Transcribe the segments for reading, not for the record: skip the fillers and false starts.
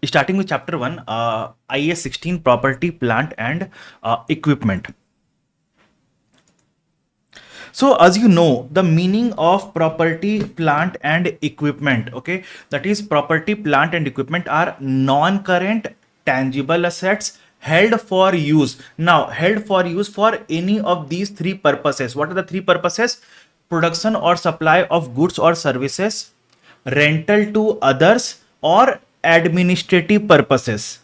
Starting with chapter 1, IAS 16, property, plant and equipment. So as you know, the meaning of property, plant and equipment, okay, that is property, plant and equipment are non-current tangible assets held for use. Now, held for use for any of these three purposes. What are the three purposes? Production or supply of goods or services, rental to others, or administrative purposes.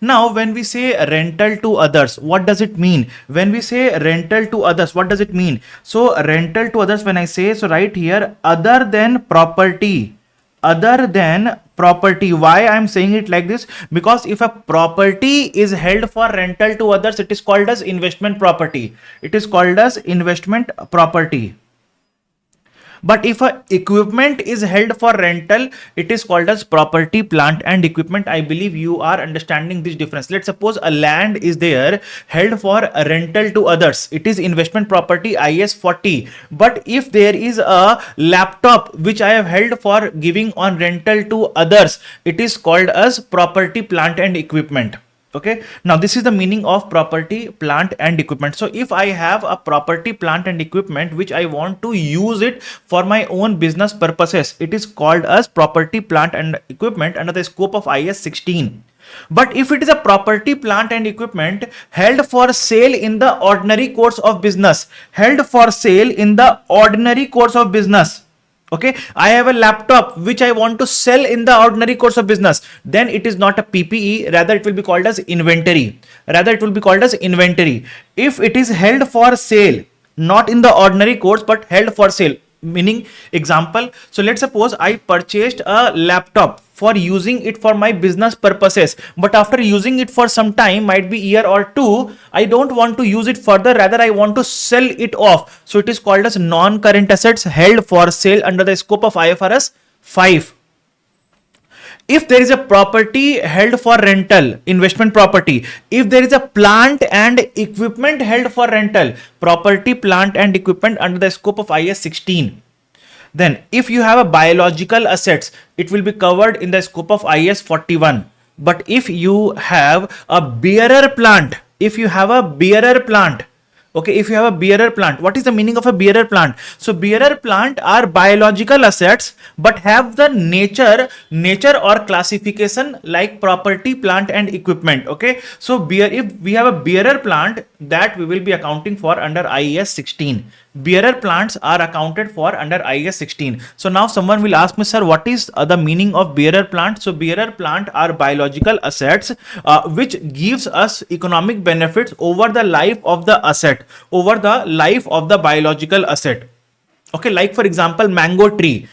Now when we say rental to others, what does it mean? When we say rental to others, what does it mean? So rental to others, when I say, so right here, other than property, why I'm saying it like this? Because if a property is held for rental to others, it is called as investment property. But if a equipment is held for rental, it is called as property, plant and equipment. I believe you are understanding this difference. Let's suppose a land is there held for rental to others. It is investment property, IS 40. But if there is a laptop which I have held for giving on rental to others, it is called as property, plant and equipment. Okay, now this is the meaning of property, plant and equipment. So if I have a property, plant and equipment which I want to use it for my own business purposes, it is called as property, plant and equipment under the scope of IS 16. But if it is a property, plant and equipment held for sale in the ordinary course of business, okay, I have a laptop which I want to sell in the ordinary course of business, then it is not a PPE, rather it will be called as inventory. If it is held for sale, not in the ordinary course but held for sale, meaning example, so let's suppose I purchased a laptop for using it for my business purposes, but after using it for some time, might be year or two, I don't want to use it further, rather I want to sell it off. So it is called as non-current assets held for sale under the scope of IFRS 5. If there is a property held for rental, investment property, if there is a plant and equipment held for rental, property, plant and equipment under the scope of IS 16. Then if you have a biological assets, it will be covered in the scope of IS 41. But if you have a bearer plant, okay, if you have a bearer plant, what is the meaning of a bearer plant? So bearer plant are biological assets but have the nature or classification like property, plant and equipment. Okay, so if we have a bearer plant, that we will be accounting for under IAS 16. Bearer plants are accounted for under IAS 16. So now someone will ask me, sir, what is the meaning of bearer plant? So bearer plant are biological assets which gives us economic benefits over the life of the biological asset. Okay, like for example mango tree.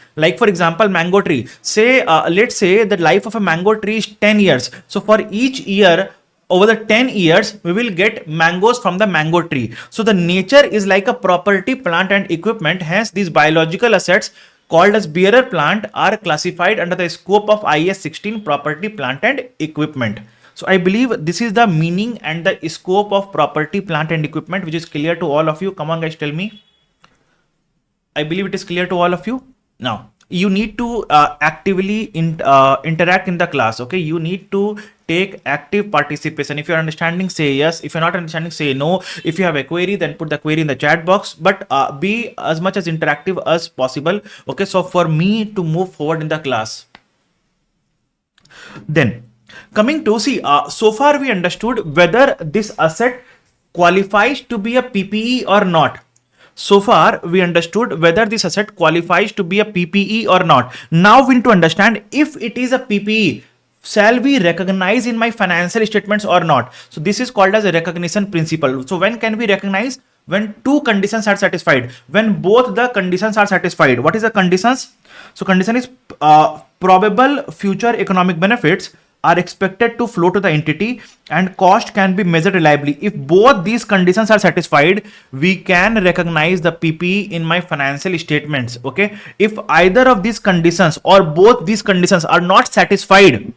Say let's say the life of a mango tree is 10 years. So for each year, over the 10 years, we will get mangoes from the mango tree. So the nature is like a property, plant and equipment. Hence these biological assets called as bearer plant are classified under the scope of IAS 16, property, plant and equipment. So I believe this is the meaning and the scope of property, plant and equipment, which is clear to all of you. Come on guys, tell me. I believe it is clear to all of you. Now you need to actively interact in the class. Okay, you need to take active participation. If you're understanding, say yes. If you're not understanding, say no. If you have a query, then put the query in the chat box, but be as much as interactive as possible. Okay, so for me to move forward in the class, then coming to see, so far we understood whether this asset qualifies to be a PPE or not. So far we understood whether this asset qualifies to be a PPE or not. Now we need to understand, if it is a PPE, shall we recognize in my financial statements or not? So this is called as a recognition principle. So when can we recognize? When two conditions are satisfied. When both the conditions are satisfied. What is the conditions? So condition is probable future economic benefits are expected to flow to the entity and cost can be measured reliably. If both these conditions are satisfied, we can recognize the PPE in my financial statements. Okay, if either of these conditions or both these conditions are not satisfied,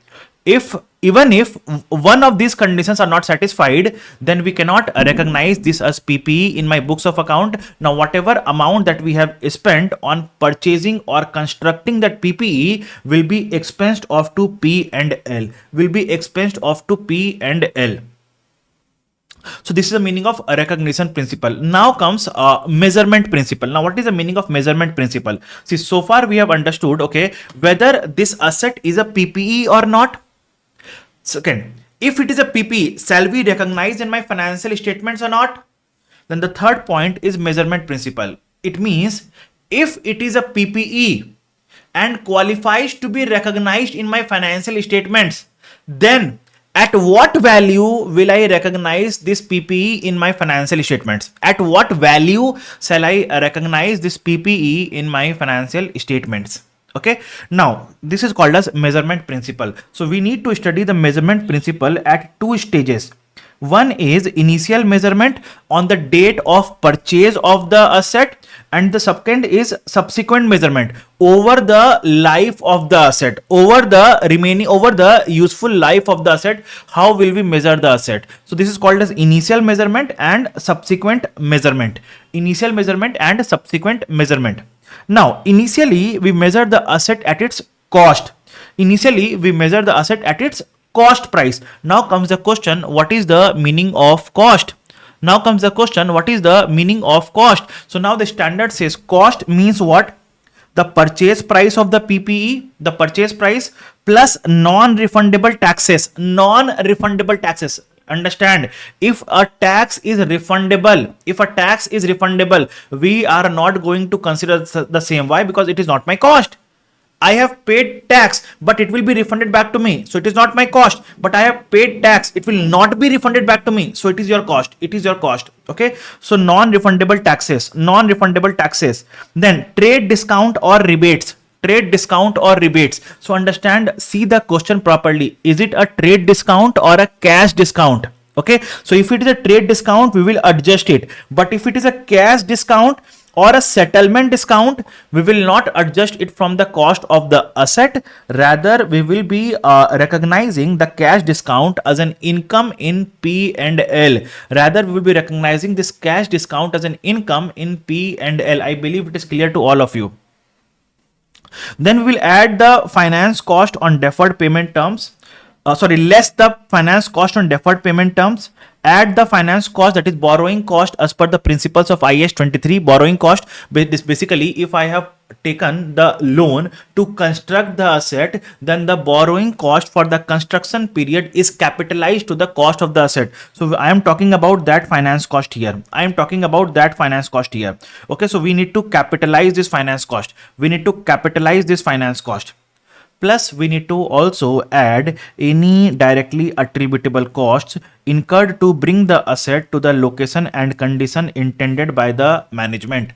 If even if one of these conditions are not satisfied, then we cannot recognize this as PPE in my books of account. Now whatever amount that we have spent on purchasing or constructing that PPE will be expensed off to P and L, will be expensed off to P and L. So this is the meaning of recognition principle. Now comes measurement principle. Now what is the meaning of measurement principle? See, so far we have understood, okay, whether this asset is a PPE or not. Second, if it is a PPE, shall we recognize in my financial statements or not? Then the third point is measurement principle. It means if it is a PPE and qualifies to be recognized in my financial statements, then at what value will I recognize this PPE in my financial statements? At what value shall I recognize this PPE in my financial statements? Okay, now this is called as measurement principle. So we need to study the measurement principle at two stages. One is initial measurement on the date of purchase of the asset, and the second is subsequent measurement over the life of the asset, over the useful life of the asset. How will we measure the asset? So this is called as initial measurement and subsequent measurement. Initial measurement and subsequent measurement. Now, initially we measure the asset at its cost. Initially we measure the asset at its cost price. Now comes the question, what is the meaning of cost? Now comes the question, what is the meaning of cost? So now the standard says cost means what? The purchase price of the PPE, the purchase price plus non-refundable taxes. Non-refundable taxes. Understand, if a tax is refundable, we are not going to consider the same. Why? Because it is not my cost. I have paid tax, but it will be refunded back to me. So it is not my cost, but I have paid tax. It will not be refunded back to me. So it is your cost. It is your cost. Okay. So non-refundable taxes, Then trade discount or rebates. So understand, see the question properly. Is it a trade discount or a cash discount? Okay. So if it is a trade discount, we will adjust it. But if it is a cash discount or a settlement discount, we will not adjust it from the cost of the asset. Rather, we will be recognizing the cash discount as an income in P and L. Rather, we will be recognizing this cash discount as an income in P and L. I believe it is clear to all of you. Then we will add the finance cost on deferred payment terms. Less the finance cost on deferred payment terms. Add the finance cost, that is borrowing cost, as per the principles of IS 23. Borrowing cost, this basically, if I have taken the loan to construct the asset, then the borrowing cost for the construction period is capitalized to the cost of the asset. So I am talking about that finance cost here. Okay, so we need to capitalize this finance cost. Plus, we need to also add any directly attributable costs incurred to bring the asset to the location and condition intended by the management.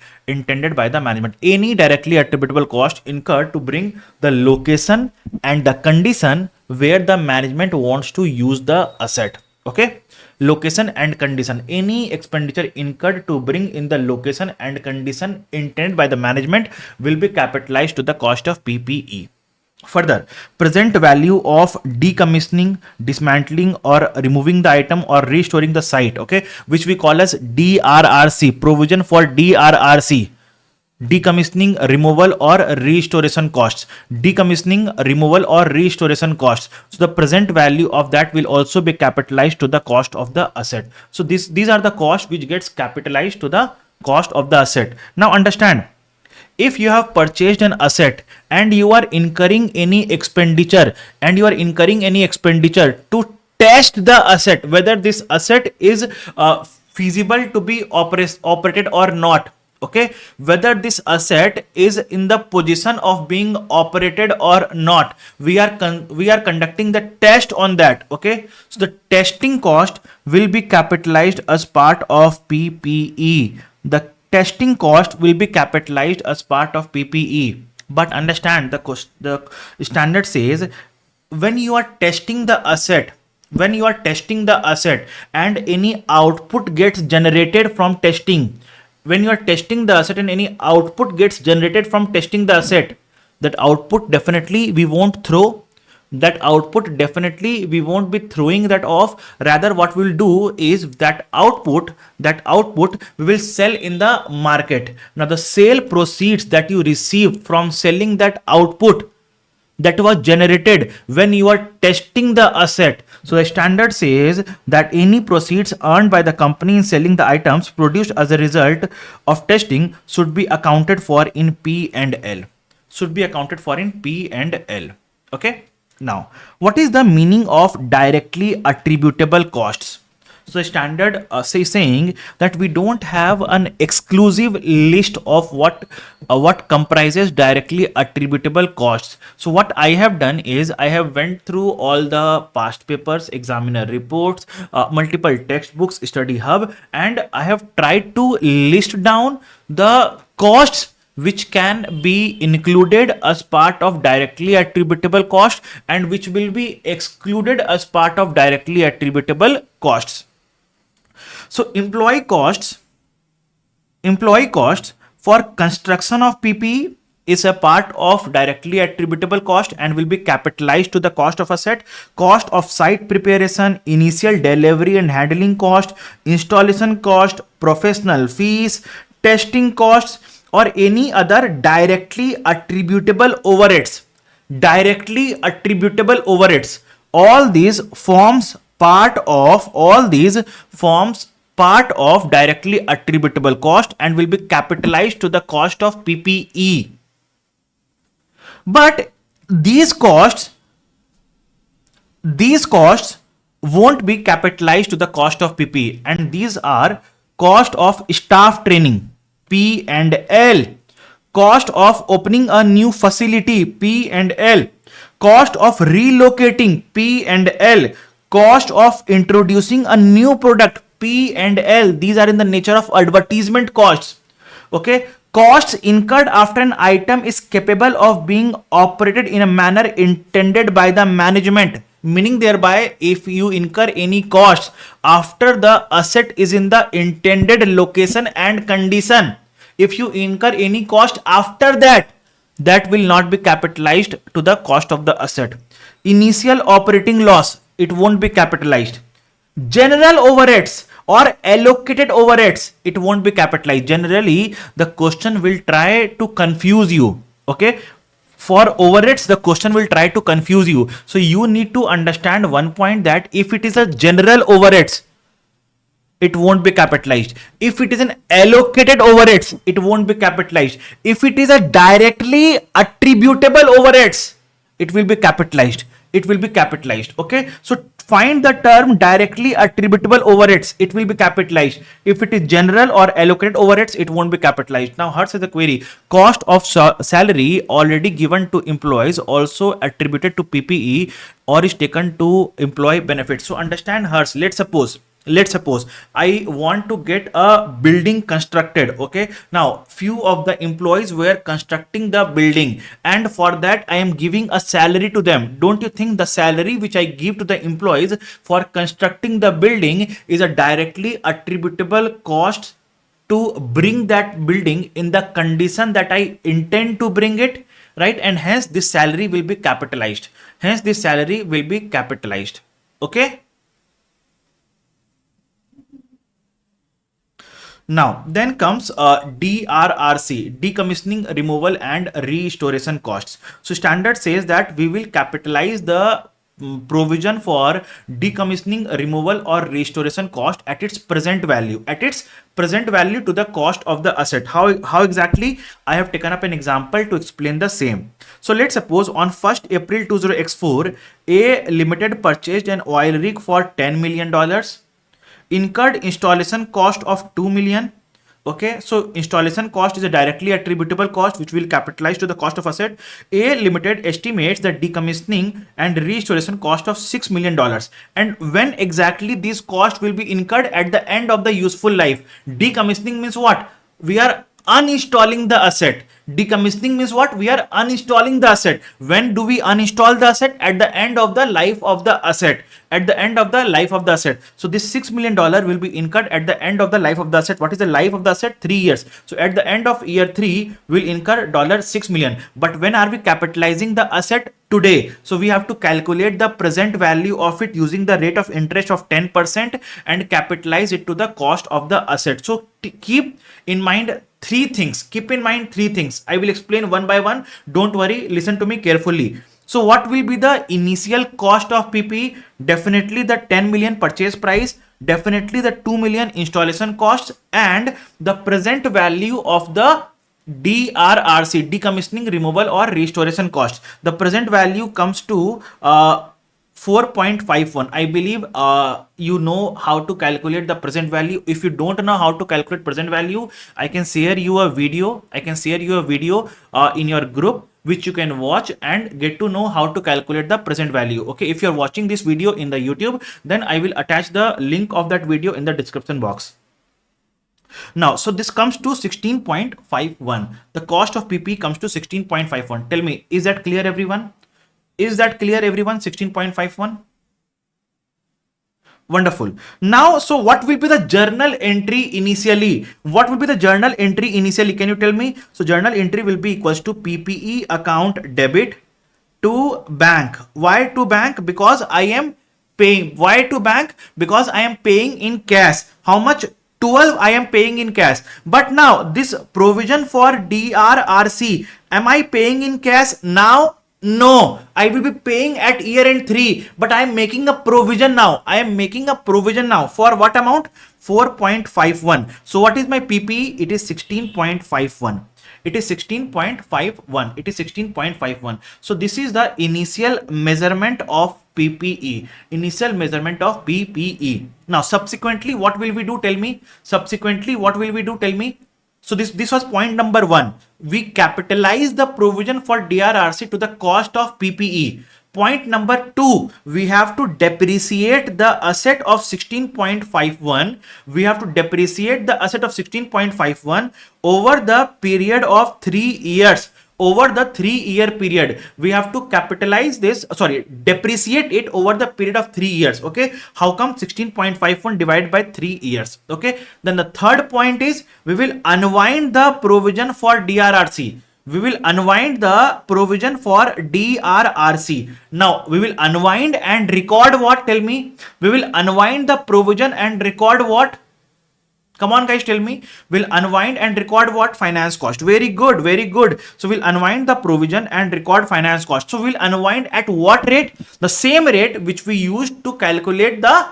Any directly attributable cost incurred to bring the location and the condition where the management wants to use the asset. Okay. Location and condition. Any expenditure incurred to bring in the location and condition intended by the management will be capitalized to the cost of PPE. Further, present value of decommissioning, dismantling or removing the item or restoring the site, okay, which we call as DRRC, provision for DRRC, decommissioning, removal or restoration costs. So the present value of that will also be capitalized to the cost of the asset. So these are the costs which gets capitalized to the cost of the asset. Now understand, if you have purchased an asset and you are incurring any expenditure to test the asset, whether this asset is feasible to be operated or not, okay, whether this asset is in the position of being operated or not, we are conducting the test on that. Okay, so the testing cost will be capitalized as part of PPE. The testing cost will be capitalized as part of PPE. But understand, the standard says when you are testing the asset, and any output gets generated from testing, when you are testing the asset and any output gets generated from testing the asset, that output definitely we won't throw. that output definitely we won't be throwing that off. Rather, what we'll do is that output we will sell in the market. Now, the sale proceeds that you receive from selling that output that was generated when you are testing the asset. So the standard says that any proceeds earned by the company in selling the items produced as a result of testing should be accounted for in P and L. Should be accounted for in P and L. Okay. Now, what is the meaning of directly attributable costs? So the standard saying that we don't have an exclusive list of what comprises directly attributable costs. So what I have done is I have went through all the past papers, examiner reports, multiple textbooks, study hub, and I have tried to list down the costs which can be included as part of directly attributable cost and which will be excluded as part of directly attributable costs. So employee costs for construction of PPE is a part of directly attributable cost and will be capitalized to the cost of asset. Cost of site preparation, initial delivery and handling cost, installation cost, professional fees, testing costs, or any other directly attributable overheads. All these forms part of directly attributable cost and will be capitalized to the cost of PPE. But these costs won't be capitalized to the cost of PPE, and these are cost of staff training, P and L, cost of opening a new facility, P and L, cost of relocating, P and L, cost of introducing a new product, P and L. These are in the nature of advertisement costs. Okay, costs incurred after an item is capable of being operated in a manner intended by the management. Meaning thereby, if you incur any costs after the asset is in the intended location and condition, if you incur any cost after that, that will not be capitalized to the cost of the asset. Initial operating loss, it won't be capitalized. General overheads or allocated overheads, it won't be capitalized. Generally, the question will try to confuse you. Okay. For overheads, the question will try to confuse you. So you need to understand one point, that if it is a general overheads, it won't be capitalized. If it is an allocated overheads, it won't be capitalized. If it is a directly attributable overheads, it will be capitalized. Okay. So find the term directly attributable overheads, it will be capitalized. If it is general or allocated overheads, it won't be capitalized. Now, here's the query. Cost of salary already given to employees also attributed to PPE or is taken to employee benefits. So understand, hers. Let's suppose I want to get a building constructed. Okay. Now, few of the employees were constructing the building, and for that I am giving a salary to them. Don't you think the salary which I give to the employees for constructing the building is a directly attributable cost to bring that building in the condition that I intend to bring it, right? And hence this salary will be capitalized. Okay. Now, then comes DRRC, decommissioning, removal and restoration costs. So standard says that we will capitalize the provision for decommissioning, removal or restoration cost at its present value, to the cost of the asset. How exactly? I have taken up an example to explain the same. So let's suppose on 1st April 20x4, A Limited purchased an oil rig for $10 million. Incurred installation cost of 2 million. Okay, so installation cost is a directly attributable cost which will capitalize to the cost of asset. A Limited estimates the decommissioning and restoration cost of $6 million. And when exactly these costs will be incurred? At the end of the useful life. Decommissioning means what? We are uninstalling the asset. Decommissioning means what? We are uninstalling the asset. When do we uninstall the asset? At the end of the life of the asset. At the end of the life of the asset. So this $6 million will be incurred at the end of the life of the asset. What is the life of the asset? 3 years. So at the end of year 3, we'll incur $6 million. But when are we capitalizing the asset? Today. So we have to calculate the present value of it using the rate of interest of 10% and capitalize it to the cost of the asset. So keep in mind three things. Keep in mind three things. I will explain one by one. Don't worry. Listen to me carefully. So what will be the initial cost of PPE? Definitely the 10 million purchase price, definitely the 2 million installation costs, and the present value of the DRRC, decommissioning, removal or restoration cost. The present value comes to 4.51. I believe you know how to calculate the present value. If you don't know how to calculate present value, I can share you a video. In your group, which you can watch and get to know how to calculate the present value. Okay, if you're watching this video in the YouTube, then I will attach the link of that video in the description box. Now, so this comes to 16.51. The cost of PP comes to 16.51. Tell me, is that clear, everyone? Is that clear, everyone? 16.51. Wonderful. Now, so what will be the journal entry initially? What will be the journal entry initially? Can you tell me? So journal entry will be equals to PPE account debit to bank. Why to bank? Because I am paying. Why to bank? Because I am paying in cash. How much? 12 I am paying in cash. But now this provision for DRRC, am I paying in cash now? No, I will be paying at year end 3, but I am making a provision now. I am making a provision now for what amount? 4.51. So what is my PPE? It is 16.51. It is 16.51. It is 16.51. So this is the initial measurement of PPE. Initial measurement of PPE. Now subsequently, what will we do? Tell me. Subsequently, what will we do? Tell me. So this was point number 1. We capitalize the provision for DRRC to the cost of PPE. Point number 2, we have to depreciate the asset of 16.51. We have to depreciate the asset of 16.51 over the period of 3 years. Over the 3-year period, we have to capitalize this, depreciate it over the period of 3 years. Okay, how come 16.51 divided by 3 years? Okay, then the third point is we will unwind the provision for DRRC. We will unwind the provision for DRRC. Now we will unwind and record what? Tell me. We will unwind the provision and record what? Come on guys, tell me. We'll unwind and record what? Finance cost. Very good, very good. So we'll unwind the provision and record finance cost. So we'll unwind at what rate? The same rate which we used to calculate the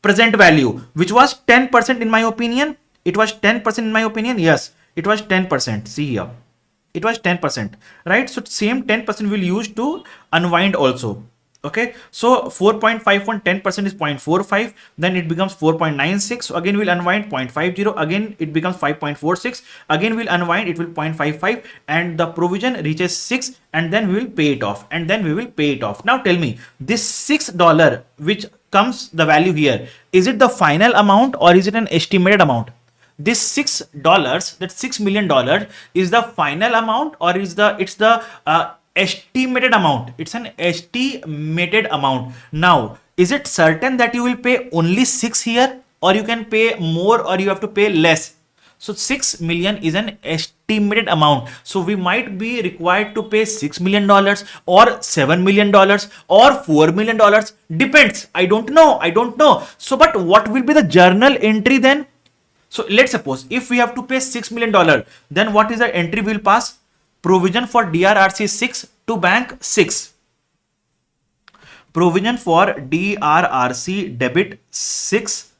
present value, which was 10% in my opinion. It was 10% in my opinion. Yes, it was 10%. See here. It was 10%, right? So same 10% we'll use to unwind also. Okay, so 4.51, 10% is 0.45, then it becomes 4.96. So again we'll unwind 0.50, again it becomes 5.46, again we'll unwind, it will 0.55, and the provision reaches 6, and then we will pay it off, and then we will pay it off. Now tell me, this $6 which comes the value here, is it the final amount or is it an estimated amount? This $6, that $6 million is the final amount or is it's the estimated amount? It's an estimated amount. Now, is it certain that you will pay only 6 here, or you can pay more, or you have to pay less? So 6 million is an estimated amount. So we might be required to pay $6 million or $7 million or $4 million. Depends. I don't know. So, but what will be the journal entry then? So let's suppose if we have to pay $6 million, then what is the entry we'll pass? Provision for DRRC 6 to bank 6. Provision for DRRC debit 6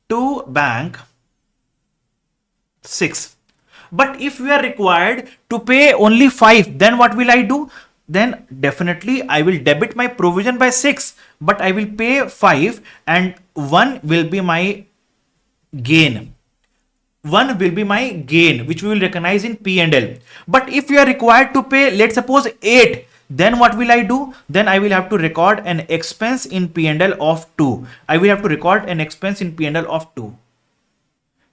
to bank 6. But if we are required to pay only 5, then what will I do? Then definitely I will debit my provision by 6, but I will pay 5, and 1 will be my gain. 1 will be my gain, which we will recognize in P&L. But if you are required to pay, let's suppose 8, then what will I do? Then I will have to record an expense in P&L of 2. I will have to record an expense in P&L of 2.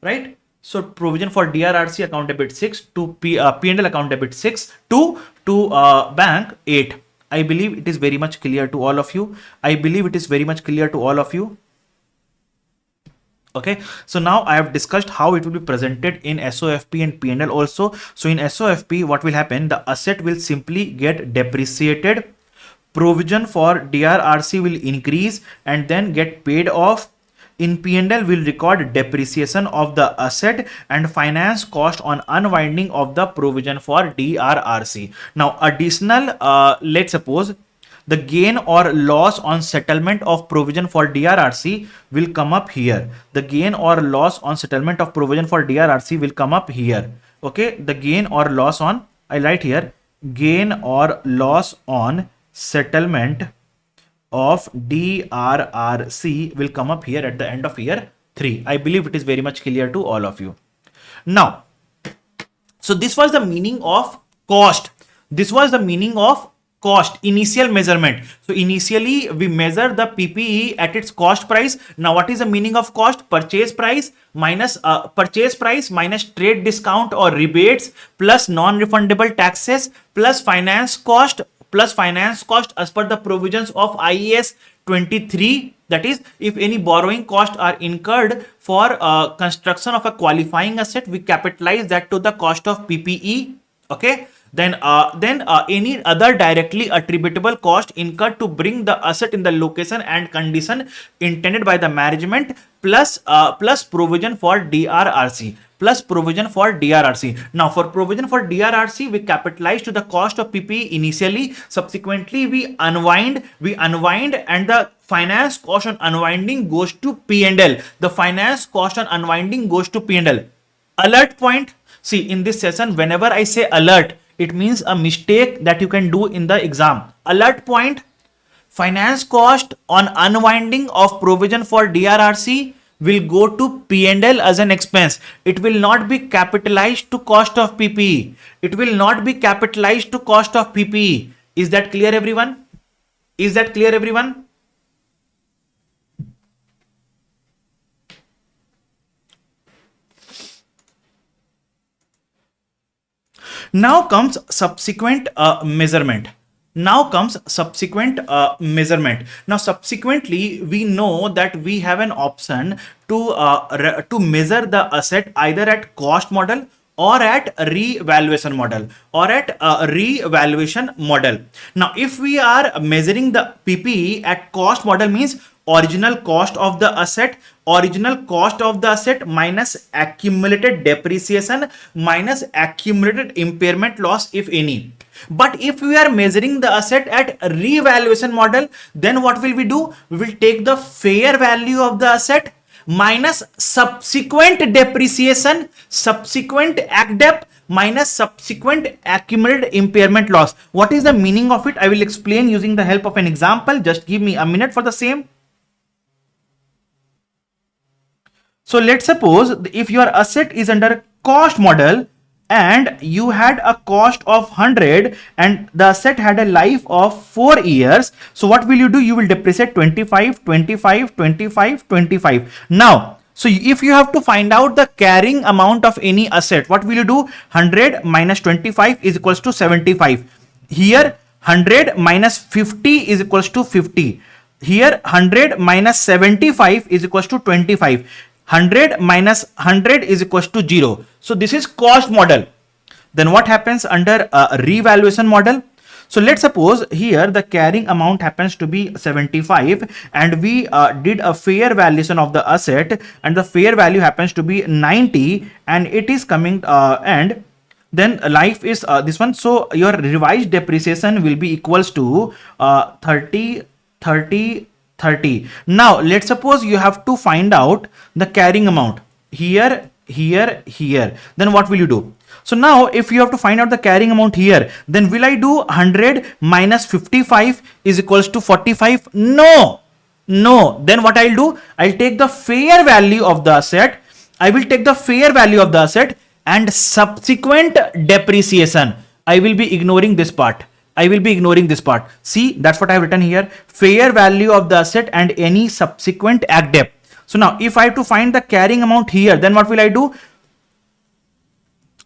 Right? So provision for DRRC account debit 6 to P&L account debit 6 to bank 8. I believe it is very much clear to all of you. I believe it is very much clear to all of you. Okay, so now I have discussed how it will be presented in SOFP and P&L also. So in SOFP, what will happen? The asset will simply get depreciated. Provision for DRRC will increase and then get paid off. In P&L, we'll record depreciation of the asset and finance cost on unwinding of the provision for DRRC. Now, additional, let's suppose the gain or loss on settlement of provision for DRRC will come up here. The gain or loss on settlement of provision for DRRC will come up here. Okay, the gain or loss on, I write here, gain or loss on settlement of DRRC will come up here at the end of year 3. I believe it is very much clear to all of you. Now, so this was the meaning of cost. This was the meaning of cost, initial measurement. So initially we measure the PPE at its cost price. Now what is the meaning of cost? Purchase price minus trade discount or rebates plus non-refundable taxes plus finance cost as per the provisions of IAS 23. That is, if any borrowing costs are incurred for construction of a qualifying asset, we capitalize that to the cost of PPE. Okay. Then any other directly attributable cost incurred to bring the asset in the location and condition intended by the management plus provision for DRRC. Now for provision for DRRC, we capitalize to the cost of PPE initially. Subsequently, we unwind and the finance cost on unwinding goes to P&L. The finance cost on unwinding goes to P&L. Alert point. See, in this session, whenever I say alert, it means a mistake that you can do in the exam. Alert point. Finance cost on unwinding of provision for DRRC will go to P&L as an expense. It will not be capitalized to cost of PPE. It will not be capitalized to cost of PPE. Is that clear, everyone? Is that clear, everyone? Now comes subsequent measurement. Now subsequently, we know that we have an option to measure the asset either at cost model or at revaluation model Now, if we are measuring the PPE at cost model, means original cost of the asset minus accumulated depreciation minus accumulated impairment loss, if any. But if we are measuring the asset at revaluation model, then what will we do? We will take the fair value of the asset minus subsequent depreciation, subsequent ACCA minus subsequent accumulated impairment loss. What is the meaning of it? I will explain using the help of an example. Just give me a minute for the same. So let's suppose if your asset is under cost model and you had a cost of 100 and the asset had a life of 4 years. So what will you do? You will depreciate 25, 25, 25, 25. Now, so if you have to find out the carrying amount of any asset, what will you do? 100 minus 25 is equals to 75. Here 100 minus 50 is equals to 50. Here 100 minus 75 is equals to 25. 100 minus 100 is equals to 0. So this is cost model. Then what happens under revaluation model? So let's suppose here the carrying amount happens to be 75 and we did a fair valuation of the asset and the fair value happens to be 90 and it is coming and then life is this one. So your revised depreciation will be equals to 30. Now let's suppose you have to find out the carrying amount here. Then what will you do? So now if you have to find out the carrying amount here, then will I do 100 minus 55 is equals to 45? No. Then what I'll do? I'll take the fair value of the asset. I will take the fair value of the asset and subsequent depreciation. I will be ignoring this part. See, that's what I have written here. Fair value of the asset and any subsequent ACCA. So now if I have to find the carrying amount here, then what will I do?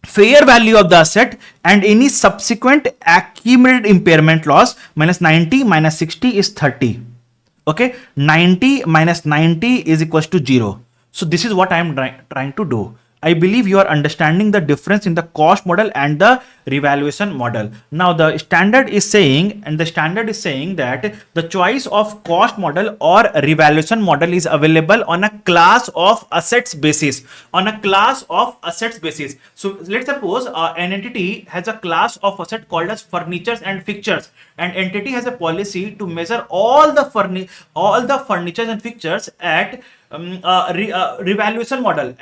fair value of the asset and any subsequent accumulated impairment loss minus 90 minus 60 is 30. Okay, 90 minus 90 is equals to 0. So this is what I am trying to do. I believe you are understanding the difference in the cost model and the revaluation model. Now the standard is saying, that the choice of cost model or revaluation model is available on a class of assets basis. On a class of assets basis. So let's suppose an entity has a class of asset called as furnitures and fixtures, and entity has a policy to measure all the furnitures and fixtures at revaluation model.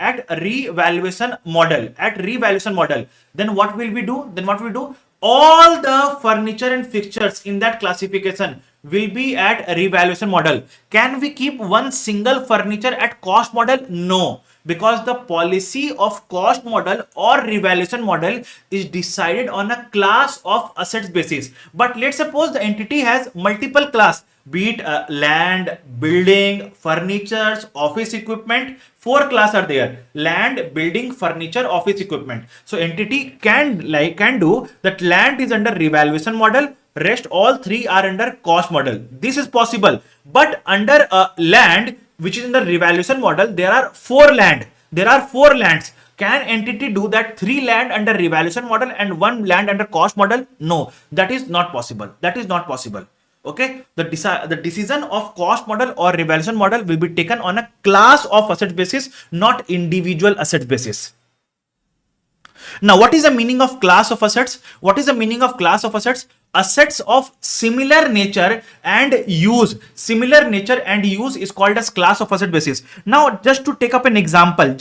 Then what will we do? All the furniture and fixtures in that classification will be at revaluation model. Can we keep one single furniture at cost model? No, because the policy of cost model or revaluation model is decided on a class of assets basis. But let's suppose the entity has multiple class, be it land, building, furnitures, office equipment. 4 class are there: land, building, furniture, office equipment. So entity can do that. Land is under revaluation model, rest all 3 are under cost model. This is possible. But under land, which is in the revaluation model, there are 4 lands. Can entity do that 3 land under revaluation model and 1 land under cost model? No, that is not possible. Okay, the decision of cost model or revaluation model will be taken on a class of asset basis, not individual asset basis. Now, what is the meaning of class of assets? Assets of similar nature and use. Similar nature and use is called as class of asset basis. Now, just to take up an example,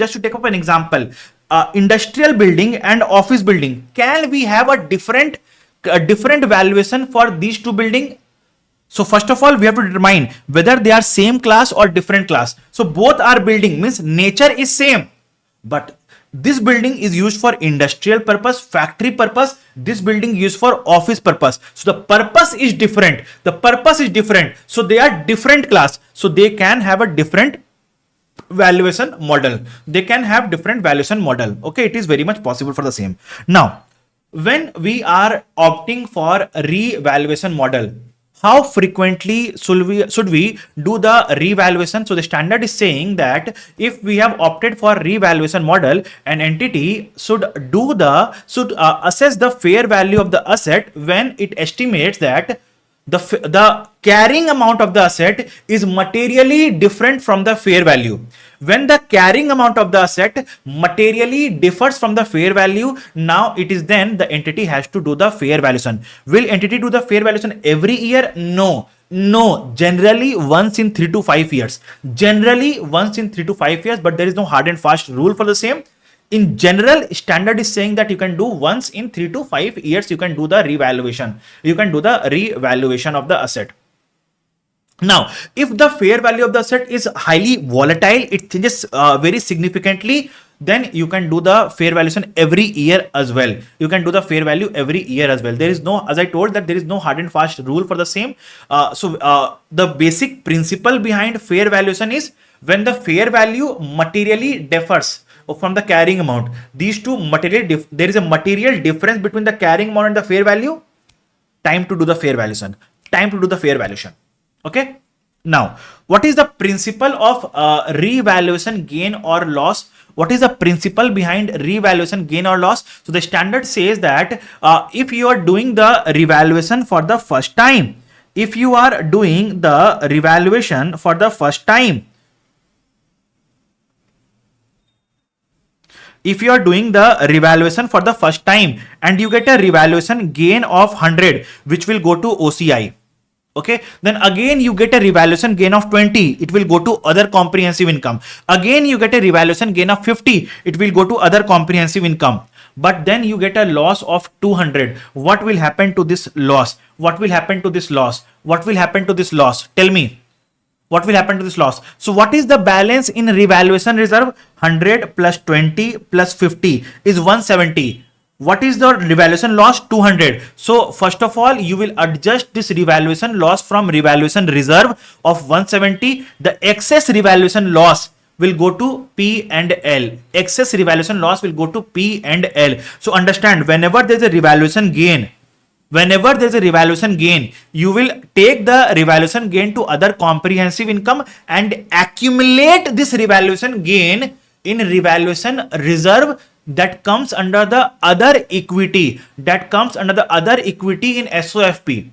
industrial building and office building. Can we have a different valuation for these 2 buildings? So first of all, we have to determine whether they are same class or different class. So both are building, means nature is same, but this building is used for industrial purpose, factory purpose. This building used for office purpose. So the purpose is different. So they are different class. So they can have a different valuation model. Okay, it is very much possible for the same. Now, when we are opting for revaluation model, how frequently should we do the revaluation? So the standard is saying that if we have opted for revaluation model, an entity should assess the fair value of the asset when it estimates that the carrying amount of the asset is materially different from the fair value. When the carrying amount of the asset materially differs from the fair value, now it is then the entity has to do the fair valuation. Will entity do the fair valuation every year? No. Generally once in 3 to 5 years. But there is no hard and fast rule for the same. In general, standard is saying that you can do once in 3 to 5 years, you can do the revaluation. Of the asset. Now, if the fair value of the asset is highly volatile, it changes very significantly, then you can do the fair valuation every year as well. There is no, as I told, that there is no hard and fast rule for the same. The basic principle behind fair valuation is when the fair value materially differs from the carrying amount. These two there is a material difference between the carrying amount and the fair value. Time to do the fair valuation. Okay. Now, what is the principle of revaluation gain or loss? What is the principle behind revaluation gain or loss? So the standard says that if you are doing the revaluation for the first time, and you get a revaluation gain of 100, which will go to OCI. Okay, then again you get a revaluation gain of 20, it will go to other comprehensive income. Again you get a revaluation gain of 50, it will go to other comprehensive income. But then you get a loss of 200. What will happen to this loss? Tell me. What will happen to this loss? So what is the balance in revaluation reserve? 100 plus 20 plus 50 is 170. What is the revaluation loss? 200. So first of all, you will adjust this revaluation loss from revaluation reserve of 170. The excess revaluation loss will go to P and L. Excess revaluation loss will go to P and L. So understand, whenever there's a revaluation gain, you will take the revaluation gain to other comprehensive income and accumulate this revaluation gain in revaluation reserve that comes under the other equity, in SOFP.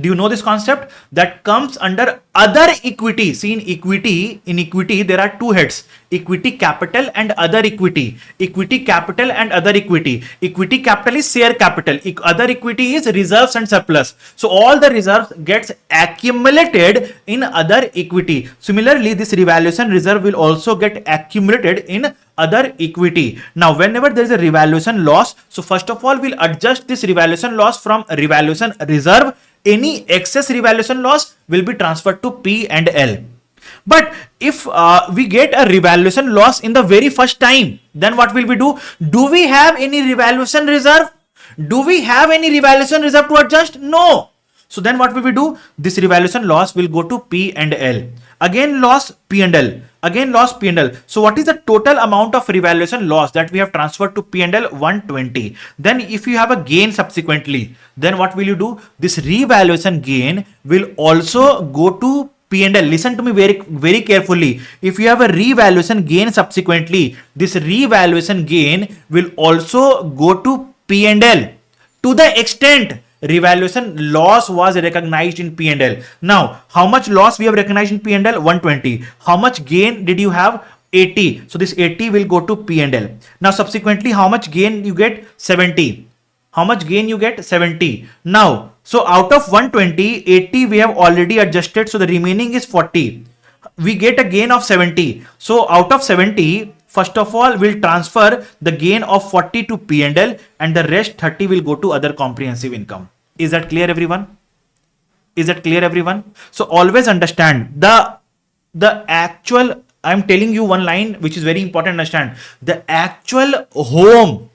Do you know this concept? That comes under other equity. See, in equity, there are two heads: equity capital and other equity. Equity capital and other equity. Equity capital is share capital. Other equity is reserves and surplus. So all the reserves gets accumulated in other equity. Similarly, this revaluation reserve will also get accumulated in other equity. Now, whenever there is a revaluation loss, so first of all, we'll adjust this revaluation loss from revaluation reserve. Any excess revaluation loss will be transferred to P and L. But if we get a revaluation loss in the very first time, then what will we do? Do we have any revaluation reserve? To adjust? No. So then what will we do? This revaluation loss will go to P and L. Again loss, P and L. So what is the total amount of revaluation loss that we have transferred to P and L? 120. Then if you have a gain subsequently, then what will you do? This revaluation gain will also go to P and L. Listen to me very, very carefully. If you have a revaluation gain subsequently, this revaluation gain will also go to P and L to the extent revaluation loss was recognized in P and L. Now, how much loss we have recognized in P and L? 120. How much gain did you have? 80. So this 80 will go to P and L. Now, subsequently, how much gain you get? 70. Now, so out of 120, 80 we have already adjusted. So the remaining is 40. We get a gain of 70. So out of 70, first of all, we'll transfer the gain of 40 to P and L, and the rest 30 will go to other comprehensive income. Is that clear, everyone? So always understand the actual, I'm telling you one line which is very important to understand. The actual home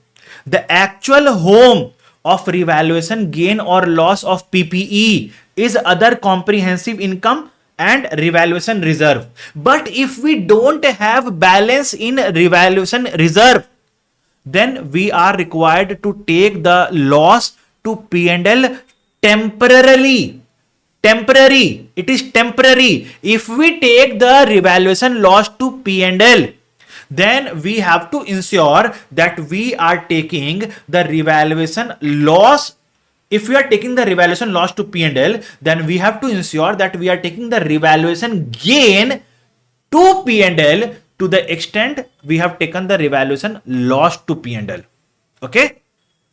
of revaluation gain or loss of PPE is other comprehensive income and revaluation reserve. But if we don't have balance in revaluation reserve, then we are required to take the loss to P and L temporarily. It is temporary. If we take the revaluation loss to P and L, then we have to ensure that we are taking the revaluation loss. If we are taking the revaluation loss to P and L, then we have to ensure that we are taking the revaluation gain to P and L to the extent we have taken the revaluation loss to P and L. Okay?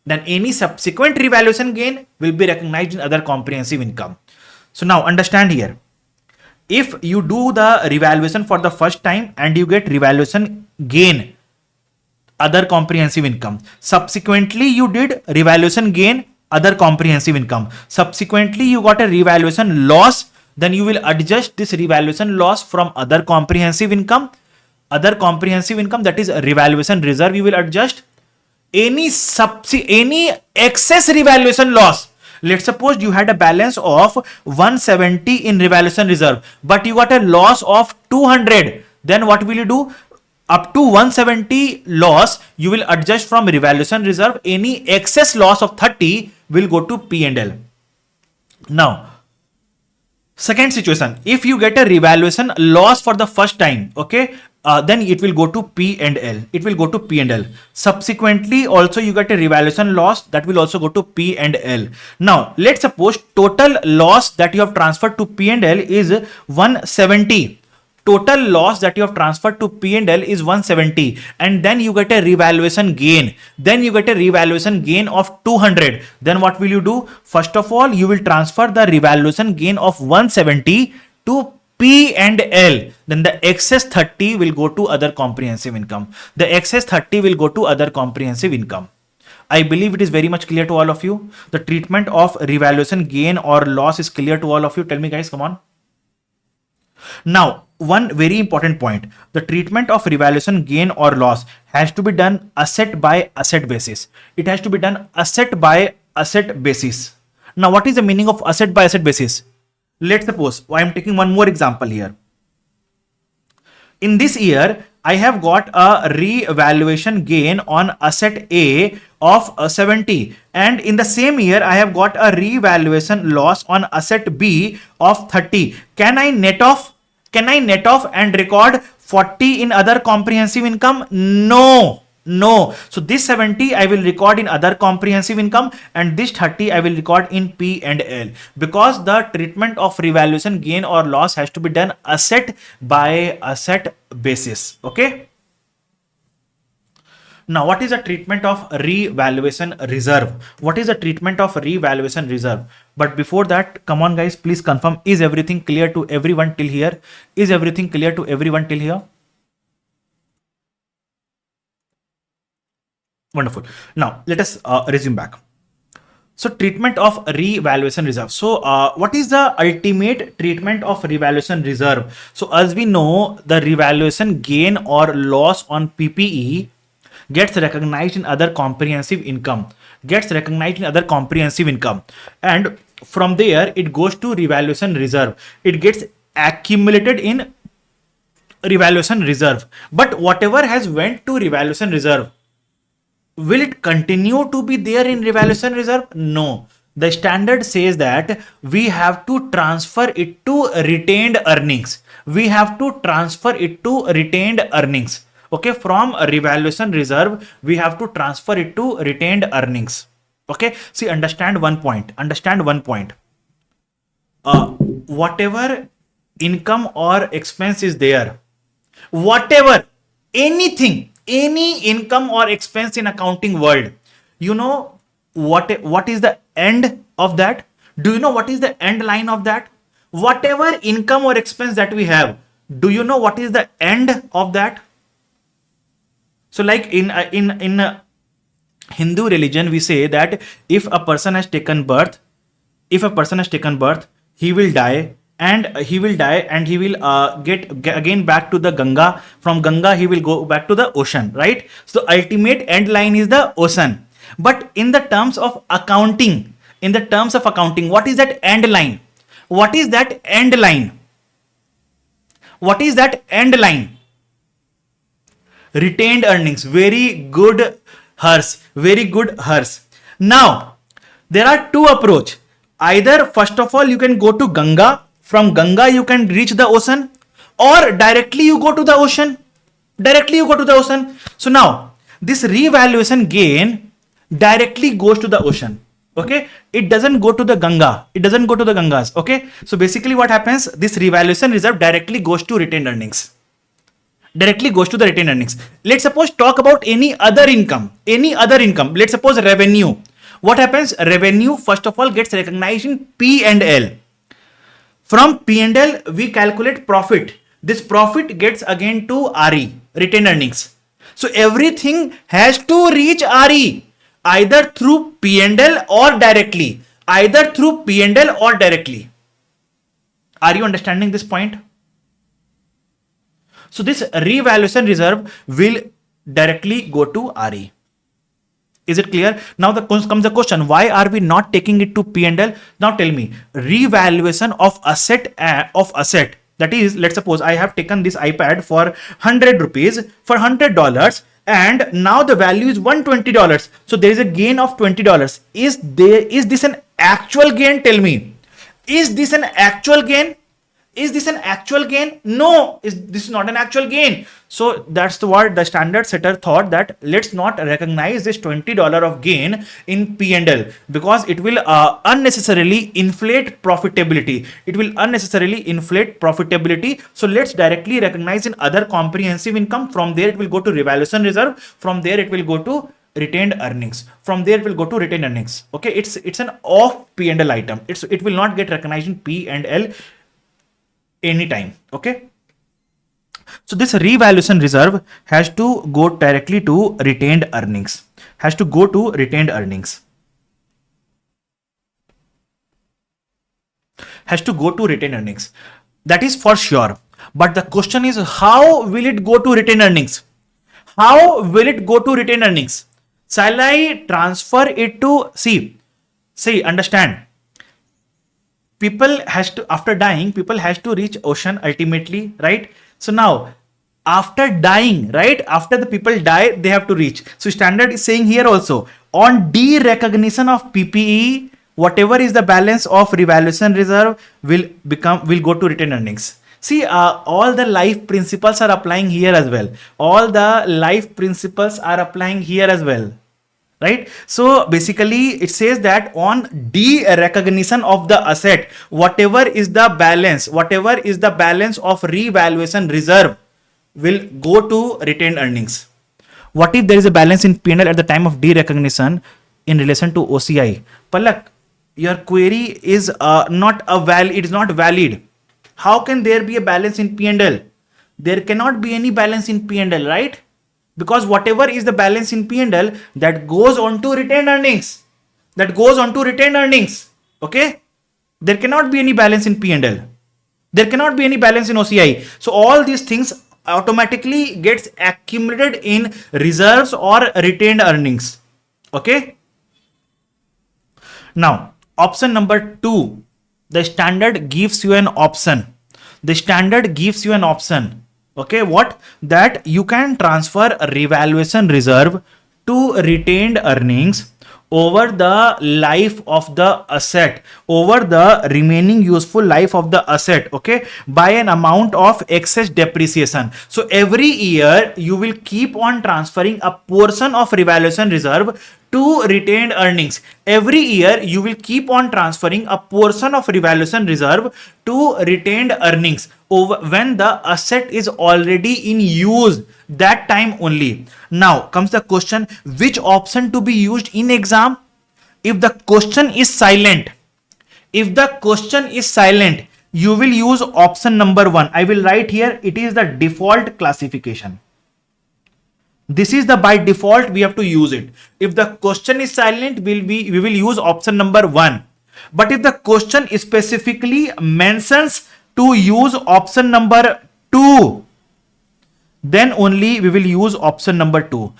Then any subsequent revaluation gain will be recognized in other comprehensive income. So now understand here. If you do the revaluation for the first time and you get revaluation gain, other comprehensive income. Subsequently, you did revaluation gain, other comprehensive income. Subsequently, you got a revaluation loss. Then you will adjust this revaluation loss from other comprehensive income. That is a revaluation reserve. You will adjust any excess revaluation loss. Let's suppose you had a balance of 170 in revaluation reserve, but you got a loss of 200. Then what will you do? Up to 170 loss, you will adjust from revaluation reserve. Any excess loss of 30 will go to P and L. Now, second situation, if you get a revaluation loss for the first time, okay, then it will go to P and L. Subsequently, also you get a revaluation loss that will also go to P and L. Now, let's suppose total loss that you have transferred to P and L is 170. Total loss that you have transferred to P and L is 170, and then you get a revaluation gain. Of 200. Then what will you do? First of all, you will transfer the revaluation gain of 170 to P and L. Then the excess 30 will go to other comprehensive income. I believe it is very much clear to all of you. The treatment of revaluation gain or loss is clear to all of you. Tell me, guys, come on. Now, one very important point. The treatment of revaluation gain or loss has to be done asset by asset basis. It has to be done asset by asset basis. Now, what is the meaning of asset by asset basis? Let's suppose, I am taking one more example here. in this year, I have got a revaluation gain on asset A of 70, and in the same year I have got a revaluation loss on asset B of 30. Can I net off? Can I net off and record 40 in other comprehensive income? No. No. So this 70 I will record in other comprehensive income, and this 30 I will record in P and L, because the treatment of revaluation gain or loss has to be done asset by asset basis. Okay. Now, what is the treatment of revaluation reserve? What is the treatment of revaluation reserve? But before that, come on guys, please confirm, is everything clear to everyone till here? Is everything clear to everyone till here? Wonderful. Now, let us resume back. So, treatment of revaluation reserve. So, what is the ultimate treatment of revaluation reserve? So, as we know, the revaluation gain or loss on PPE gets recognized in other comprehensive income. And from there, it goes to revaluation reserve. It gets accumulated in revaluation reserve. But whatever has went to revaluation reserve, will it continue to be there in revaluation reserve? No. The standard says that we have to transfer it to retained earnings. Okay, from revaluation reserve, we have to transfer it to retained earnings. Okay, see, understand one point. Whatever income or expense is there, any income or expense in accounting world, you know what is the end of that? Do you know what is the end line of that? Whatever income or expense that we have, do you know what is the end of that? So like in Hindu religion, we say that if a person has taken birth, he will die, and he will get again back to the Ganga. From Ganga, he will go back to the ocean, right? So ultimate end line is the ocean. But in the terms of accounting, what is that end line? Retained earnings. Very good, Hers. Now, there are two approach. Either, first of all, you can go to Ganga. From Ganga, you can reach the ocean, or directly you go to the ocean. So now, this revaluation gain directly goes to the ocean. Okay, it doesn't go to the Ganga. Gangas. Okay, so basically what happens? This revaluation reserve directly goes to retained earnings. Let's suppose talk about any other income. Let's suppose revenue. What happens? Revenue, first of all, gets recognized in P and L. From P and L, we calculate profit. This profit gets again to RE, retained earnings. So everything has to reach RE, either through P and L or directly. Are you understanding this point? So this revaluation reserve will directly go to RE. Is it clear? Now comes the question, why are we not taking it to P&L? Now tell me, revaluation of asset, that is, let's suppose I have taken this iPad for 100 rupees, for $100, and now the value is $120. So there is a gain of $20. Is this an actual gain? Tell me. Is this an actual gain? No, this is not an actual gain. So that's the word the standard setter thought, that let's not recognize this $20 of gain in P&L, because it will unnecessarily inflate profitability. So let's directly recognize in other comprehensive income. From there it will go to revaluation reserve. From there it will go to retained earnings. Okay, it's an off P&L item. It will not get recognized in P&L anytime. Okay, so this revaluation reserve has to go directly to retained earnings. That is for sure. But the question is, how will it go to retained earnings? Shall I transfer it to, see, understand, people has to, after dying, people has to reach ocean ultimately, right? So now after dying, right? After the people die, they have to reach. So standard is saying here also, on derecognition of PPE, whatever is the balance of revaluation reserve will go to retained earnings. See, all the life principles are applying here as well. All the life principles are applying here as well. Right? So basically it says that on derecognition of the asset, whatever is the balance of revaluation reserve will go to retained earnings. What if there is a balance in P&L at the time of derecognition in relation to OCI? Palak, your query is not valid. How can there be a balance in P&L? There cannot be any balance in P&L, right? Because whatever is the balance in P&L, that goes on to retained earnings. Okay? There cannot be any balance in P&L. There cannot be any balance in OCI. So all these things automatically gets accumulated in reserves or retained earnings. Okay? Now, option number 2. The standard gives you an option. Okay, what? That you can transfer revaluation reserve to retained earnings over the life of the asset, over the remaining useful life of the asset, okay, by an amount of excess depreciation. So every year you will keep on transferring a portion of revaluation reserve to retained earnings. Every year you will keep on transferring a portion of revaluation reserve to retained earnings over when the asset is already in use, that time only. Now comes the question, which option to be used in exam? If the question is silent, you will use option number 1. I will write here, it is the default classification. This is the by default we have to use it. If the question is silent, we will use option number 1. But if the question specifically mentions to use option number 2, then only we will use option number 2.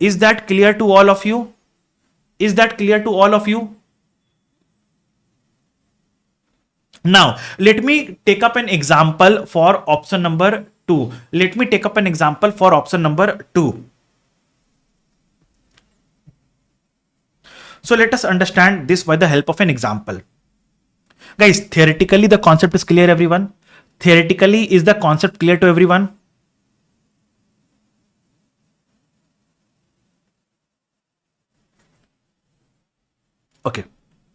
Is that clear to all of you? Now, let me take up an example for option number 2. So let us understand this by the help of an example. Guys, theoretically the concept is clear, everyone? Theoretically, is the concept clear to everyone? Okay,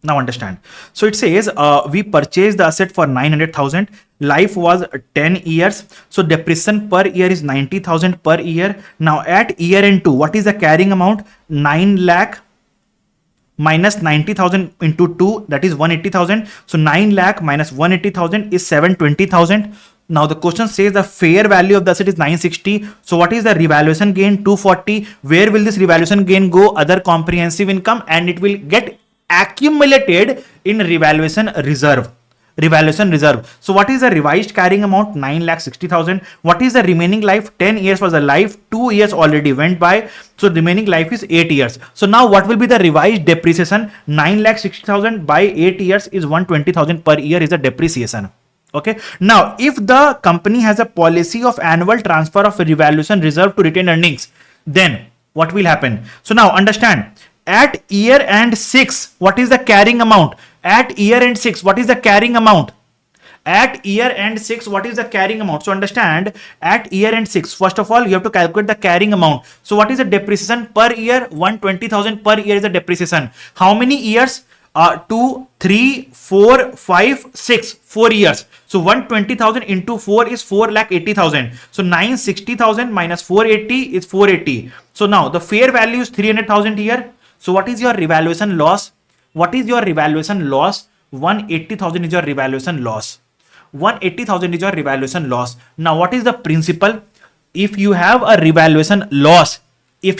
now understand. So it says we purchased the asset for 900,000. Life was 10 years. So depreciation per year is 90,000 per year. Now at year end 2, what is the carrying amount? 9 lakh minus 90,000 into 2, that is 180,000. So 9 lakh minus 180,000 is 720,000. Now the question says the fair value of the asset is 960. So what is the revaluation gain? 240. Where will this revaluation gain go? Other comprehensive income, and it will get accumulated in revaluation reserve. So what is the revised carrying amount? 9,60,000. What is the remaining life? 10 years was the life. 2 years already went by. So remaining life is 8 years. So now what will be the revised depreciation? 9,60,000 by 8 years is 120,000 per year is the depreciation. Okay. Now, if the company has a policy of annual transfer of revaluation reserve to retained earnings, then what will happen? So now understand, at year end 6, what is the carrying amount? At year end 6, what is the carrying amount? So understand, at year end 6, first of all, you have to calculate the carrying amount. So what is the depreciation per year? 120,000 per year is the depreciation. How many years? 2, 3, 4, 5, 6, 4 years. So 120,000 into 4 is 4,80,000. So 960,000 minus 480 is 480. So now the fair value is 300,000 here. So what is your revaluation loss? 180,000 is your revaluation loss. Now what is the principle? If you have a revaluation loss, you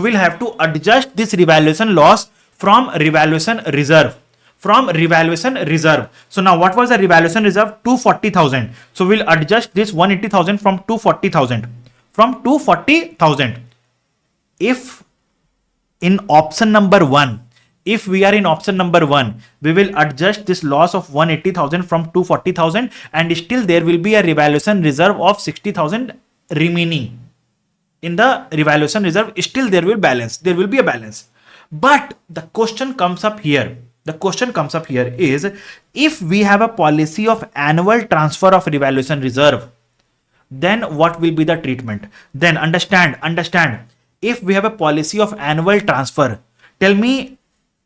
will have to adjust this revaluation loss from revaluation reserve. So now what was the revaluation reserve? 240,000. So we'll adjust this 180,000 from 240,000. If in option number 1, If we are in option number 1, we will adjust this loss of 180,000 from 240,000, and still there will be a revaluation reserve of 60,000 remaining. In the revaluation reserve, still there will be a balance. But the question comes up here. The question comes up here is, if we have a policy of annual transfer of revaluation reserve, then what will be the treatment? Then understand. If we have a policy of annual transfer, tell me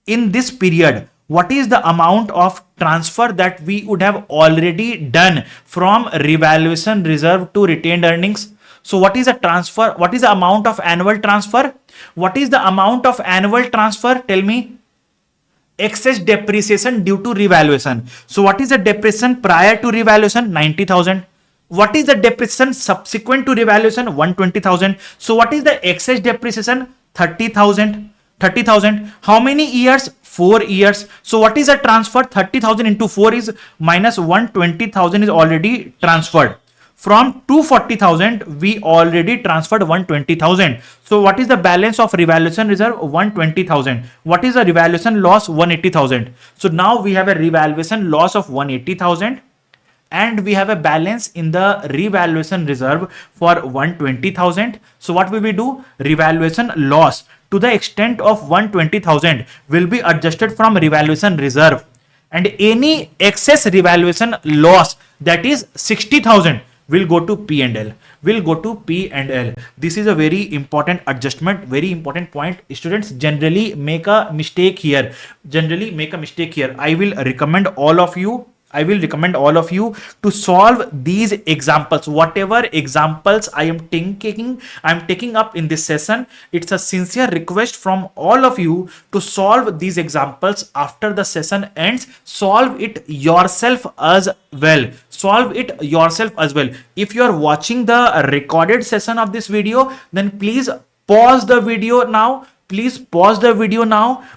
in this period, what is the amount of transfer that we would have already done from revaluation reserve to retained earnings? So what is the transfer? What is the amount of annual transfer? What is the amount of annual transfer? Tell me. Excess depreciation due to revaluation. So what is the depreciation prior to revaluation? 90,000. What is the depreciation subsequent to revaluation? 120,000. So what is the excess depreciation? 30,000. How many years? 4 years. So what is the transfer? 30,000 into 4 is minus 120,000 is already transferred. From 240,000, we already transferred 120,000. So what is the balance of revaluation reserve? 120,000. What is the revaluation loss? 180,000. So now we have a revaluation loss of 180,000, and we have a balance in the revaluation reserve for 120,000. So what will we do? Revaluation loss to the extent of 120,000 will be adjusted from revaluation reserve, and any excess revaluation loss, that is 60,000, will go to P and L. This is a very important adjustment, very important point. Students generally make a mistake here. I will recommend all of you to solve these examples. Whatever examples I am taking up in this session, it's a sincere request from all of you to solve these examples after the session ends. Solve it yourself as well. If you are watching the recorded session of this video, then please pause the video now.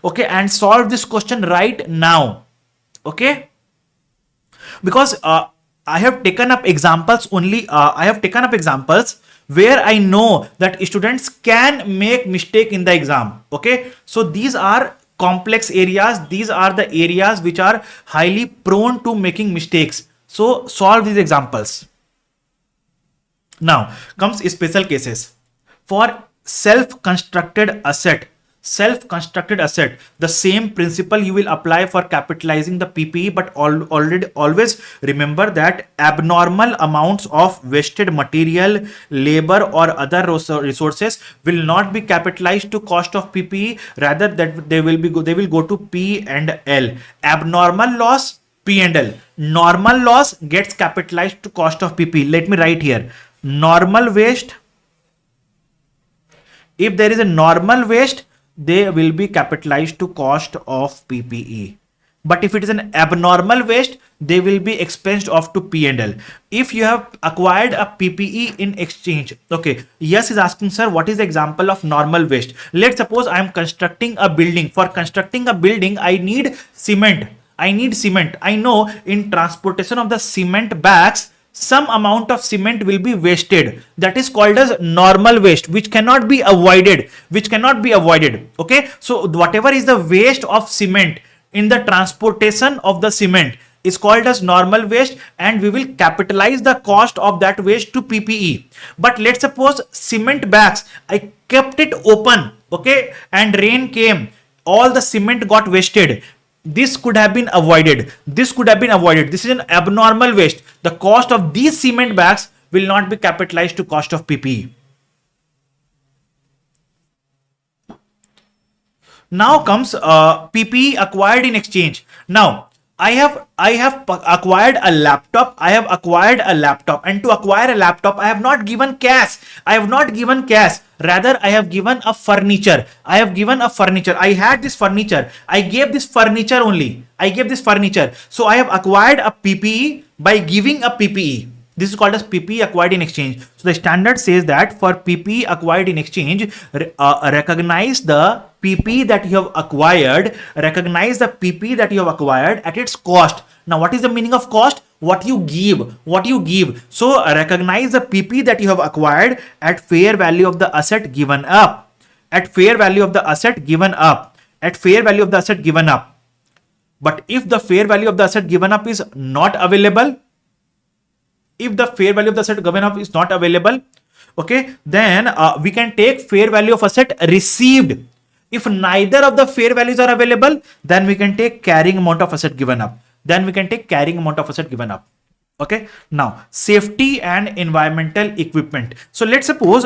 Okay, and solve this question right now. Okay. Because I have taken up examples where I know that students can make mistake in the exam. Okay, so these are complex areas. These are the areas which are highly prone to making mistakes. So solve these examples. Now comes special cases. For self-constructed asset, the same principle you will apply for capitalizing the PPE, but always remember that abnormal amounts of wasted material, labor or other resources will not be capitalized to cost of PPE, rather that they will go to P and L. Abnormal loss, P and L. Normal loss gets capitalized to cost of PPE. Let me write here. Normal waste. If there is a normal waste, they will be capitalized to cost of PPE. But if it is an abnormal waste, they will be expensed off to P and L. If you have acquired a PPE in exchange, okay, yes is asking, sir, what is the example of normal waste? Let's suppose I am constructing a building. For constructing a building, I need cement. I know in transportation of the cement bags, some amount of cement will be wasted. That is called as normal waste, which cannot be avoided. Okay, so whatever is the waste of cement in the transportation of the cement is called as normal waste, and we will capitalize the cost of that waste to PPE. But let's suppose cement bags, I kept it open, okay, and rain came, all the cement got wasted. This could have been avoided. This is an abnormal waste. The cost of these cement bags will not be capitalized to cost of PPE. Now comes PPE acquired in exchange. Now I have acquired a laptop. And to acquire a laptop, I have not given cash. Rather, I have given a furniture. I had this furniture. I gave this furniture only. So I have acquired a PPE by giving a PPE. This is called as PPE acquired in exchange. So the standard says that for PPE acquired in exchange, recognize the PPE that you have acquired. At its cost. Now, what is the meaning of cost? What you give. So recognize the PPE that you have acquired at fair value of the asset given up. at fair value of the asset given up. But if the fair value of the asset given up is not available, if the fair value of the asset given up is not available, okay, then we can take fair value of asset received. If neither of the fair values are available, then we can take carrying amount of asset given up. Okay. Now, safety and environmental equipment. So let's suppose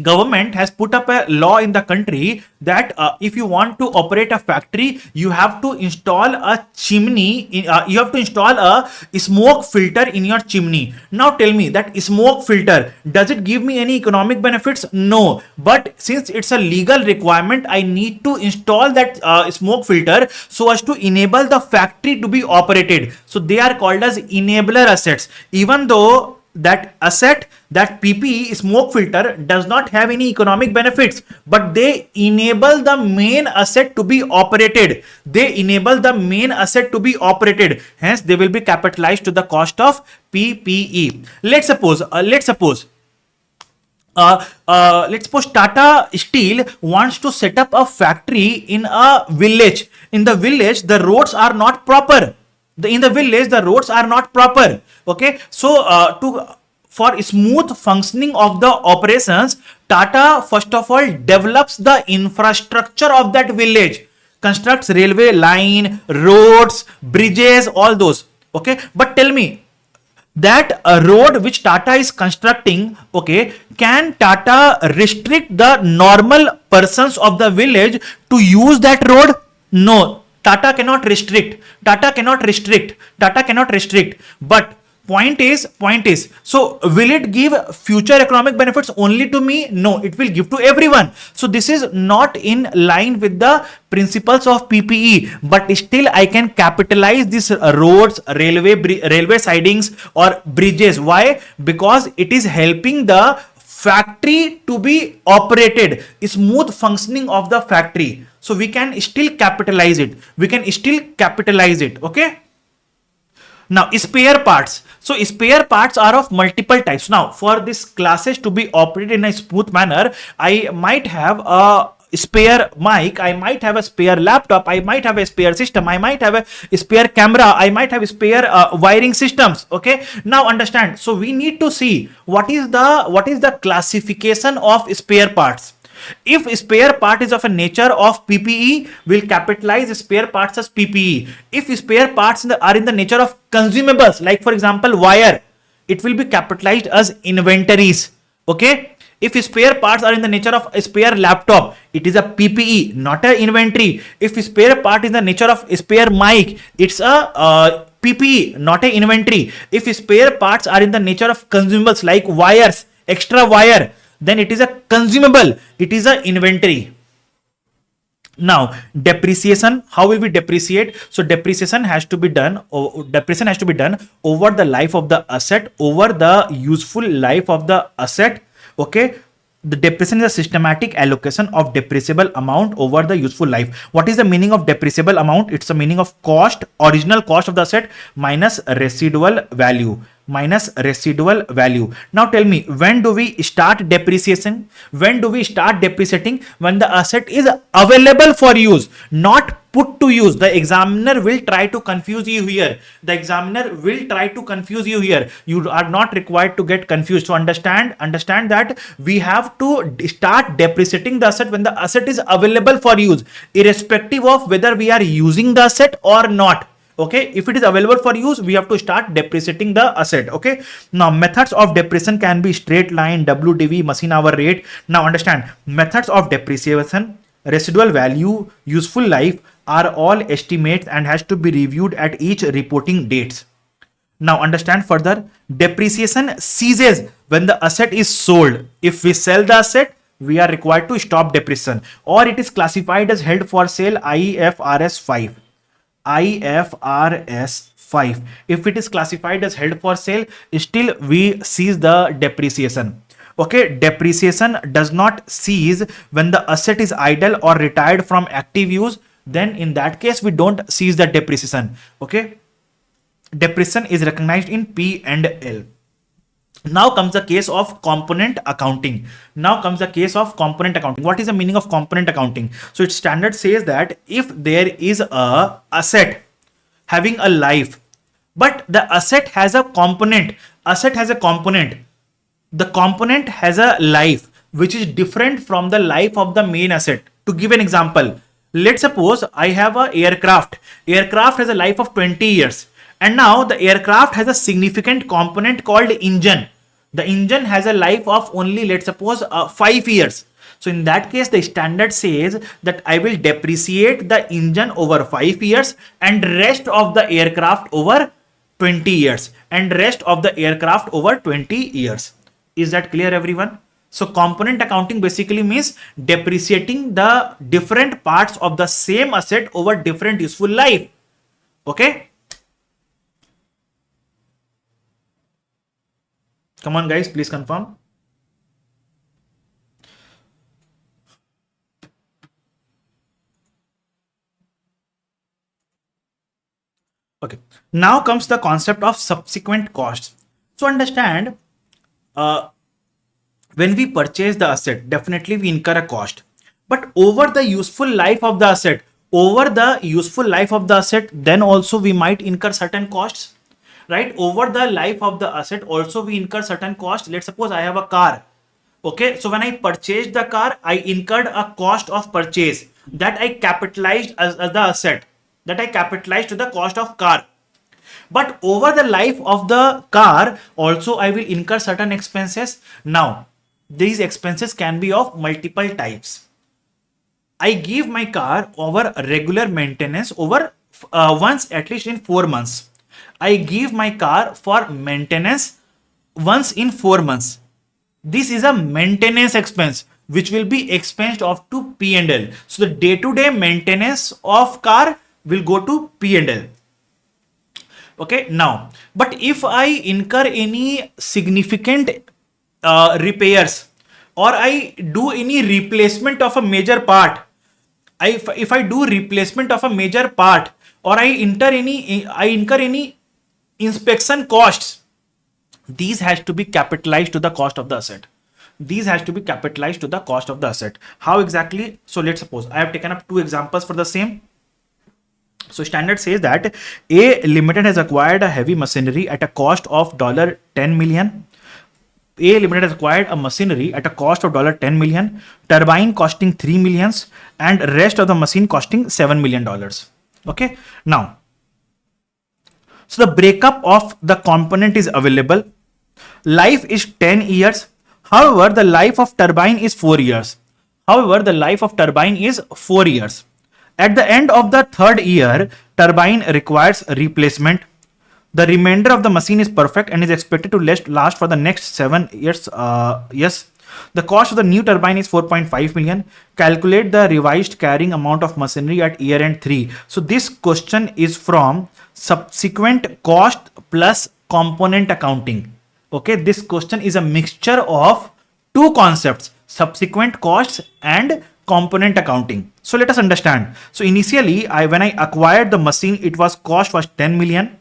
government has put up a law in the country that if you want to operate a factory, you have to install a chimney, you have to install a smoke filter in your chimney. Now tell me, that smoke filter, does it give me any economic benefits? No. But since it's a legal requirement, I need to install that smoke filter so as to enable the factory to be operated. So they are called as enabler assets. Even though that asset, that PPE smoke filter does not have any economic benefits, but they enable the main asset to be operated. Hence they will be capitalized to the cost of PPE. Let's suppose Tata Steel wants to set up a factory in a village. In the village, the roads are not proper. Okay, so for smooth functioning of the operations, Tata first of all develops the infrastructure of that village, constructs railway line, roads, bridges, all those. Okay, but tell me, that road which Tata is constructing, okay, can Tata restrict the normal persons of the village to use that road? No. Tata cannot restrict. But point is, so will it give future economic benefits only to me? No, it will give to everyone. So this is not in line with the principles of PPE, but still I can capitalize these roads, railway sidings or bridges. Why? Because it is helping the factory to be operated, smooth functioning of the factory. So we can still capitalize it. Okay. Now, spare parts. So spare parts are of multiple types. Now, for this classes to be operated in a smooth manner, I might have a spare mic, I might have a spare laptop, I might have a spare system, I might have a spare camera, I might have spare wiring systems. Okay, now understand. So we need to see what is the classification of spare parts. If spare part is of a nature of PPE, we'll capitalize spare parts as PPE. If spare parts are in the nature of consumables, like for example wire, it will be capitalized as inventories. Okay. If spare parts are in the nature of a spare laptop, it is a PPE, not an inventory. If spare part is the nature of a spare mic, it's a PPE, not an inventory. If spare parts are in the nature of consumables like wires, extra wire, then it is a consumable, it is an inventory. Now, depreciation, how will we depreciate? So depreciation has to be done over the life of the asset, over the useful life of the asset. Okay, the depreciation is a systematic allocation of depreciable amount over the useful life. What is the meaning of depreciable amount? It's the meaning of cost, original cost of the asset minus residual value. Now tell me, when do we start depreciation? When the asset is available for use, not put to use. The examiner will try to confuse you here. You are not required to get confused. So understand that we have to start depreciating the asset when the asset is available for use, irrespective of whether we are using the asset or not. Okay, if it is available for use, we have to start depreciating the asset. Okay, now methods of depreciation can be straight line, WDV, machine hour rate. Now understand, methods of depreciation, residual value, useful life are all estimates and has to be reviewed at each reporting dates. Now understand further, depreciation ceases when the asset is sold. If we sell the asset, we are required to stop depreciation, or it is classified as held for sale, IFRS 5. If it is classified as held for sale, still we cease the depreciation. Okay, depreciation does not cease when the asset is idle or retired from active use. Then in that case, we don't cease the depreciation. Okay, depreciation is recognized in P&L. Now comes the case of component accounting. Now comes the case of component accounting. What is the meaning of component accounting? So its standard says that if there is a asset having a life, but the asset has a component, the component has a life which is different from the life of the main asset. To give an example, let's suppose I have a aircraft has a life of 20 years, and now the aircraft has a significant component called engine. The engine has a life of only, let's suppose, 5 years. So in that case, the standard says that I will depreciate the engine over 5 years and rest of the aircraft over 20 years and rest of the aircraft over 20 years. Is that clear, everyone? So component accounting basically means depreciating the different parts of the same asset over different useful life. Okay. Come on, guys, please confirm. Okay. Now comes the concept of subsequent costs. So understand, when we purchase the asset, definitely we incur a cost. But over the useful life of the asset, then also we might incur certain costs, right? Over the life of the asset, also we incur certain costs. Let's suppose I have a car. Okay, so when I purchased the car, I incurred a cost of purchase that I capitalized as the asset, that I capitalized to the cost of car. But over the life of the car, also I will incur certain expenses. Now, these expenses can be of multiple types. I give my car over regular maintenance over once at least in 4 months. I give my car for maintenance once in 4 months. This is a maintenance expense which will be expensed off to P&L. So the day-to-day maintenance of car will go to P&L. Okay, now, but if I incur any significant repairs, or I do any replacement of a major part, if I do replacement of a major part, or I incur any inspection costs, these has to be capitalized to the cost of the asset. How exactly? So let's suppose I have taken up 2 examples for the same. So standard says that A Limited has acquired a heavy machinery at a cost of $10 million. A Limited has acquired a machinery at a cost of $10 million, turbine costing $3 million, and rest of the machine costing $7 million. Okay. Now, so the breakup of the component is available. Life is 10 years. However, the life of turbine is 4 years. At the end of the 3rd year, turbine requires replacement. The remainder of the machine is perfect and is expected to last for the next 7 years. Yes. The cost of the new turbine is 4.5 million. Calculate the revised carrying amount of machinery at year end 3. So this question is from subsequent cost plus component accounting. Okay, this question is a mixture of 2 concepts, subsequent costs and component accounting. So let us understand. So initially, when I acquired the machine, cost was 10 million.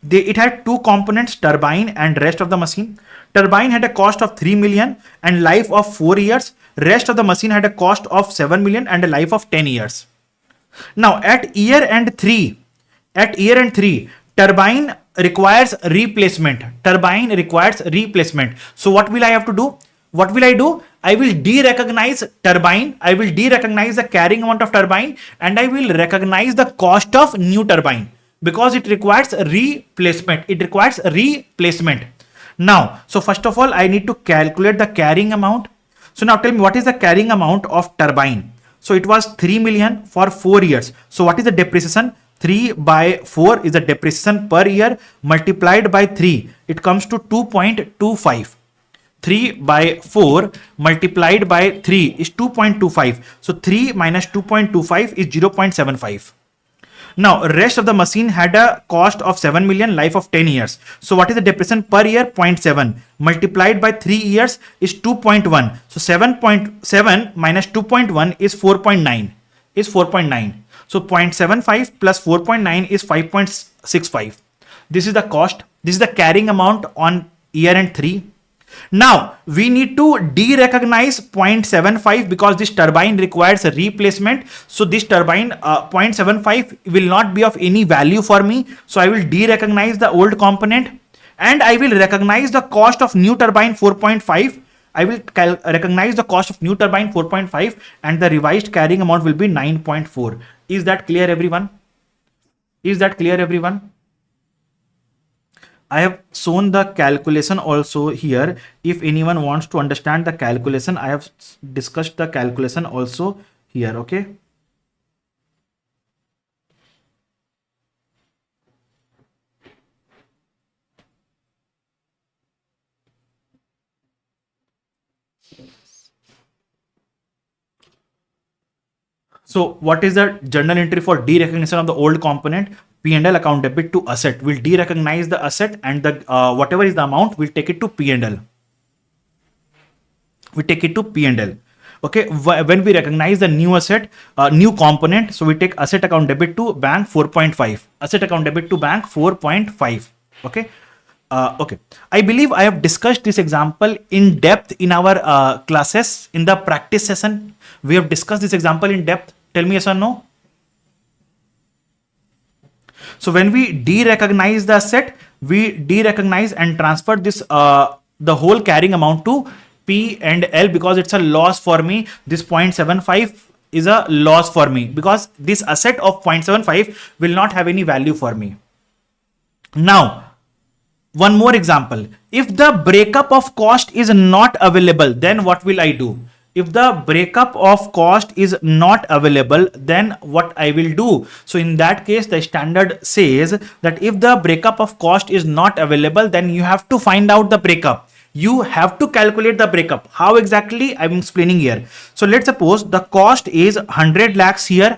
It had 2 components, turbine and rest of the machine. Turbine had a cost of 3 million and life of 4 years. Rest of the machine had a cost of 7 million and a life of 10 years. Now at year end 3, turbine requires replacement. So what will I have to do? I will de-recognize turbine. I will de-recognize the carrying amount of turbine, and I will recognize the cost of new turbine because it requires replacement. Now, so first of all, I need to calculate the carrying amount. So now tell me, what is the carrying amount of turbine? So it was 3 million for 4 years. So what is the depreciation? 3 by 4 is the depreciation per year multiplied by 3. It comes to 2.25. 3 by 4 multiplied by 3 is 2.25. So 3 minus 2.25 is 0.75. Now, rest of the machine had a cost of 7 million, life of 10 years. So what is the depreciation per year? 0.7 multiplied by 3 years is 2.1. So 7.7 minus 2.1 is 4.9. So 0.75 plus 4.9 is 5.65. This is the cost. This is the carrying amount on year end 3. Now we need to de-recognize 0.75 because this turbine requires a replacement. So this turbine 0.75 will not be of any value for me. So I will de-recognize the old component and I will recognize the cost of new turbine 4.5. I will recognize the cost of new turbine 4.5 and the revised carrying amount will be 9.4. Is that clear, everyone? Is that clear, everyone? I have shown the calculation also here. If anyone wants to understand the calculation, I have discussed the calculation also here. Okay. So what is the journal entry for derecognition of the old component? P&L account debit to asset. We'll derecognize the asset and the whatever is the amount, we'll take it to P&L. We take it to P&L. Okay, when we recognize the new asset, new component, so we take asset account debit to bank 4.5. Asset account debit to bank 4.5. Okay. Okay, I believe I have discussed this example in depth in our classes. In the practice session, we have discussed this example in depth. Tell me yes or no. So when we de-recognize the asset, we de-recognize and transfer this the whole carrying amount to P and L because it's a loss for me. This 0.75 is a loss for me because this asset of 0.75 will not have any value for me. Now, one more example. If the breakup of cost is not available, then what will I do? If the breakup of cost is not available, then what I will do? So in that case, the standard says that if the breakup of cost is not available, then you have to find out the breakup. You have to calculate the breakup. How exactly? I'm explaining here. So let's suppose the cost is 100 lakhs here.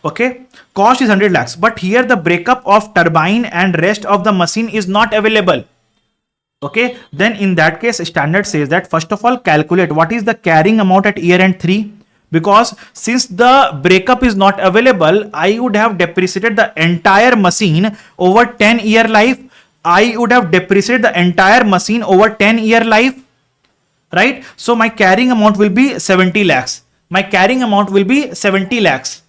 Okay, cost is 100 lakhs, but here the breakup of turbine and rest of the machine is not available. Okay, then in that case, standard says that first of all, calculate what is the carrying amount at year end 3. Because since the breakup is not available, I would have depreciated the entire machine over 10-year life. I would have depreciated the entire machine over 10-year life, right? So my carrying amount will be 70 lakhs. My carrying amount will be 70 lakhs.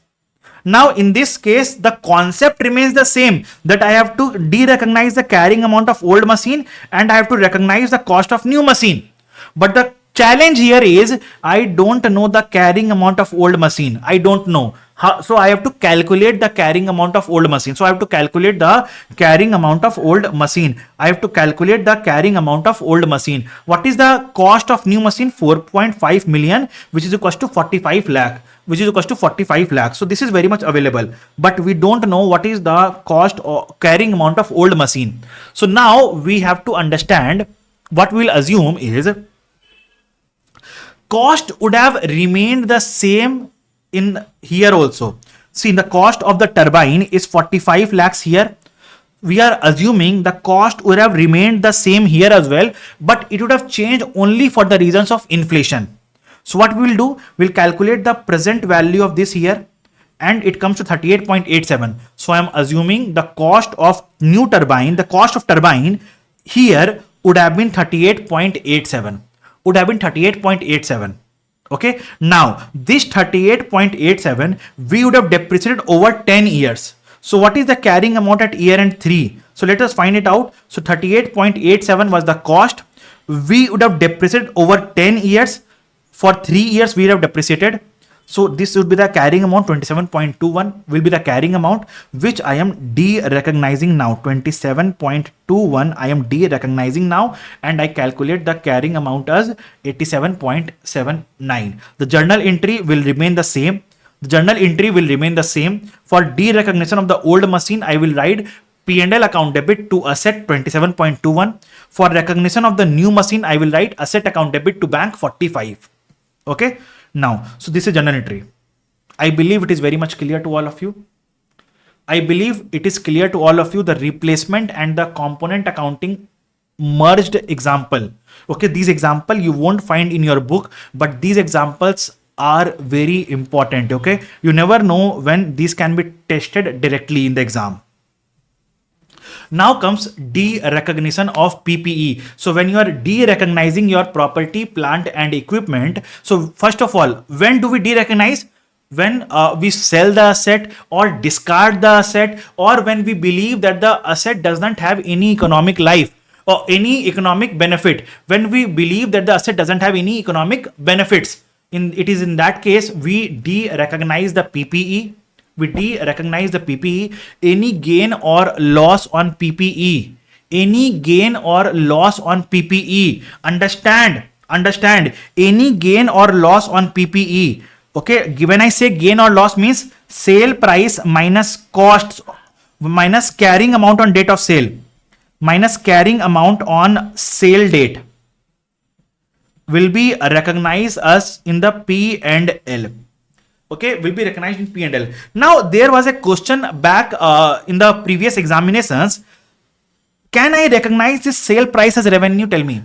Now in this case, the concept remains the same, that I have to de-recognize the carrying amount of old machine and I have to recognize the cost of new machine. But the challenge here is I don't know the carrying amount of old machine. I don't know. So I have to calculate the carrying amount of old machine. So I have to calculate the carrying amount of old machine. I have to calculate the carrying amount of old machine. What is the cost of new machine? 4.5 million, which is equals to 45 lakh. Which is equals to 45 lakhs. So this is very much available, but we don't know what is the cost or carrying amount of old machine. So now we have to understand what we'll assume is cost would have remained the same in here also. See, the cost of the turbine is 45 lakhs here. We are assuming the cost would have remained the same here as well, but it would have changed only for the reasons of inflation. So what we will do, we'll calculate the present value of this here and it comes to 38.87. So I am assuming the cost of new turbine, the cost of turbine here would have been 38.87. Would have been 38.87. Okay. Now this 38.87 we would have depreciated over 10 years. So what is the carrying amount at year end 3? So let us find it out. So 38.87 was the cost. We would have depreciated over 10 years. For 3 years we have depreciated. So this would be the carrying amount. 27.21 will be the carrying amount, which I am de-recognizing now. 27.21 I am de-recognizing now, and I calculate the carrying amount as 87.79. The journal entry will remain the same. The journal entry will remain the same. For de-recognition of the old machine, I will write P&L account debit to asset 27.21. For recognition of the new machine, I will write asset account debit to bank 45. Okay. Now, so this is journal entry. I believe it is very much clear to all of you. I believe it is clear to all of you the replacement and the component accounting merged example. Okay, these example you won't find in your book, but these examples are very important. Okay, you never know when these can be tested directly in the exam. Now comes de-recognition of PPE. So when you are de-recognizing your property, plant and equipment, so first of all, when do we de-recognize? When we sell the asset or discard the asset, or when we believe that the asset does not have any economic life or any economic benefit. When we believe that the asset doesn't have any economic benefits, it is in that case we de-recognize the PPE. We de-recognize the PPE. Any gain or loss on PPE, any gain or loss on PPE, understand, any gain or loss on PPE. Okay, when I say gain or loss means sale price minus costs minus carrying amount on date of sale, minus carrying amount on sale date will be recognized as in the P and L. Okay, will be recognized in P and L. Now there was a question back in the previous examinations. Can I recognize this sale price as revenue? Tell me.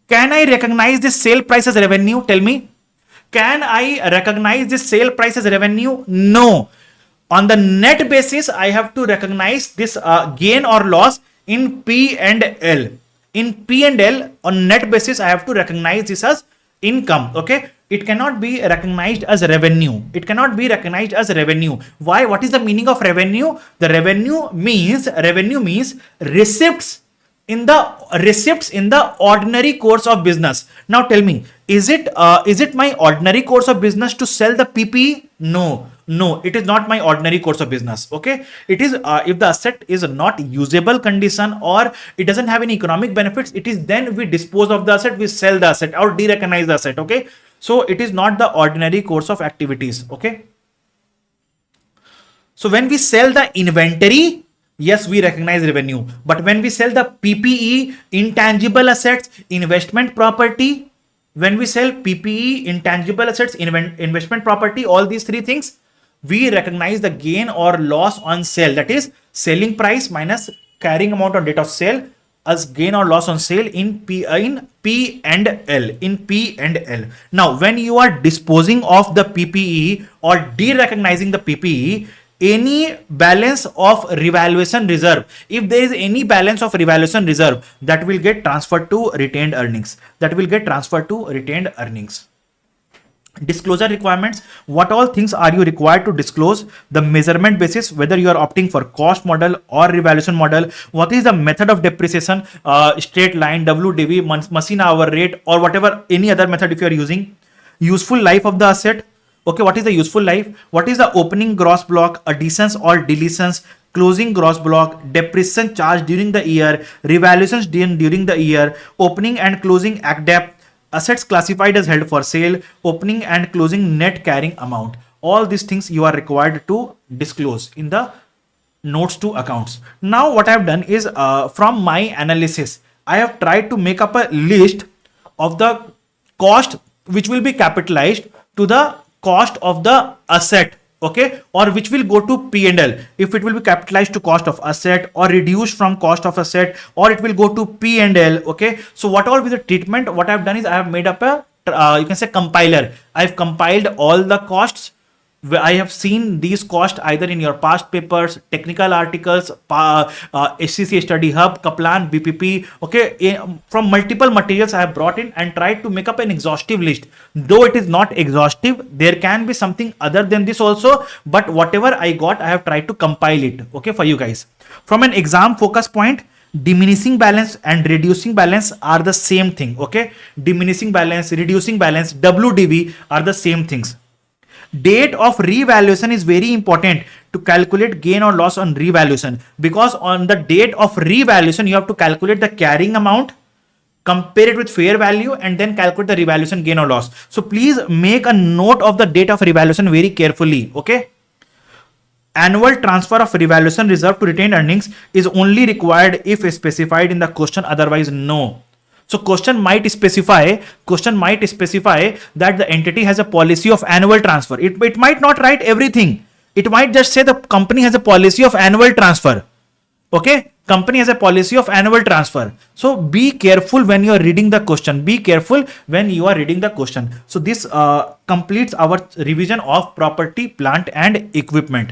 Can I recognize this sale price as revenue? Tell me. Can I recognize this sale price as revenue? No. On the net basis, I have to recognize this gain or loss in P and L. In P and L, on net basis, I have to recognize this as income. Okay. It cannot be recognized as revenue. It cannot be recognized as revenue. Why? What is the meaning of revenue? The revenue means receipts in the ordinary course of business. Now tell me, is it my ordinary course of business to sell the PPE? No, it is not my ordinary course of business. Okay, it is if the asset is not usable condition or it doesn't have any economic benefits, it is then we dispose of the asset, we sell the asset or de-recognize the asset. Okay, so it is not the ordinary course of activities. Okay, so when we sell the inventory, yes, we recognize revenue. But when we sell the PPE, intangible assets, investment property, when we sell PPE, intangible assets, investment property, all these three things, we recognize the gain or loss on sale. That is selling price minus carrying amount on date of sale as gain or loss on sale in P and L. Now, when you are disposing of the PPE or de-recognizing the PPE, any balance of revaluation reserve, if there is any balance of revaluation reserve, that will get transferred to retained earnings. Disclosure requirements. What all things are you required to disclose? The measurement basis, whether you are opting for cost model or revaluation model. What is the method of depreciation? Straight line, WDV, machine hour rate, or whatever any other method if you are using. Useful life of the asset. Okay, what is the useful life? What is the opening gross block, additions or deletions, closing gross block, depreciation charge during the year, revaluations during the year, opening and closing ACCA, assets classified as held for sale, opening and closing net carrying amount. All these things you are required to disclose in the notes to accounts. Now what I have done is from my analysis, I have tried to make up a list of the cost which will be capitalized to the cost of the asset, okay, or which will go to P&L. If it will be capitalized to cost of asset or reduced from cost of asset, or it will go to P&L. Okay, so what all with the treatment, what I have done is I have made up a you can say compiler. I've compiled all the costs. I have seen these costs either in your past papers, technical articles, ACCA Study Hub, Kaplan, BPP. Okay, from multiple materials I have brought in and tried to make up an exhaustive list. Though it is not exhaustive, there can be something other than this also. But whatever I got, I have tried to compile it. Okay, for you guys. From an exam focus point, diminishing balance and reducing balance are the same thing. Okay, diminishing balance, reducing balance, WDV are the same things. Date of revaluation is very important to calculate gain or loss on revaluation, because on the date of revaluation you have to calculate the carrying amount, compare it with fair value, and then calculate the revaluation gain or loss. So please make a note of the date of revaluation very carefully. Okay, annual transfer of revaluation reserve to retained earnings is only required if specified in the question, otherwise no. So question might specify that the entity has a policy of annual transfer. It might not write everything. It might just say the company has a policy of annual transfer. Okay, company has a policy of annual transfer. So be careful when you are reading the question. So this completes our revision of property, plant and equipment.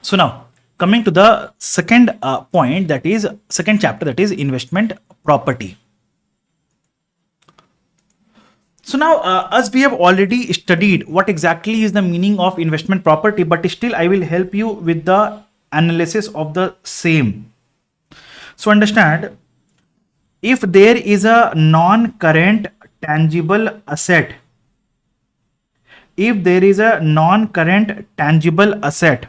So now coming to the second point, that is second chapter, that is investment property. So now as we have already studied what exactly is the meaning of investment property, but still I will help you with the analysis of the same. So understand, if there is a non-current tangible asset, if there is a non-current tangible asset,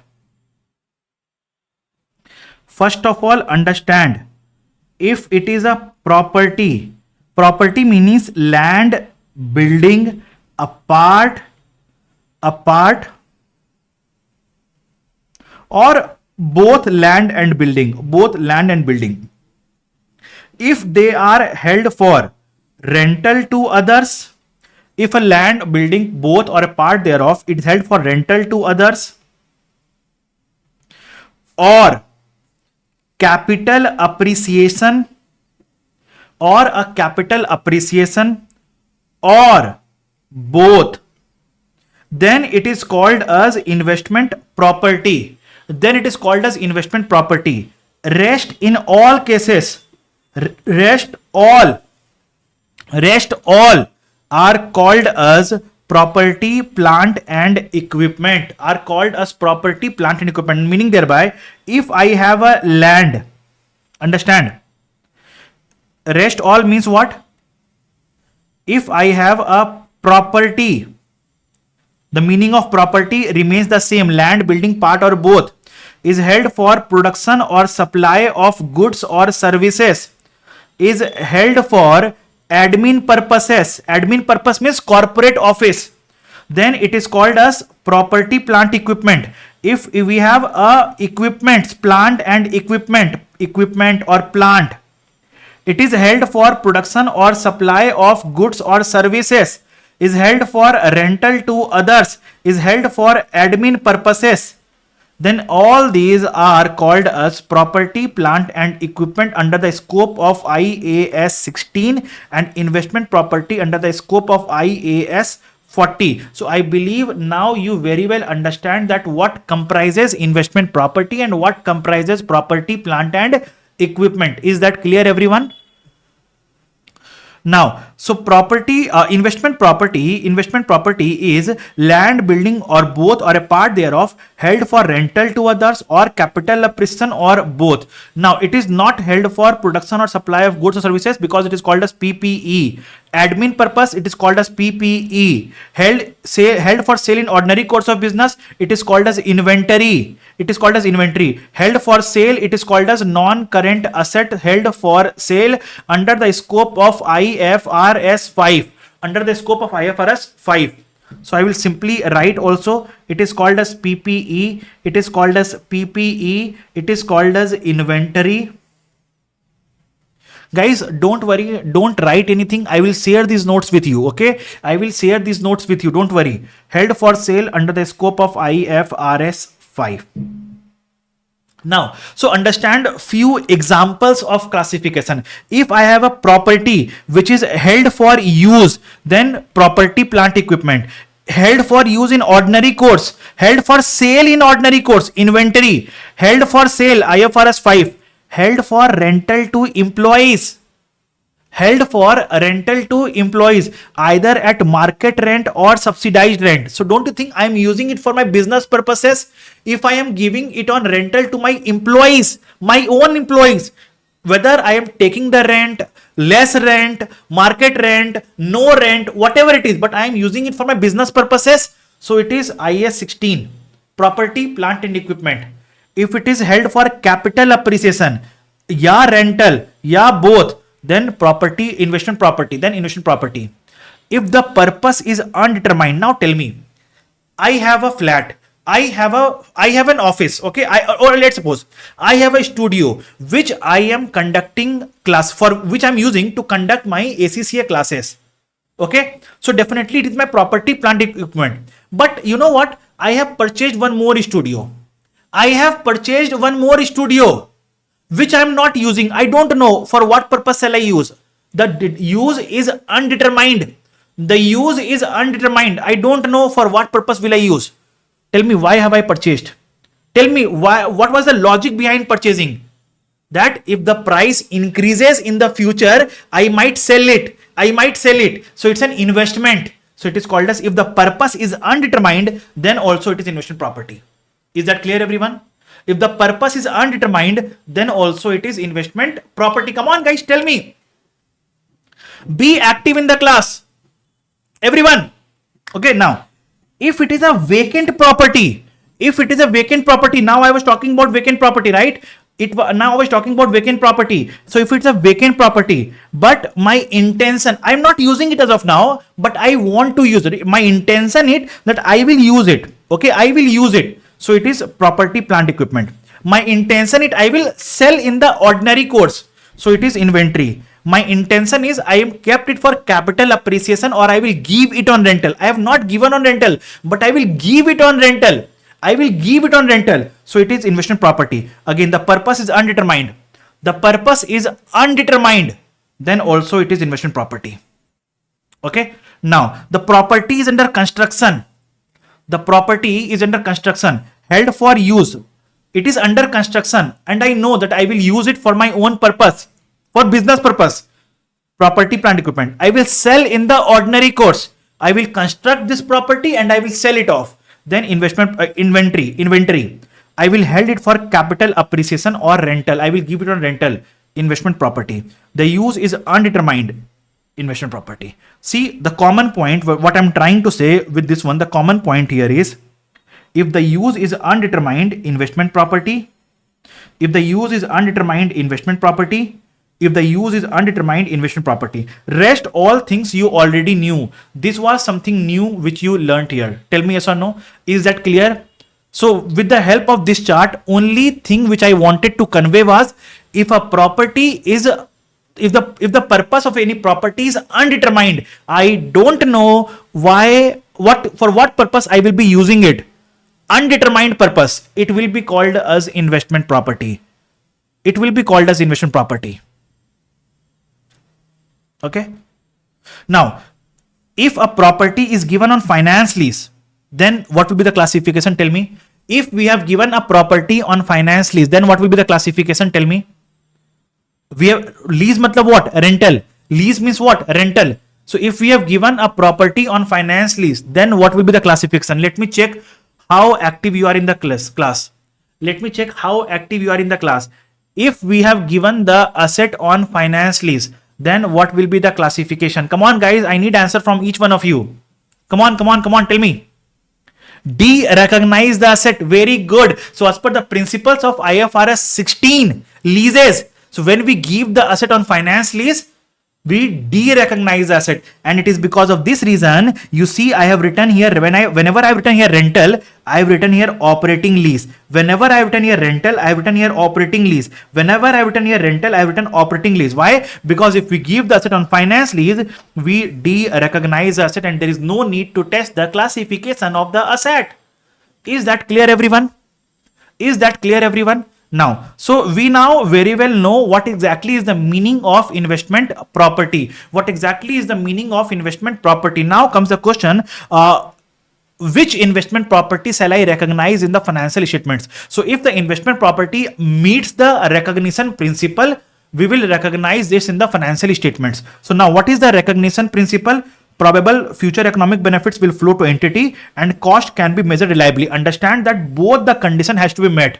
first of all understand, if it is a property, property means land, building, apart, or both land and building, if they are held for rental to others, if a land, building, both or a part thereof is held for rental to others, or capital appreciation, or both, then it is called as investment property. Rest in all cases, rest all are called as property, plant and equipment, meaning thereby, if I have a land, understand, rest all means what? If I have a property, the meaning of property remains the same, land, building, part or both, is held for production or supply of goods or services, is held for admin purposes, admin purpose means corporate office, then it is called as property, plant, equipment. If we have a equipment, plant and equipment or plant, it is held for production or supply of goods or services, is held for rental to others, is held for admin purposes, then all these are called as property, plant and equipment under the scope of IAS 16 and investment property under the scope of IAS 40. So I believe now you very well understand that what comprises investment property and what comprises property, plant and equipment. Is that clear, everyone? Now, so property, investment property is land, building or both or a part thereof held for rental to others or capital appreciation or both. Now, it is not held for production or supply of goods or services because it is called as PPE. Admin purpose, it is called as PPE. Held for sale in ordinary course of business, it is called as inventory. Held for sale, it is called as non-current asset held for sale under the scope of IFRS 5. So I will simply write also, it is called as PPE, it is called as inventory. Guys, don't worry, don't write anything. I will share these notes with you, okay? Don't worry. Held for sale under the scope of IFRS 5. Now, so understand few examples of classification. If I have a property which is held for use, then property, plant, equipment. Held for use in ordinary course, held for sale in ordinary course, inventory. Held for sale, IFRS 5. Held for rental to employees, either at market rent or subsidized rent. So don't you think I am using it for my business purposes? If I am giving it on rental to my employees, my own employees, whether I am taking the rent, less rent, market rent, no rent, whatever it is, but I am using it for my business purposes. So it is IAS 16, property, plant and equipment. If it is held for capital appreciation, ya rental, ya both, then property, investment property. If the purpose is undetermined, now tell me, I have a flat, I have an office, okay, or let's suppose I have a studio which I am conducting class, for which I'm using to conduct my ACCA classes. Okay, so definitely it is my property, plant, equipment. But you know what? I have purchased one more studio, which I am not using. I don't know for what purpose shall I use. The use is undetermined. I don't know for what purpose will I use. Tell me, why have I purchased? Tell me what was the logic behind purchasing? That if the price increases in the future, I might sell it. So it's an investment. So it is called as, if the purpose is undetermined, then also it is investment property. Is that clear, everyone? If the purpose is undetermined, then also it is investment property. Come on, guys, tell me. Be active in the class. Everyone. Okay, now, if it is a vacant property, now I was talking about vacant property, right? Now I was talking about vacant property. So if it's a vacant property, but my intention, I'm not using it as of now, but I want to use it. My intention is that I will use it. Okay, I will use it. So it is property, plant, equipment. My intention is I will sell in the ordinary course. So it is inventory. My intention is I am kept it for capital appreciation, or I will give it on rental. I have not given on rental, but I will give it on rental. So it is investment property. Again, the purpose is undetermined. Then also it is investment property. Okay. Now the property is under construction. Held for use. It is under construction, and I know that I will use it for my own purpose, for business purpose. Property, plant, equipment. I will sell in the ordinary course. I will construct this property and I will sell it off. Then investment, inventory. I will hold it for capital appreciation or rental. I will give it on rental. Investment property. The use is undetermined. Investment property. See the common point, what I'm trying to say with this one, the common point here is, if the use is undetermined, investment property. If the use is undetermined, investment property. Rest all things you already knew. This was something new which you learnt here. Tell me yes or no. Is that clear? So with the help of this chart, only thing which I wanted to convey was, if a property is, if the purpose of any property is undetermined, I don't know for what purpose I will be using it. Undetermined purpose, it will be called as investment property. Okay. Now, if a property is given on finance lease, then what will be the classification? Tell me. If we have given a property on finance lease, then what will be the classification? Tell me. We have lease matlab what? Rental. Lease means what? Rental. So if we have given a property on finance lease, then what will be the classification? Let me check how active you are in the class. If we have given the asset on finance lease, then what will be the classification? Come on, guys. I need answer from each one of you. Come on. Tell me. D, recognize the asset. Very good. So as per the principles of IFRS 16, leases. So when we give the asset on finance lease, we de-recognize the asset, and it is because of this reason you see I have written here, whenever I have written here rental, I have written here operating lease. Whenever I have written here rental, I have written here operating lease. Whenever I have written here rental, I have written operating lease. Why? Because if we give the asset on finance lease, we de-recognize the asset, and there is no need to test the classification of the asset. Is that clear, everyone? Now, so we now very well know what exactly is the meaning of investment property. Now comes the question, which investment property shall I recognize in the financial statements? So if the investment property meets the recognition principle, we will recognize this in the financial statements. So now what is the recognition principle? Probable future economic benefits will flow to entity and cost can be measured reliably. Understand that both the condition has to be met.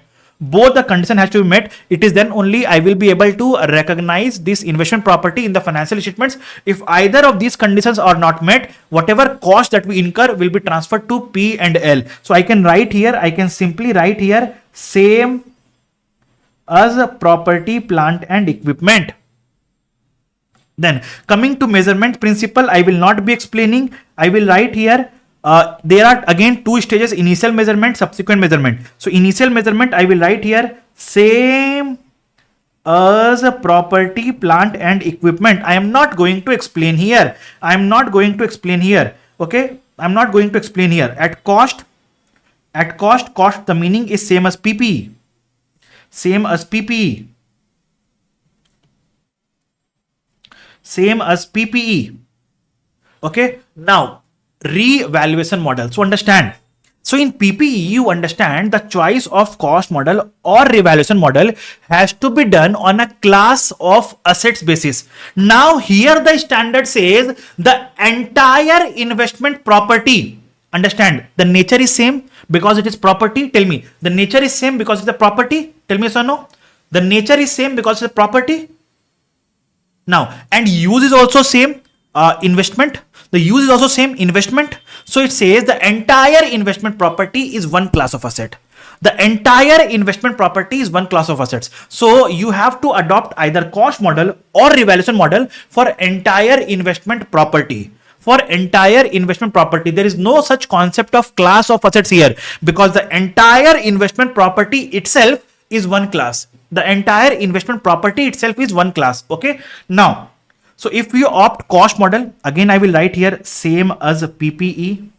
It is then only I will be able to recognize this investment property in the financial statements. If either of these conditions are not met, whatever cost that we incur will be transferred to P and L. So I can simply write here same as property, plant and equipment. Then coming to measurement principle, I will not be explaining. I will write here there are again two stages: initial measurement, subsequent measurement. So initial measurement, I will write here same as property, plant and equipment. I am not going to explain here. Okay, I'm not going to explain here. At cost, the meaning is same as PPE. Okay, now revaluation model. So understand, So in PPE, you understand the choice of cost model or revaluation model has to be done on a class of assets basis. Now here the standard says the entire investment property. Understand, the nature is same because it is property. Tell me, the nature is same because it's a property. Tell me yes or no. The nature is same because it's a property. Now, and use is also same, investment. The use is also same, investment. So it says the entire investment property is one class of asset. The entire investment property is one class of assets. So you have to adopt either cost model or revaluation model for entire investment property. For entire investment property, there is no such concept of class of assets here because the entire investment property itself is one class. The entire investment property itself is one class. Okay. Now, so if you opt cost model, again I will write here same as PPE.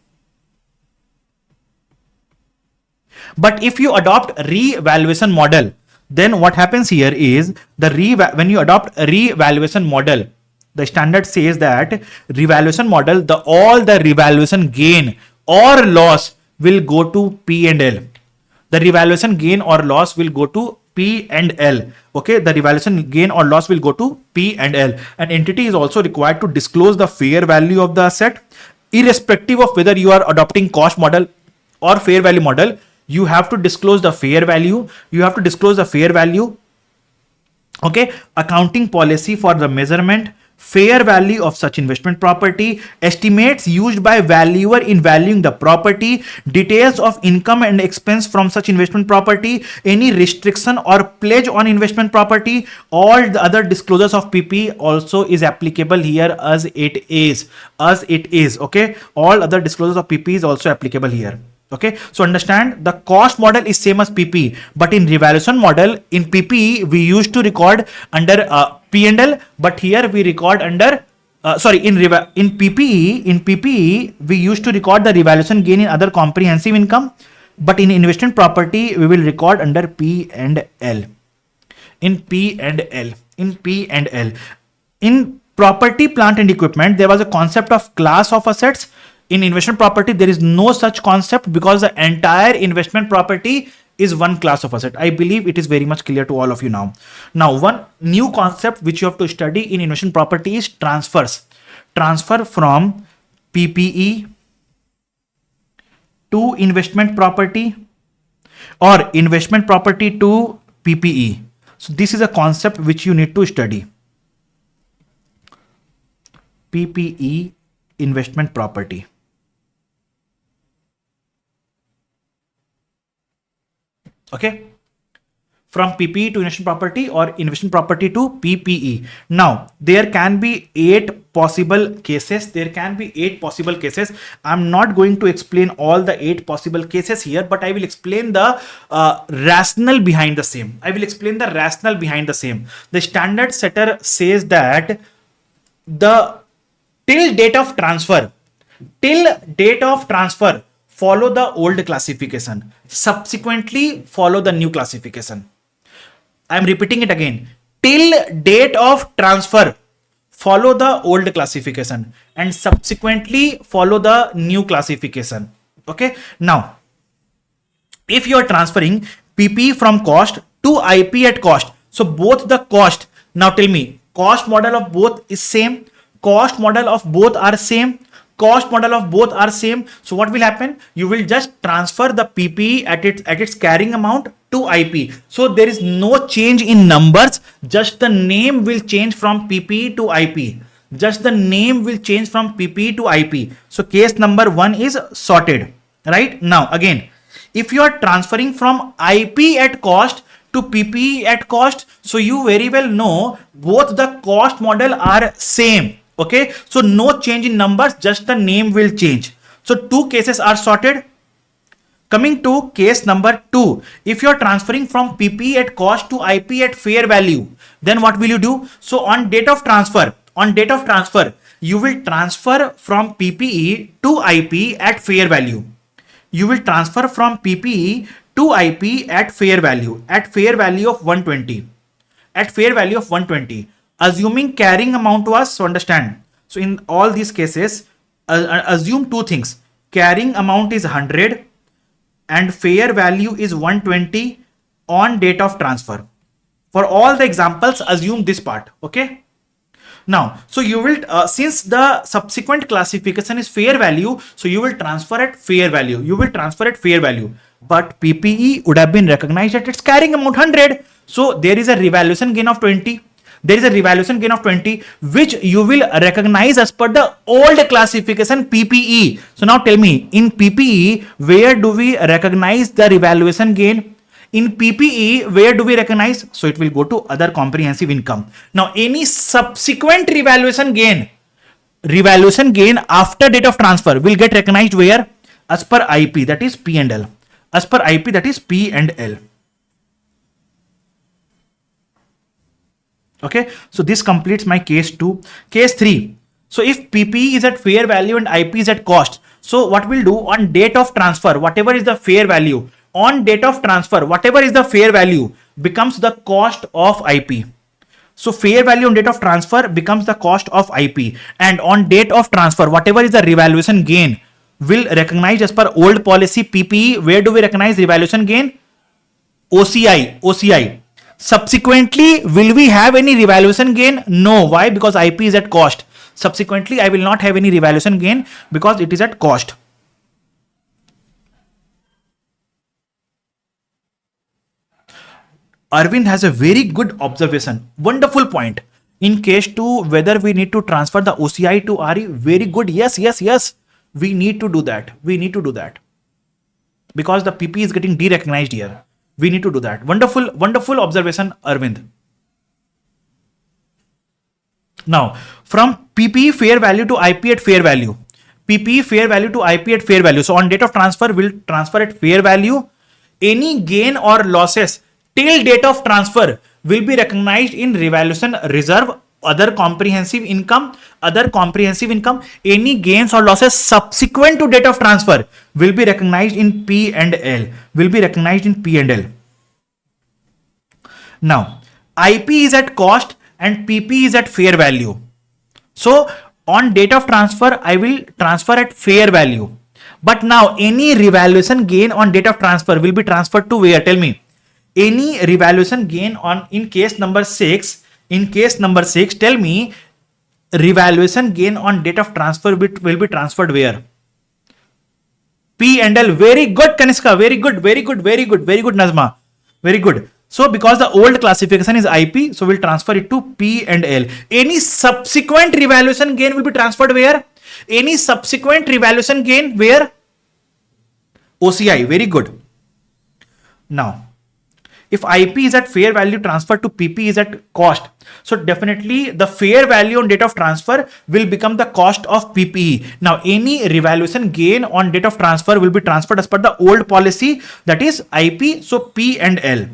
But if you adopt revaluation model, then what happens here is when you adopt a revaluation model, the standard says that revaluation model, all the revaluation gain or loss will go to P and L. The revaluation gain or loss will go to P and L. Okay, the revaluation gain or loss will go to P and L. An entity is also required to disclose the fair value of the asset, irrespective of whether you are adopting cost model or fair value model. You have to disclose the fair value. You have to disclose the fair value. Okay, accounting policy for the measurement, fair value of such investment property, estimates used by valuer in valuing the property, details of income and expense from such investment property, any restriction or pledge on investment property, all the other disclosures of PP also is applicable here as it is. Okay, all other disclosures of PP is also applicable here. Okay, so understand the cost model is same as PP, but in revaluation model, in PP we used to record under P&L, but here we record under in PPE we used to record the revaluation gain in other comprehensive income, but in investment property we will record under P&L. In P&L. In property, plant and equipment, there was a concept of class of assets. In investment property, there is no such concept because the entire investment property is one class of asset. I believe it is very much clear to all of you now. Now, one new concept which you have to study in investment property is transfers. Transfer from PPE to investment property or investment property to PPE. So this is a concept which you need to study. PPE investment property. Okay, from PPE to investment property or investment property to PPE. Now, there can be 8 possible cases. I'm not going to explain all the 8 possible cases here, but I will explain the rationale behind the same. The standard setter says that till date of transfer, follow the old classification, subsequently follow the new classification. I am repeating it again. Till date of transfer, follow the old classification and subsequently follow the new classification. Okay. Now, if you are transferring PP from cost to IP at cost, so both the cost, now tell me, cost model of both is same, cost model of both are same. So what will happen? You will just transfer the PPE at its carrying amount to IP. So there is no change in numbers, just the name will change from PPE to IP. So case number 1 is sorted. Right? Now again, if you are transferring from IP at cost to PPE at cost, so you very well know both the cost model are same. Okay, so no change in numbers, just the name will change. So 2 cases are sorted. Coming to case number 2, if you are transferring from PPE at cost to IP at fair value, then what will you do? So on date of transfer, you will transfer from PPE to IP at fair value. At fair value of 120. Assuming carrying amount was, so understand. So in all these cases, assume 2 things. Carrying amount is 100. and fair value is 120 on date of transfer. For all the examples, assume this part. Okay. Now, so you will, since the subsequent classification is fair value, so you will transfer at fair value. You will transfer at fair value. But PPE would have been recognized that it's carrying amount 100. So there is a revaluation gain of 20. There is a revaluation gain of 20, which you will recognize as per the old classification PPE. So now tell me, in PPE, where do we recognize the revaluation gain? In PPE, where do we recognize? So it will go to other comprehensive income. Now, any subsequent revaluation gain after date of transfer will get recognized where? As per IP, that is P and L. As per IP, that is P and L. Okay, so this completes my case 2. Case 3. So if PPE is at fair value and IP is at cost, so what we'll do on date of transfer, whatever is the fair value, on date of transfer, whatever is the fair value becomes the cost of IP. So fair value on date of transfer becomes the cost of IP, and on date of transfer, whatever is the revaluation gain will recognize as per old policy PPE. Where do we recognize revaluation gain? OCI. Subsequently, will we have any revaluation gain? No. Why? Because IP is at cost. Subsequently, I will not have any revaluation gain because it is at cost. Arvind has a very good observation. Wonderful point. In case 2, whether we need to transfer the OCI to RE, very good. Yes. We need to do that. Because the PP is getting de-recognized here. We need to do that. Wonderful observation, Arvind. Now, from PP fair value to IP at fair value. PP fair value to IP at fair value. So on date of transfer, we'll transfer at fair value. Any gain or losses till date of transfer will be recognized in revaluation reserve, other comprehensive income. Any gains or losses subsequent to date of transfer will be recognized in P and L. Now, IP is at cost and PP is at fair value. So on date of transfer, I will transfer at fair value. But now any revaluation gain on date of transfer will be transferred to where? Tell me. Any revaluation gain on in case number 6, tell me, revaluation gain on date of transfer will be transferred where? P and L. Very good, Kanishka. Very good, Nazma. Very good. So because the old classification is IP, so we'll transfer it to P and L. Any subsequent revaluation gain will be transferred where? OCI. Very good. Now, if IP is at fair value, transferred to PP is at cost. So definitely the fair value on date of transfer will become the cost of PPE. Now any revaluation gain on date of transfer will be transferred as per the old policy, that is IP. So P and L.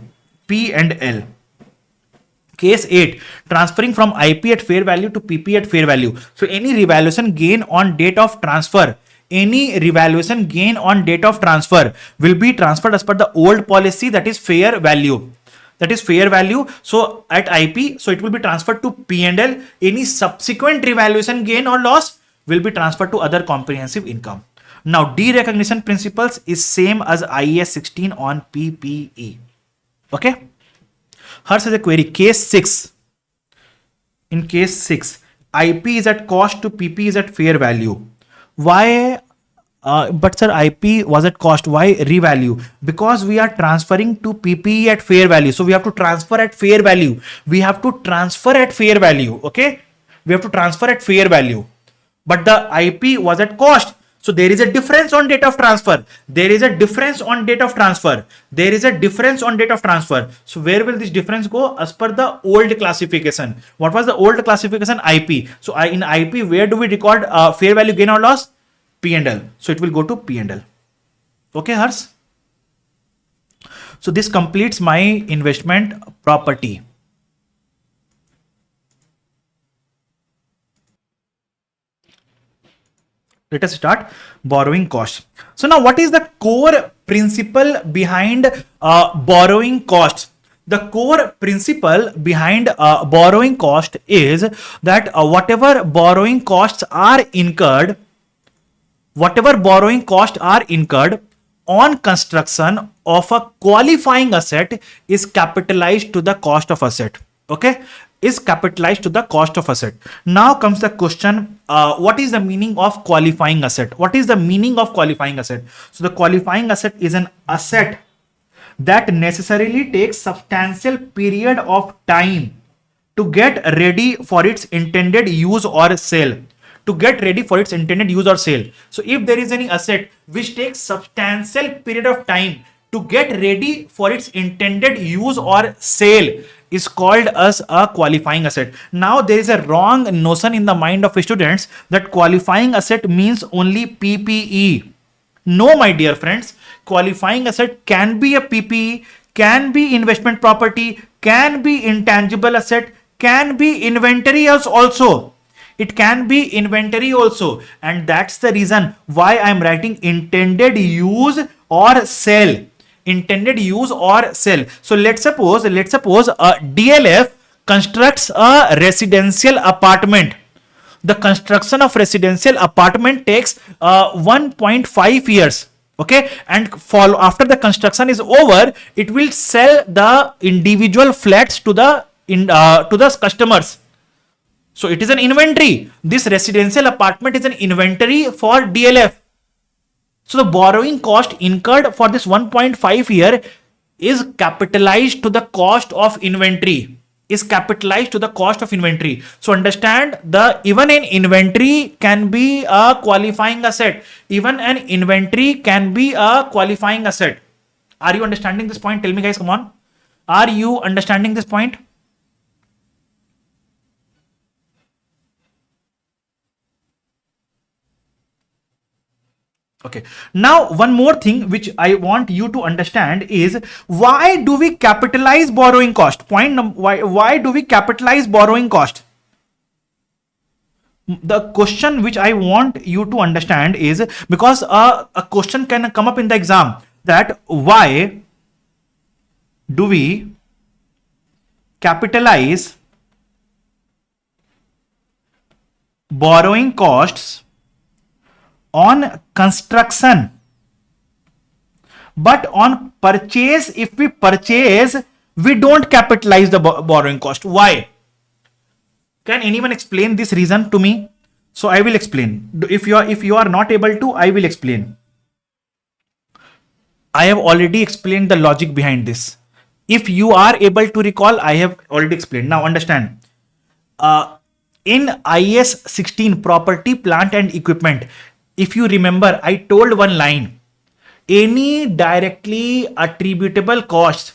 Case 8, transferring from IP at fair value to PP at fair value. So any revaluation gain on date of transfer will be transferred as per the old policy, that is fair value. So at IP, so it will be transferred to P and L. Any subsequent revaluation gain or loss will be transferred to other comprehensive income. Now derecognition principles is same as IAS 16 on PPE. Okay. Hers has a query. Case 6. In case 6, IP is at cost to PP is at fair value. Why? But sir, IP was at cost. Why revalue? Because we are transferring to PPE at fair value. So we have to transfer at fair value. Okay. We have to transfer at fair value. But the IP was at cost. So there is a difference on date of transfer. So where will this difference go? As per the old classification. What was the old classification? IP. So in IP, where do we record fair value gain or loss? P and L. So it will go to P and L. Okay, Hers? So this completes my investment property. Let us start borrowing costs. So now what is the core principle behind borrowing costs? The core principle behind borrowing cost is that whatever borrowing costs are incurred, on construction of a qualifying asset is capitalized to the cost of asset. Okay, is capitalized to the cost of asset. Now comes the question, what is the meaning of qualifying asset? What is the meaning of qualifying asset? So the qualifying asset is an asset that necessarily takes substantial period of time to get ready for its intended use or sale. To get ready for its intended use or sale. So if there is any asset which takes substantial period of time to get ready for its intended use or sale, is called as a qualifying asset. Now there is a wrong notion in the mind of students that qualifying asset means only PPE. No, my dear friends, qualifying asset can be a PPE, can be investment property, can be intangible asset, can be inventory also. It can be inventory also, and that's the reason why I'm writing intended use or sale. Intended use or sale. So let's suppose a DLF constructs a residential apartment. The construction of residential apartment takes 1.5 years. Okay, and after the construction is over, it will sell the individual flats to the customers. So it is an inventory. This residential apartment is an inventory for DLF. So the borrowing cost incurred for this 1.5 year is capitalized to the cost of inventory. Is capitalized to the cost of inventory. So understand, even an inventory can be a qualifying asset. Even an inventory can be a qualifying asset. Are you understanding this point? Tell me, guys, come on. Are you understanding this point? Okay. Now, one more thing which I want you to understand is, why do we capitalize borrowing cost? Why do we capitalize borrowing cost? The question which I want you to understand is, because a question can come up in the exam, that why do we capitalize borrowing costs on construction, but on purchase, if we purchase, we don't capitalize the borrowing cost? Why? Can anyone explain this reason to me? So I will explain. If you are not able to, I will explain. I have already explained the logic behind this. If you are able to recall, I have already explained. Now understand. In IS 16 property, plant and equipment, if you remember, I told one line: any directly attributable cost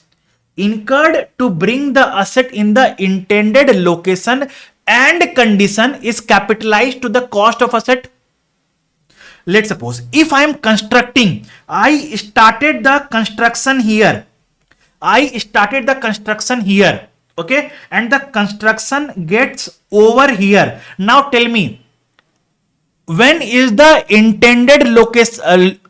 incurred to bring the asset in the intended location and condition is capitalized to the cost of asset. Let's suppose if I am constructing, I started the construction here. Okay, and the construction gets over here. Now tell me, when is the intended location,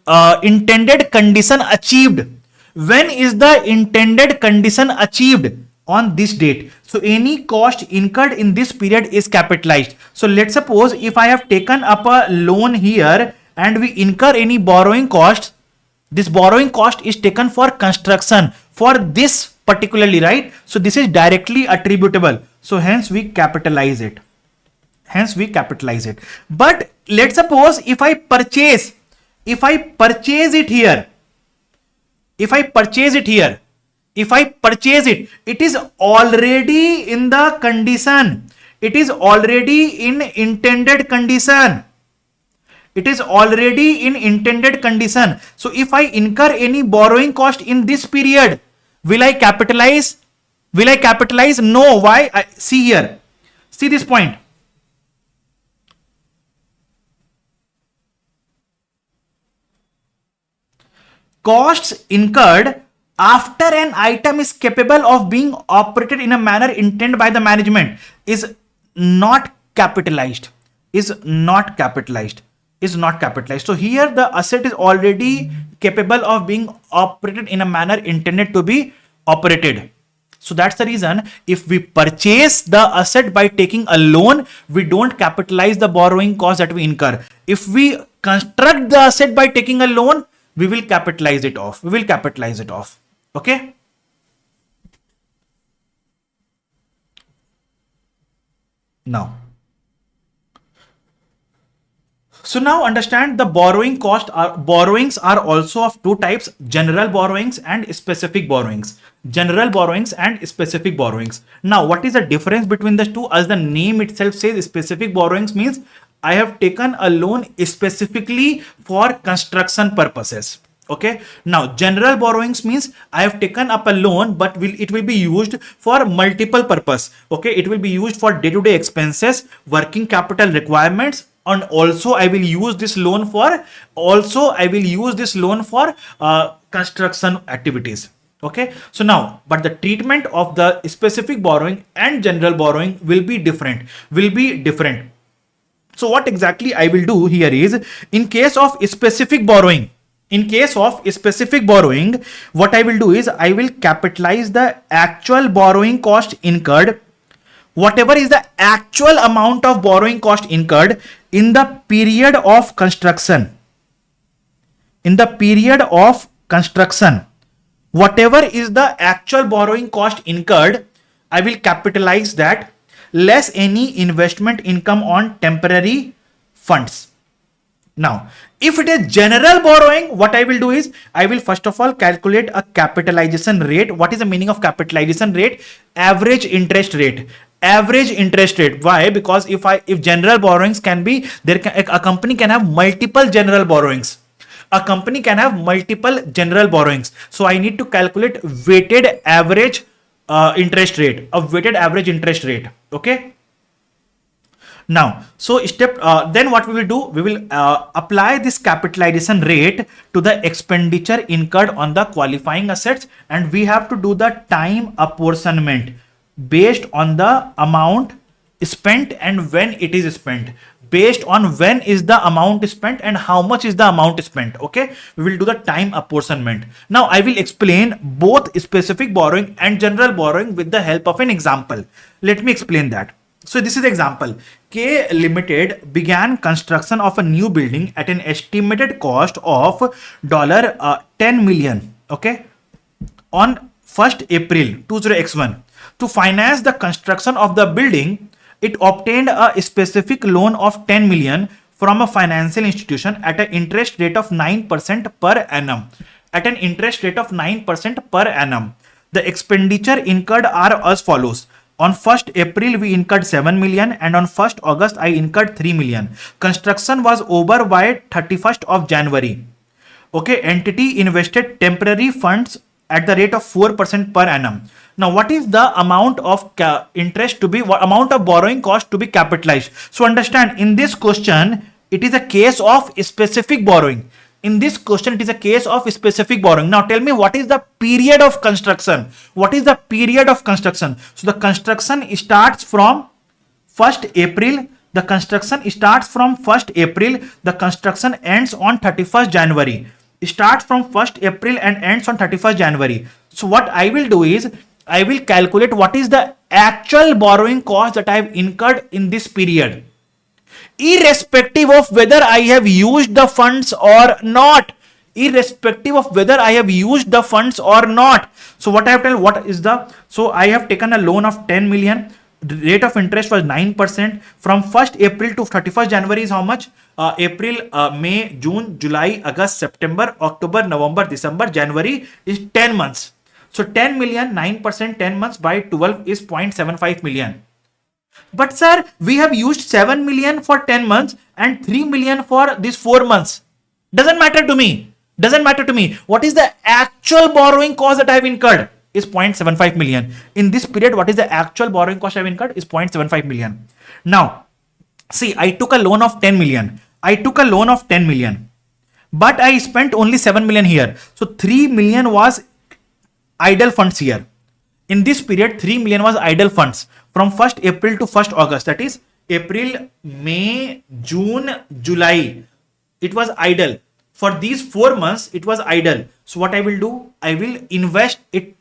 intended condition achieved? When is the intended condition achieved? On this date. So any cost incurred in this period is capitalized. So let's suppose if I have taken up a loan here and we incur any borrowing cost, this borrowing cost is taken for construction for this particularly, right? So this is directly attributable. So hence we capitalize it. But let's suppose if I purchase it here, it is already in the condition. It is already in intended condition. So if I incur any borrowing cost in this period, will I capitalize? No. Why? See here. See this point. Costs incurred after an item is capable of being operated in a manner intended by the management is not capitalized. So here the asset is already capable of being operated in a manner intended to be operated. So that's the reason if we purchase the asset by taking a loan, we don't capitalize the borrowing cost that we incur. If we construct the asset by taking a loan, we will capitalize it off. We will capitalize it off. Okay. Now, so now understand the borrowings are also of two types: general borrowings and specific borrowings. General borrowings and specific borrowings. Now, what is the difference between the two? As the name itself says, specific borrowings means I have taken a loan specifically for construction purposes. Okay. Now, general borrowings means I have taken up a loan, but it will be used for multiple purpose. Okay. It will be used for day-to-day expenses, working capital requirements, and also I will use this loan for construction activities. Okay. So now, but the treatment of the specific borrowing and general borrowing will be different. So what exactly I will do here is, in case of specific borrowing, what I will do is I will capitalize the actual borrowing cost incurred, whatever is the actual amount of borrowing cost incurred in the period of construction. Whatever is the actual borrowing cost incurred, I will capitalize that, less any investment income on temporary funds. Now, if it is general borrowing, what I will do is I will first of all calculate a capitalization rate. What is the meaning of capitalization rate? Average interest rate. Why? Because if general borrowings can be, a company can have multiple general borrowings. So I need to calculate weighted average interest rate. Okay. Now, so then what we will do? We will apply this capitalization rate to the expenditure incurred on the qualifying assets, and we have to do the time apportionment based on the amount spent and when it is spent. Based on when is the amount spent and how much is the amount spent. Okay, we will do the time apportionment. Now I will explain both specific borrowing and general borrowing with the help of an example. Let me explain that. So this is the example. K Limited began construction of a new building at an estimated cost of $10 million. Okay, on 1st April 20x1. To finance the construction of the building, it obtained a specific loan of 10 million from a financial institution at an interest rate of 9% per annum. The expenditure incurred are as follows. On 1st April, we incurred 7 million, and on 1st August, I incurred 3 million. Construction was over by 31st of January. Okay, entity invested temporary funds at the rate of 4% per annum. Now, what is the amount of amount of borrowing cost to be capitalized? So understand, in this question, it is a case of specific borrowing. Now tell me, what is the period of construction? So the construction starts from 1st April. The construction ends on 31st January. Starts from 1st April and ends on 31st January. So what I will do is, I will calculate what is the actual borrowing cost that I have incurred in this period, irrespective of whether I have used the funds or not. So what I have done, so I have taken a loan of 10 million. The rate of interest was 9%. From 1st April to 31st January is how much? April, May, June, July, August, September, October, November, December, January is 10 months. So 10 million, 9%, 10 months by 12 is 0.75 million. But sir, we have used 7 million for 10 months and 3 million for these 4 months. Doesn't matter to me. What is the actual borrowing cost that I have incurred? Is 0.75 million. In this period, what is the actual borrowing cost I have incurred? Is 0.75 million. Now, see, I took a loan of 10 million. But I spent only 7 million here. So 3 million was idle funds here. In this period, 3 million was idle funds from 1st April to 1st August. That is April, May, June, July. It was idle. For these 4 months, it was idle. So what I will do? I will invest it.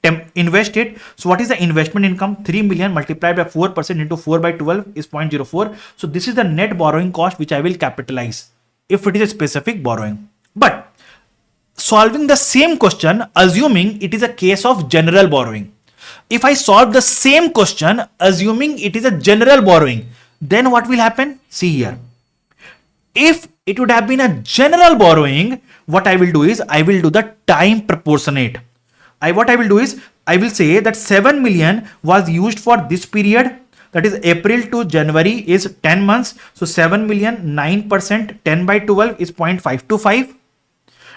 So what is the investment income? 3 million multiplied by 4% into 4 by 12 is 0.04. So this is the net borrowing cost which I will capitalize if it is a specific borrowing. But solving the same question, assuming it is a case of general borrowing. If I solve the same question, assuming it is a general borrowing, then what will happen? See here. If it would have been a general borrowing, what I will do is I will do the time proportionate. What I will do is I will say that 7 million was used for this period, that is April to January is 10 months. So 7 million, 9%, 10 by 12 is 0.525.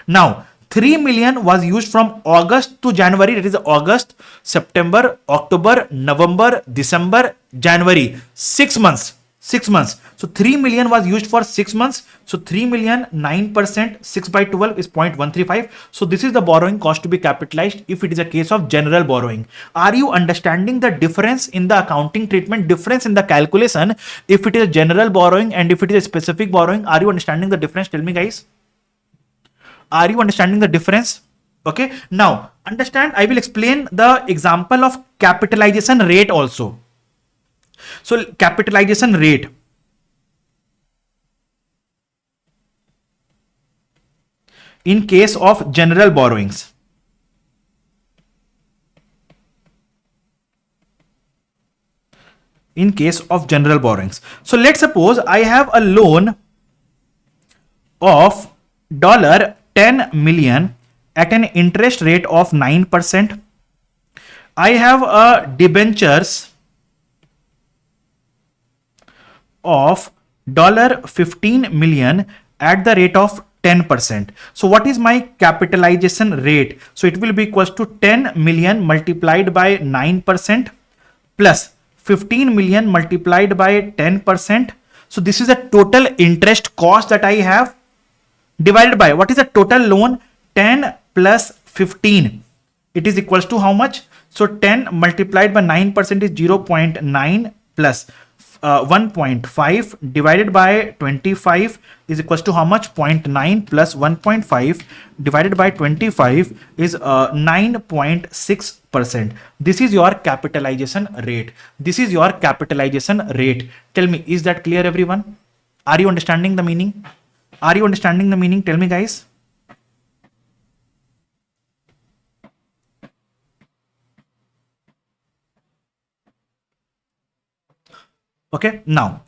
Now 3 million was used from August to January, that is August, September, October, November, December, January, 6 months. 6 months. So 3 million was used for 6 months. So 3 million, 9%, 6 by 12 is 0.135. So this is the borrowing cost to be capitalized if it is a case of general borrowing. Are you understanding the difference in the accounting treatment, difference in the calculation if it is a general borrowing and if it is a specific borrowing? Are you understanding the difference? Tell me, guys. Are you understanding the difference? Okay. Now understand, I will explain the example of capitalization rate also. So capitalization rate. In case of general borrowings. In case of general borrowings. So let's suppose I have a loan of $10 million at an interest rate of 9%. I have a debentures of $15 million at the rate of 10%. So what is my capitalization rate? So it will be equals to 10 million multiplied by 9% plus 15 million multiplied by 10%. So this is the total interest cost that I have, divided by what is the total loan? 10 plus 15. It is equals to how much? So 10 multiplied by 9% is 0.9 plus 1.5 divided by 25 is equals to how much? 0.9 plus 1.5 divided by 25 is 9.6%. This is your capitalization rate. This is your capitalization rate. Tell me, is that clear, everyone? Are you understanding the meaning? Are you understanding the meaning? Tell me, guys. Okay, now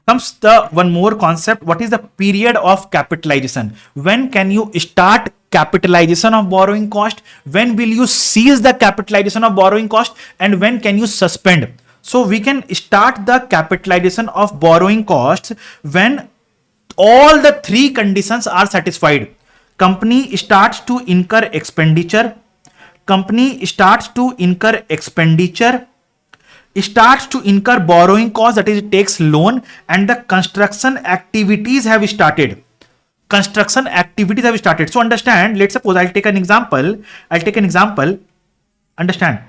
comes the one more concept. What is the period of capitalization? When can you start capitalization of borrowing cost? When will you cease the capitalization of borrowing cost? And when can you suspend? So we can start the capitalization of borrowing costs when all the three conditions are satisfied. Company starts to incur expenditure. Company starts to incur expenditure. Starts to incur borrowing cost, that is it takes loan, and the construction activities have started. Construction activities have started. So understand, let's suppose I'll take an example. Understand,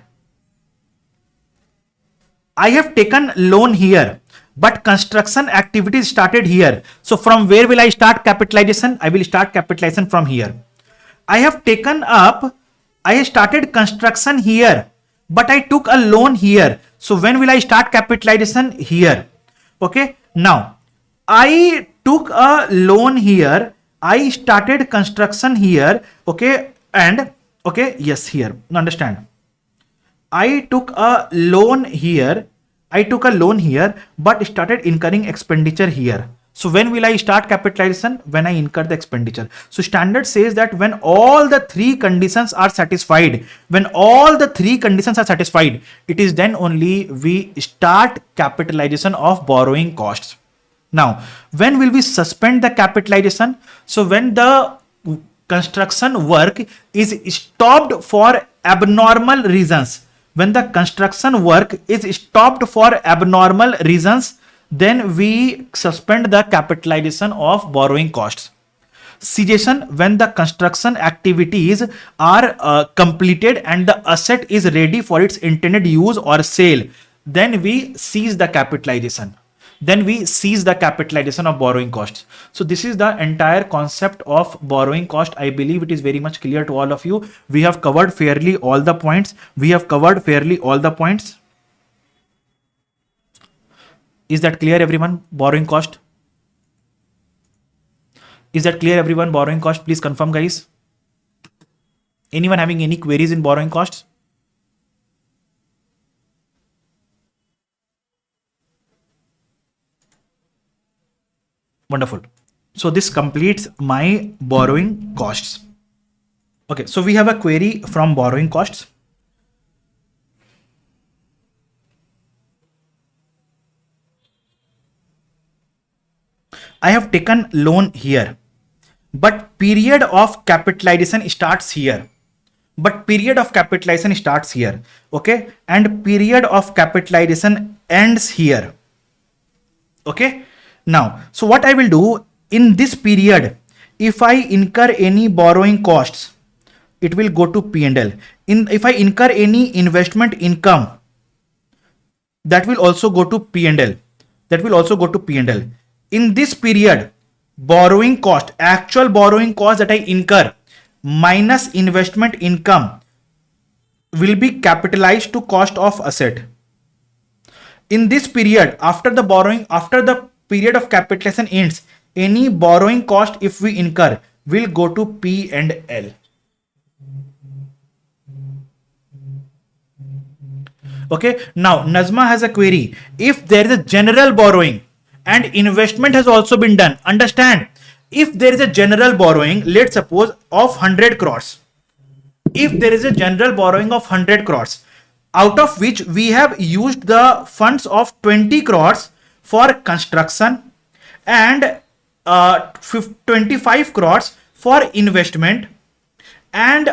I have taken loan here, but construction activities started here. So from where will I start capitalization? I will start capitalization from here. I have started construction here, but I took a loan here. So when will I start capitalization? Here. Okay. Now I took a loan here. I started construction here. Okay. And okay. Yes, here. Now understand. I took a loan here. But started incurring expenditure here. So when will I start capitalization? When I incur the expenditure. So standard says that when all the three conditions are satisfied, it is then only we start capitalization of borrowing costs. Now, when will we suspend the capitalization? So when the construction work is stopped for abnormal reasons. When the construction work is stopped for abnormal reasons, then we suspend the capitalization of borrowing costs. Cessation, when the construction activities are completed and the asset is ready for its intended use or sale, then we cease the capitalization. Of borrowing costs. So this is the entire concept of borrowing cost. I believe it is very much clear to all of you. We have covered fairly all the points. Is that clear, everyone? Borrowing cost. Is that clear, everyone? Borrowing cost. Please confirm, guys. Anyone having any queries in borrowing costs? Wonderful. So this completes my borrowing costs. Okay, so we have a query from borrowing costs. I have taken loan here, but period of capitalization starts here. But period of capitalization starts here. Okay, and period of capitalization ends here. Okay, now, so what I will do in this period, if I incur any borrowing costs, it will go to P&L. If I incur any investment income, that will also go to P&L. That will also go to P&L. In this period, borrowing cost, actual borrowing cost that I incur minus investment income will be capitalized to cost of asset. In this period, after the period of capitalization ends, any borrowing cost if we incur will go to P&L. Okay, now Nazma has a query. If there is a general borrowing and investment has also been done, understand, if there is a general borrowing, let's suppose of 100 crores, if there is a general borrowing of 100 crores, out of which we have used the funds of 20 crores for construction and 25 crores for investment and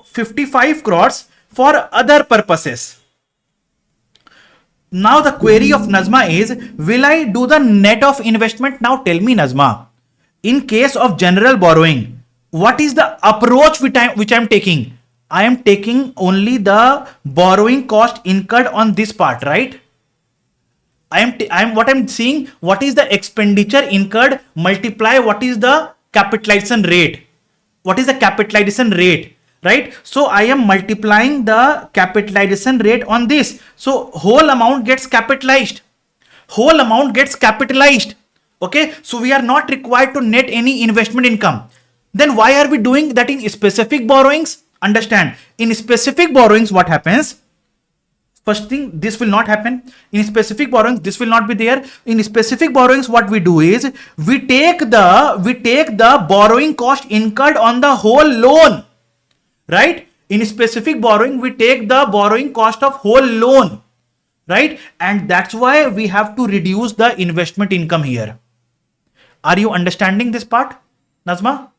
55 crores for other purposes. Now the query of Nazma is, will I do the net of investment? Now tell me, Nazma, in case of general borrowing, what is the approach which I am taking? I am taking only the borrowing cost incurred on this part, right? What I'm seeing, what is the expenditure incurred, multiply what is the capitalization rate. What is the capitalization rate, right? So I am multiplying the capitalization rate on this. So whole amount gets capitalized. Whole amount gets capitalized. Okay, so we are not required to net any investment income. Then why are we doing that in specific borrowings? Understand, in specific borrowings, what happens? First thing, this will not happen. In specific borrowings, this will not be there. In specific borrowings, what we do is we take the borrowing cost incurred on the whole loan, right? In specific borrowing, we take the borrowing cost of whole loan, right? And that's why we have to reduce the investment income here. Are you understanding this part, Nazma?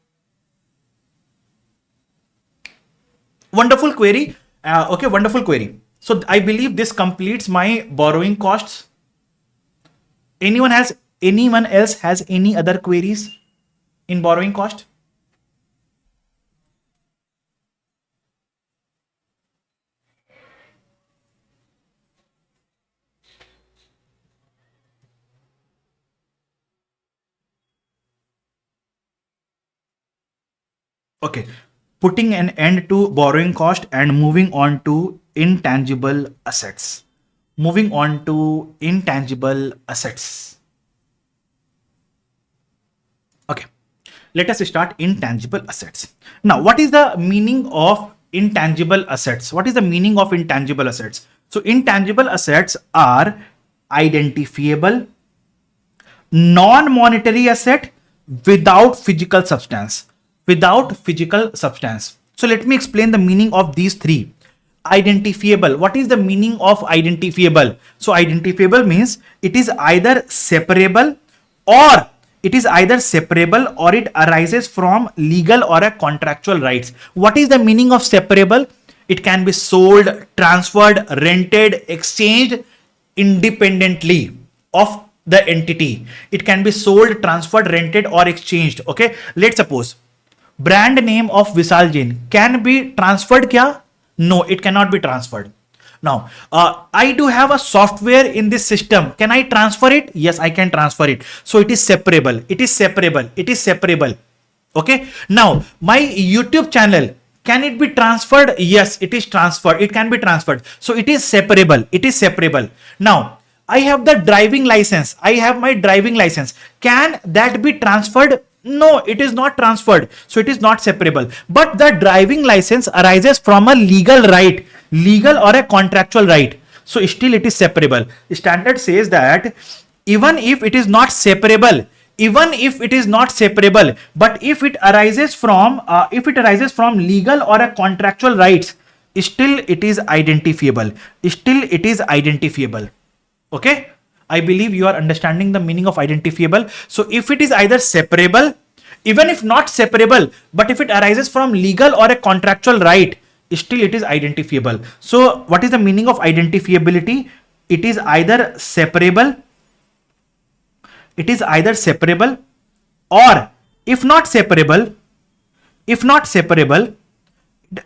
Wonderful query. Okay, wonderful query. So I believe this completes my borrowing costs. Anyone else has any other queries in borrowing cost? Okay, putting an end to borrowing cost and moving on to intangible assets. Moving on to intangible assets. Okay, let us start intangible assets. Now, what is the meaning of intangible assets? What is the meaning of intangible assets? So, intangible assets are identifiable, non-monetary asset without physical substance. Without physical substance. So let me explain the meaning of these three. Identifiable. What is the meaning of identifiable? So identifiable means it is either separable or it arises from legal or a contractual rights. What is the meaning of separable? It can be sold, transferred, rented, exchanged independently of the entity. It can be sold, transferred, rented or exchanged. Okay, let's suppose brand name of Vishal Jain can be transferred kya? No, it cannot be transferred. Now, I do have a software in this system. Can I transfer it? Yes, I can transfer it. So it is separable. It is separable. It is separable. Okay. Now, my YouTube channel, can it be transferred? Yes, it is transferred. It can be transferred. So it is separable. It is separable. Now, I have the driving license. I have my driving license. Can that be transferred? No, it is not transferred. So it is not separable. But the driving license arises from a legal right, legal or a contractual right. So still it is separable. Standard says that even if it is not separable, even if it is not separable, but if it arises from legal or a contractual rights, still it is identifiable. Still it is identifiable. Okay. I believe you are understanding the meaning of identifiable. So if it is either separable, even if not separable, but if it arises from legal or a contractual right, still it is identifiable. So what is the meaning of identifiability? It is either separable, or if not separable,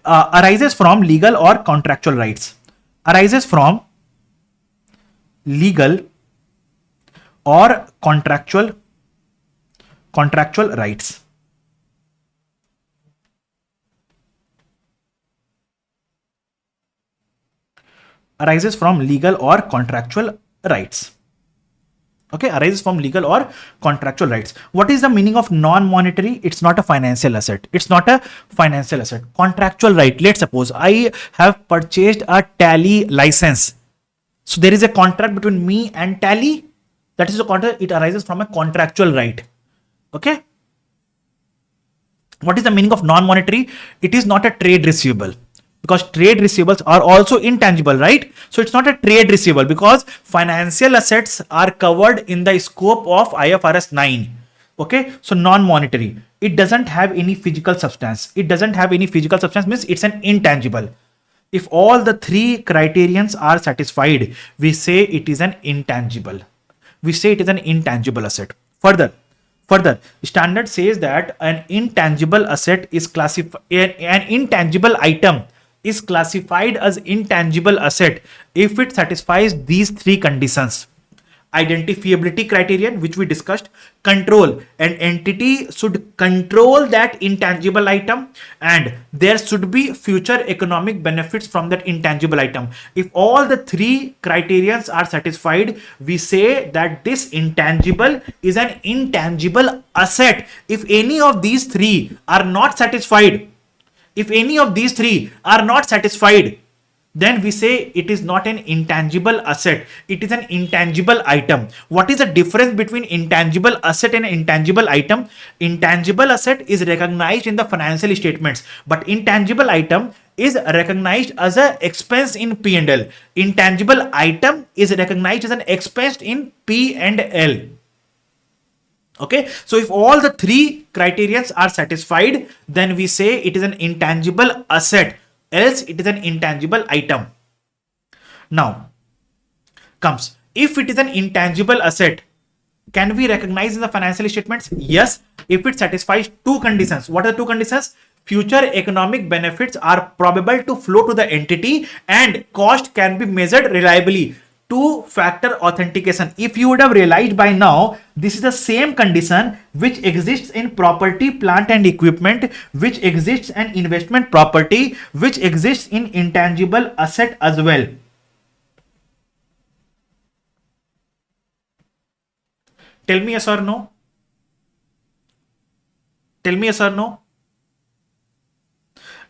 arises from legal or contractual rights. Arises from legal or contractual rights. Arises from legal or contractual rights. Okay, arises from legal or contractual rights. What is the meaning of non-monetary? It's not a financial asset. It's not a financial asset. Contractual right. Let's suppose I have purchased a Tally license. So there is a contract between me and Tally. That is a contract. It arises from a contractual right. Okay. What is the meaning of non-monetary? It is not a trade receivable, because trade receivables are also intangible, right? So it's not a trade receivable because financial assets are covered in the scope of IFRS 9. Okay. So non-monetary. It doesn't have any physical substance. It doesn't have any physical substance means it's an intangible. If all the three criterions are satisfied, we say it is an intangible. We say it is an intangible asset. Further, standard says that an intangible asset is classified, an intangible item is classified as intangible asset if it satisfies these three conditions. Identifiability criterion, which we discussed, control, an entity should control that intangible item, and there should be future economic benefits from that intangible item. If all the three criterions are satisfied, we say that this intangible is an intangible asset. If any of these three are not satisfied, then we say it is not an intangible asset. It is an intangible item. What is the difference between intangible asset and intangible item? Intangible asset is recognized in the financial statements, but intangible item is recognized as an expense in P&L. Intangible item is recognized as an expense in P&L. Okay, so if all the three criterions are satisfied, then we say it is an intangible asset, else it is an intangible item. Now comes, if it is an intangible asset, can we recognize in the financial statements? Yes, if it satisfies two conditions. What are the two conditions? Future economic benefits are probable to flow to the entity and cost can be measured reliably. Two-factor authentication. If you would have realized by now, this is the same condition which exists in property, plant and equipment, which exists in investment property, which exists in intangible asset as well. Tell me yes or no. Tell me yes or no.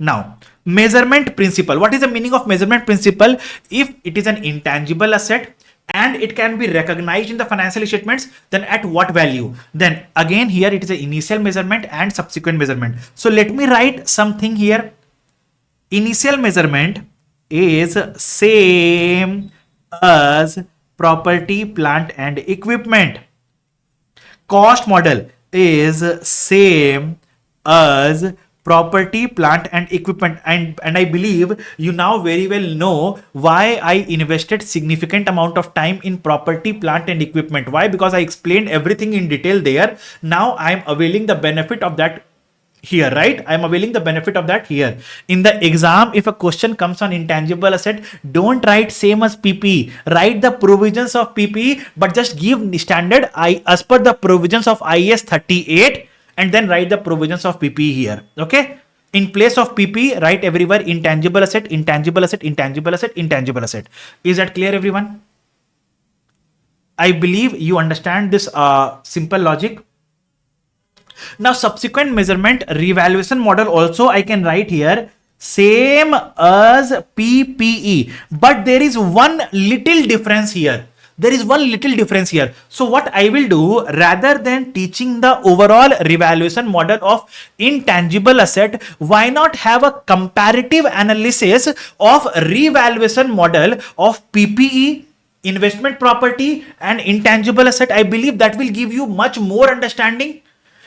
Now, measurement principle. What is the meaning of measurement principle? If it is an intangible asset and it can be recognized in the financial statements, then at what value? Then again here it is an initial measurement and subsequent measurement. So let me write something here. Initial measurement is same as property, plant and equipment. Cost model is same as property, plant and equipment, and I believe you now very well know why I invested significant amount of time in property, plant and equipment. Why? Because I explained everything in detail there. Now I am availing the benefit of that here, right? I am availing the benefit of that here. In the exam, if a question comes on intangible asset, don't write same as PP. Write the provisions of PP, but just give standard as per the provisions of IS 38 and then write the provisions of PP here. Okay. In place of PP, write everywhere intangible asset, intangible asset, intangible asset, intangible asset. Is that clear, everyone? I believe you understand this simple logic. Now subsequent measurement revaluation model also I can write here same as PPE, but there is one little difference here. There is one little difference here. So what I will do, rather than teaching the overall revaluation model of intangible asset, why not have a comparative analysis of revaluation model of PPE, investment property and intangible asset? I believe that will give you much more understanding.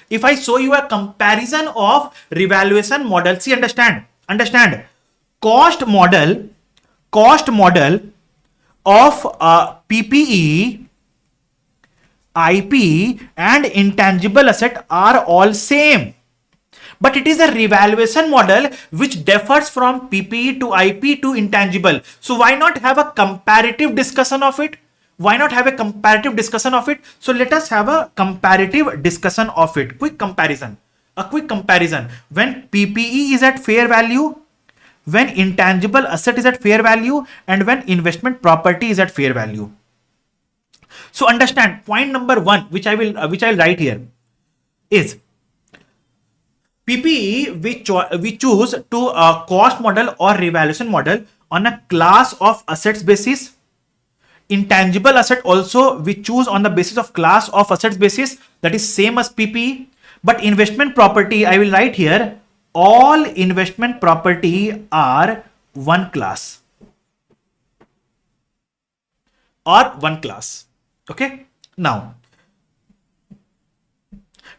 If I show you a comparison of revaluation model, see, understand, cost model of PPE, IP and intangible asset are all same. But it is a revaluation model which differs from PPE to IP to intangible. So why not have a comparative discussion of it? Why not have a comparative discussion of it? So let us have a comparative discussion of it. Quick comparison. A quick comparison. When PPE is at fair value, when intangible asset is at fair value, and when investment property is at fair value. So understand, point number one, which I will write here, is PPE we choose to cost model or revaluation model on a class of assets basis. Intangible asset also we choose on the basis of class of assets basis, that is same as PPE. But investment property, I will write here, all investment property are one class or one class. Okay. Now,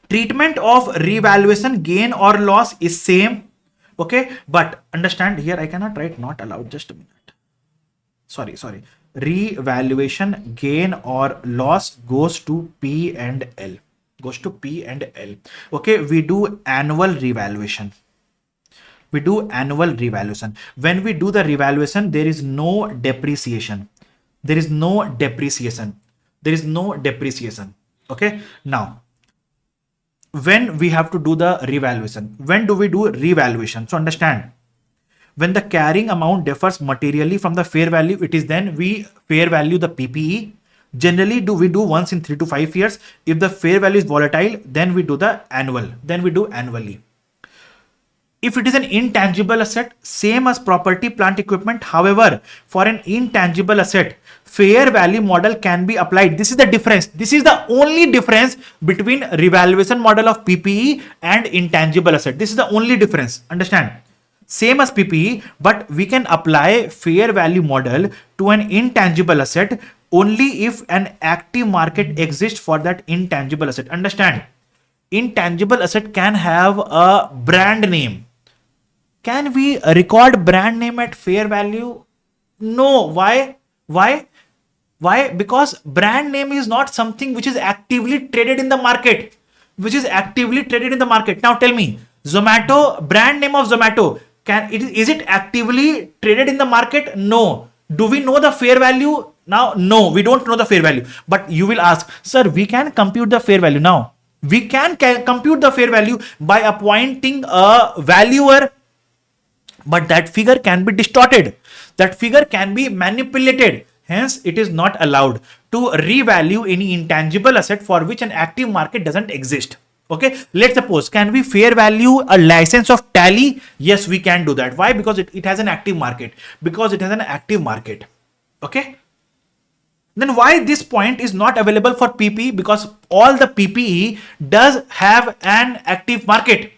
treatment of revaluation gain or loss is same. Okay. But understand here, I cannot write not allowed. Just a minute. Sorry. Revaluation gain or loss goes to P and L. Okay. We do annual revaluation. When we do the revaluation, there is no depreciation. Okay. Now, when we have to do the revaluation, when do we do revaluation? So understand, when the carrying amount differs materially from the fair value, it is then we fair value the PPE. Generally, we do once in 3 to 5 years. If the fair value is volatile, then we do the annual. Then we do annually. If it is an intangible asset, same as property, plant, equipment. However, for an intangible asset, fair value model can be applied. This is the difference. This is the only difference between revaluation model of PPE and intangible asset. This is the only difference. Understand? Same as PPE, but we can apply fair value model to an intangible asset only if an active market exists for that intangible asset. Understand? Intangible asset can have a brand name. Can we record brand name at fair value? No. Why? Because brand name is not something which is actively traded in the market. Now tell me, Zomato, brand name of Zomato, is it actively traded in the market? No. Do we know the fair value? Now, no, we don't know the fair value. But you will ask, sir, we can compute the fair value now. We can compute the fair value by appointing a valuer. But that figure can be distorted. That figure can be manipulated. Hence, it is not allowed to revalue any intangible asset for which an active market doesn't exist. Okay, let's suppose, can we fair value a license of Tally? Yes, we can do that. Why? Because it has an active market. Okay. Then why this point is not available for PPE? Because all the PPE does have an active market.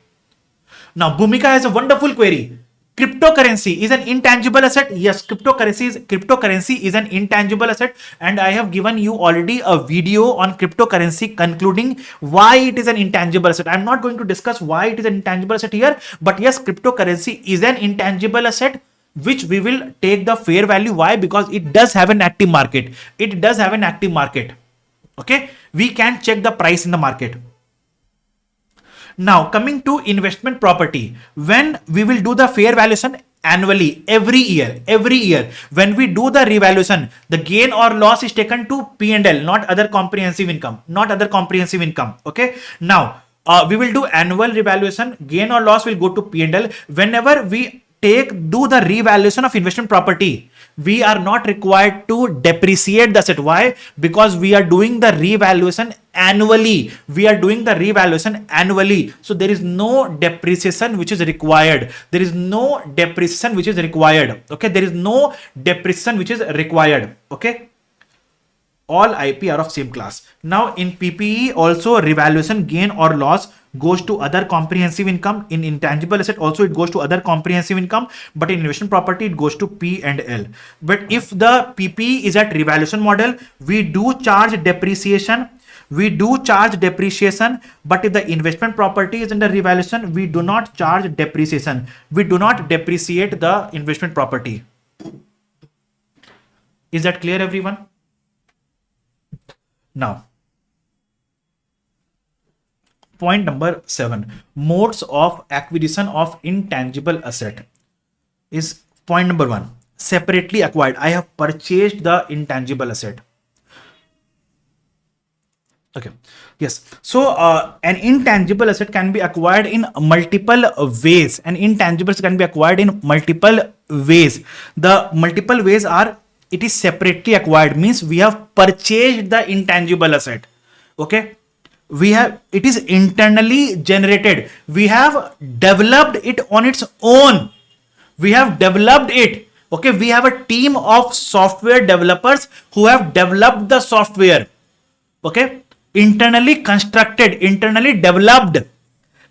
Now, Bhumika has a wonderful query. Cryptocurrency is an intangible asset. Yes, cryptocurrency is an intangible asset, and I have given you already a video on cryptocurrency concluding why it is an intangible asset. I'm not going to discuss why it is an intangible asset here, but yes, cryptocurrency is an intangible asset which we will take the fair value. Why? Because it does have an active market. Okay, we can check the price in the market. Now, coming to investment property, when we will do the fair valuation annually, every year, when we do the revaluation, the gain or loss is taken to P&L, not other comprehensive income. Okay. Now, we will do annual revaluation, gain or loss will go to P&L. Whenever we do the revaluation of investment property, we are not required to depreciate the asset. Why? Because we are doing the revaluation annually. We are doing the revaluation annually. So there is no depreciation which is required. There is no depreciation which is required. Okay, there is no depreciation which is required. Okay, all IP are of same class. Now in PPE also revaluation gain or loss goes to other comprehensive income. In intangible asset also it goes to other comprehensive income, but in investment property it goes to P and L. But if the PPE is at revaluation model, we do charge depreciation. We do charge depreciation, but if the investment property is under revaluation, we do not charge depreciation. We do not depreciate the investment property. Is that clear, everyone? Now, point number 7, modes of acquisition of intangible asset is point number 1. Separately acquired. I have purchased the intangible asset. Okay. Yes. So an intangible asset can be acquired in multiple ways. An intangibles can be acquired in multiple ways. The multiple ways are: it is separately acquired, means we have purchased the intangible asset. Okay. It is internally generated. We have developed it on its own. We have developed it. Okay. We have a team of software developers who have developed the software. Okay. Internally constructed, internally developed,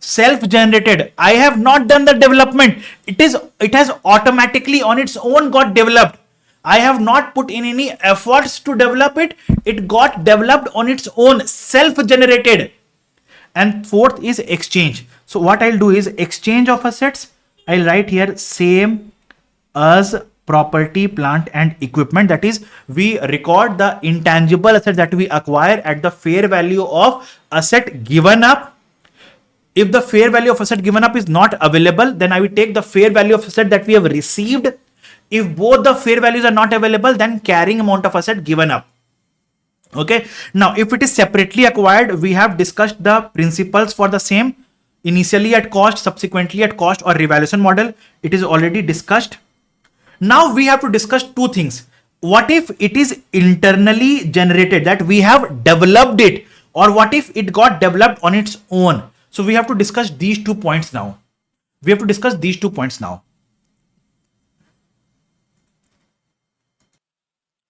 self-generated. I have not done the development. It has automatically on its own got developed. I have not put in any efforts to develop it. It got developed on its own, self-generated. And fourth is exchange. So what I'll do is exchange of assets. I'll write here same as property, plant and equipment. That is, we record the intangible asset that we acquire at the fair value of asset given up. If the fair value of asset given up is not available, then I will take the fair value of asset that we have received. If both the fair values are not available, then carrying amount of asset given up. Okay. Now, if it is separately acquired, we have discussed the principles for the same. Initially at cost, subsequently at cost or revaluation model. It is already discussed. Now we have to discuss two things. What if it is internally generated, that we have developed it, or what if it got developed on its own? So we have to discuss these 2 points now. We have to discuss these 2 points now.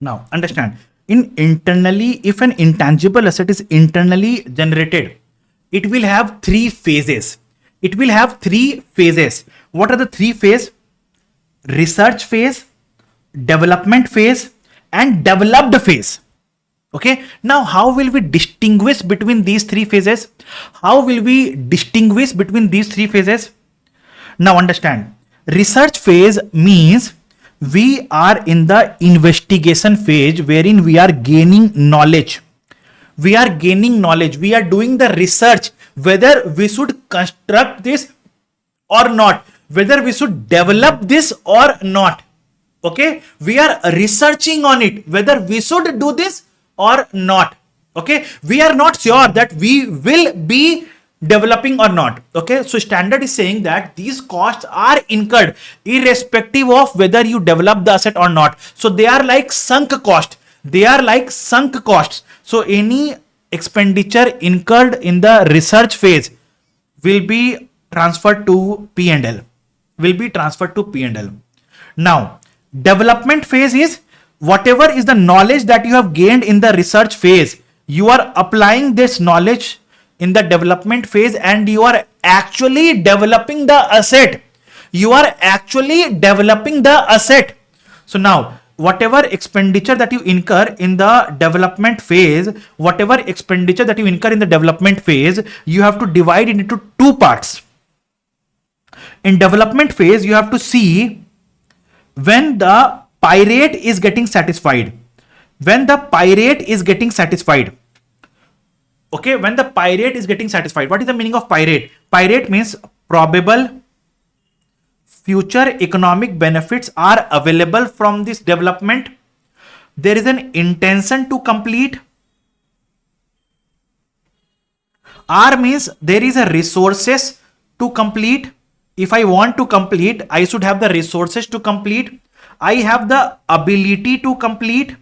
Now understand, if an intangible asset is internally generated, it will have 3 phases. It will have 3 phases. What are the 3 phases? Research phase, development phase and developed phase. Okay. Now how will we distinguish between these 3 phases? How will we distinguish between these 3 phases? Now understand, research phase means we are in the investigation phase wherein we are gaining knowledge. We are gaining knowledge. We are doing the research whether we should construct this or not, whether we should develop this or not. Okay. We are researching on it, whether we should do this or not. Okay. We are not sure that we will be developing or not. Okay. So standard is saying that these costs are incurred irrespective of whether you develop the asset or not. So they are like sunk cost. They are like sunk costs. So any expenditure incurred in the research phase will be transferred to P&L. Now, development phase is whatever is the knowledge that you have gained in the research phase, you are applying this knowledge in the development phase and you are actually developing the asset. So now, whatever expenditure that you incur in the development phase, you have to divide it into 2 parts. In development phase, you have to see when the pie rate is getting satisfied. Okay, when the pie rate is getting satisfied. What is the meaning of pie rate? Pie rate means probable future economic benefits are available from this development. There is an intention to complete. R means there is a resources to complete. If I want to complete, I should have the resources to complete. I have the ability to complete.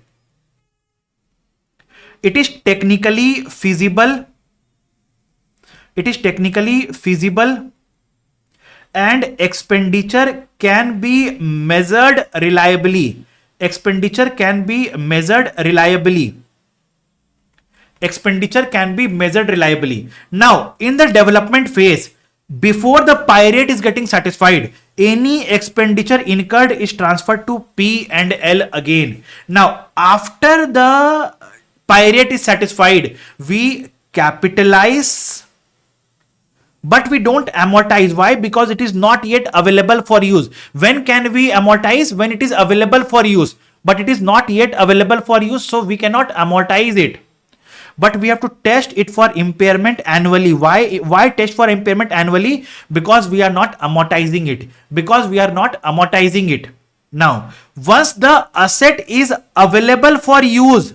it is technically feasible. It is technically feasible and expenditure can be measured reliably. Expenditure can be measured reliably. Expenditure can be measured reliably. Now, in the development phase, before the pirate is getting satisfied, any expenditure incurred is transferred to P and L again. Now, after the pirate is satisfied, we capitalize, but we don't amortize. Why? Because it is not yet available for use. When can we amortize? When it is available for use, but it is not yet available for use, so we cannot amortize it. But we have to test it for impairment annually. Why test for impairment annually? Because we are not amortizing it. Because we are not amortizing it. Now, once the asset is available for use,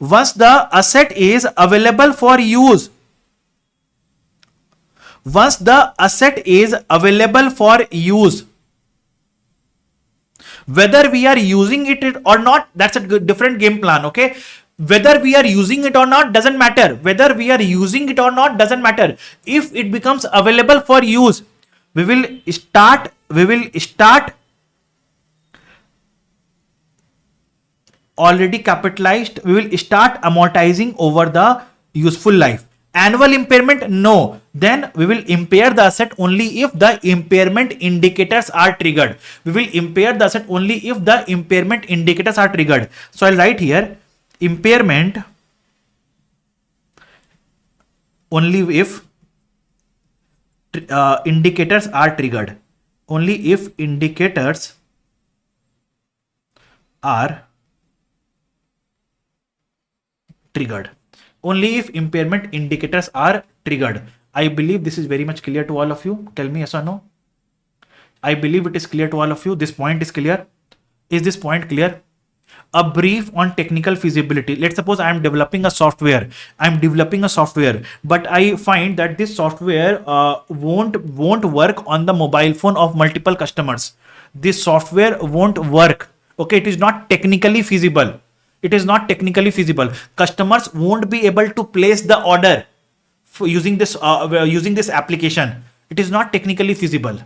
once the asset is available for use, once the asset is available for use, whether we are using it or not, that's a different game plan. Okay, whether we are using it or not doesn't matter. Whether we are using it or not doesn't matter. If it becomes available for use, we will start already capitalized, we will start amortizing over the useful life. Annual impairment, no. Then we will impair the asset only if the impairment indicators are triggered. We will impair the asset only if the impairment indicators are triggered. So I'll write here impairment only if indicators are triggered. Only if indicators are triggered. Only if impairment indicators are triggered. I believe this is very much clear to all of you. Tell me yes or no. I believe it is clear to all of you. This point is clear. Is this point clear? A brief on technical feasibility. Let's suppose I am developing a software. But I find that this software won't work on the mobile phone of multiple customers. This software won't work. Okay, it is not technically feasible. It is not technically feasible. Customers won't be able to place the order for using this application. It is not technically feasible.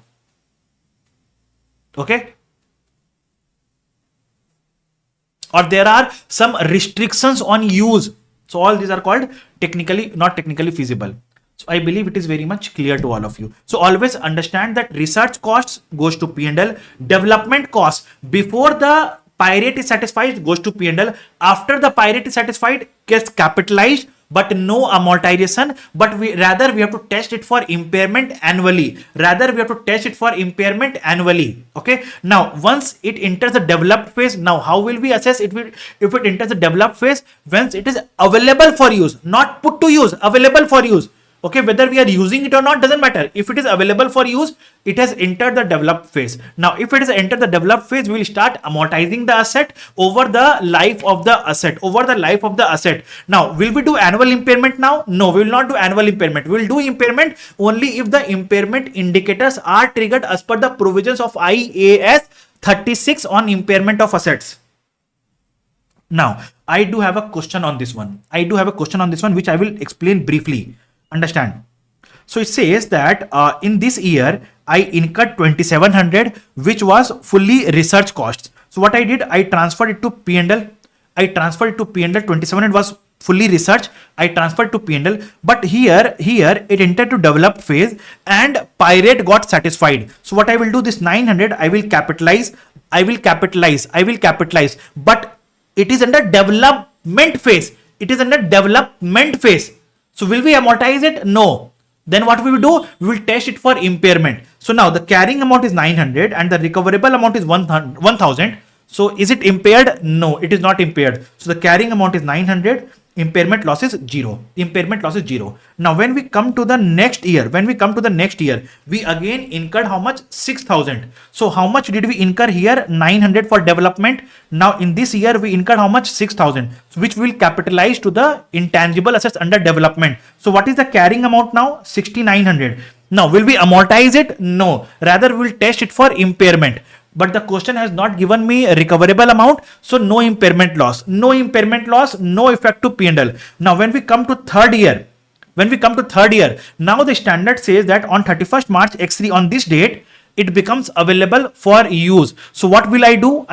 Okay. Or there are some restrictions on use. So all these are called not technically feasible. So I believe it is very much clear to all of you. So always understand that research costs goes to P&L. Development costs before the pirate is satisfied goes to P&L. After the pirate is satisfied, gets capitalized, but no amortization. But we have to test it for impairment annually. Okay. Now, once it enters the developed phase, now how will we assess it? If it enters the developed phase, once it is available for use, not put to use, available for use. Okay, whether we are using it or not doesn't matter. If it is available for use, it has entered the developed phase. Now, if it has entered the developed phase, we will start amortizing the asset over the life of the asset. Now, will we do annual impairment now? No, we will not do annual impairment. We will do impairment only if the impairment indicators are triggered as per the provisions of IAS 36 on impairment of assets. Now, I do have a question on this one. Which I will explain briefly. Understand. So it says that in this year I incurred 2700, which was fully research costs. So what I did, I transferred it to P&L. 2700 was fully research. I transferred to P&L. But here it entered to developed phase and pirate got satisfied. So what I will do, this 900 I will capitalize. But it is under development phase. So will we amortize it? No. Then what we will do? We will test it for impairment. So now the carrying amount is 900 and the recoverable amount is 1000. So is it impaired? No, it is not impaired. So the carrying amount is 900. Impairment loss is 0. Now when we come to the next year, we again incurred how much? 6000. So how much did we incur here? 900 for development. Now in this year we incurred how much? 6000, which will capitalize to the intangible assets under development. So what is the carrying amount now? 6900. Now will we amortize it? No, rather we will test it for impairment. but the question has not given me a recoverable amount, so no impairment loss, no impairment loss, no effect to P&L. Now when we come to third year, now the standard says that on 31st March X3, on this date, it becomes available for use. So what will I do?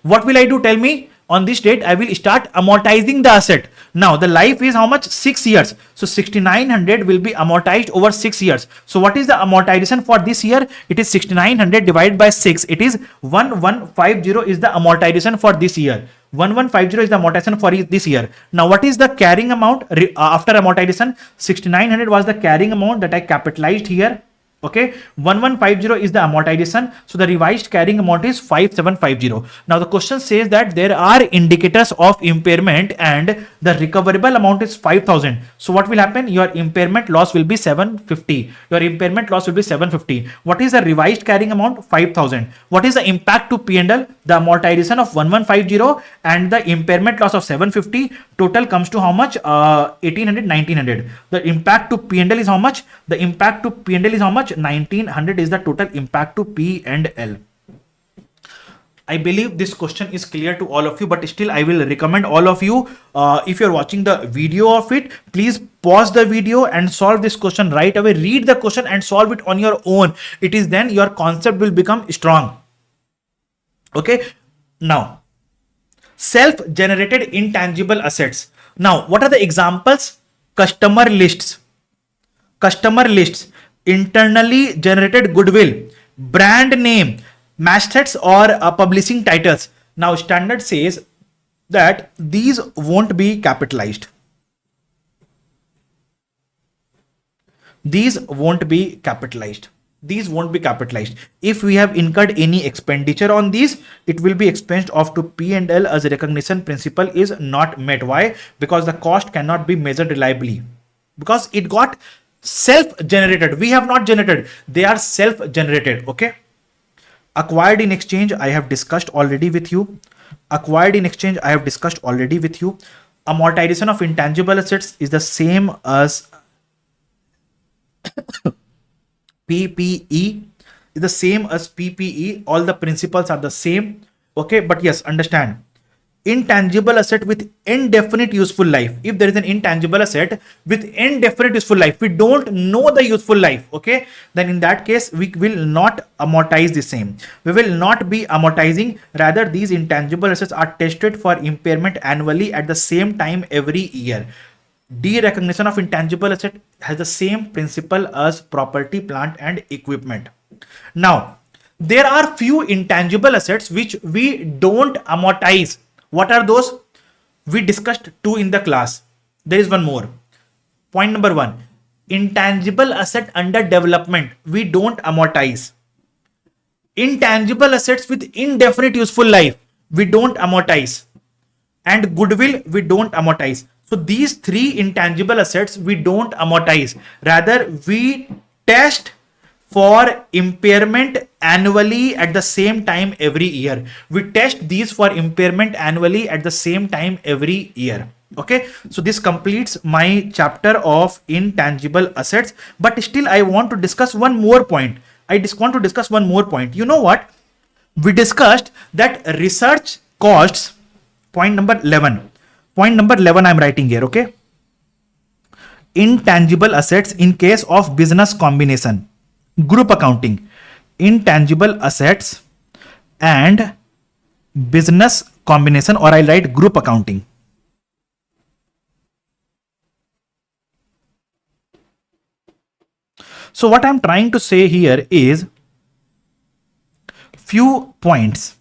What will I do? Tell me. On this date, I will start amortizing the asset. Now the life is how much? 6 years. So 6900 will be amortized over 6 years. So what is the amortization for this year? It is 6900 divided by 6. It is 1150 is the amortization for this year. 1150 is the amortization for this year. Now what is the carrying amount after amortization? 6900 was the carrying amount that I capitalized here. Okay, 1150 is the amortization. So the revised carrying amount is 5750. Now the question says that there are indicators of impairment and the recoverable amount is 5000. So what will happen? Your impairment loss will be 750. Your impairment loss will be 750. What is the revised carrying amount? 5000. What is the impact to P&L? The amortization of 1150 and the impairment loss of 750. Total comes to how much? 1800, 1900. The impact to P&L is how much? The impact to P&L is how much? 1900 is the total impact to P&L. I believe this question is clear to all of you, but still I will recommend all of you, if you're watching the video of it, please pause the video and solve this question right away. Read the question and solve it on your own. It is then your concept will become strong. Okay. Now, self-generated intangible assets. Now, what are the examples? Customer lists, internally generated goodwill, brand name, mastheads or publishing titles. Now standard says that these won't be capitalized. These won't be capitalized. If we have incurred any expenditure on these, it will be expensed off to P&L as recognition principle is not met. Why? Because the cost cannot be measured reliably. Because it got self-generated. We have not generated. They are self-generated. Okay. Acquired in exchange, I have discussed already with you. Amortization of intangible assets is the same as PPE. All the principles are the same. Okay. But yes, understand. Intangible asset with indefinite useful life. If there is an intangible asset with indefinite useful life, we don't know the useful life. Okay. Then in that case, we will not amortize the same. We will not be amortizing. Rather, these intangible assets are tested for impairment annually at the same time every year. De-recognition of intangible asset has the same principle as property, plant and equipment. Now, there are few intangible assets which we don't amortize. What are those? We discussed two in the class. There is one more. Point number 1. Intangible asset under development. We don't amortize. Intangible assets with indefinite useful life. We don't amortize. And goodwill, we don't amortize. So these three intangible assets, we don't amortize. Rather, we test for impairment annually at the same time every year. We test these for impairment annually at the same time every year. Okay. So this completes my chapter of intangible assets. But still, I want to discuss one more point. You know what? We discussed that research costs. Point number 11. I'm writing here. Okay. Intangible assets in case of business combination. Group accounting, intangible assets and business combination, or I'll write group accounting. So what I'm trying to say here is few points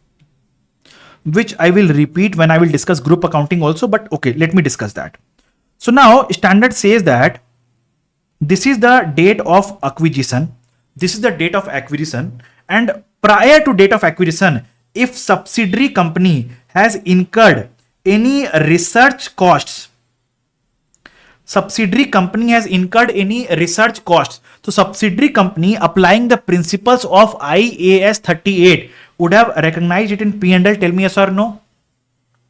which I will repeat when I will discuss group accounting also, but okay, let me discuss that. So now standard says that this is the date of acquisition. And prior to date of acquisition, if subsidiary company has incurred any research costs, so subsidiary company applying the principles of IAS 38 would have recognized it in P&L. Tell me yes or no,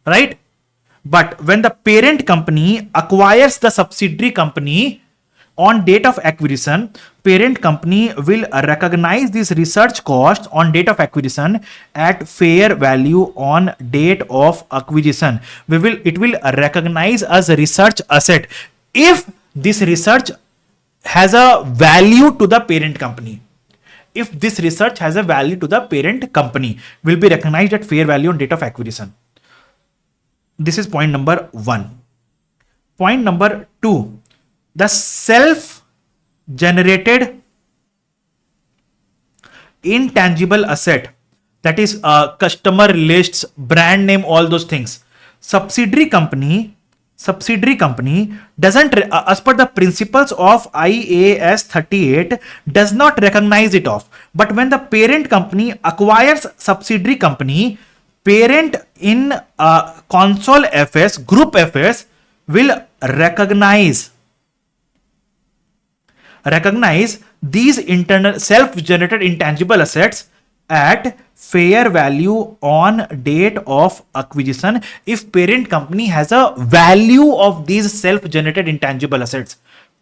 right? But when the parent company acquires the subsidiary company, On date of acquisition, parent company will recognize this research cost on date of acquisition at fair value on date of acquisition. It will recognize as a research asset if this research has a value to the parent company. If this research has a value to the parent company, will be recognized at fair value on date of acquisition. This is point number 1. Point number 2. The self-generated intangible asset, that is customer lists, brand name, all those things. Subsidiary company doesn't, as per the principles of IAS 38, does not recognize it off. But when the parent company acquires subsidiary company, parent in console FS, group FS will recognize these internal self-generated intangible assets at fair value on date of acquisition if parent company has a value of these self-generated intangible assets.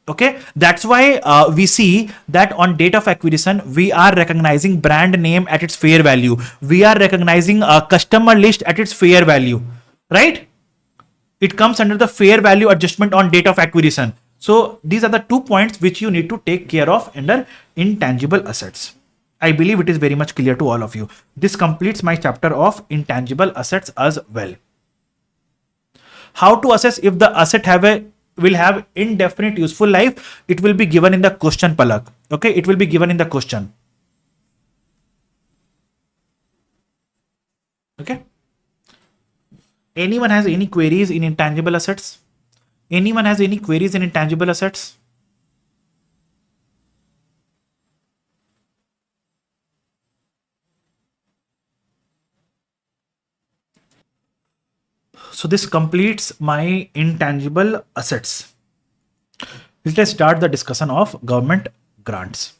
Okay, that's why we see that on date of acquisition we are recognizing brand name at its fair value, we are recognizing a customer list at its fair value, right? It comes under the fair value adjustment on date of acquisition. So these are the 2 points which you need to take care of under intangible assets. I believe it is very much clear to all of you. This completes my chapter of intangible assets as well. How to assess if the asset will have indefinite useful life? It will be given in the question, Palak. Okay, it will be given in the question. Okay. Anyone has any queries in intangible assets? Anyone has any queries in intangible assets? So this completes my intangible assets. Let's start the discussion of government grants.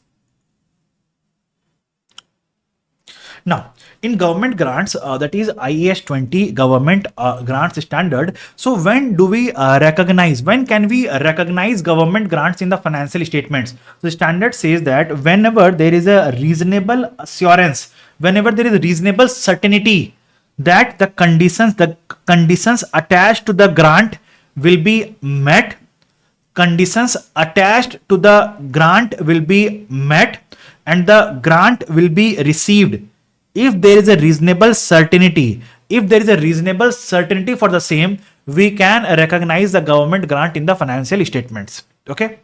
Now, in government grants, that is IAS 20 government grants standard. So when do we recognize, when can we recognize government grants in the financial statements? So the standard says that whenever there is a reasonable assurance, whenever there is a reasonable certainty that the conditions attached to the grant will be met, conditions attached to the grant will be met, and the grant will be received. If there is a reasonable certainty, for the same, we can recognize the government grant in the financial statements. Okay.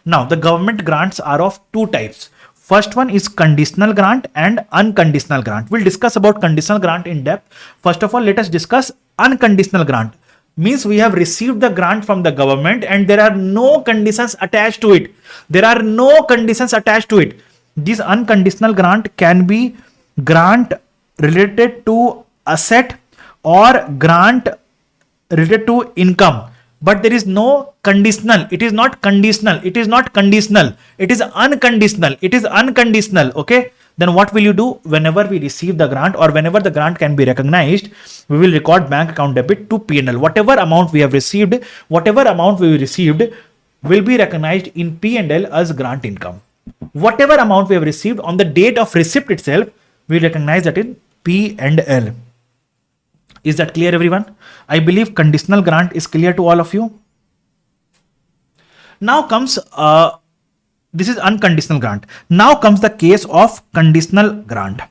Now the government grants are of 2 types. First one is conditional grant and unconditional grant. We'll discuss about conditional grant in depth. First of all, let us discuss unconditional grant. Means we have received the grant from the government and there are no conditions attached to it. This unconditional grant can be grant related to asset or grant related to income, but there is no conditional. It is not conditional. It is unconditional. Okay. Then what will you do? Whenever we receive the grant or whenever the grant can be recognized, we will record bank account debit to P&L. Whatever amount we received will be recognized in P&L as grant income. Whatever amount we have received on the date of receipt itself, we recognize that in P&L. Is that clear, everyone? I believe conditional grant is clear to all of you. Now comes, this is unconditional grant. Now comes the case of conditional grant.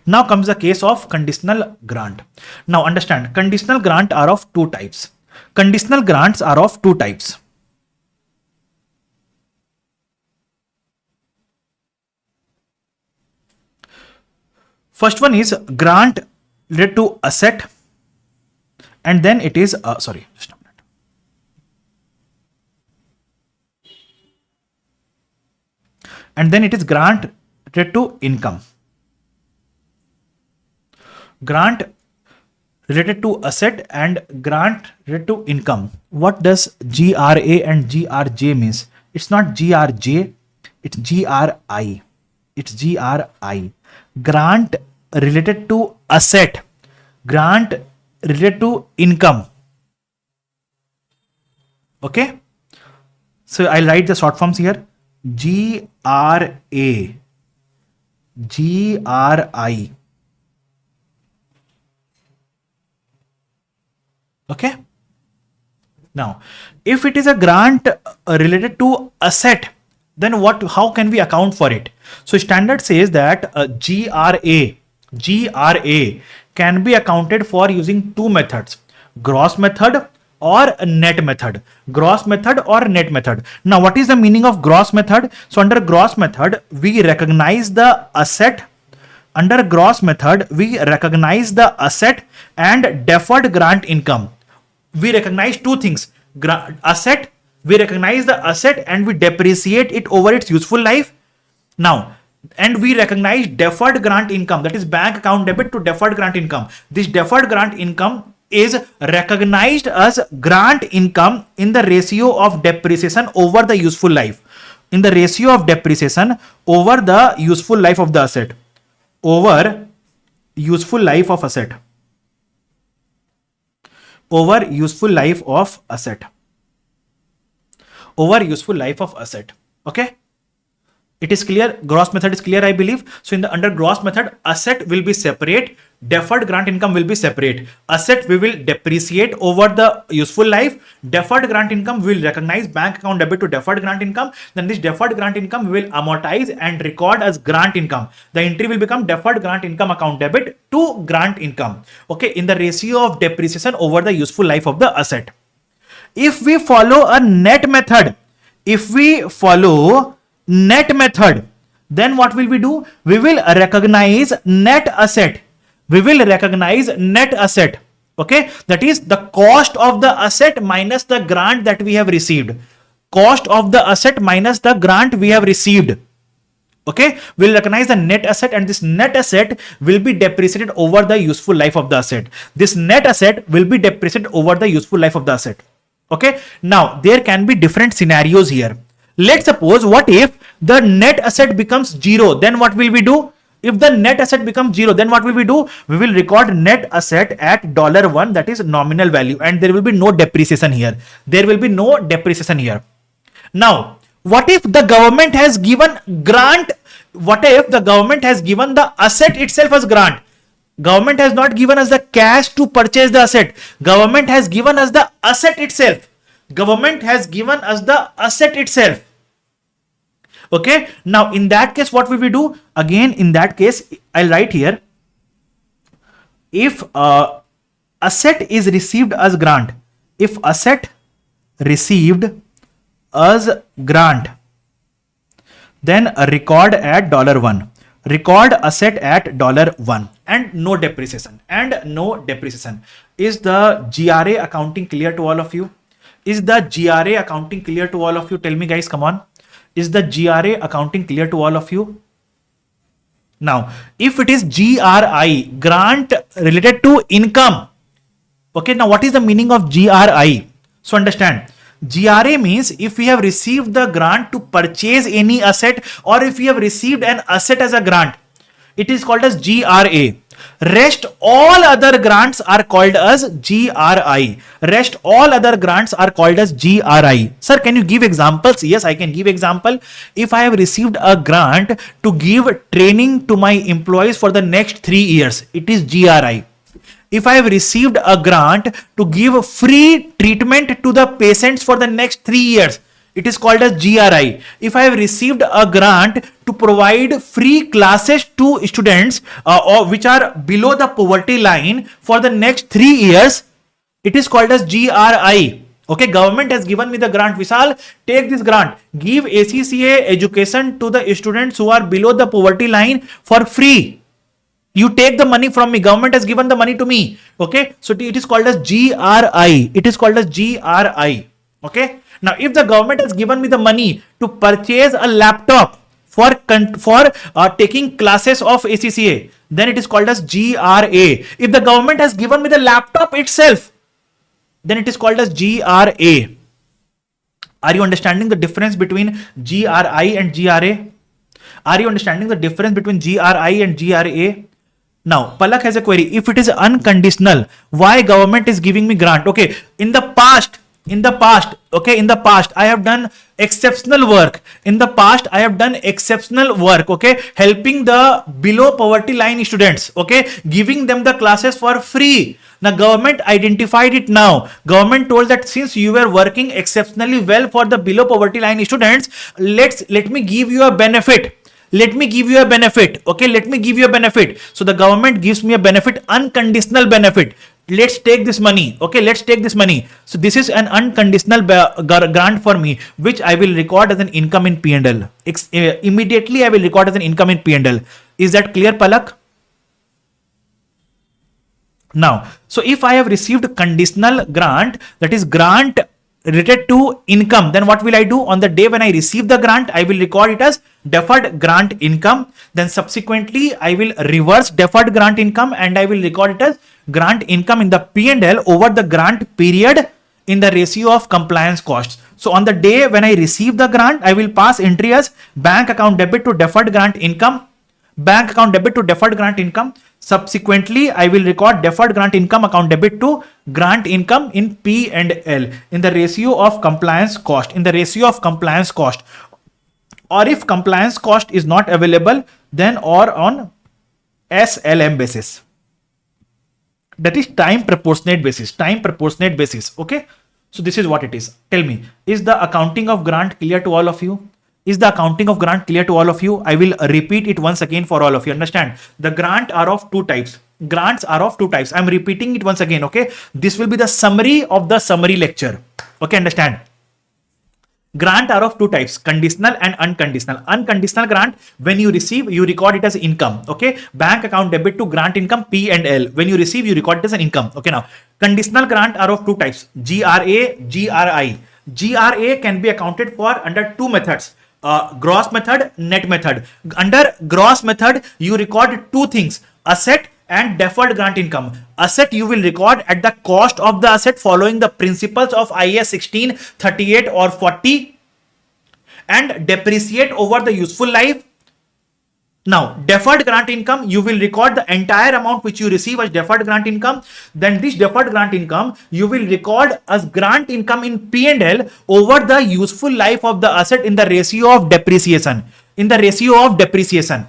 Now understand, conditional grant are of 2 types. First one is grant related to asset, and then it is and then it is grant related to income. Grant related to asset and grant related to income. What does GRA and GRJ means? It's not GRJ, it's GRI. Grant related to asset, grant related to income. Okay. So I'll write the short forms here. GRA, GRI. Okay. Now, if it is a grant related to asset, then how can we account for it? So standard says that GRA can be accounted for using two methods, gross method or net method. Gross method or net method. Now, what is the meaning of gross method? So under gross method, we recognize the asset. Under gross method, we recognize the asset and deferred grant income. We recognize two things. Asset, we recognize the asset and we depreciate it over its useful life. Now, and we recognize deferred grant income, that is bank account debit to deferred grant income. This deferred grant income is recognized as grant income in the ratio of depreciation over the useful life. In the ratio of depreciation over the useful life of the asset. Over useful life of asset. Over useful life of asset. Over useful life of asset. Okay. It is clear. Gross method is clear, I believe. So in the under gross method, asset will be separate. Deferred grant income will be separate. Asset we will depreciate over the useful life. Deferred grant income we will recognize bank account debit to deferred grant income. Then this deferred grant income we will amortize and record as grant income. The entry will become deferred grant income account debit to grant income. Okay, in the ratio of depreciation over the useful life of the asset. If we follow a net method, then what will we do? We will recognize net asset. Okay, that is the cost of the asset minus the grant that we have received. Cost of the asset minus the grant we have received. Okay, we'll recognize the net asset and this net asset will be depreciated over the useful life of the asset. This net asset will be depreciated over the useful life of the asset. Okay, now there can be different scenarios here. Let's suppose, what if the net asset becomes zero? Then what will we do? If the net asset becomes zero, then what will we do? We will record net asset at $1, that is nominal value, and there will be no depreciation here. Now, what if the government has given grant? What if the government has given the asset itself as grant? Government has not given us the cash to purchase the asset. Government has given us the asset itself. Okay, now in that case, what will we do? Again, in that case, I'll write here, if asset is received as grant, then record at $1. Record asset at $1 and no depreciation. Is the GRA accounting clear to all of you? Tell me, guys, come on. Is the GRA accounting clear to all of you? Now, if it is GRI, grant related to income. Okay, now what is the meaning of GRI? So understand, GRA means if we have received the grant to purchase any asset, or if we have received an asset as a grant, it is called as GRA. Rest all other grants are called as GRI. Sir, can you give examples? Yes, I can give example. If I have received a grant to give training to my employees for the next 3 years, it is GRI. If I have received a grant to give free treatment to the patients for the next 3 years, it is called as GRI. If I have received a grant to provide free classes to students which are below the poverty line for the next 3 years, it is called as GRI. Okay, government has given me the grant. Vishal, take this grant. Give ACCA education to the students who are below the poverty line for free. You take the money from me. Government has given the money to me. Okay, so it is called as GRI. Okay. Now, if the government has given me the money to purchase a laptop for taking classes of ACCA, then it is called as GRA. If the government has given me the laptop itself, then it is called as GRA. Are you understanding the difference between GRI and GRA? Now, Palak has a query. If it is unconditional, why government is giving me grant? Okay, in the past, in the past, okay, in the past I have done exceptional work. In the past I have done exceptional work, okay, helping the below poverty line students, okay, giving them the classes for free. Now government identified it now. Government told that since you were working exceptionally well for the below poverty line students, let me give you a benefit. Let me give you a benefit. Okay, let me give you a benefit. So the government gives me a benefit, unconditional benefit. Let's take this money. Okay, let's take this money. So this is an unconditional grant for me, which I will record as an income in P&L. Immediately I will record as an income in P&L. Is that clear, Palak? Now, so if I have received conditional grant, that is grant related to income, then what will I do? On the day when I receive the grant, I will record it as deferred grant income. Then subsequently, I will reverse deferred grant income and I will record it as grant income in the P&L over the grant period in the ratio of compliance costs. So on the day when I receive the grant, I will pass entry as bank account debit to deferred grant income, bank account debit to deferred grant income. Subsequently, I will record deferred grant income account debit to grant income in P&L in the ratio of compliance cost, in the ratio of compliance cost. Or if compliance cost is not available, then or on SLM basis. That is time proportionate basis, time proportionate basis. Okay. So this is what it is. Tell me, is the accounting of grant clear to all of you? Is the accounting of grant clear to all of you? I will repeat it once again for all of you. Understand? The grant are of two types. Grants are of two types. I'm repeating it once again. Okay. This will be the summary of the summary lecture. Okay. Understand? Grant are of two types, conditional and unconditional. Unconditional grant, when you receive, you record it as income. Okay. Bank account debit to grant income P&L. When you receive, you record it as an income. Okay. Now, conditional grant are of two types, GRA, GRI. GRA can be accounted for under two methods. Gross method, net method. Under gross method, you record two things, asset and deferred grant income. Asset you will record at the cost of the asset following the principles of IAS 16, 38 or 40 and depreciate over the useful life. Now, deferred grant income, you will record the entire amount which you receive as deferred grant income. Then this deferred grant income, you will record as grant income in P&L over the useful life of the asset in the ratio of depreciation. In the ratio of depreciation.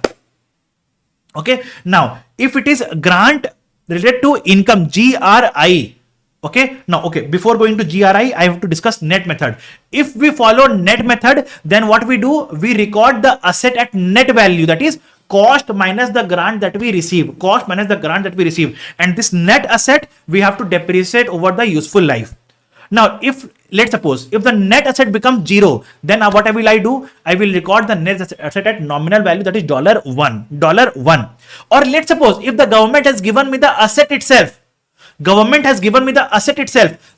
Okay. Now, if it is grant related to income, GRI. Okay. Now, okay. Before going to GRI, I have to discuss net method. If we follow net method, then what we do? We record the asset at net value. That is cost minus the grant that we receive. Cost minus the grant that we receive. And this net asset, we have to depreciate over the useful life. Now, if let's suppose if the net asset becomes zero, then what will I do? I will record the net asset at nominal value, that is $1. Or let's suppose if the government has given me the asset itself,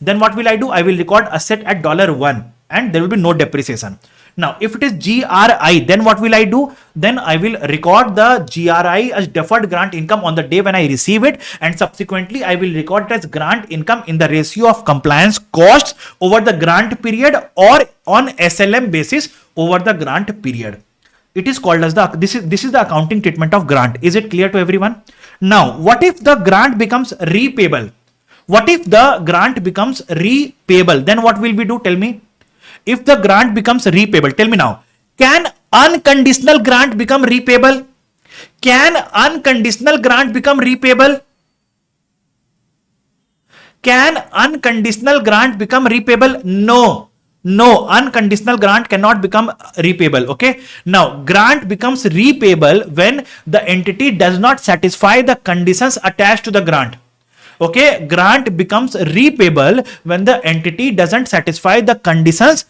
then what will I do? I will record asset at $1 and there will be no depreciation. Now, if it is GRI, then what will I do? Then I will record the GRI as deferred grant income on the day when I receive it, and subsequently I will record it as grant income in the ratio of compliance costs over the grant period or on SLM basis over the grant period. It is called as this is the accounting treatment of grant. Is it clear to everyone? Now, what if the grant becomes repayable? What if the grant becomes repayable? Then what will we do? Tell me. If the grant becomes repayable, tell me now, can unconditional grant become repayable? Can unconditional grant become repayable? Can unconditional grant become repayable? No. No, unconditional grant cannot become repayable. Okay. Now, grant becomes repayable when the entity does not satisfy the conditions attached to the grant. Okay, grant becomes repayable when the entity doesn't satisfy the conditions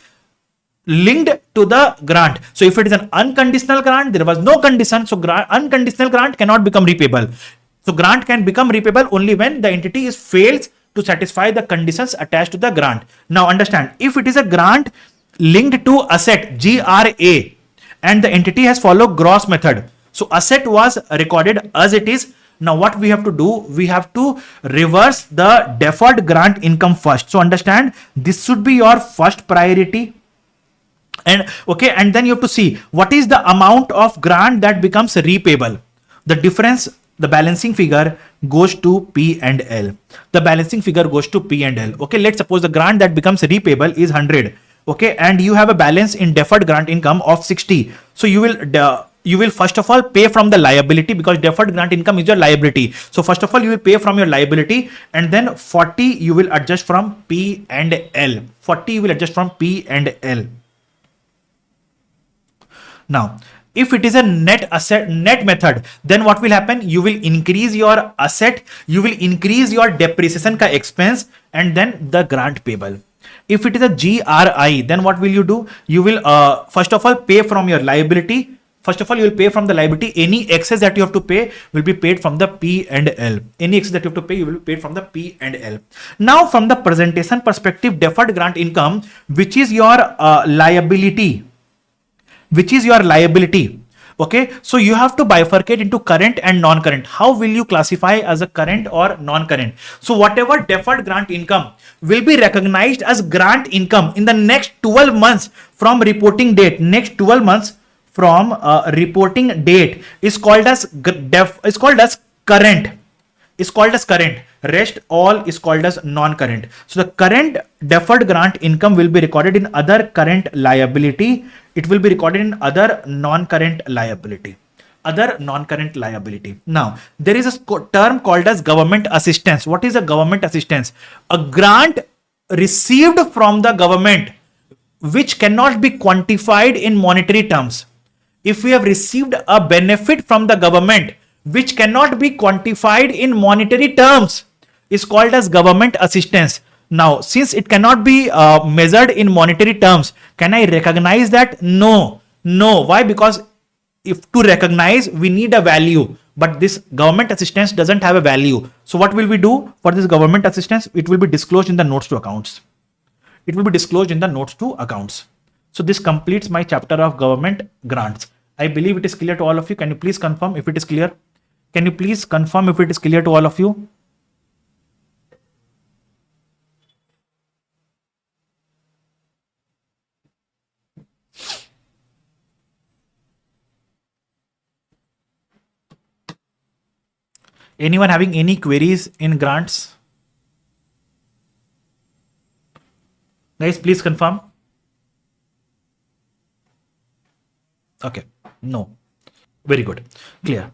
linked to the grant. So if it is an unconditional grant, there was no condition. So unconditional grant cannot become repayable. So grant can become repayable only when the entity fails to satisfy the conditions attached to the grant. Now understand, if it is a grant linked to asset, GRA, and the entity has followed gross method. So asset was recorded as it is. Now what we have to do? We have to reverse the deferred grant income first. So understand, this should be your first priority. And okay, and then you have to see what is the amount of grant that becomes repayable. The difference the balancing figure goes to P and L. The balancing figure goes to P and L. Okay, let's suppose the grant that becomes repayable is 100. Okay, and you have a balance in deferred grant income of 60. So you will first of all pay from the liability, because deferred grant income is your liability. So first of all you will pay from your liability, and then 40 you will adjust from P and L. 40 you will adjust from P and L. Now, if it is a net method, then what will happen? You will increase your asset, you will increase your depreciation ka expense, and then the grant payable. If it is a GRI, then what will you do? You will first of all pay from your liability. First of all, you will pay from the liability. Any excess that you have to pay will be paid from the P and L. Any excess that you have to pay, you will be paid from the P and L. Now, from the presentation perspective, deferred grant income, which is your liability, okay, so you have to bifurcate into current and non-current. How will you classify as a current or non-current? So whatever deferred grant income will be recognized as grant income in the next 12 months from reporting date. Next 12 months from reporting date is called as current. Is called as current. Rest all is called as non-current. So the current deferred grant income will be recorded in other current liability. It will be recorded in other non-current liability. Other non-current liability. Now, there is a term called as government assistance. What is a government assistance? A grant received from the government which cannot be quantified in monetary terms. If we have received a benefit from the government which cannot be quantified in monetary terms, is called as government assistance. Now, since it cannot be measured in monetary terms, can I recognize that? No. Why? Because if to recognize, we need a value, but this government assistance doesn't have a value. So what will we do for this government assistance? It will be disclosed in the notes to accounts. It will be disclosed in the notes to accounts. So this completes my chapter of government grants. I believe it is clear to all of you. Can you please confirm if it is clear? Can you please confirm if it is clear to all of you? Anyone having any queries in grants? Guys, please confirm. Okay, no. Very good, clear.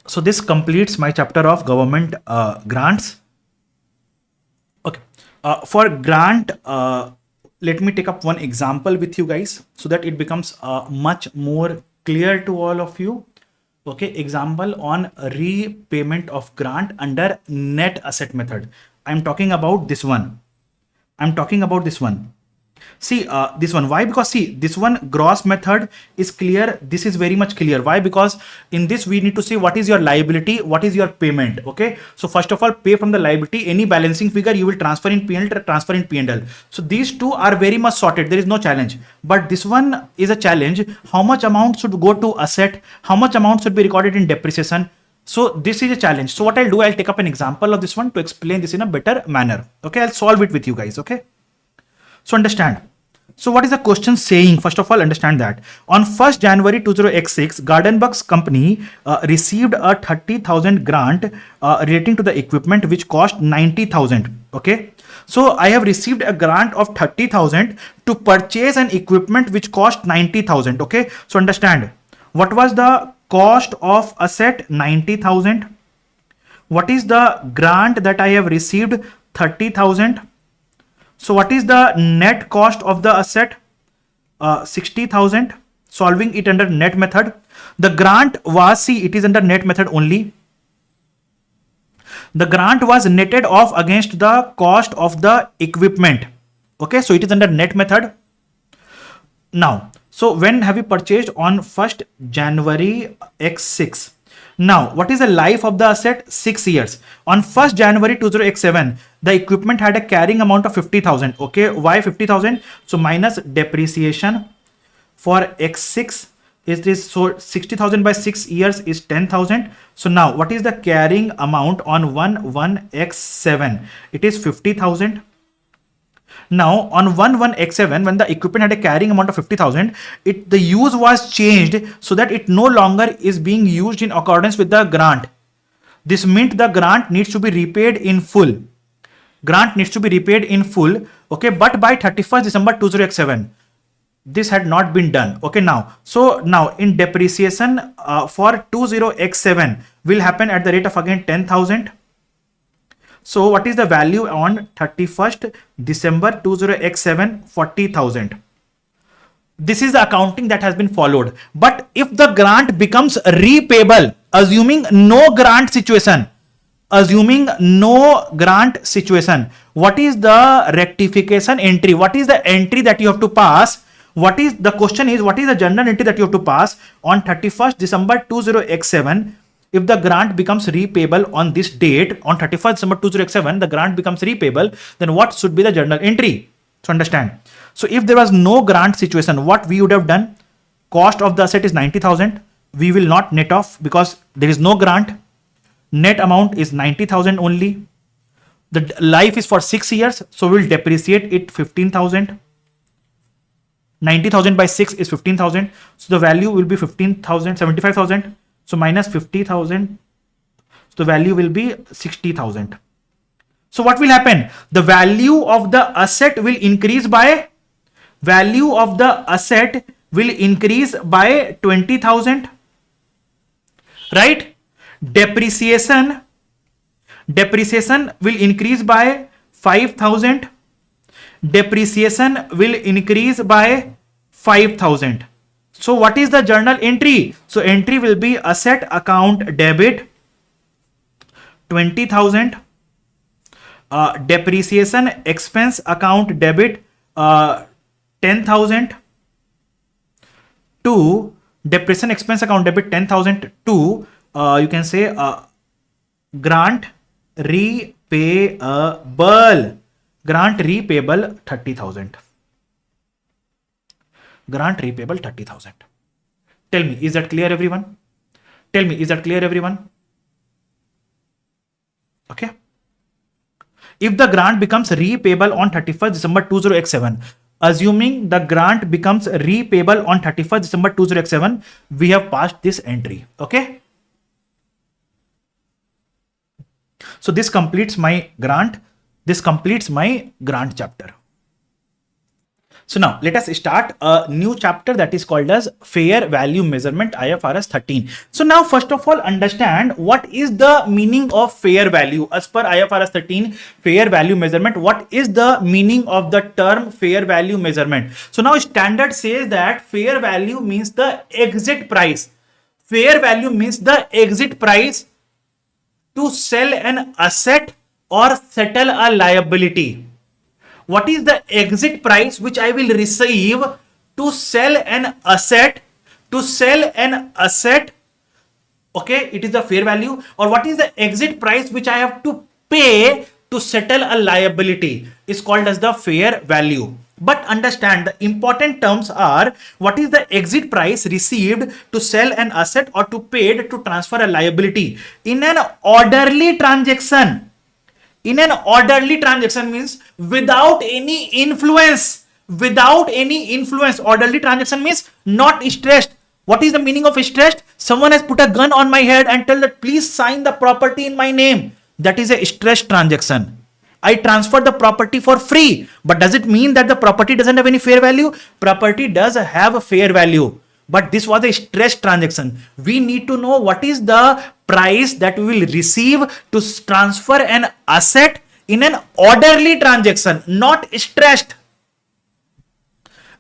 So this completes my chapter of government grants. Okay, for grant, let me take up one example with you guys so that it becomes much more clear to all of you. Okay, example on repayment of grant under net asset method. I'm talking about this one. See, this one. Why? Because see, this one gross method is clear. This is very much clear. Why? Because in this we need to see what is your liability, what is your payment. Okay. So first of all, pay from the liability. Any balancing figure you will transfer in P&L, transfer in P&L. So these two are very much sorted. There is no challenge. But this one is a challenge. How much amount should go to asset? How much amount should be recorded in depreciation? So this is a challenge. So what I'll do, I'll take up an example of this one to explain this in a better manner. Okay. I'll solve it with you guys. Okay. So understand. So what is the question saying? First of all, understand that on 1st January 2006, Gardenbugs company received a 30,000 grant relating to the equipment which cost 90,000. Okay. So I have received a grant of 30,000 to purchase an equipment which cost 90,000. Okay. So understand, what was the cost of asset? 90,000. What is the grant that I have received? 30,000. So what is the net cost of the asset? 60,000. Solving it under net method. The grant was, see, it is under net method only. The grant was netted off against the cost of the equipment. Okay, so it is under net method. Now, so when have you purchased? On 1st January X6. Now, what is the life of the asset? 6 years. On 1st January 2007, the equipment had a carrying amount of 50,000. Okay, why 50,000? So minus depreciation for X6 is this. So 60,000 by 6 years is 10,000. So now what is the carrying amount on 1/1X7? It is 50,000. Now on 1/1X7, when the equipment had a carrying amount of 50,000, the use was changed so that it no longer is being used in accordance with the grant. This meant the grant needs to be repaid in full. Grant needs to be repaid in full. Okay, but by 31st December 2007, this had not been done. Okay, now in depreciation for 20x7 will happen at the rate of again 10,000. So what is the value on 31st December 20x7? 40,000. This is the accounting that has been followed. But if the grant becomes repayable, assuming no grant situation, what is the rectification entry? What is the entry that you have to pass? What is the question is, what is the journal entry that you have to pass on 31st December 20x7? If the grant becomes repayable on this date, on 31st December 20x7, the grant becomes repayable, then what should be the journal entry? So understand. So if there was no grant situation, what we would have done? Cost of the asset is 90,000. We will not net off because there is no grant. Net amount is 90,000 only. The life is for 6 years. So we will depreciate it 15,000. 90,000 by 6 is 15,000. So the value will be 15,000, 75,000. So minus 50,000. So the value will be 60,000. So what will happen? The value of the asset will increase by 20,000. Right? Depreciation will increase by 5,000. Depreciation will increase by 5,000. So what is the journal entry? So entry will be asset account debit 20,000. Depreciation expense account debit 10,000 to depreciation expense account debit 10,000 to you can say grant repayable 30,000. Grant repayable 30,000. Tell me, is that clear, everyone? Okay. If the grant becomes repayable on 31st December 20x7, assuming the grant becomes repayable on 31st December 20x7, we have passed this entry. Okay. So this completes my grant. Chapter. So now let us start a new chapter that is called as Fair Value Measurement, IFRS 13. So now first of all, understand what is the meaning of fair value as per IFRS 13 fair value measurement. What is the meaning of the term fair value measurement? So now standard says that fair value means the exit price. Fair value means the exit price to sell an asset or settle a liability. What is the exit price which I will receive to sell an asset? Okay, it is the fair value. Or what is the exit price which I have to pay to settle a liability is called as the fair value. But understand the important terms are what is the exit price received to sell an asset or to paid to transfer a liability in an orderly transaction. In an orderly transaction means without any influence. Orderly transaction means not stressed. What is the meaning of stressed? Someone has put a gun on my head and tell that please sign the property in my name. That is a stressed transaction. I transfer the property for free. But does it mean that the property doesn't have any fair value? Property does have a fair value. But this was a stressed transaction. We need to know what is the price that we will receive to transfer an asset in an orderly transaction, not stressed.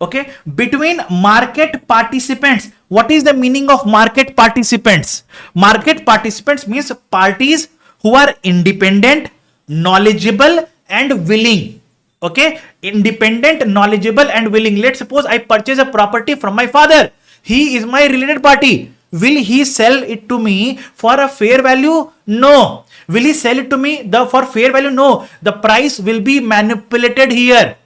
Okay, between market participants. What is the meaning of market participants? Market participants means parties who are independent, knowledgeable and willing. Okay, independent, knowledgeable and willing. Let's suppose I purchase a property from my father. He is my related party. Will he sell it to me for a fair value? No. Will he sell it to me for fair value? No. The price will be manipulated here.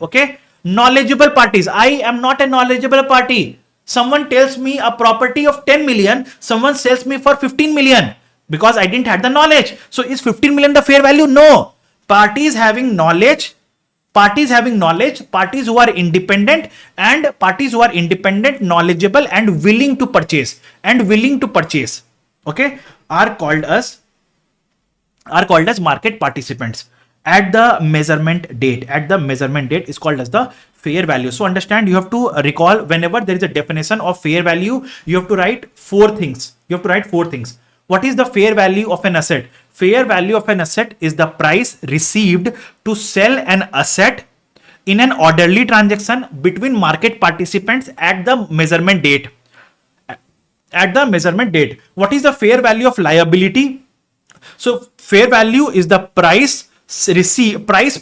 Okay. Knowledgeable parties. I am not a knowledgeable party. Someone tells me a property of 10 million. Someone sells me for 15 million because I didn't have the knowledge. So is 15 million the fair value? No. Parties having knowledge, parties who are independent, knowledgeable and willing to purchase. okay, are called as market participants at the measurement date. At the measurement date is called as the fair value. So understand, you have to recall, whenever there is a definition of fair value, you have to write four things. What is the fair value of an asset? Fair value of an asset is the price received to sell an asset in an orderly transaction between market participants at the measurement date. What is the fair value of liability? So fair value is the price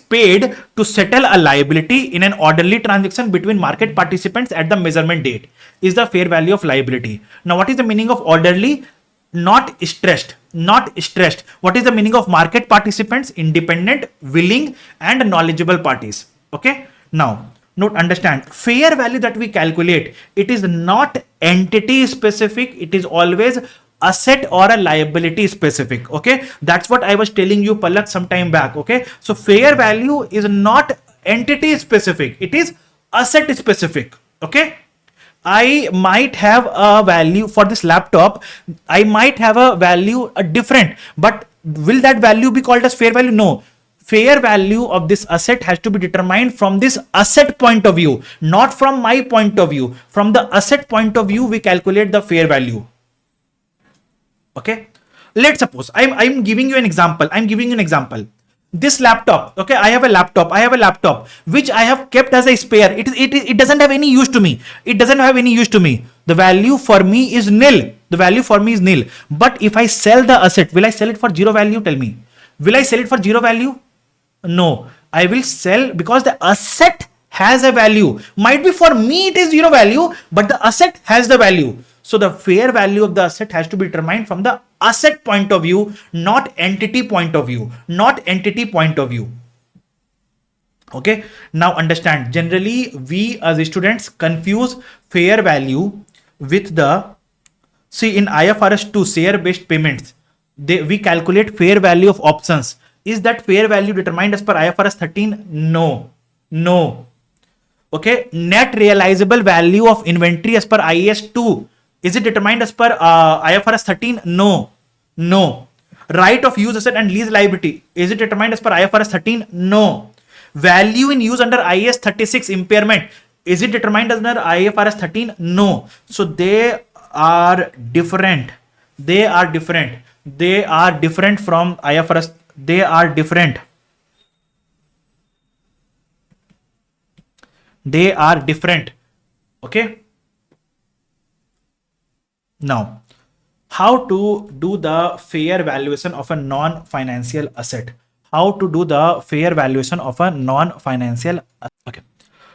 paid to settle a liability in an orderly transaction between market participants at the measurement date is the fair value of liability. Now, what is the meaning of orderly? Not stressed. What is the meaning of market participants? Independent, willing, and knowledgeable parties. Okay. Now, understand, fair value that we calculate, it is not entity specific. It is always asset or a liability specific. Okay. That's what I was telling you, Palak, some time back. Okay. So fair value is not entity specific. It is asset specific. Okay. I might have a value for this laptop. I might have a value different, but will that value be called as fair value? No. Fair value of this asset has to be determined from this asset point of view, not from my point of view. From the asset point of view, we calculate the fair value. Okay. Let's suppose I'm giving you an example. This laptop, okay, I have a laptop which I have kept as a spare. It doesn't have any use to me. The value for me is nil. But if I sell the asset, will I sell it for zero value? Tell me. Will I sell it for zero value? No. I will sell because the asset has a value. Might be for me it is zero value, but the asset has the value. So the fair value of the asset has to be determined from the asset point of view, not entity point of view. Okay. Now understand, generally we as students confuse fair value with see in IFRS 2 share based payments, we calculate fair value of options. Is that fair value determined as per IFRS 13? No. Okay. Net realizable value of inventory as per IAS 2. Is it determined as per IFRS 13? No. Right of use asset and lease liability. Is it determined as per IFRS 13? No. Value in use under IAS 36 impairment. Is it determined under IFRS 13? No. So they are different. They are different from IFRS. They are different. Okay. Now, how to do the fair valuation of a non-financial asset? Okay.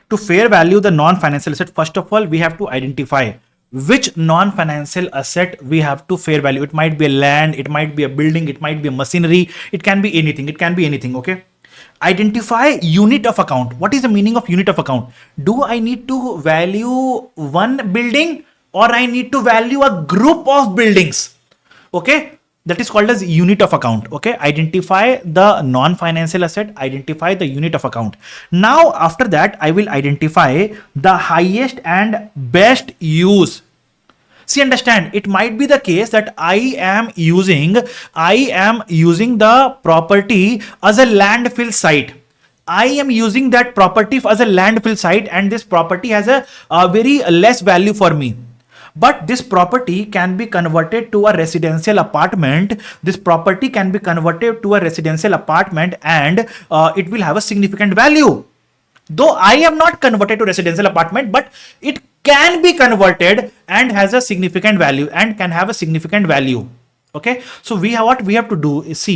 To fair value the non-financial asset, first of all, we have to identify which non-financial asset we have to fair value. It might be a land, it might be a building, it might be a machinery, it can be anything. Okay. Identify unit of account. What is the meaning of unit of account? Do I need to value one building, or I need to value a group of buildings? Okay. That is called as unit of account. Okay. Identify the non-financial asset, identify the unit of account. Now, after that, I will identify the highest and best use. See, understand, it might be the case that I am using the property as a landfill site. And this property has a very less value for me. But this property can be converted to a residential apartment. And it will have a significant value. Though I am not converted to residential apartment, but it can be converted and has a significant value and can have a significant value. Okay. So what we have to do is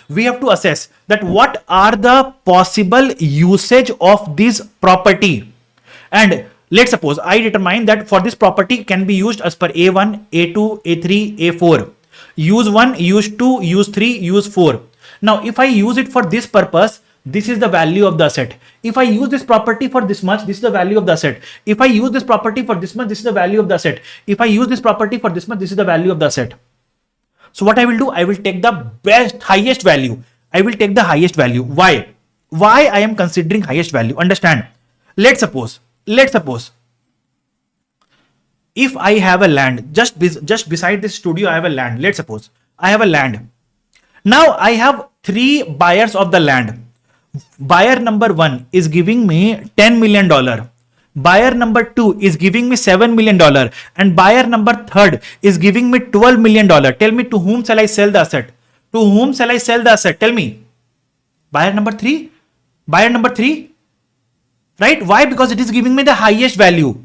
we have to assess that what are the possible usage of this property. And let's suppose I determine that for this property can be used as per A1, A2, A3, A4. Use 1, use 2, use 3, use 4. Now, if I use it for this purpose, this is the value of the asset. If I use this property for this much, this is the value of the asset. If I use this property for this much, this is the value of the asset. If I use this property for this much, this is the value of the asset. So what I will do, I will take the highest value. Why I am considering highest value? Understand. Let's suppose if I have a land just beside this studio, I have a land. Let's suppose I have a land. Now I have three buyers of the land. Buyer number one is giving me $10 million. Buyer number two is giving me $7 million. And buyer number third is giving me $12 million. Tell me, to whom shall I sell the asset? To whom shall I sell the asset? Tell me. Buyer number three? Buyer number three? Right? Why? Because it is giving me the highest value.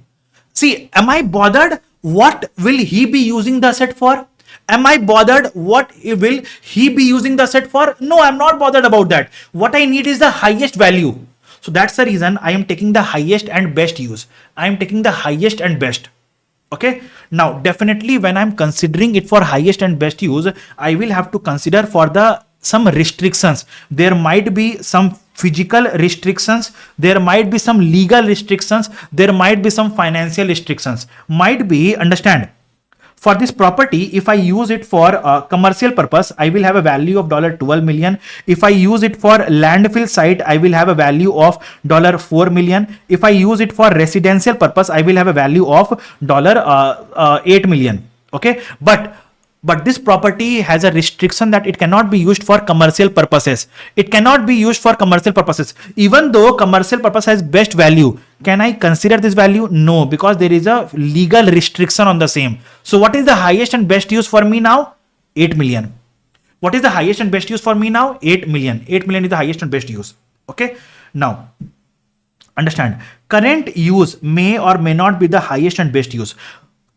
See, am I bothered what will he be using the asset for? Am I bothered what will he be using the asset for? No, I'm not bothered about that. What I need is the highest value. So that's the reason I am taking the highest and best use. I am taking the highest and best. Okay. Now, definitely when I'm considering it for highest and best use, I will have to consider for the some restrictions. There might be some physical restrictions. There might be some legal restrictions. There might be some financial restrictions. Might be, understand. For this property, if I use it for commercial purpose, I will have a value of $12 million. If I use it for landfill site, I will have a value of $4 million. If I use it for residential purpose, I will have a value of $8 million. Okay, but this property has a restriction that it cannot be used for commercial purposes. It cannot be used for commercial purposes. Even though commercial purpose has best value, can I consider this value? No, because there is a legal restriction on the same. So what is the highest and best use for me now? 8 million. What is the highest and best use for me now? 8 million. 8 million is the highest and best use. Okay. Now, understand, current use may or may not be the highest and best use.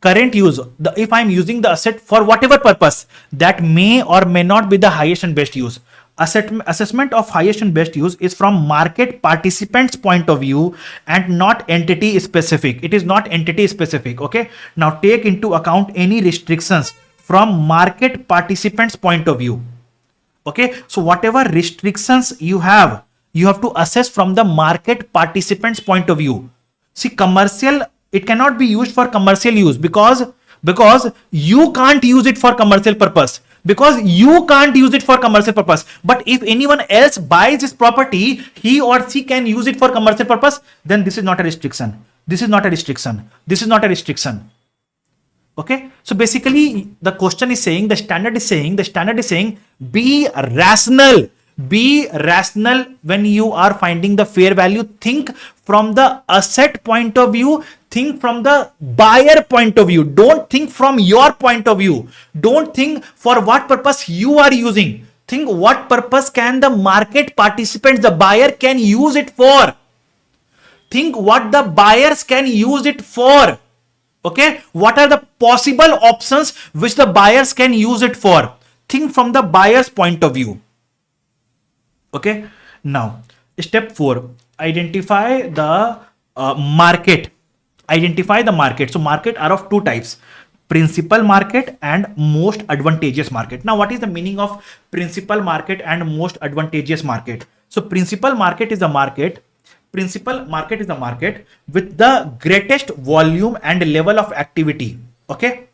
Current use, if I'm using the asset for whatever purpose, that may or may not be the highest and best use. Assessment of highest and best use is from market participants' point of view and not entity specific. It is not entity specific. Okay. Now take into account any restrictions from market participants' point of view. Okay. So whatever restrictions you have to assess from the market participants' point of view. See, commercial, it cannot be used for commercial use because you can't use it for commercial purpose. Because you can't use it for commercial purpose. But if anyone else buys this property, he or she can use it for commercial purpose, then this is not a restriction. This is not a restriction. This is not a restriction. Okay. So basically the question is saying, the standard is saying, be rational. Be rational when you are finding the fair value. Think from the asset point of view. Think from the buyer point of view. Don't think from your point of view. Don't think for what purpose you are using. Think what purpose can the market participants, the buyer can use it for. Think what the buyers can use it for. Okay. What are the possible options which the buyers can use it for? Think from the buyer's point of view. Okay. Now, step 4, identify the market. Identify the market. So market are of two types: principal market and most advantageous market. Now, what is the meaning of principal market and most advantageous market? So principal market is the market. Principal market is the market with the greatest volume and level of activity. Okay.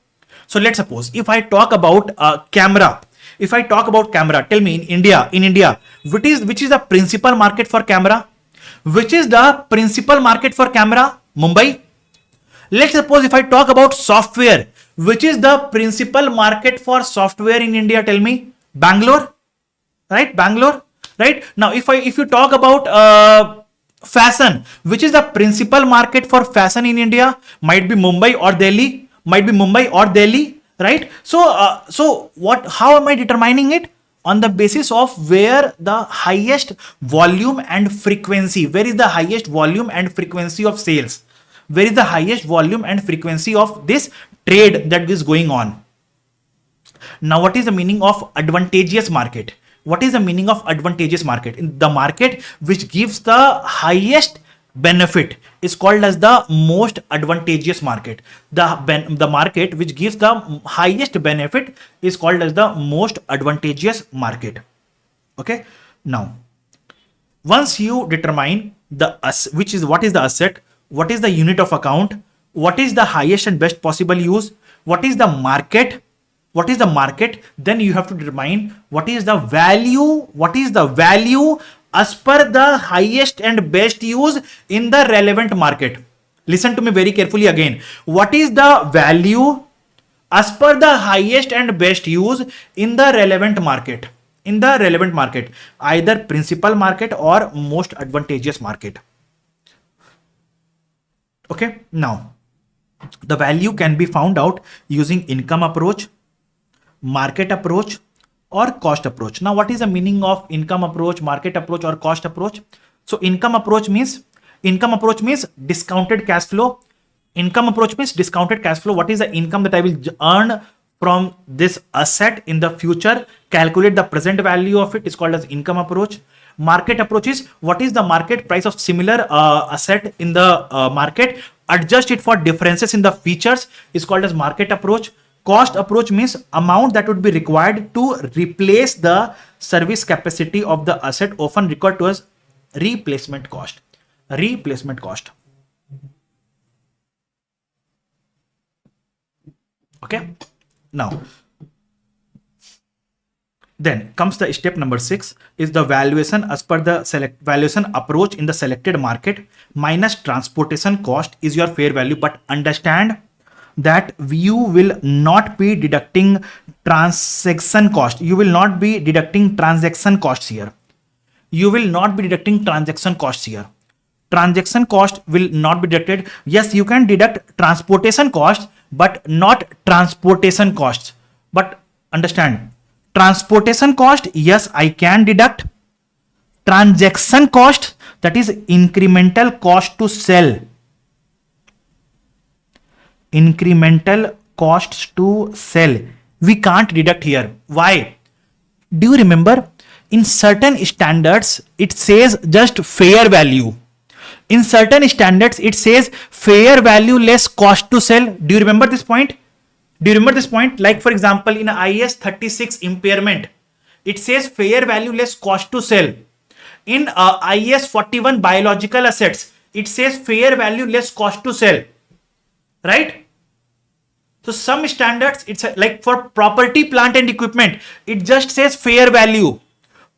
So let's suppose if I talk about camera. If I talk about camera, tell me in India, which is the principal market for camera? Which is the principal market for camera? Mumbai. Let's suppose if I talk about software, which is the principal market for software in India? Tell me. Bangalore, right? Bangalore, right? Now, if you talk about fashion, which is the principal market for fashion in India? Might be Mumbai or Delhi. Might be Mumbai or Delhi. Right. So how am I determining it? On the basis of where the highest volume and frequency, where is the highest volume and frequency of sales? Where is the highest volume and frequency of this trade that is going on? Now, what is the meaning of advantageous market? What is the meaning of advantageous market? In the market which gives the highest benefit is called as the most advantageous market. The market which gives the highest benefit is called as the most advantageous market. Okay. Now, once you determine what is the asset, what is the unit of account, what is the highest and best possible use, what is the market, then you have to determine what is the value as per the highest and best use in the relevant market. Listen to me very carefully again. What is the value as per the highest and best use in the relevant market? In the relevant market, either principal market or most advantageous market. Okay, now the value can be found out using income approach, market approach, or cost approach. Now, what is the meaning of income approach, market approach, or cost approach? So, income approach means discounted cash flow. Income approach means discounted cash flow. What is the income that I will earn from this asset in the future? Calculate the present value of it is called as income approach. Market approach is what is the market price of similar asset in the market, adjust it for differences in the features is called as market approach. Cost approach means amount that would be required to replace the service capacity of the asset, often referred to as replacement cost. Replacement cost. Okay. Now, then comes the step number 6 is the valuation as per the valuation approach in the selected market minus transportation cost is your fair value. But understand that you will not be deducting transaction cost. You will not be deducting transaction costs here. You will not be deducting transaction costs here. Transaction cost will not be deducted. Yes, you can deduct transportation costs, but not transportation costs. But understand, transportation cost, yes, I can deduct. Transaction cost, that is incremental cost to sell. Incremental costs to sell, we can't deduct here. Why? Do you remember in certain standards it says just fair value? In certain standards it says fair value less cost to sell. Do you remember this point? Do you remember this point? Like for example in IS 36 impairment, it says fair value less cost to sell. In IS 41 biological assets, it says fair value less cost to sell. Right? So some standards, it's like for property, plant and equipment, it just says fair value.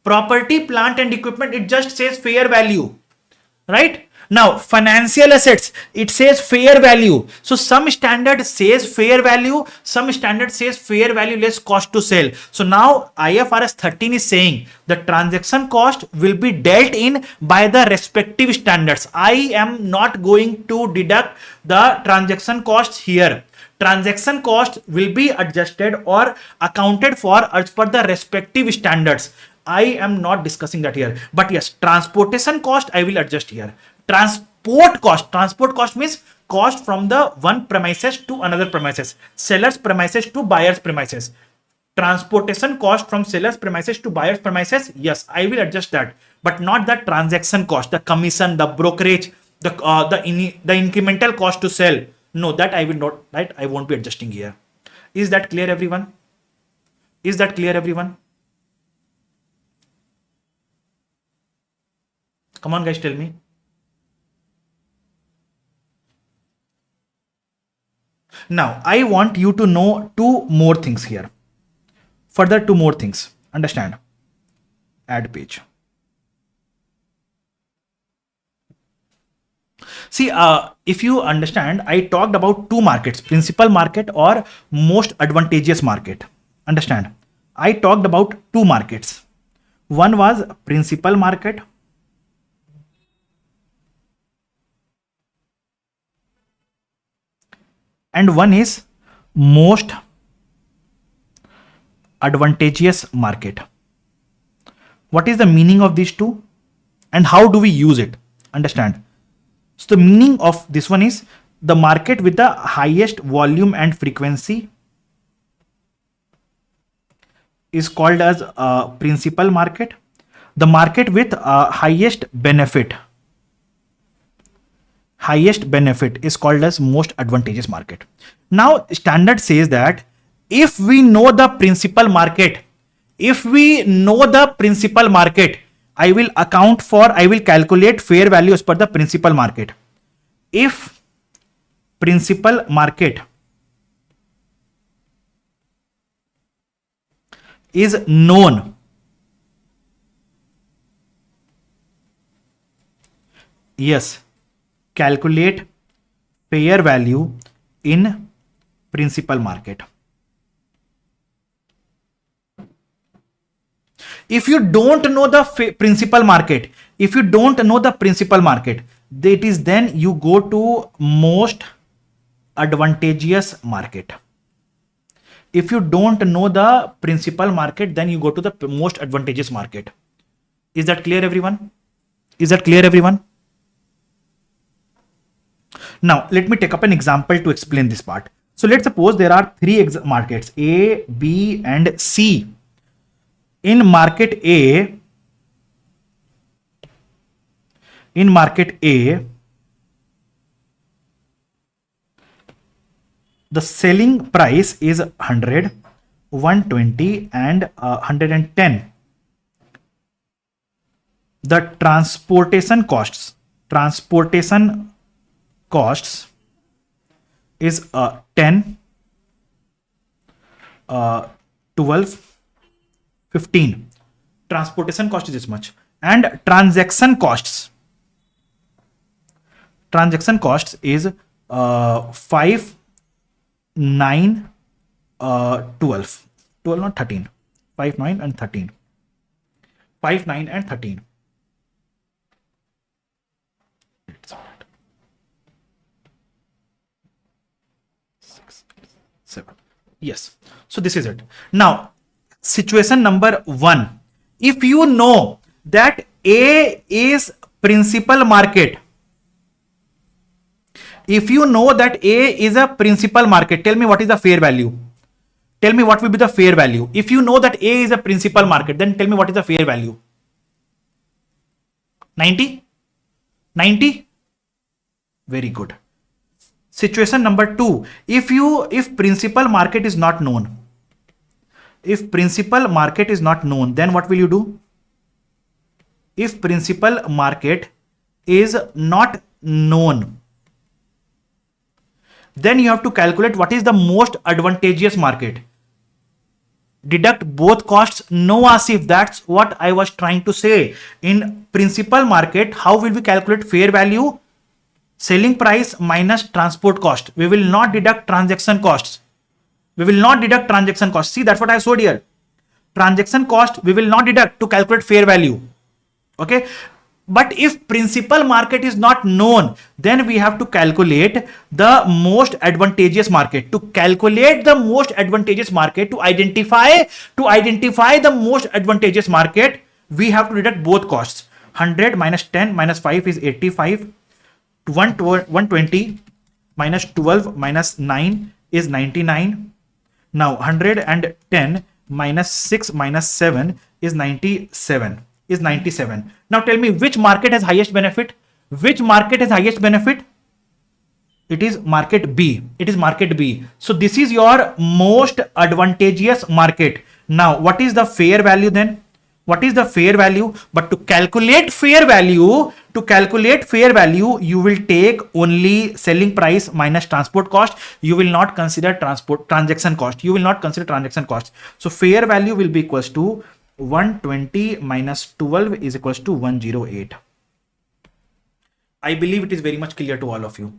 Property, plant and equipment, it just says fair value. Right? Now, financial assets, it says fair value. So some standard says fair value, some standard says fair value less cost to sell. So now IFRS 13 is saying the transaction cost will be dealt in by the respective standards. I am not going to deduct the transaction costs here. Transaction cost will be adjusted or accounted for as per the respective standards. I am not discussing that here. But yes, transportation cost I will adjust here. Transport cost means cost from the one premises to another premises. Seller's premises to buyer's premises. Transportation cost from seller's premises to buyer's premises. Yes, I will adjust that. But not the transaction cost, the commission, the brokerage, the incremental cost to sell. No, that I will not, right? I won't be adjusting here. Is that clear, everyone? Is that clear, everyone? Come on, guys, tell me. Now, I want you to know two more things here. Further, two more things. Understand? Add page. See, if you understand, I talked about two markets, principal market or most advantageous market. Understand? I talked about two markets. One was principal market. And one is most advantageous market. What is the meaning of these two? And how do we use it? Understand? So the meaning of this one is the market with the highest volume and frequency is called as principal market. The market with highest benefit is called as most advantageous market. Now standard says that if we know the principal market, I will calculate fair value as per the principal market. If principal market is known, yes, calculate fair value in principal market. If you don't know the principal market, if you don't know the principal market, that is then you go to most advantageous market. If you don't know the principal market, then you go to the most advantageous market. Is that clear, everyone? Is that clear, everyone? Now, let me take up an example to explain this part. So let's suppose there are three markets, A, B, and C. In market A, the selling price is 100, 120, and 110. The transportation costs is 10, 12, 15. Transportation cost is this much, and transaction costs is 5, 9, 12, not 13, 5, 9, and 13, 5, 9, and 13. Yes. So this is it. Now, situation number 1. If you know that A is principal market, if you know that A is a principal market, tell me what is the fair value. Tell me what will be the fair value. If you know that A is a principal market, then tell me what is the fair value. 90? 90? Very good. Situation number 2. If principal market is not known, then what will you do? If principal market is not known, then you have to calculate what is the most advantageous market. Deduct both costs. No, Asif, that's what I was trying to say. In principal market, how will we calculate fair value? Selling price minus transport cost. We will not deduct transaction costs. See, that's what I showed here. Transaction cost we will not deduct to calculate fair value. Okay. But if principal market is not known, then we have to calculate the most advantageous market. To calculate the most advantageous market, to identify the most advantageous market, we have to deduct both costs. 100 minus 10 minus 5 is 85. 120 minus 12 minus 9 is 99. Now 110 minus 6 minus 7 is 97. Now tell me which market has highest benefit? It is market B. So this is your most advantageous market. Now what is the fair value then? But to calculate fair value, you will take only selling price minus transport cost. You will not consider transaction cost. So fair value will be equals to 120 minus 12 is equals to 108. I believe it is very much clear to all of you.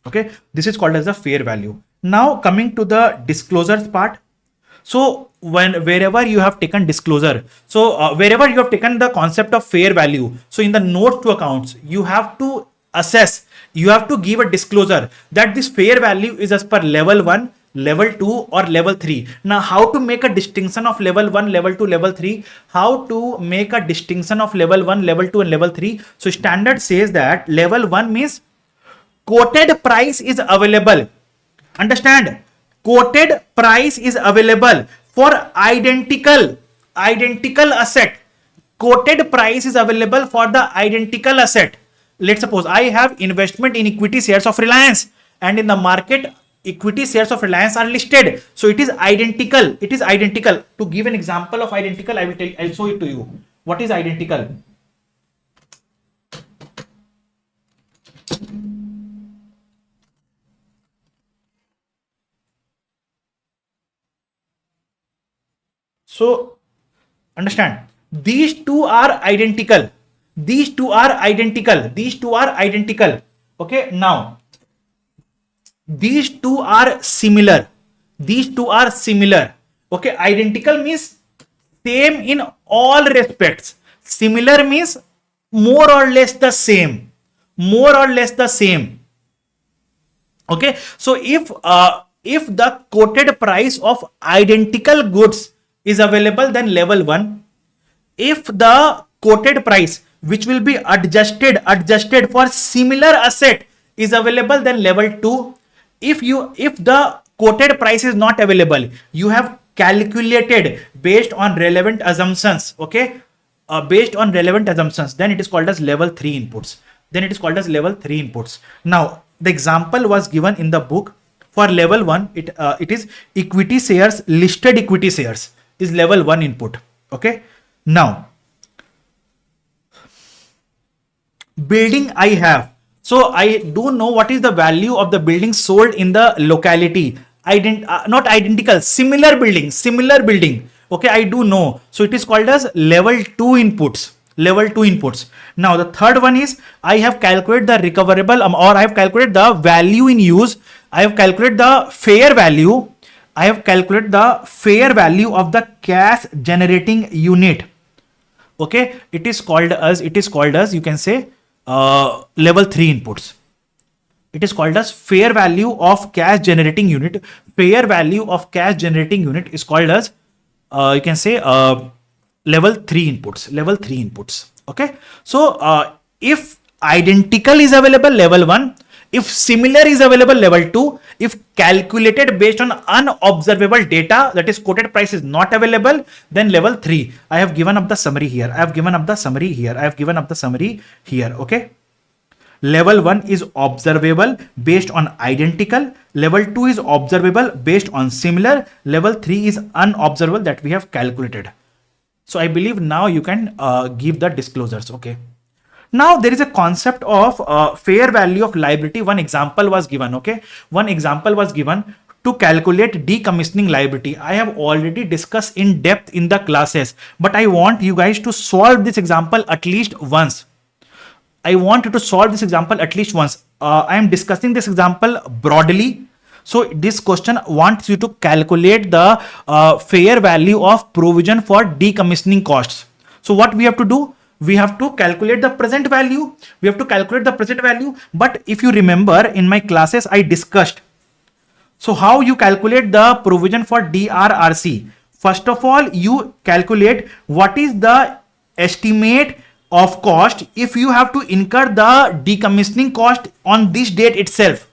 Okay, this is called as the fair value. Now coming to the disclosures part. So wherever you have taken disclosure, wherever you have taken the concept of fair value, so in the notes to accounts, you have to assess, you have to give a disclosure that this fair value is as per level 1, level 2 or level 3. Now how to make a distinction of level 1, level 2, level 3? How to make a distinction of level 1, level 2 and level 3? So standard says that level 1 means quoted price is available. Understand? Quoted price is available for identical asset. Quoted price is available for the identical asset. Let's suppose I have investment in equity shares of Reliance, and in the market equity shares of Reliance are listed. So it is identical. To give an example of identical, I'll show it to you. What is identical? So understand, these two are identical. These two are identical. These two are identical. Okay. Now, these two are similar. These two are similar. Okay. Identical means same in all respects. Similar means more or less the same. More or less the same. Okay. So if the quoted price of identical goods is available, then level 1. If the quoted price which will be adjusted for similar asset is available, then level 2. If the quoted price is not available, you have calculated based on relevant assumptions. Okay. Based on relevant assumptions, then it is called as level 3 inputs. Now the example was given in the book. For level 1, it is equity shares, listed equity shares is level 1 input. Okay. Now, building I have. So I do know what is the value of the building sold in the locality. Not identical, similar building. Okay, I do know. So it is called as level 2 inputs. Now the third one is I have calculated the recoverable or I have calculated the value in use. I have calculated the fair value. of the cash generating unit. Okay, it is called as you can say level 3 inputs. It is called as fair value of cash generating unit. Fair value of cash generating unit is called as you can say level 3 inputs. Okay. So if identical is available, level 1. If similar is available, level 2. If calculated based on unobservable data, that is quoted price is not available, then level 3. I have given up the summary here. Okay. Level 1 is observable based on identical. Level 2 is observable based on similar. Level 3 is unobservable that we have calculated. So I believe now you can give the disclosures. Okay. Now there is a concept of fair value of liability. One example was given. Okay. One example was given to calculate decommissioning liability. I have already discussed in depth in the classes, but I want you guys to solve this example at least once. I am discussing this example broadly. So this question wants you to calculate the fair value of provision for decommissioning costs. So what we have to do? We have to calculate the present value. But if you remember in my classes, I discussed. So how you calculate the provision for DRRC? First of all, you calculate what is the estimate of cost if you have to incur the decommissioning cost on this date itself.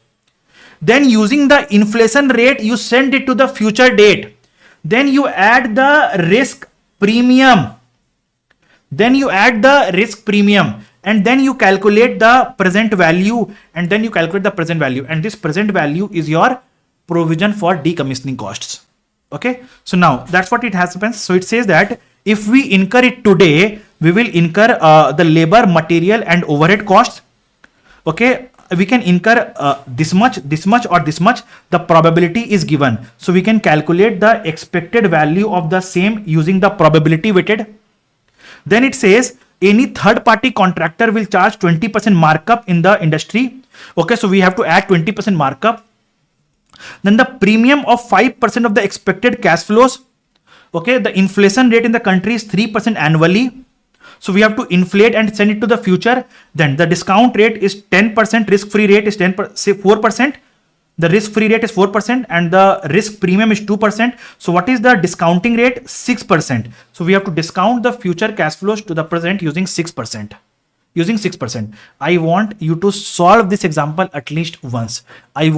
Then using the inflation rate, you send it to the future date. Then you add the risk premium. And then you calculate the present value. And this present value is your provision for decommissioning costs. Okay. So now that's what it happens. So it says that if we incur it today, we will incur the labor, material and overhead costs. Okay. We can incur this much or this much. The probability is given. So we can calculate the expected value of the same using the probability weighted. Then it says any third party contractor will charge 20% markup in the industry. Okay. So we have to add 20% markup. Then the premium of 5% of the expected cash flows. Okay. The inflation rate in the country is 3% annually. So we have to inflate and send it to the future. Then the discount rate is 10%. Risk-free rate is 4%. The risk-free rate is 4% and the risk premium is 2%. So what is the discounting rate? 6%. So we have to discount the future cash flows to the present using 6%. I want you to solve this example at least once. You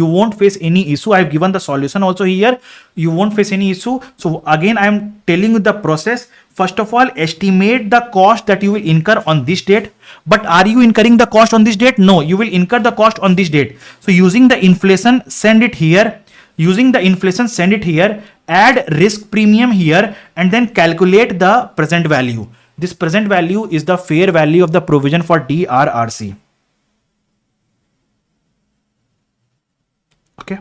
won't face any issue. I have given the solution also here. You won't face any issue. So again, I am telling you the process. First of all, estimate the cost that you will incur on this date. But are you incurring the cost on this date? No, you will incur the cost on this date. So using the inflation, send it here. Add risk premium here and then calculate the present value. This present value is the fair value of the provision for DRRC. Okay.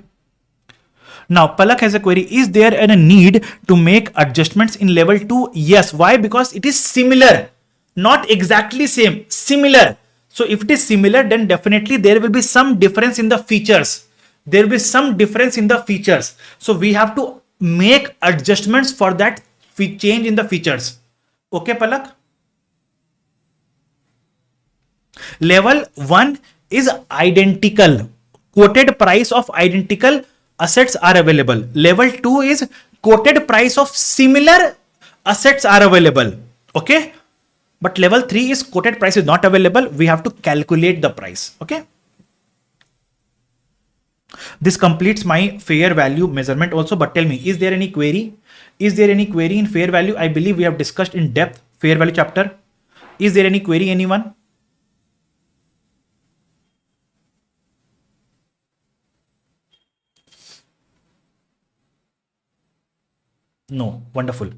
Now, Palak has a query. Is there a need to make adjustments in level 2? Yes. Why? Because it is similar. Not exactly same. Similar. So, if it is similar, then definitely there will be some difference in the features. There will be some difference in the features. So, we have to make adjustments for that change in the features. Okay, Palak? Level 1 is identical. Quoted price of identical assets are available. Level 2 is quoted price of similar assets are available. Okay. But level 3 is quoted price is not available. We have to calculate the price. Okay. This completes my fair value measurement also. But tell me, is there any query? Is there any query in fair value? I believe we have discussed in depth fair value chapter. Is there any query, anyone? No. Wonderful.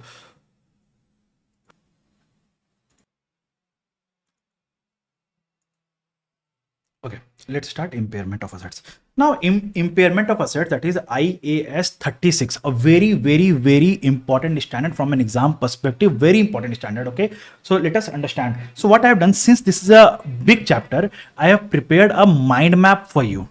Okay, let's start impairment of assets. Now, impairment of assets, that is IAS 36, a very, very, very important standard from an exam perspective, very important standard. Okay, so let us understand. So, what I have done, since this is a big chapter, I have prepared a mind map for you.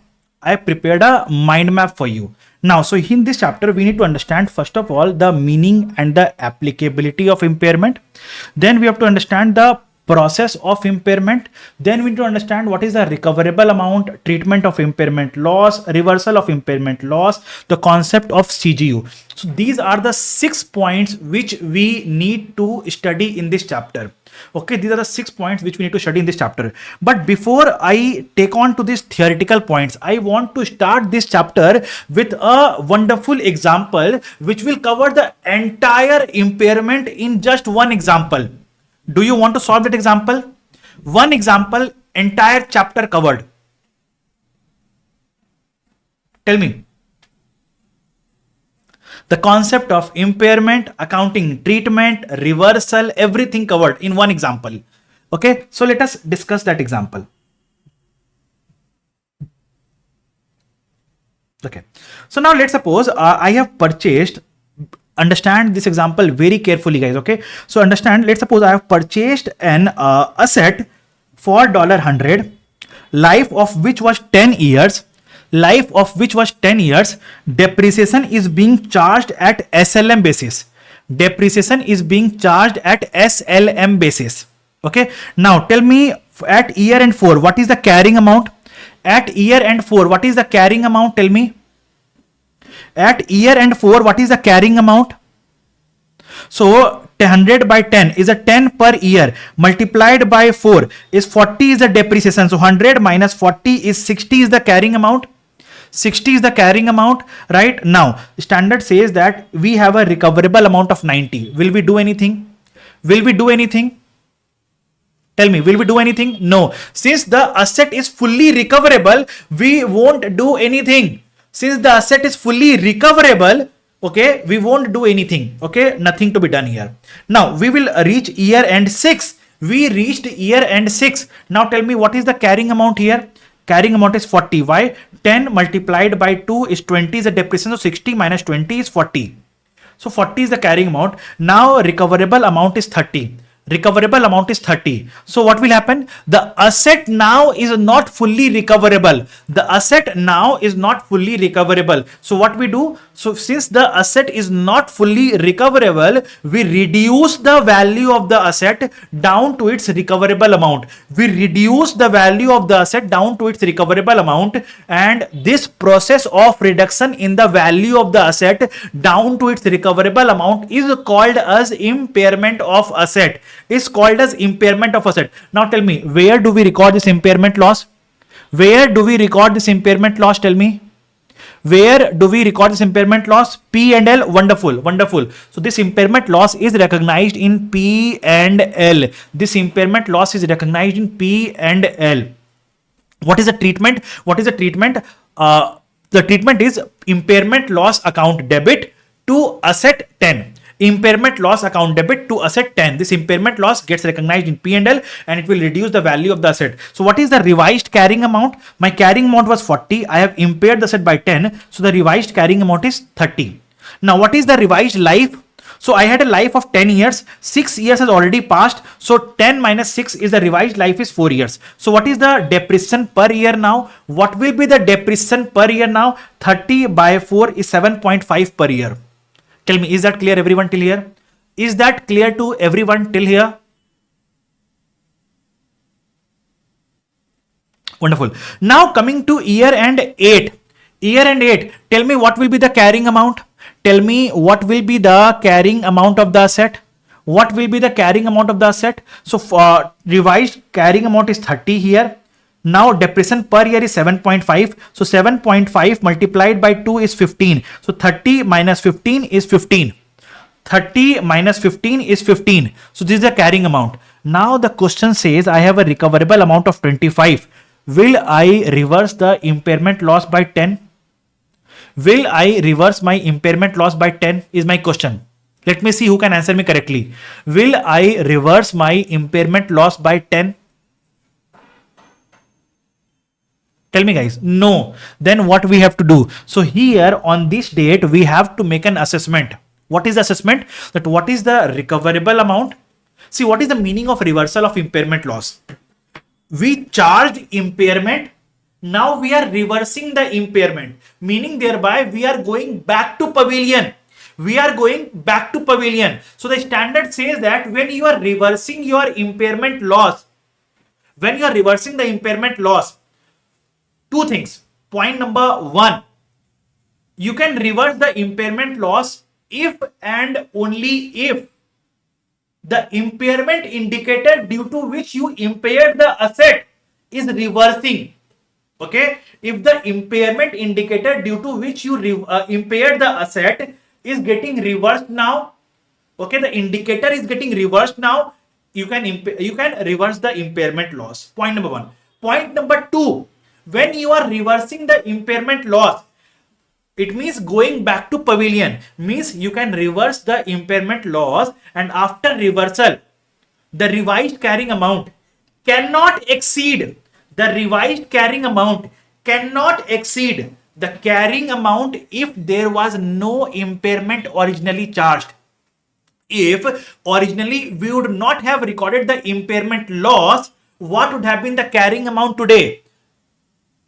Now, so in this chapter, we need to understand, first of all, the meaning and the applicability of impairment. Then we have to understand the process of impairment. Then we need to understand what is the recoverable amount, treatment of impairment loss, reversal of impairment loss, the concept of CGU. So these are the 6 points which we need to study in this chapter. Okay, these are the 6 points which we need to study in this chapter. But before I take on to these theoretical points, I want to start this chapter with a wonderful example which will cover the entire impairment in just one example. Do you want to solve that example? One example, entire chapter covered. Tell me. The concept of impairment, accounting treatment, reversal, everything covered in one example. Okay, so let us discuss that example. Okay, so now let's suppose I have purchased, understand this example very carefully, guys. Okay, so understand, let's suppose I have purchased an asset for $100, life of which was 10 years. Depreciation is being charged at SLM basis. Okay, now tell me, at year end 4, what is the carrying amount? Tell me. At year end 4, what is the carrying amount? So 100 by 10 is a 10 per year, multiplied by 4 is 40 is the depreciation. So 100 minus 40 is 60 is the carrying amount. 60 is the carrying amount. Right now, standard says that we have a recoverable amount of 90. Will we do anything? Tell me, will we do anything? No. Since the asset is fully recoverable, we won't do anything. Okay, we won't do anything. Okay, nothing to be done here. Now, we will reach year end 6. We reached year end 6. Now, tell me, what is the carrying amount here? Carrying amount is 40. Why? 10 multiplied by 2 is 20 is the depreciation. So 60 minus 20 is 40. So 40 is the carrying amount. Now recoverable amount is 30. So what will happen? The asset now is not fully recoverable. So what we do? So since the asset is not fully recoverable, we reduce the value of the asset down to its recoverable amount. And this process of reduction in the value of the asset down to its recoverable amount is called as impairment of asset. Now tell me, where do we record this impairment loss? Tell me. Where do we record this impairment loss? P&L. Wonderful. So this impairment loss is recognized in P&L. What is the treatment? The treatment is impairment loss account debit to asset 10. impairment loss account debit to asset 10. This impairment loss gets recognized in P&L and it will reduce the value of the asset. So what is the revised carrying amount? My carrying amount was 40. I have impaired the asset by 10. So the revised carrying amount is 30. Now what is the revised life? So I had a life of 10 years, 6 years has already passed. So 10 minus 6 is the revised life is 4 years. So what is the depreciation per year now? What will be the depreciation per year now? 30 by 4 is 7.5 per year. Tell me, is that clear everyone till here? Is that clear to everyone till here? Wonderful. Now coming to year end 8. Year end 8. Tell me what will be the carrying amount? Tell me what will be the carrying amount of the asset? What will be the carrying amount of the asset? So revised carrying amount is 30 here. Now depreciation per year is 7.5. So 7.5 multiplied by 2 is 15. So 30 minus 15 is 15. 30 minus 15 is 15. So this is the carrying amount. Now the question says I have a recoverable amount of 25. Will I reverse the impairment loss by 10? Will I reverse my impairment loss by 10 is my question. Let me see who can answer me correctly. Will I reverse my impairment loss by 10? Tell me guys. No. Then what we have to do? So here on this date, we have to make an assessment. What is the assessment? That what is the recoverable amount? See, what is the meaning of reversal of impairment loss? We charged impairment. Now we are reversing the impairment, meaning thereby we are going back to pavilion. We are going back to pavilion. So the standard says that when you are reversing your impairment loss, two things. Point number one, you can reverse the impairment loss if and only if the impairment indicator due to which you impaired the asset is reversing. Okay, if the impairment indicator due to which you impaired the asset is getting reversed now, okay, the indicator is getting reversed now, you can reverse the impairment loss. Point number one. Point number two, when you are reversing the impairment loss, it means going back to pavilion, means you can reverse the impairment loss, and after reversal, the revised carrying amount cannot exceed the carrying amount if there was no impairment originally charged. If originally we would not have recorded the impairment loss, what would have been the carrying amount today?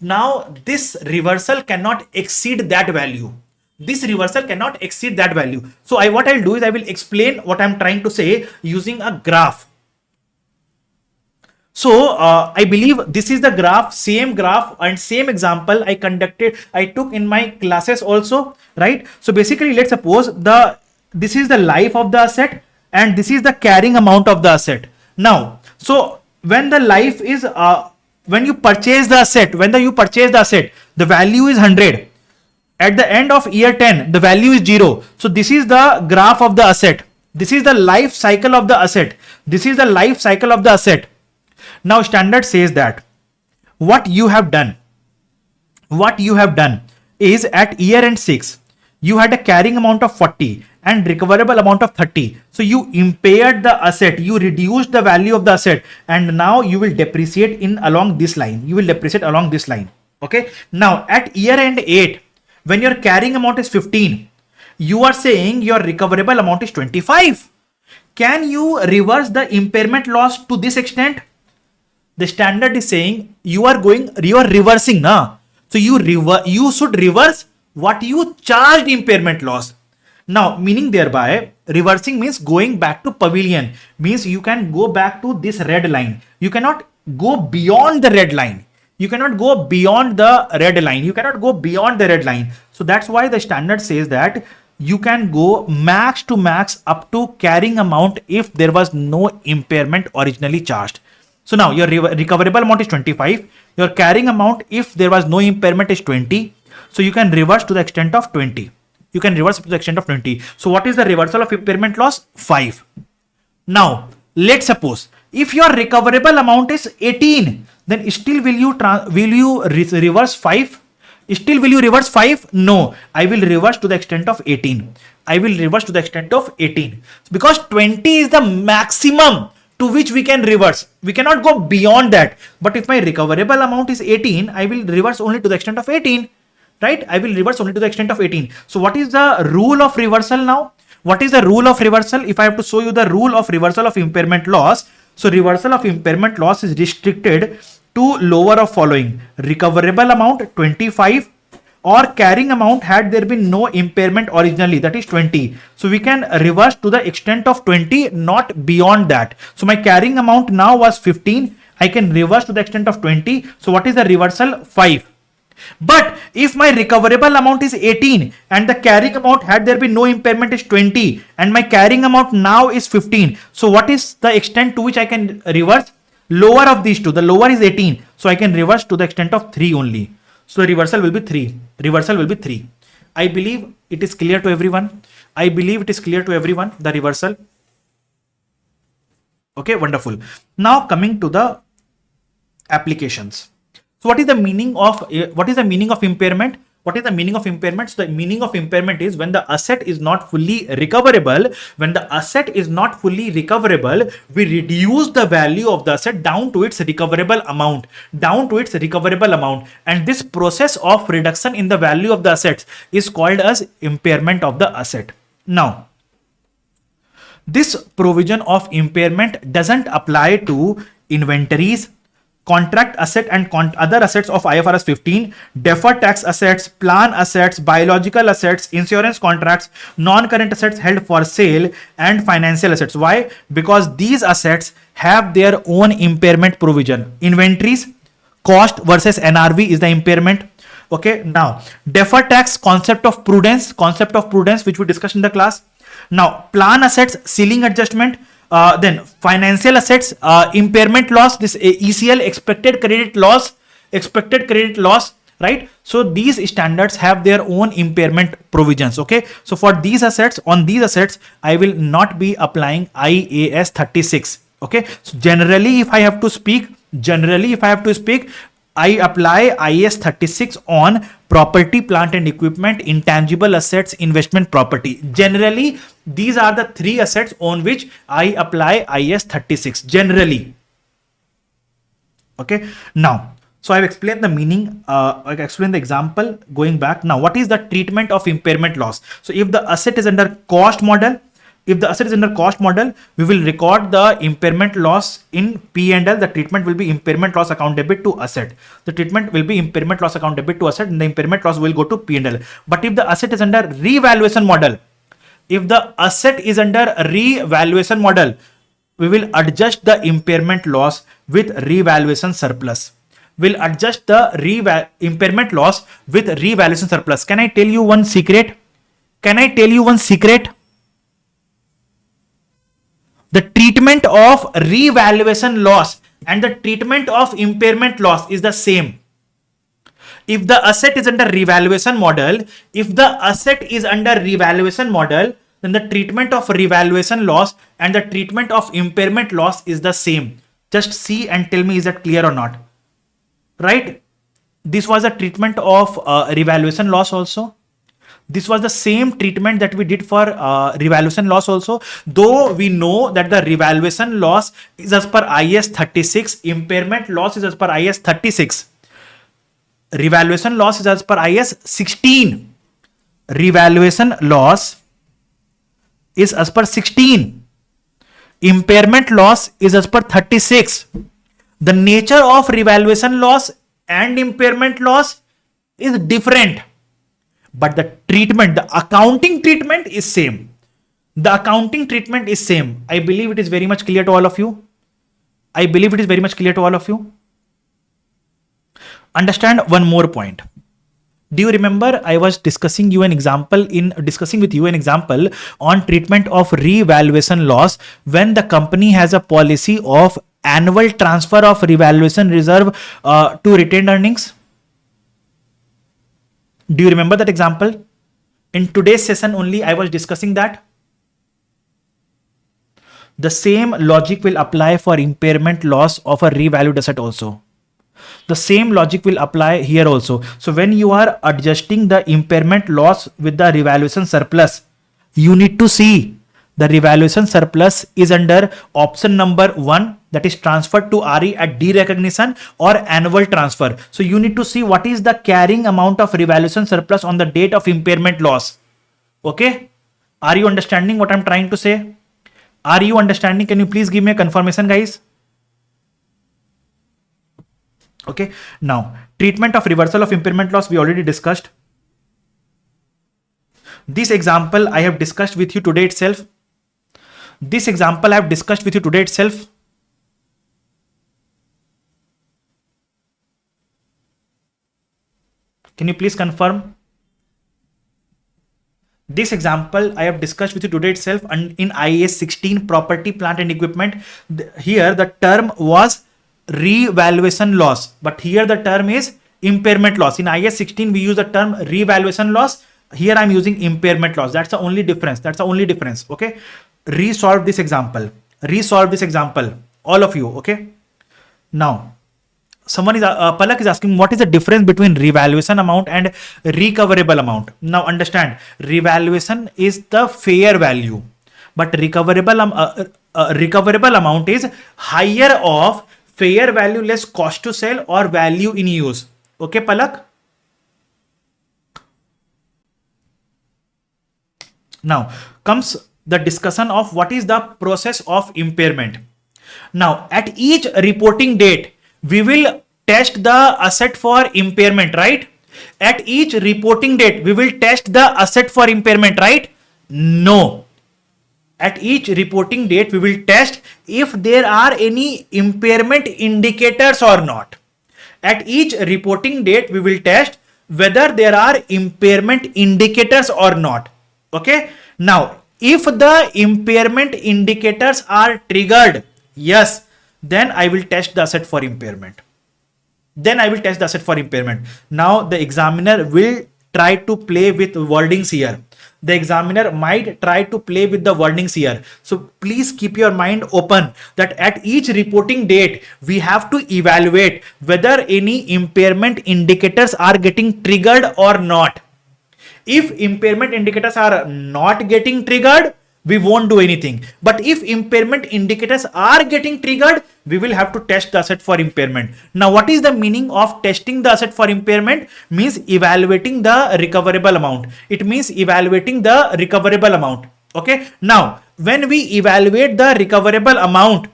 Now this reversal cannot exceed that value. So what I'll do is I will explain what I'm trying to say using a graph. So I believe this is the graph, same graph and same example I took in my classes also, right? So basically, let's suppose this is the life of the asset and this is the carrying amount of the asset. Now, so when the life is, when you purchase the asset, the value is 100. At the end of year 10, the value is 0. So this is the graph of the asset. This is the life cycle of the asset. Now standard says that what you have done is at year end 6, you had a carrying amount of 40 and recoverable amount of 30. So you impaired the asset, you reduced the value of the asset, and now you will depreciate along this line. Okay. Now at year end 8, when your carrying amount is 15, you are saying your recoverable amount is 25. Can you reverse the impairment loss to this extent? The standard is saying you are reversing now. So you should reverse what you charged impairment loss. Now, meaning thereby reversing means going back to pavilion, means you can go back to this red line. You cannot go beyond the red line. So that's why the standard says that you can go max to max up to carrying amount if there was no impairment originally charged. So now your recoverable amount is 25. Your carrying amount, if there was no impairment, is 20. So you can reverse to the extent of 20. So what is the reversal of impairment loss? 5. Now let's suppose if your recoverable amount is 18, then still will you reverse 5? Still, will you reverse 5? No, I will reverse to the extent of 18. I will reverse to the extent of 18 because 20 is the maximum to which we can reverse. We cannot go beyond that. But if my recoverable amount is 18, I will reverse only to the extent of 18, right? I will reverse only to the extent of 18. So what is the rule of reversal now? What is the rule of reversal? If I have to show you the rule of reversal of impairment loss, so reversal of impairment loss is restricted to lower of following: recoverable amount 25, or carrying amount had there been no impairment originally, that is 20. So we can reverse to the extent of 20, not beyond that. So my carrying amount now was 15. I can reverse to the extent of 20. So what is the reversal? 5. But if my recoverable amount is 18 and the carrying amount had there been no impairment is 20 and my carrying amount now is 15. So what is the extent to which I can reverse? Lower of these two. The lower is 18. So I can reverse to the extent of 3 only. So the reversal will be 3. Reversal will be 3. I believe it is clear to everyone. I believe it is clear to everyone, the reversal. Okay, wonderful. Now coming to the applications. So what is the meaning of impairment? What is the meaning of impairment? So the meaning of impairment is when the asset is not fully recoverable. When the asset is not fully recoverable, we reduce the value of the asset down to its recoverable amount. And this process of reduction in the value of the assets is called as impairment of the asset. Now, this provision of impairment doesn't apply to inventories, contract asset and other assets of IFRS 15, deferred tax assets, plan assets, biological assets, insurance contracts, non-current assets held for sale, and financial assets. Why? Because these assets have their own impairment provision. Inventories, cost versus NRV is the impairment. Okay, now deferred tax, concept of prudence which we discussed in the class. Now plan assets, ceiling adjustment. Then financial assets, impairment loss, this ECL, expected credit loss, right? So these standards have their own impairment provisions. Okay, so for these assets, on these assets, I will not be applying IAS 36. Okay, so generally, if I have to speak, I apply IAS 36 on property, plant and equipment, intangible assets, investment property. Generally, these are the 3 assets on which I apply IAS 36 generally. Okay. Now, so I've explained the meaning, I explained the example going back. Now, what is the treatment of impairment loss? So if the asset is under cost model, we will record the impairment loss in P&L. The treatment will be impairment loss account debit to asset. And the impairment loss will go to P&L. But if the asset is under revaluation model, we will adjust the impairment loss with revaluation surplus. Impairment loss with revaluation surplus. Can I tell you one secret? The treatment of revaluation loss and the treatment of impairment loss is the same. If the asset is under revaluation model, then the treatment of revaluation loss and the treatment of impairment loss is the same. Just see and tell me, is that clear or not? Right? This was a treatment of revaluation loss also. This was the same treatment that we did for revaluation loss also. Though we know that the revaluation loss is as per IAS 36, impairment loss is as per IAS 36. Revaluation loss is as per IAS 16. Revaluation loss is as per 16. Impairment loss is as per 36. The nature of revaluation loss and impairment loss is different. But the accounting treatment is same. I believe it is very much clear to all of you. Understand one more point. Do you remember I was discussing with you an example on treatment of revaluation loss when the company has a policy of annual transfer of revaluation reserve to retained earnings? Do you remember that example? In today's session only, I was discussing that. The same logic will apply for impairment loss of a revalued asset also. The same logic will apply here also. So when you are adjusting the impairment loss with the revaluation surplus, you need to see the revaluation surplus is under option number 1, that is transferred to RE at derecognition or annual transfer. So you need to see what is the carrying amount of revaluation surplus on the date of impairment loss. Okay, are you understanding what I'm trying to say? Are you understanding? Can you please give me a confirmation, guys? Okay, now treatment of reversal of impairment loss we already discussed. This example I have discussed with you today itself. This example I have discussed with you today itself. Can you please confirm? This example I have discussed with you today itself, and in IAS 16 property, plant and equipment. Here the term was revaluation loss, but here the term is impairment loss. In IAS 16 we use the term revaluation loss. Here I'm using impairment loss. That's the only difference. That's the only difference. Okay. Resolve this example. Resolve this example. All of you. Okay. Now, someone is Palak is asking what is the difference between revaluation amount and recoverable amount. Now understand, revaluation is the fair value, but recoverable amount is higher of fair value less cost to sell or value in use. Okay, Palak. Now comes the discussion of what is the process of impairment. Now at each reporting date, we will test the asset for impairment, right? At each reporting date, we will test the asset for impairment, right? No. At each reporting date, we will test if there are any impairment indicators or not. At each reporting date, we will test whether there are impairment indicators or not. Okay. Now, if the impairment indicators are triggered, yes, then I will test the asset for impairment. Then I will test the asset for impairment. Now the examiner will try to play with wordings here. The examiner might try to play with the wordings here. So please keep your mind open that at each reporting date, we have to evaluate whether any impairment indicators are getting triggered or not. If impairment indicators are not getting triggered, we won't do anything. But if impairment indicators are getting triggered, we will have to test the asset for impairment. Now, what is the meaning of testing the asset for impairment? Means evaluating the recoverable amount. It means evaluating the recoverable amount. Okay. Now, when we evaluate the recoverable amount,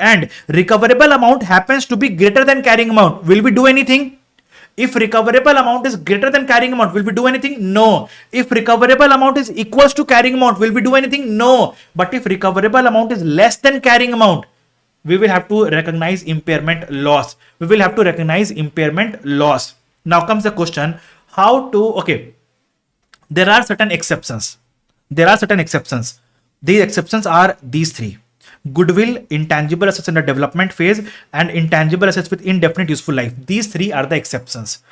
and recoverable amount happens to be greater than carrying amount, will we do anything? If recoverable amount is greater than carrying amount, will we do anything? No. If recoverable amount is equals to carrying amount, will we do anything? No. But if recoverable amount is less than carrying amount, we will have to recognize impairment loss. Now comes the question, how to, okay, there are certain exceptions. These exceptions are these three: goodwill, intangible assets in the development phase, and intangible assets with indefinite useful life. These three are the exceptions.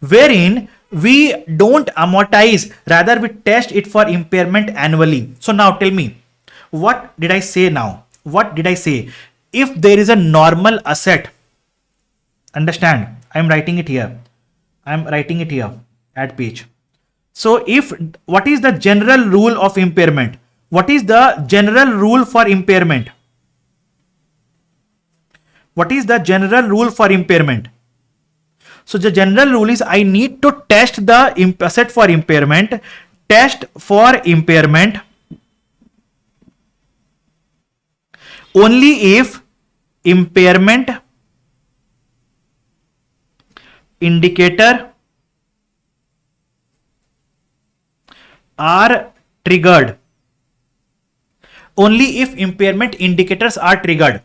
Wherein we don't amortize, rather we test it for impairment annually. So now tell me, what did I say now? If there is a normal asset, understand, I'm writing it here. Add page. So what is the general rule of impairment? What is the general rule for impairment? So the general rule is I need to test the asset for impairment. Only if impairment indicator are triggered. Only if impairment indicators are triggered.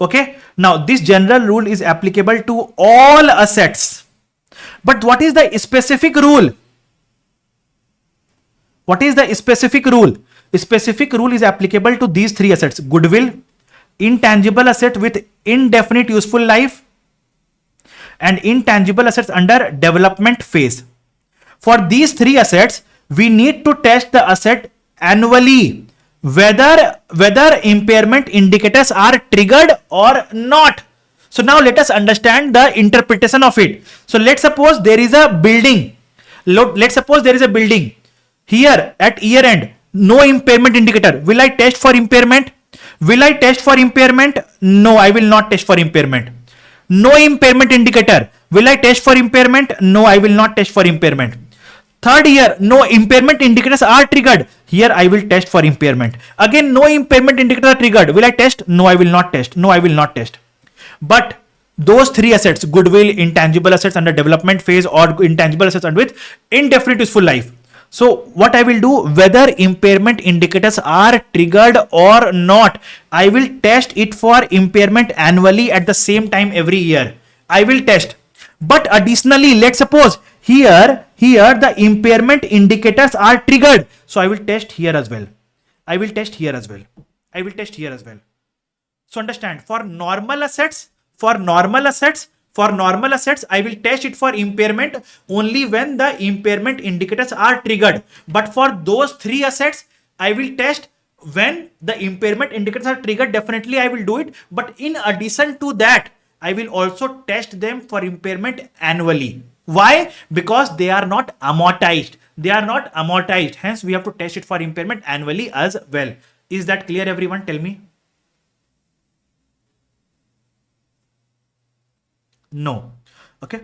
Okay. Now this general rule is applicable to all assets. But what is the specific rule? Specific rule is applicable to these three assets: goodwill, intangible asset with indefinite useful life, and intangible assets under development phase. For these three assets, we need to test the asset annually. whether impairment indicators are triggered or not. So now let us understand the interpretation of it. So let's suppose there is a building. Let's suppose there is a building. Here at year end, no impairment indicator. Will I test for impairment? Will I test for impairment? No, I will not test for impairment. No impairment indicator. Will I test for impairment? No, I will not test for impairment. Third year, no impairment indicators are triggered. Here I will test for impairment. Again, no impairment indicator are triggered. Will I test? No, I will not test. No, I will not test. But those three assets, goodwill, intangible assets under development phase, or intangible assets under with indefinite useful life. So what I will do, whether impairment indicators are triggered or not, I will test it for impairment annually at the same time every year. I will test. But additionally, let's suppose here the impairment indicators are triggered. So I will test here as well. I will test here as well. I will test here as well. So understand, for normal assets, I will test it for impairment only when the impairment indicators are triggered. But for those three assets, I will test when the impairment indicators are triggered. Definitely I will do it. But in addition to that, I will also test them for impairment annually. Why? Because they are not amortized. They are not amortized. Hence, we have to test it for impairment annually as well. Is that clear, everyone? Tell me. No. Okay.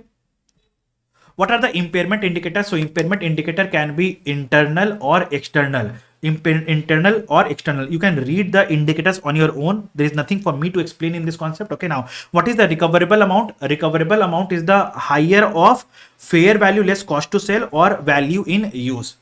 What are the impairment indicators? So impairment indicator can be internal or external. Internal or external. You can read the indicators on your own. There is nothing for me to explain in this concept. Okay, now what is the recoverable amount? Recoverable amount is the higher of fair value less cost to sell or value in use.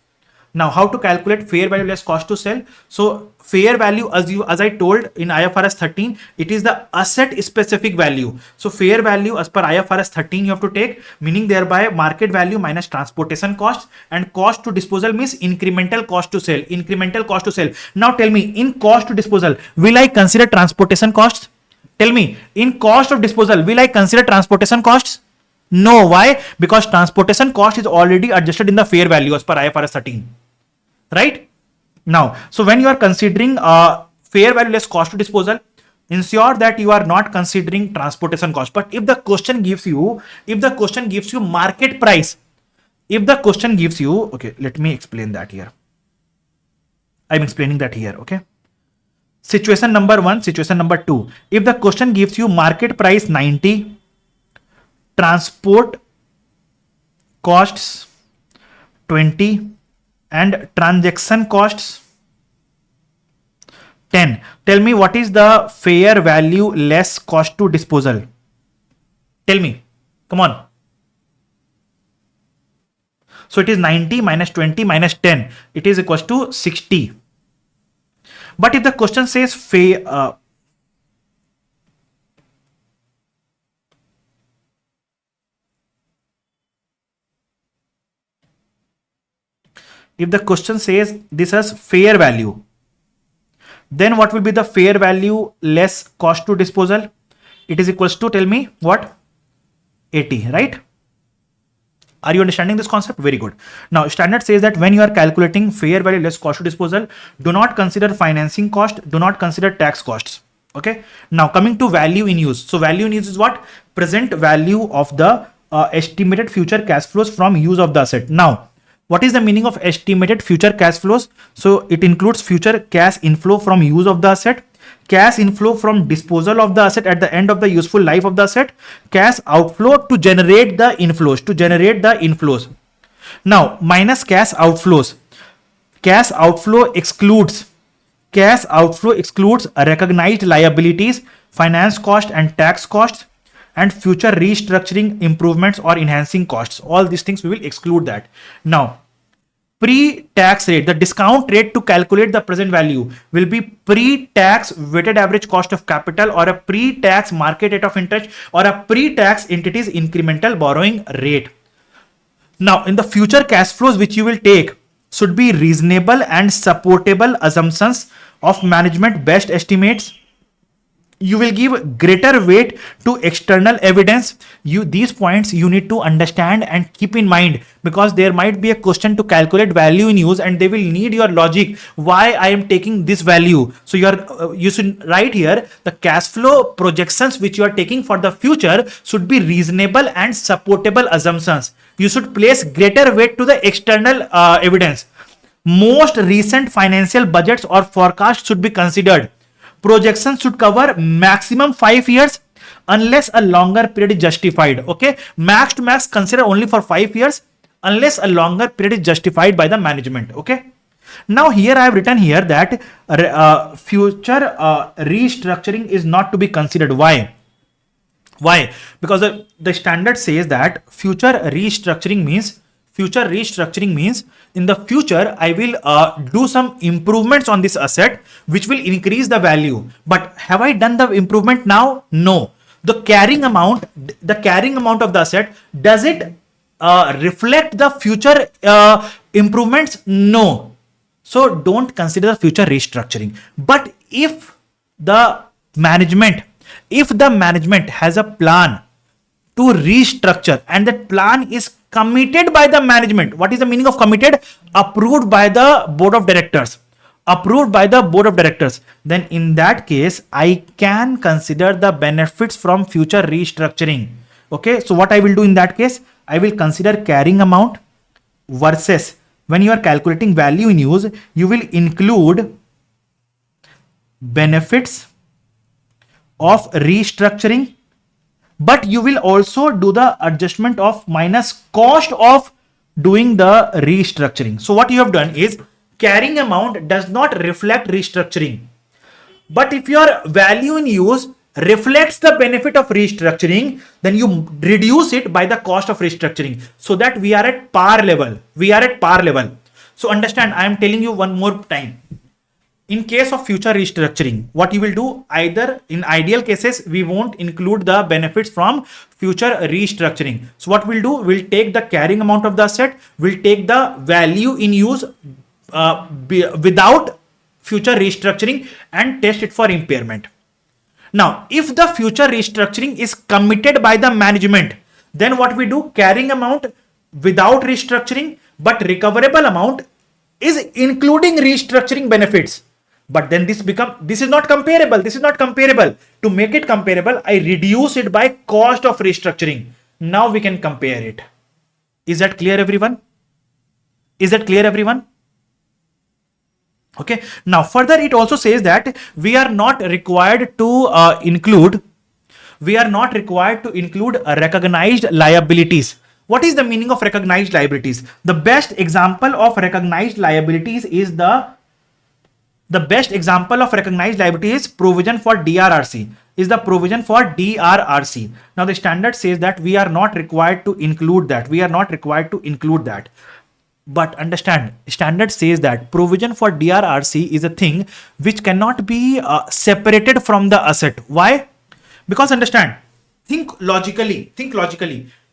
Now, how to calculate fair value less cost to sell? So fair value, as I told in IFRS 13, it is the asset specific value. So fair value as per IFRS 13 you have to take, meaning thereby market value minus transportation costs, and cost to disposal means incremental cost to sell. Incremental cost to sell. Now tell me, in cost to disposal, will I consider transportation costs? Tell me, in cost of disposal, will I consider transportation costs? No. Why? Because transportation cost is already adjusted in the fair value as per IFRS 13. Right? Now, so when you are considering fair value less cost to disposal, ensure that you are not considering transportation cost. But if the question gives you market price, okay, let me explain that here. I'm explaining that here. Okay. Situation number 1, situation number 2. If the question gives you market price 90, transport costs 20, and transaction costs 10. Tell me, what is the fair value less cost to disposal? Tell me. Come on. So it is 90 minus 20 minus 10. It is equals to 60. But if the question says if the question says this as fair value, then what will be the fair value less cost to disposal? It is equals to, tell me what? 80, right? Are you understanding this concept? Very good. Now, standard says that when you are calculating fair value less cost to disposal, do not consider financing cost, do not consider tax costs. Okay. Now, coming to value in use. So, value in use is what? Present value of the estimated future cash flows from use of the asset. Now, what is the meaning of estimated future cash flows? So it includes future cash inflow from use of the asset, cash inflow from disposal of the asset at the end of the useful life of the asset, cash outflow to generate the inflows. Now, minus cash outflows. Cash outflow excludes recognized liabilities, finance cost and tax costs, and future restructuring, improvements or enhancing costs. All these things we will exclude that. Now, pre-tax rate, the discount rate to calculate the present value will be pre-tax weighted average cost of capital, or a pre-tax market rate of interest, or a pre-tax entity's incremental borrowing rate. Now, in the future cash flows which you will take should be reasonable and supportable assumptions of management best estimates, You will give greater weight to external evidence. These points you need to understand and keep in mind, because there might be a question to calculate value in use and they will need your logic why I am taking this value. So you should write here the cash flow projections which you are taking for the future should be reasonable and supportable assumptions. You should place greater weight to the external evidence. Most recent financial budgets or forecasts should be considered. Projections should cover maximum 5 years unless a longer period is justified. Okay, max to max consider only for 5 years unless a longer period is justified by the management. Okay, now here I have written here that future restructuring is not to be considered. Why? Because the standard says that future restructuring means in the future I will do some improvements on this asset which will increase the value. But have I done the improvement now? No. The carrying amount of the asset, does it reflect the future improvements? No. So don't consider the future restructuring. But if the management has a plan to restructure and that plan is committed by the management. What is the meaning of committed? Approved by the board of directors. Then in that case, I can consider the benefits from future restructuring. Okay, so what I will do in that case, I will consider carrying amount versus, when you are calculating value in use, you will include benefits of restructuring, but you will also do the adjustment of minus cost of doing the restructuring. So what you have done is, carrying amount does not reflect restructuring, but if your value in use reflects the benefit of restructuring, then you reduce it by the cost of restructuring, so that we are at par level. So understand, I am telling you one more time. In case of future restructuring, what you will do, either in ideal cases, we won't include the benefits from future restructuring. So what we'll do, we'll take the carrying amount of the asset, we'll take the value in use without future restructuring and test it for impairment. Now, if the future restructuring is committed by the management, then what we do, carrying amount without restructuring, but recoverable amount is including restructuring benefits. But then this is not comparable. To make it comparable, I reduce it by cost of restructuring. Now we can compare it. Is that clear, everyone? Okay. Now further, it also says that we are not required to include recognized liabilities. What is the meaning of recognized liabilities? The best example of recognized liabilities is provision for DRRC. Now the standard says that we are not required to include that. But understand, standard says that provision for DRRC is a thing which cannot be separated from the asset. Why? Because understand, think logically.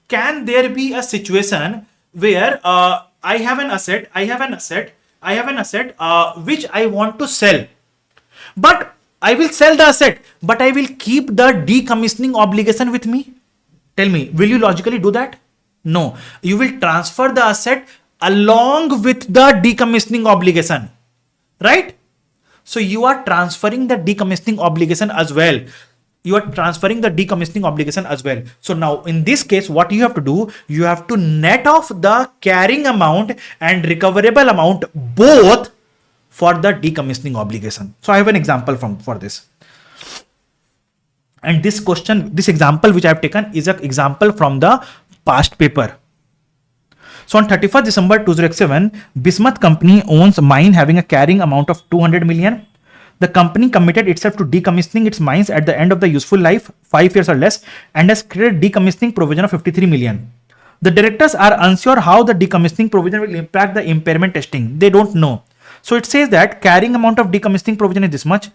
Can there be a situation where I have an asset which I want to sell, but I will sell the asset, but I will keep the decommissioning obligation with me? Tell me, will you logically do that? No, you will transfer the asset along with the decommissioning obligation, right? So you are transferring the decommissioning obligation as well. So now in this case, what you have to do, you have to net off the carrying amount and recoverable amount both for the decommissioning obligation. So I have an example for this. And this example which I have taken is an example from the past paper. So on 31st December 2007, Bismuth company owns mine having a carrying amount of 200 million. The company committed itself to decommissioning its mines at the end of the useful life, 5 years or less, and has created decommissioning provision of 53 million. The directors are unsure how the decommissioning provision will impact the impairment testing. They don't know. So it says that carrying amount of decommissioning provision is this much.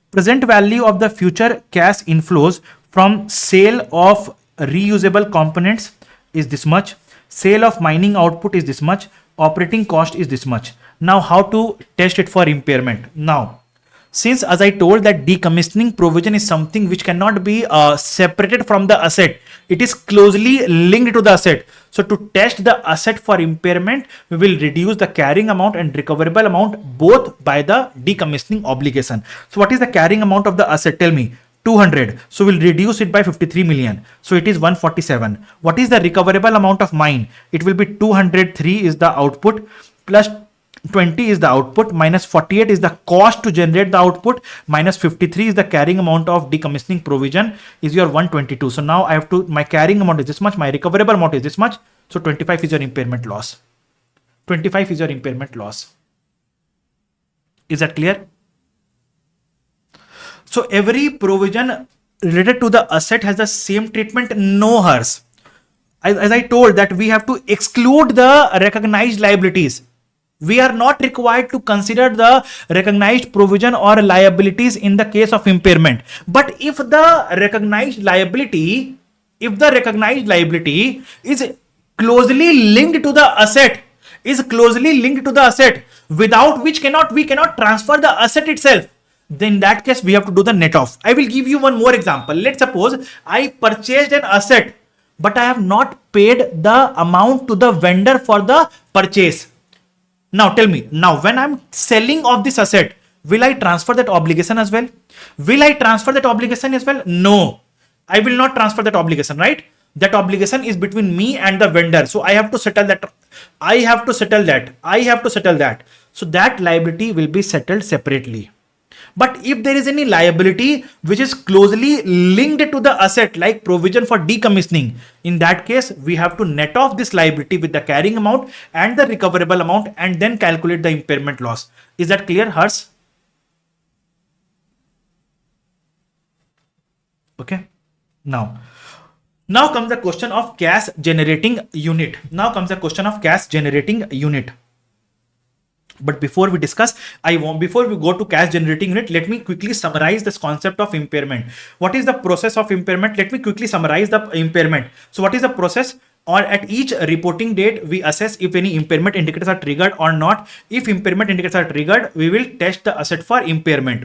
Present value of the future cash inflows from sale of reusable components is this much. Sale of mining output is this much. Operating cost is this much. Now how to test it for impairment? Now, since as I told that decommissioning provision is something which cannot be separated from the asset, it is closely linked to the asset. So to test the asset for impairment, we will reduce the carrying amount and recoverable amount both by the decommissioning obligation. So what is the carrying amount of the asset? Tell me. 200. So we'll reduce it by 53 million. So it is 147. What is the recoverable amount of mine? It will be 203 is the output plus 20 is the output minus 48 is the cost to generate the output minus 53 is the carrying amount of decommissioning provision is your 122. So now I have to, my carrying amount is this much, my recoverable amount is this much. So 25 is your impairment loss. 25 is your impairment loss. Is that clear? So every provision related to the asset has the same treatment, no hers. As I told that we have to exclude the recognized liabilities. We are not required to consider the recognized provision or liabilities in the case of impairment. But if the recognized liability is closely linked to the asset, without which we cannot transfer the asset itself, then in that case we have to do the net off. I will give you one more example. Let's suppose I purchased an asset, but I have not paid the amount to the vendor for the purchase. Now tell me, now when I'm selling off this asset, will I transfer that obligation as well? No, I will not transfer that obligation, right? That obligation is between me and the vendor. So I have to settle that. So that liability will be settled separately. But if there is any liability which is closely linked to the asset, like provision for decommissioning, in that case, we have to net off this liability with the carrying amount and the recoverable amount and then calculate the impairment loss. Is that clear, Hers? Okay. Now comes the question of cash generating unit. But before we discuss, before we go to cash generating unit, let me quickly summarize this concept of impairment. What is the process of impairment? Let me quickly summarize the impairment. So what is the process? Or at each reporting date, we assess if any impairment indicators are triggered or not. If impairment indicators are triggered, we will test the asset for impairment.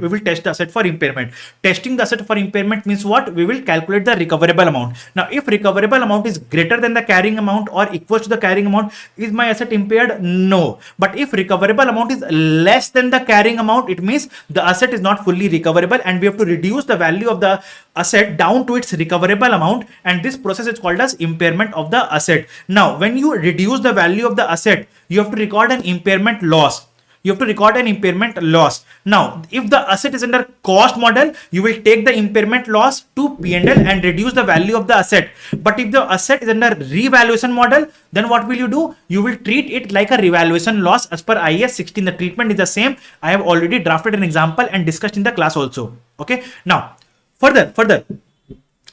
Testing the asset for impairment means what? We will calculate the recoverable amount. Now, if recoverable amount is greater than the carrying amount or equals to the carrying amount, is my asset impaired? No. But if recoverable amount is less than the carrying amount, it means the asset is not fully recoverable and we have to reduce the value of the asset down to its recoverable amount, and this process is called as impairment of the asset. Now, when you reduce the value of the asset, you have to record an impairment loss. Now, if the asset is under cost model, you will take the impairment loss to P&L and reduce the value of the asset. But if the asset is under revaluation model, then what will you do? You will treat it like a revaluation loss as per IAS 16. The treatment is the same. I have already drafted an example and discussed in the class also. Okay. Now, further,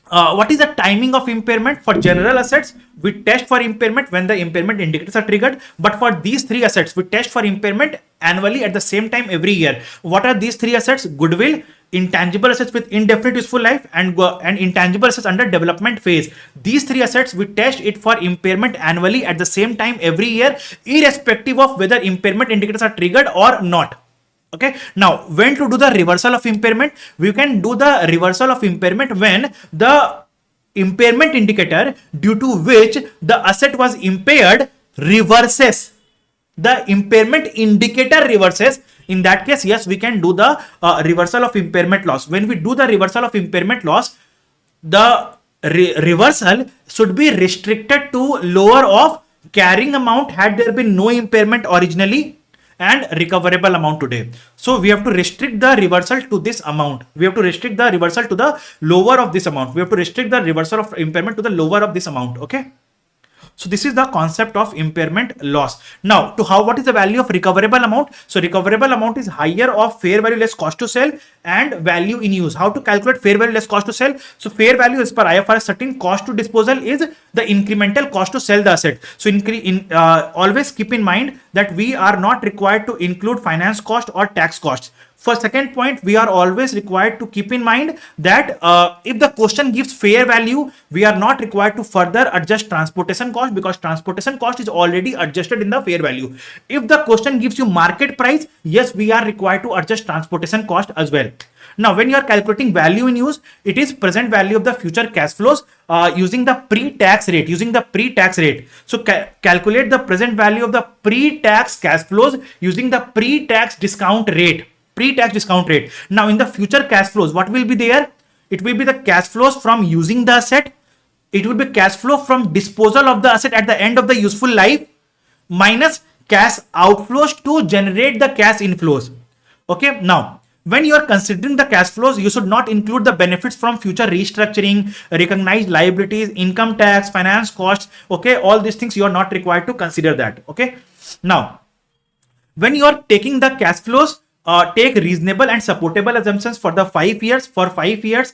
what is the timing of impairment? For general assets, we test for impairment when the impairment indicators are triggered. But for these three assets, we test for impairment annually at the same time every year. What are these three assets? Goodwill, intangible assets with indefinite useful life, and intangible assets under development phase. These three assets, we test it for impairment annually at the same time every year, irrespective of whether impairment indicators are triggered or not. Okay. Now, when to do the reversal of impairment? We can do the reversal of impairment when the impairment indicator due to which the asset was impaired reverses. The impairment indicator reverses. In that case, yes, we can do the reversal of impairment loss. When we do the reversal of impairment loss, the reversal should be restricted to lower of carrying amount had there been no impairment originally, and recoverable amount today. So we have to restrict the reversal to this amount. We have to restrict the reversal to the lower of this amount. We have to restrict the reversal of impairment to the lower of this amount. Okay. So this is the concept of impairment loss. Now, what is the value of recoverable amount? So recoverable amount is higher of fair value less cost to sell and value in use. How to calculate fair value less cost to sell? So fair value is per IFRS 13, cost to disposal is the incremental cost to sell the asset. So always keep in mind that we are not required to include finance cost or tax costs. For second point, we are always required to keep in mind that if the question gives fair value, we are not required to further adjust transportation cost because transportation cost is already adjusted in the fair value. If the question gives you market price, yes, we are required to adjust transportation cost as well. Now, when you are calculating value in use, it is present value of the future cash flows using the pre-tax rate. So calculate the present value of the pre-tax cash flows using the pre-tax discount rate. Now, in the future cash flows, what will be there? It will be the cash flows from using the asset. It will be cash flow from disposal of the asset at the end of the useful life minus cash outflows to generate the cash inflows. Okay. Now, when you are considering the cash flows, you should not include the benefits from future restructuring, recognized liabilities, income tax, finance costs. Okay. All these things you are not required to consider that. Okay. Now, when you are taking the cash flows, take reasonable and supportable assumptions for the 5 years. For 5 years,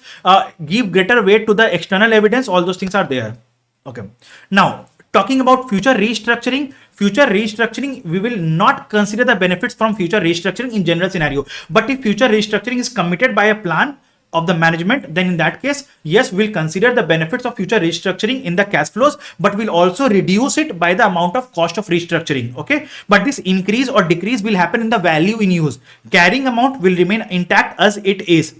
give greater weight to the external evidence. All those things are there. Okay. Now, talking about future restructuring, we will not consider the benefits from future restructuring in general scenario. But if future restructuring is committed by a plan of the management, then in that case, yes, we'll consider the benefits of future restructuring in the cash flows, but we'll also reduce it by the amount of cost of restructuring. Okay. But this increase or decrease will happen in the value in use. Carrying amount will remain intact as it is.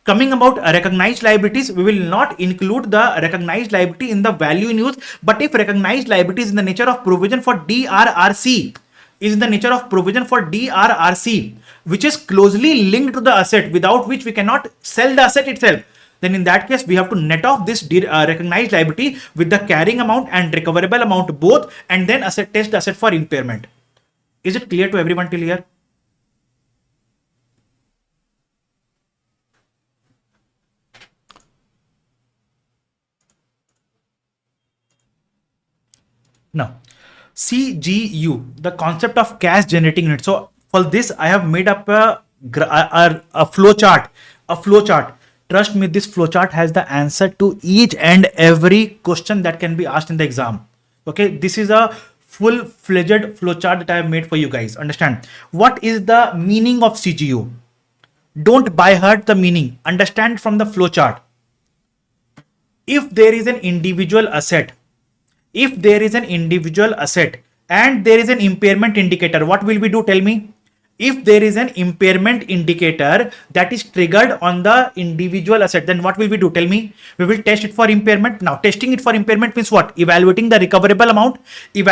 Coming about recognized liabilities, we will not include the recognized liability in the value in use. But if recognized liability is in the nature of provision for DRRC, which is closely linked to the asset, without which we cannot sell the asset itself, then in that case, we have to net off this recognized liability with the carrying amount and recoverable amount both, and then test the asset for impairment. Is it clear to everyone till here? Now, CGU, the concept of cash generating unit. So for this, I have made up a flow chart. Trust me, this flow chart has the answer to each and every question that can be asked in the exam. Okay, this is a full-fledged flow chart that I have made for you guys. Understand what is the meaning of CGU? Don't by heart the meaning. Understand from the flow chart. If there is an individual asset, and there is an impairment indicator, what will we do? Tell me. If there is an impairment indicator that is triggered on the individual asset, then what will we do? Tell me. We will test it for impairment. Now, testing it for impairment means what? Evaluating the recoverable amount. Now,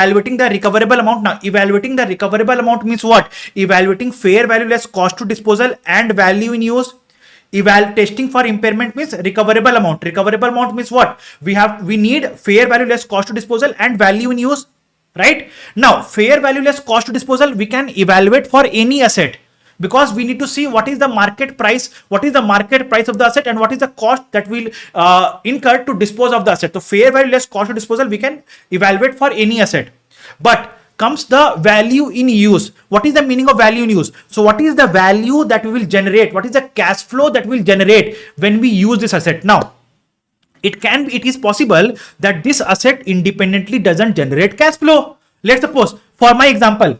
evaluating the recoverable amount means what? Evaluating fair value less cost to disposal and value in use. Testing for impairment means recoverable amount. Recoverable amount means what? We need fair value less cost to disposal and value in use. Right? Now, fair value less cost to disposal, we can evaluate for any asset because we need to see what is the market price of the asset and what is the cost that will incur to dispose of the asset. So, fair value less cost to disposal, we can evaluate for any asset. But comes the value in use. What is the meaning of value in use? So, what is the value that we will generate? What is the cash flow that we will generate when we use this asset? Now, it is possible that this asset independently doesn't generate cash flow. Let's suppose, for my example,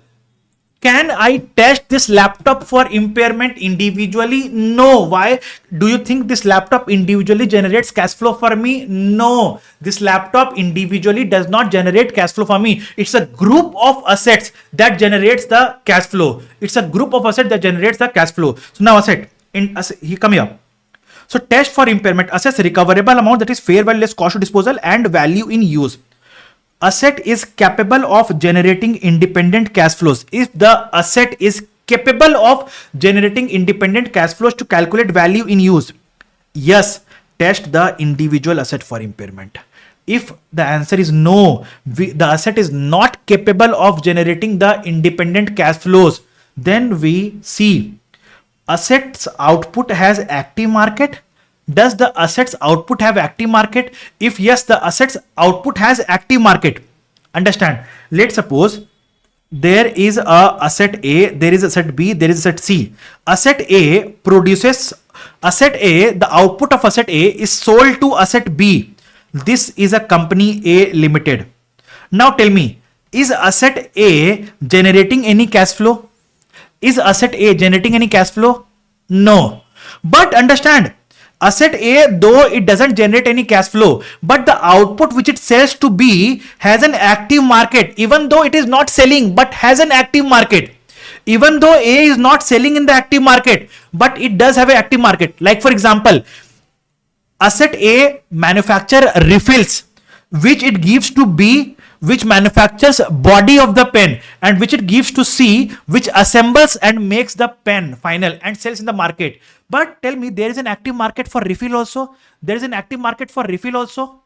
can I test this laptop for impairment individually? No. Why? Do you think this laptop individually generates cash flow for me? No. This laptop individually does not generate cash flow for me. It's a group of assets that generates the cash flow. So now come here. So test for impairment, assess recoverable amount, that is fair value less cost to disposal and value in use. Asset is capable of generating independent cash flows. If the asset is capable of generating independent cash flows to calculate value in use, yes, test the individual asset for impairment. If the answer is no, the asset is not capable of generating the independent cash flows, then we see assets output has active market. Does the assets output have active market? If yes, the assets output has active market. Understand? Let's suppose there is a asset A, there is asset B, there is asset C. Asset A, the output of asset A is sold to asset B. This is a company A Limited. Now tell me, Is asset A generating any cash flow? Is asset A generating any cash flow? No. But understand, asset A, though it doesn't generate any cash flow, but the output which it sells to B has an active market, even though it is not selling, but has an active market. Even though A is not selling in the active market, but it does have an active market. Like for example, asset A manufacture refills, which it gives to B, which manufactures body of the pen, and which it gives to C, which assembles and makes the pen final and sells in the market. But tell me, there is an active market for refill also. There is an active market for refill also,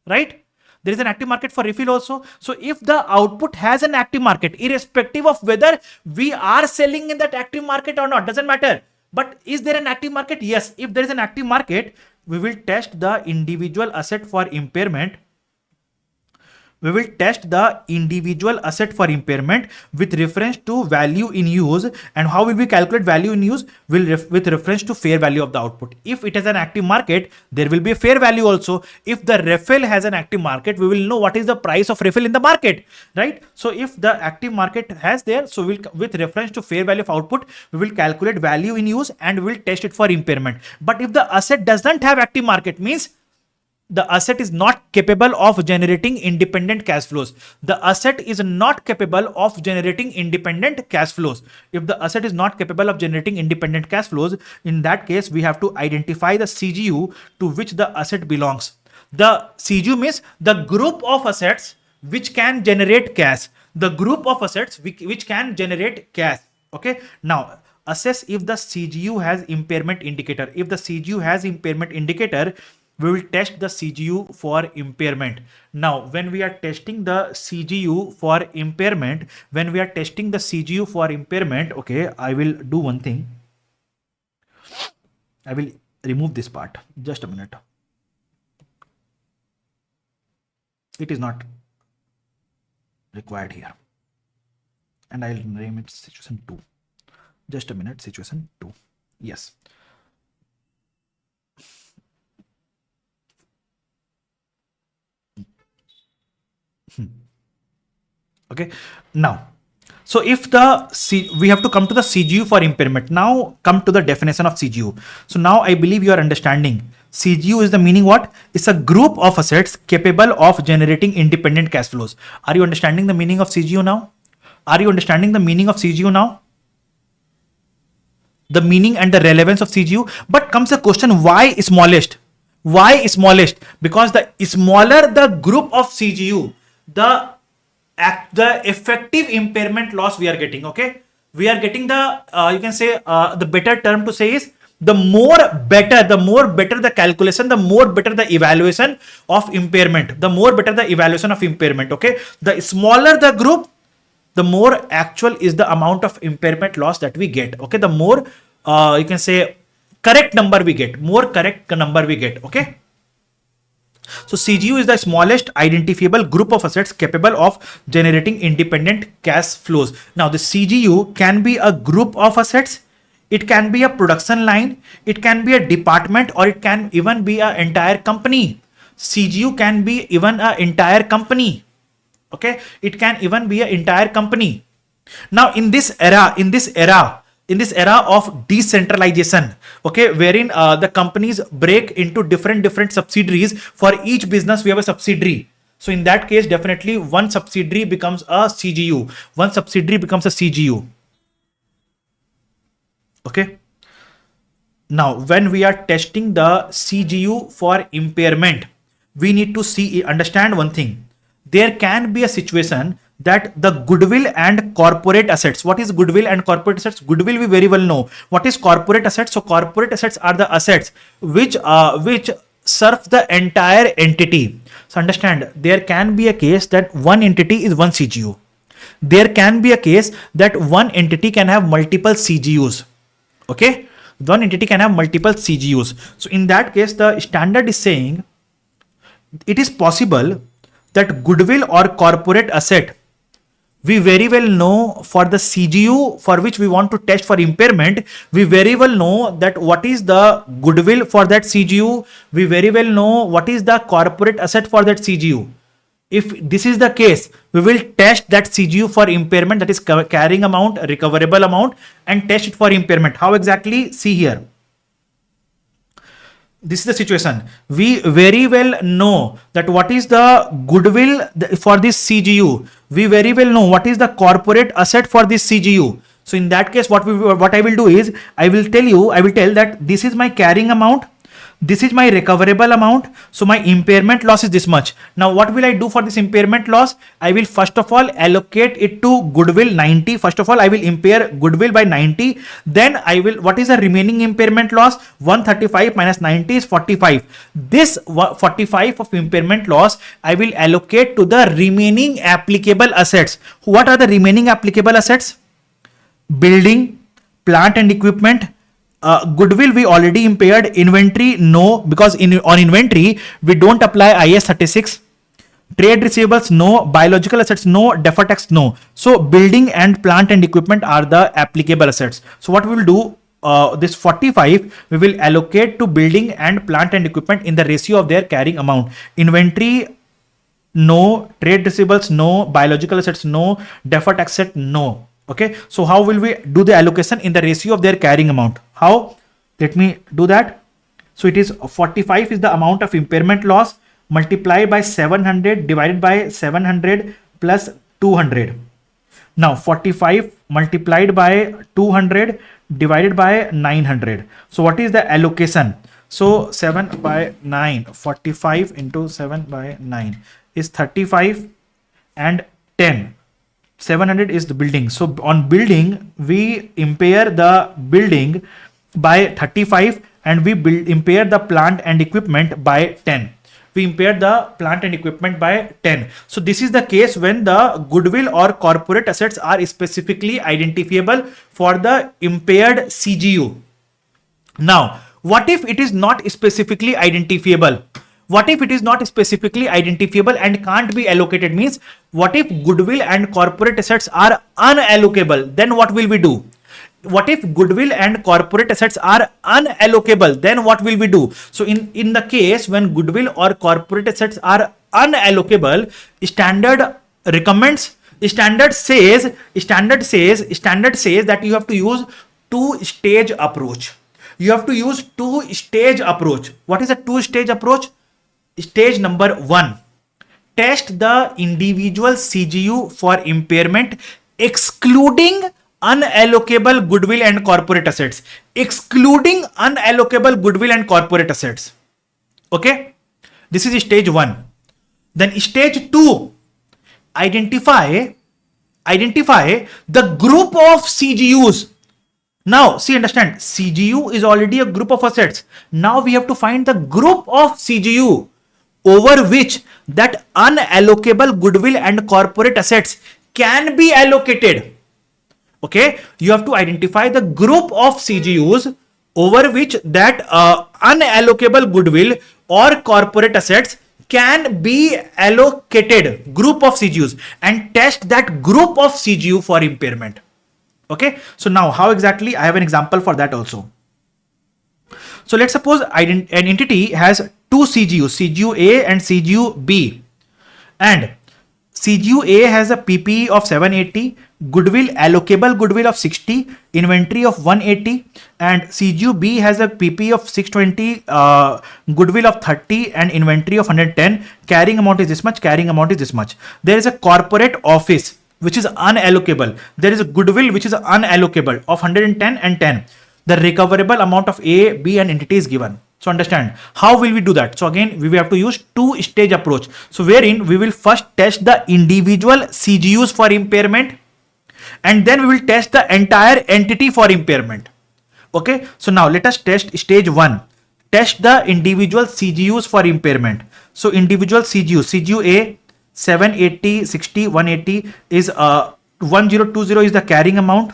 right? There is an active market for refill also. So if the output has an active market, irrespective of whether we are selling in that active market or not, doesn't matter. But is there an active market? Yes. If there is an active market, we will test the individual asset for impairment. We will test the individual asset for impairment with reference to value in use. And how will we calculate value in use? With reference to fair value of the output. If it has an active market, there will be a fair value also. If the refill has an active market, we will know what is the price of refill in the market, right? So if the active market has there, so we'll, with reference to fair value of output, we will calculate value in use and we will test it for impairment. But if the asset doesn't have active market, means the asset is not capable of generating independent cash flows. The asset is not capable of generating independent cash flows. If the asset is not capable of generating independent cash flows, in that case, we have to identify the CGU to which the asset belongs. The CGU means the group of assets which can generate cash. The group of assets which can generate cash. Okay. Now, assess if the CGU has impairment indicator. If the CGU has impairment indicator, we will test the CGU for impairment. Now, when we are testing the CGU for impairment, okay, I will do one thing. I will remove this part. Just a minute. It is not required here. And I'll name it situation 2. Just a minute, situation 2. Yes. Okay. Now, so if we have to come to the CGU for impairment. Now come to the definition of CGU. So now I believe you are understanding. CGU is the meaning what? It's a group of assets capable of generating independent cash flows. Are you understanding the meaning of CGU now? Are you understanding the meaning of CGU now? The meaning and the relevance of CGU. But comes the question, why smallest? Why smallest? Because the smaller the group of CGU, the effective impairment loss we are getting. Okay, we are getting the you can say the better term to say is the more better the calculation, the more better the evaluation of impairment. The more better the evaluation of impairment. Okay, the smaller the group, the more actual is the amount of impairment loss that we get. Okay, the more you can say correct number we get, okay. So CGU is the smallest identifiable group of assets capable of generating independent cash flows. Now the CGU can be a group of assets, it can be a production line, it can be a department, or it can even be an entire company. CGU can be even an entire company. Okay, it can even be an entire company. Now in this era of decentralization, okay, wherein the companies break into different subsidiaries. For each business we have a subsidiary. So in that case, definitely one subsidiary becomes a CGU. One subsidiary becomes a CGU. Okay. Now, when we are testing the CGU for impairment, we need to understand one thing. There can be a situation that the goodwill and corporate assets. What is goodwill and corporate assets? Goodwill we very well know. What is corporate assets? So corporate assets are the assets which serve the entire entity. So understand, there can be a case that one entity is one CGU. There can be a case that one entity can have multiple CGUs. Okay, one entity can have multiple CGUs. So in that case, the standard is saying it is possible that goodwill or corporate asset, we very well know for the CGU for which we want to test for impairment, we very well know that what is the goodwill for that CGU, we very well know what is the corporate asset for that CGU. If this is the case, we will test that CGU for impairment, that is carrying amount, recoverable amount, and test it for impairment. How exactly? See here. This is the situation. We very well know that what is the goodwill for this CGU. We very well know what is the corporate asset for this CGU. So in that case, what I will do is, I will tell that this is my carrying amount, this is my recoverable amount, so my impairment loss is this much. Now what will I do for this impairment loss? I will first of all allocate it to goodwill 90. First of all, I will impair goodwill by 90. Then I will, what is the remaining impairment loss? 135 minus 90 is 45. This 45 of impairment loss I will allocate to the remaining applicable assets. What are the remaining applicable assets? Building, plant and equipment. Goodwill we already impaired. Inventory no, because on inventory we don't apply IS 36. Trade receivables no, biological assets no, deferred tax no. So building and plant and equipment are the applicable assets. So what we will do, this 45 we will allocate to building and plant and equipment in the ratio of their carrying amount. Inventory no, trade receivables no, biological assets no, deferred tax asset no. Okay, so how will we do the allocation in the ratio of their carrying amount? How? Let me do that. So it is 45 is the amount of impairment loss multiplied by 700 divided by 700 plus 200. Now 45 multiplied by 200 divided by 900. So what is the allocation? So 7 by 9, 45 into 7 by 9 is 35 and 10. 700 is the building. So on building, we impair the building by 35 and we impair the plant and equipment by 10. We impair the plant and equipment by 10. So this is the case when the goodwill or corporate assets are specifically identifiable for the impaired CGU. Now, what if it is not specifically identifiable? What if it is not specifically identifiable and can't be allocated? Means, what if goodwill and corporate assets are unallocable? Then what will we do? What if goodwill and corporate assets are unallocable? Then what will we do? So in the case when goodwill or corporate assets are unallocable, standard recommends, standard says that you have to use two-stage approach. You have to use two-stage approach. What is a two-stage approach? Stage number 1, test the individual CGU for impairment excluding unallocable goodwill and corporate assets. Excluding unallocable goodwill and corporate assets. Okay, this is stage 1. Then stage 2, identify the group of CGUs. Now see, understand, CGU is already a group of assets. Now we have to find the group of CGU over which that unallocable goodwill and corporate assets can be allocated. Okay, you have to identify the group of CGUs over which that unallocable goodwill or corporate assets can be allocated, group of CGUs, and test that group of CGU for impairment. Okay, so now how exactly? I have an example for that also. So let's suppose an entity has two CGUs, CGU A and CGU B, and CGU A has a PPE of 780, goodwill, allocable goodwill of 60, inventory of 180, and CGU B has a PPE of 620, goodwill of 30, and inventory of 110. Carrying amount is this much, carrying amount is this much. There is a corporate office which is unallocable. There is a goodwill which is unallocable of 110 and 10. The recoverable amount of A, B and entity is given. So understand, how will we do that? So again, we will have to use two-stage approach. So wherein we will first test the individual CGUs for impairment, and then we will test the entire entity for impairment. Okay, so now let us test stage 1. Test the individual CGUs for impairment. So individual CGU A 780, 60, 180 is 1020 is the carrying amount.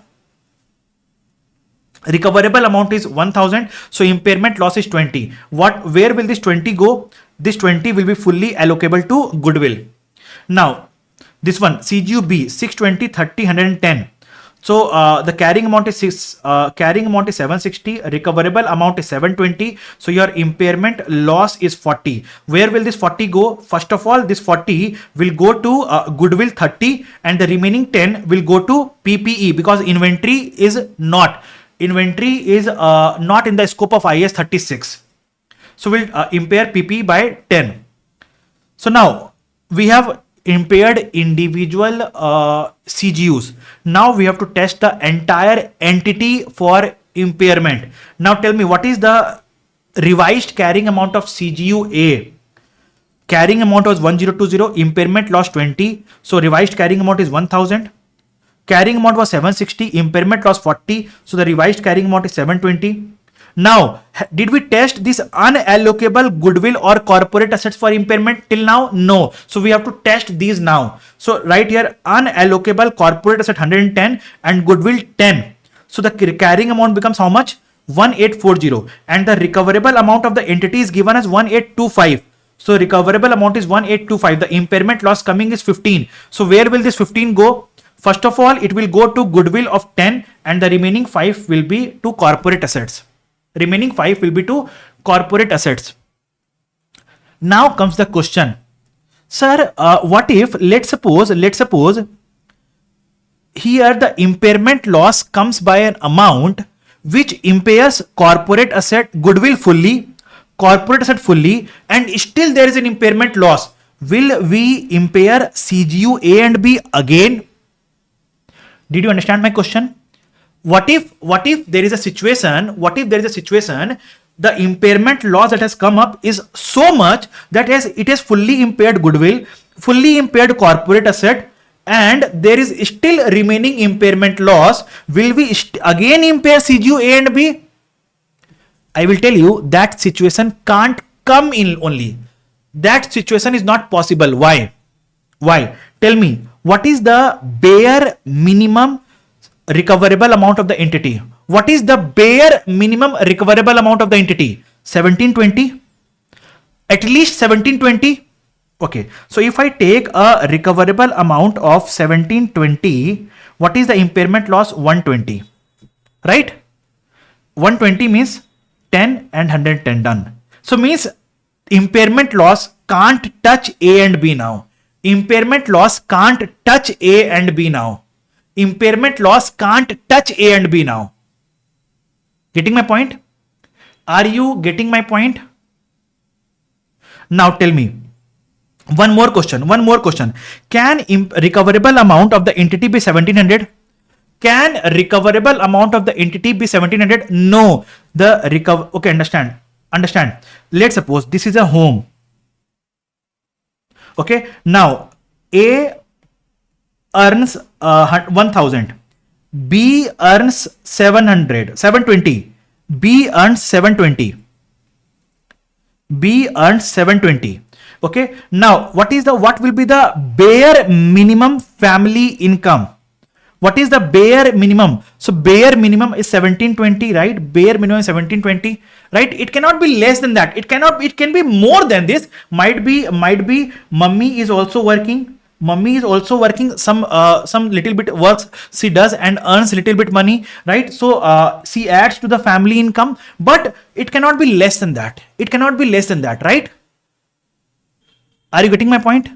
Recoverable amount is 1000. So impairment loss is 20. Where will this 20 go? This 20 will be fully allocable to goodwill. Now this one CGU B 620, 30, 110. So the carrying amount is 760, recoverable amount is 720. So your impairment loss is 40. Where will this 40 go? First of all, this 40 will go to goodwill 30, and the remaining 10 will go to PPE, because inventory is not in the scope of IS 36. So we'll impair PPE by 10. So now we have impaired individual CGUs. Now we have to test the entire entity for impairment. Now tell me, what is the revised carrying amount of CGU A? Carrying amount was 1020, impairment loss 20. So revised carrying amount is 1000. Carrying amount was 760, impairment loss 40. So the revised carrying amount is 720. Now, did we test this unallocable goodwill or corporate assets for impairment till now? No. So we have to test these now. So right here, unallocable corporate asset 110 and goodwill 10. So the carrying amount becomes how much? 1840, and the recoverable amount of the entity is given as 1825. So recoverable amount is 1825. The impairment loss coming is 15. So where will this 15 go? First of all, it will go to goodwill of 10, and the remaining 5 will be to corporate assets. Remaining 5 will be to corporate assets. Now comes the question, sir, what if, let's suppose here the impairment loss comes by an amount which impairs corporate asset, goodwill fully, corporate asset fully, and still there is an impairment loss. Will we impair CGU A and B again? Did you understand my question? What if there is a situation, the impairment loss that has come up is so much that it has fully impaired goodwill, fully impaired corporate asset, and there is still remaining impairment loss? Will we again impair CGU A and B? I will tell you that situation can't come in only. That situation is not possible. Why? Tell me, what is the bare minimum recoverable amount of the entity? What is the bare minimum recoverable amount of the entity? 1720? At least 1720? Okay, so if I take a recoverable amount of 1720, what is the impairment loss? 120, right? 120 means 10 and 110 done. So means impairment loss can't touch A and B now. Impairment loss can't touch A and B now. Impairment loss can't touch A and B now. Getting my point? Are you getting my point? Now tell me, one more question. Can recoverable amount of the entity be 1700? Can recoverable amount of the entity be 1700? No. Okay, understand. Let's suppose this is a home. Okay, now A earns 1000, B earns 720, B earns 720. Okay, now what will be the bare minimum family income? What is the bare minimum? So bare minimum is 1720, right? Bare minimum is 1720, right? It cannot be less than that. It can be more than this. Might be mummy is also working. Some little bit works she does and earns little bit money, right? So she adds to the family income, but it cannot be less than that. Right? Are you getting my point?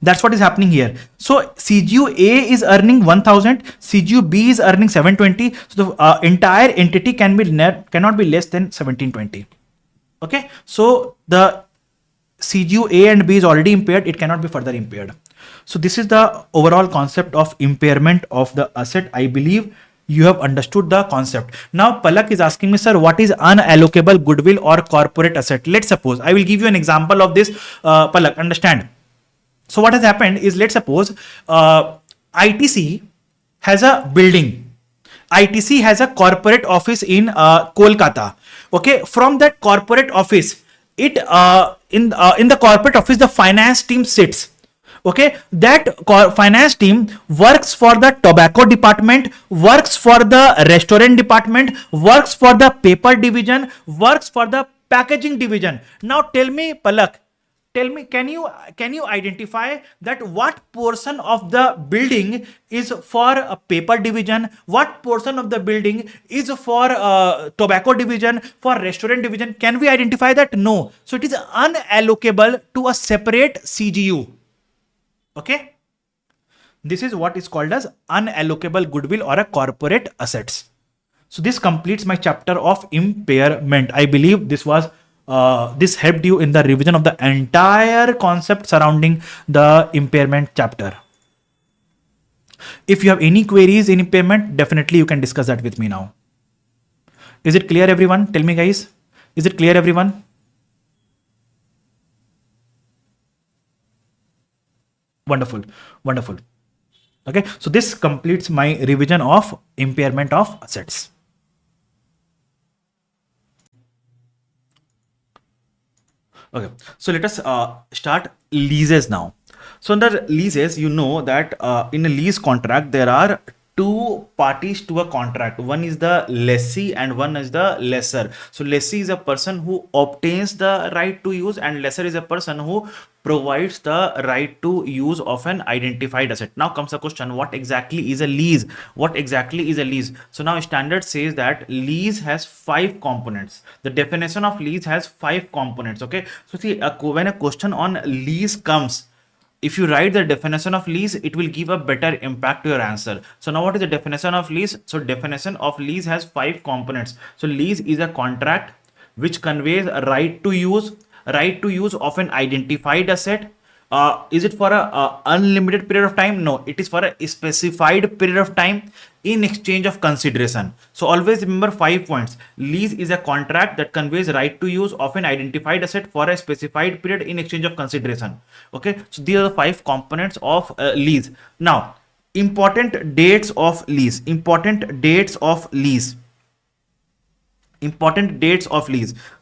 That's what is happening here. So CGU A is earning 1000, CGU B is earning 720. So the entire entity cannot be less than 1720. Okay, so the CGU A and B is already impaired. It cannot be further impaired. So this is the overall concept of impairment of the asset. I believe you have understood the concept. Now Palak is asking me, sir, what is unallocable goodwill or corporate asset? Let's suppose I will give you an example of this. Palak, understand. So what has happened is, let's suppose ITC has a building. ITC has a corporate office in Kolkata. Okay, from that corporate office, in the corporate office, the finance team sits. Okay, that finance team works for the tobacco department, works for the restaurant department, works for the paper division, works for the packaging division. Now tell me, Palak, tell me, can you identify that what portion of the building is for a paper division, what portion of the building is for tobacco division, for restaurant division? Can we identify that? No. So it is unallocable to a separate CGU. Okay, this is what is called as unallocable goodwill or a corporate assets. So this completes my chapter of impairment. I believe this helped you in the revision of the entire concept surrounding the impairment chapter. If you have any queries in impairment, definitely you can discuss that with me now. Is it clear, everyone? Tell me, guys. Is it clear, everyone? Wonderful, wonderful. Okay, so this completes my revision of impairment of assets. Okay, so let us start leases now. So under leases, you know that in a lease contract, there are two parties to a contract. One is the lessee and one is the lessor. So lessee is a person who obtains the right to use, and lessor is a person who provides the right to use of an identified asset. Now comes the question, what exactly is a lease? What exactly is a lease? So now standard says that lease has 5 components. The definition of lease has 5 components. Okay, so see, when a question on lease comes, if you write the definition of lease, it will give a better impact to your answer. So now what is the definition of lease? So definition of lease has 5 components. So lease is a contract which conveys a right to use of an identified asset. Is it for a unlimited period of time? No, it is for a specified period of time in exchange of consideration. So always remember 5 points. Lease is a contract that conveys right to use of an identified asset for a specified period in exchange of consideration. Okay, so these are the 5 components of lease. Now, important dates of lease. Important dates of lease.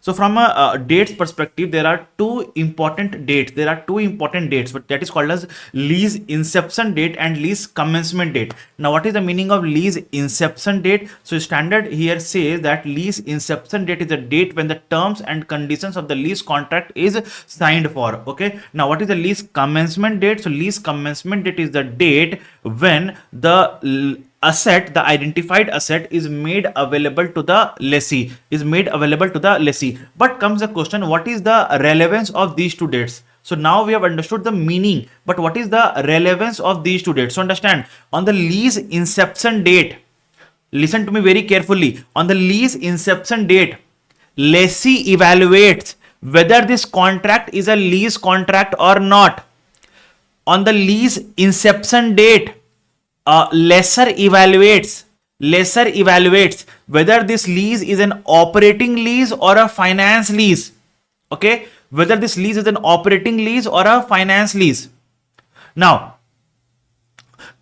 So from a dates perspective, there are two important dates. But that is called as lease inception date and lease commencement date. Now what is the meaning of lease inception date? So standard here says that lease inception date is the date when the terms and conditions of the lease contract is signed for. Okay, now what is the lease commencement date? So lease commencement date is the date when the asset, the identified asset, is made available to the lessee. But comes the question, what is the relevance of these two dates? So now we have understood the meaning, but what is the relevance of these two dates? So understand, on the lease inception date, listen to me very carefully, on the lease inception date, lessee evaluates whether this contract is a lease contract or not. On the lease inception date, lessor evaluates whether this lease is an operating lease or a finance lease. Okay, whether this lease is an operating lease or a finance lease. Now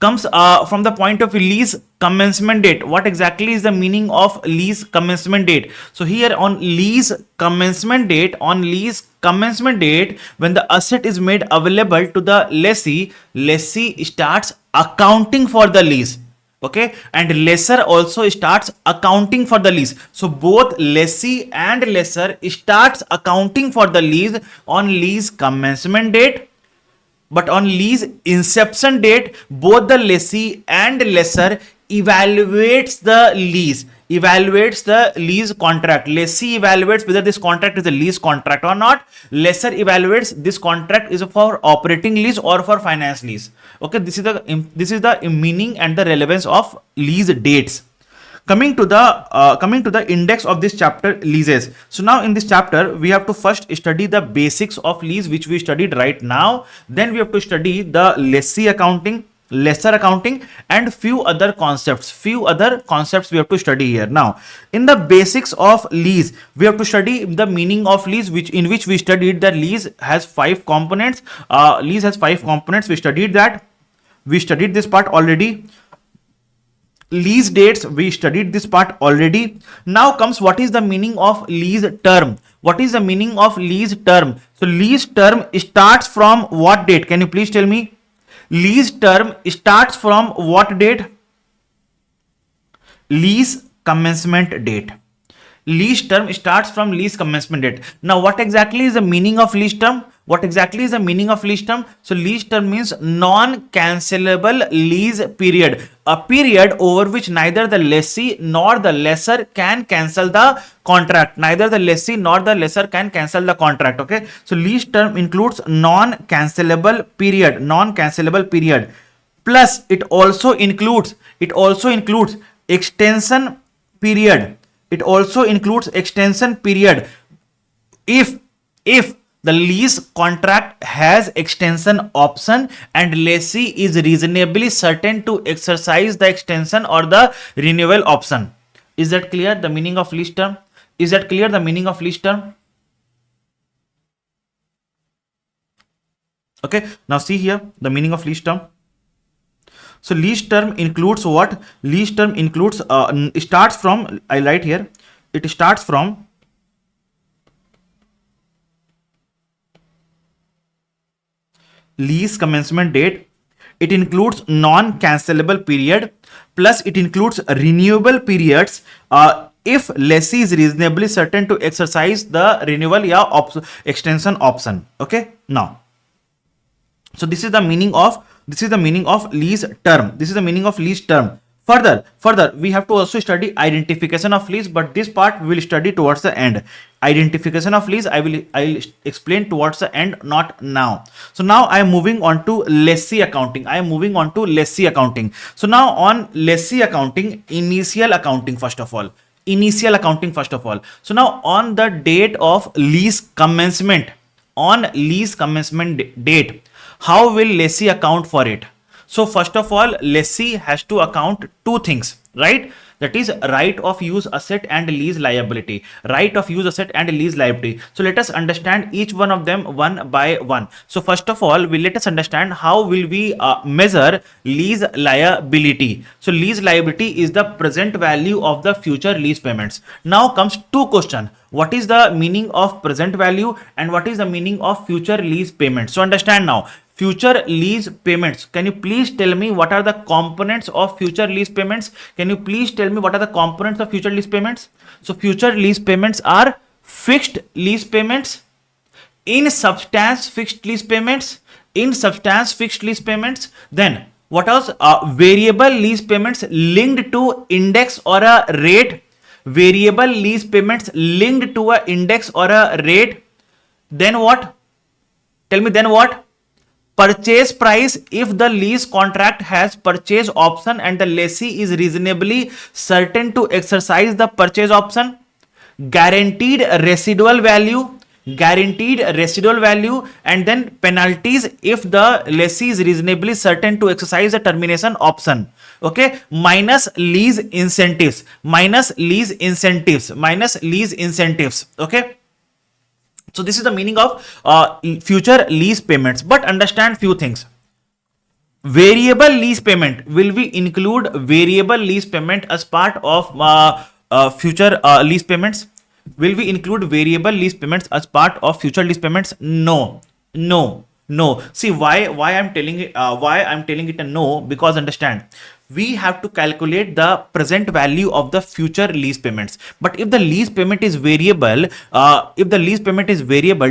comes from the point of view lease commencement date. What exactly is the meaning of lease commencement date? So here on lease commencement date, when the asset is made available to the lessee starts accounting for the lease. Okay, and lessor also starts accounting for the lease. So both lessee and lessor starts accounting for the lease on lease commencement date. But on lease inception date, both the lessee and lessor evaluates the lease contract. Lessee evaluates whether this contract is a lease contract or not. Lessor evaluates this contract is for operating lease or for finance lease. Okay, this is the meaning and the relevance of lease dates. Coming to the index of this chapter, leases. So now in this chapter, we have to first study the basics of lease, which we studied right now. Then we have to study the lessee accounting, lessor accounting, and few other concepts we have to study here. Now in the basics of lease, we have to study the meaning of lease, in which we studied that lease has 5 components. We studied this part already. Lease dates, we studied this part already. Now comes, what is the meaning of lease term? So lease term starts from what date? Can you please tell me? Lease term starts from what date? Lease commencement date. Lease term starts from lease commencement date. Now, what exactly is the meaning of lease term? What exactly is the meaning of lease term? So, lease term means non-cancelable lease period, a period over which neither the lessee nor the lessor can cancel the contract. Neither the lessee nor the lessor can cancel the contract. Okay. So, lease term includes non-cancelable period. Non-cancelable period. Plus, it also includes extension period. It also includes extension period if the lease contract has extension option and lessee is reasonably certain to exercise the extension or the renewal option. Is that clear, the meaning of lease term? Is that clear, the meaning of lease term? Okay, now see here the meaning of lease term. So lease term includes what? Lease term includes starts from, I write here, it starts from lease commencement date. It includes non-cancelable period, plus it includes renewable periods if lessee is reasonably certain to exercise the renewal extension option. Okay, now, so this is the meaning of lease term. This is the meaning of lease term. Further, we have to also study identification of lease, but this part we will study towards the end. Identification of lease, I'll explain towards the end, not now. So now I am moving on to lessee accounting. So now on lessee accounting, initial accounting first of all. So now on the date of lease commencement, date, how will lessee account for it? So first of all, lessee has to account two things, right? That is right of use asset and lease liability. Right of use asset and lease liability. So let us understand each one of them one by one. So first of all, let us understand how will we measure lease liability. So lease liability is the present value of the future lease payments. Now comes two questions. What is the meaning of present value and what is the meaning of future lease payments? So understand now. Future lease payments. Can you please tell me what are the components of future lease payments? Can you please tell me what are the components of future lease payments? So future lease payments are fixed lease payments, in substance fixed lease payments, Then what else? Variable lease payments linked to index or a rate. Variable lease payments linked to a index or a rate. Then what? Tell me then what? Purchase price if the lease contract has purchase option and the lessee is reasonably certain to exercise the purchase option. Guaranteed residual value, and then penalties if the lessee is reasonably certain to exercise the termination option. Okay, minus lease incentives. Okay. So this is the meaning of future lease payments. But understand few things. Variable lease payment, will we include variable lease payment as part of future lease payments? Will we include variable lease payments as part of future lease payments? No. See why I'm telling it a no, because understand, we have to calculate the present value of the future lease payments. But if the lease payment is variable,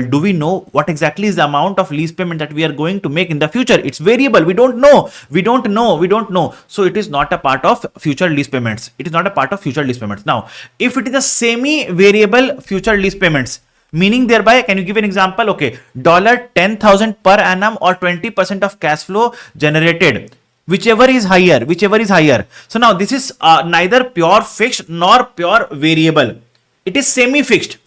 do we know what exactly is the amount of lease payment that we are going to make in the future? It's variable. We don't know. So it is not a part of future lease payments. Now, if it is a semi-variable future lease payments, meaning thereby, can you give an example? Okay, $10,000 per annum or 20% of cash flow generated. Whichever is higher. So now this is neither pure fixed nor pure variable. It is semi-fixed.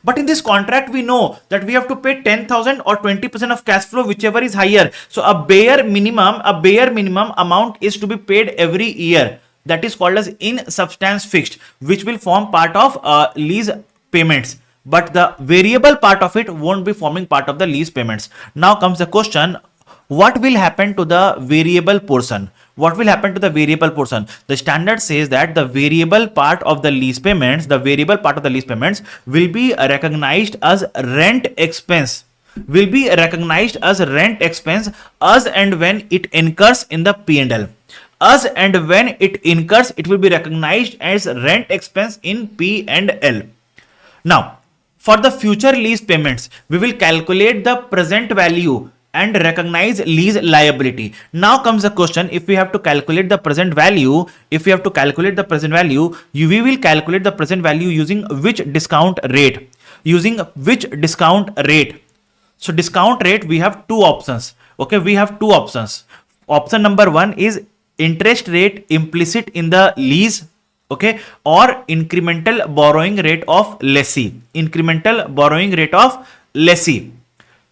But in this contract, we know that we have to pay 10,000 or 20% of cash flow, whichever is higher. So a bare minimum amount is to be paid every year. That is called as in substance fixed, which will form part of lease payments. But the variable part of it won't be forming part of the lease payments. Now comes the question, what will happen to the variable portion? The standard says that the variable part of the lease payments will be recognized as rent expense. As and when it incurs in the P&L. As and when it incurs, it will be recognized as rent expense in P&L. Now, for the future lease payments, we will calculate the present value and recognize lease liability. Now comes the question, if we have to calculate the present value, we will calculate the present value using which discount rate? Using which discount rate? So discount rate, we have two options. Okay, we have two options. Option number one is interest rate implicit in the lease, okay, or incremental borrowing rate of lessee.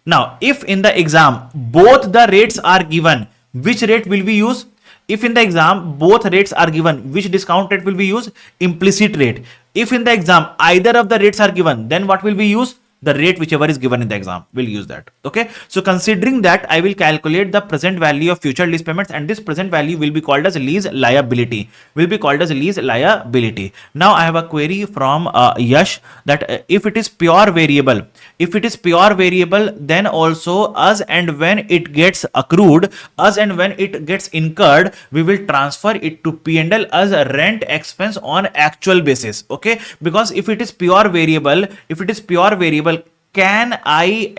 Now, if in the exam both the rates are given, which rate will we use? If in the exam both rates are given, which discount rate will we use? Implicit rate. If in the exam either of the rates are given, then what will we use? The rate whichever is given in the exam, we'll use that. Okay, so considering that, I will calculate the present value of future lease payments, and this present value will be called as lease liability. Now I have a query from Yash, that if it is pure variable, then also as and when it gets accrued, incurred, we will transfer it to P&L as a rent expense on actual basis. Okay, because if it is pure variable, can I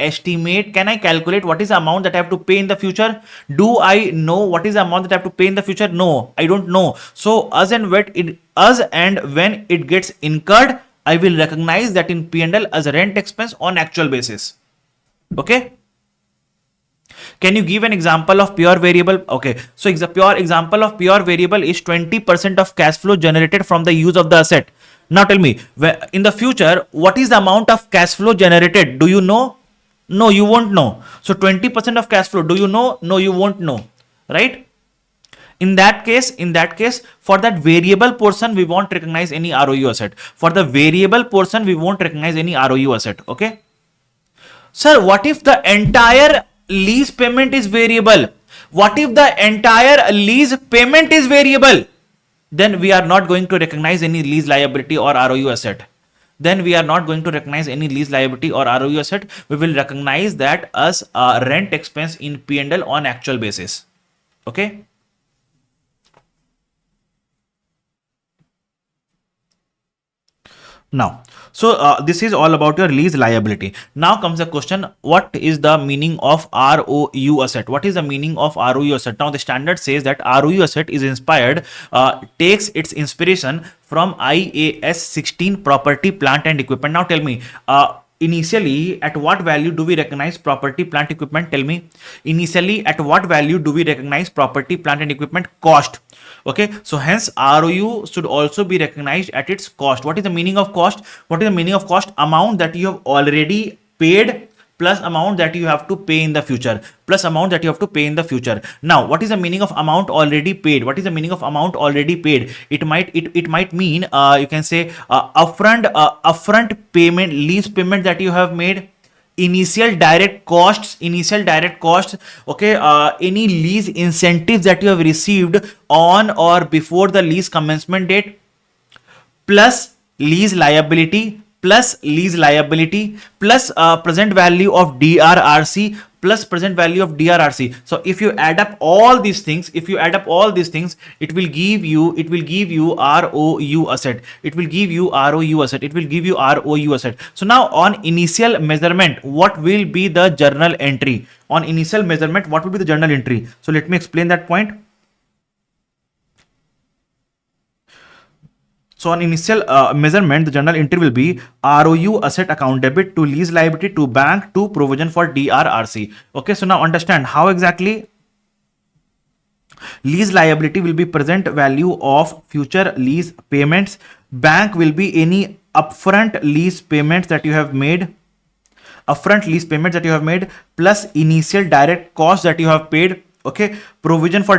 calculate what is the amount that I have to pay in the future? Do I know what is the amount that I have to pay in the future? No, I don't know. So as and when it gets incurred, I will recognize that in P&L as a rent expense on actual basis. Okay. Can you give an example of pure variable? Okay, so the pure example of pure variable is 20% of cash flow generated from the use of the asset. Now tell me, in the future, what is the amount of cash flow generated? Do you know? No, you won't know. So 20% of cash flow, do you know? No, you won't know, right? In that case, for that variable portion, we won't recognize any ROU asset. Okay. Sir, what if the entire lease payment is variable? Then we are not going to recognize any lease liability or ROU asset. We will recognize that as a rent expense in P&L on actual basis. Okay. Now, so this is all about your lease liability. Now comes the question, what is the meaning of ROU asset? Now the standard says that ROU asset is takes its inspiration from IAS 16 property, plant and equipment. Now tell me, initially at what value do we recognize property, plant, equipment? Tell me, initially at what value do we recognize property, plant and equipment? Cost. Okay, so hence ROU should also be recognized at its cost. What is the meaning of cost? Amount that you have already paid plus amount that you have to pay in the future. Now, what is the meaning of amount already paid? It might mean you can say upfront payment, lease payment that you have made, initial direct costs, okay, any lease incentives that you have received on or before the lease commencement date, plus lease liability, plus present value of DRRC, So if you add up all these things, it will give you ROU asset. So now on initial measurement, what will be the journal entry? So let me explain that point. So on initial measurement, the journal entry will be ROU asset account debit to lease liability to bank to provision for DRRC. Okay, so now understand how exactly lease liability will be present value of future lease payments. Bank will be any upfront lease payments that you have made. Plus initial direct costs that you have paid. Okay, provision for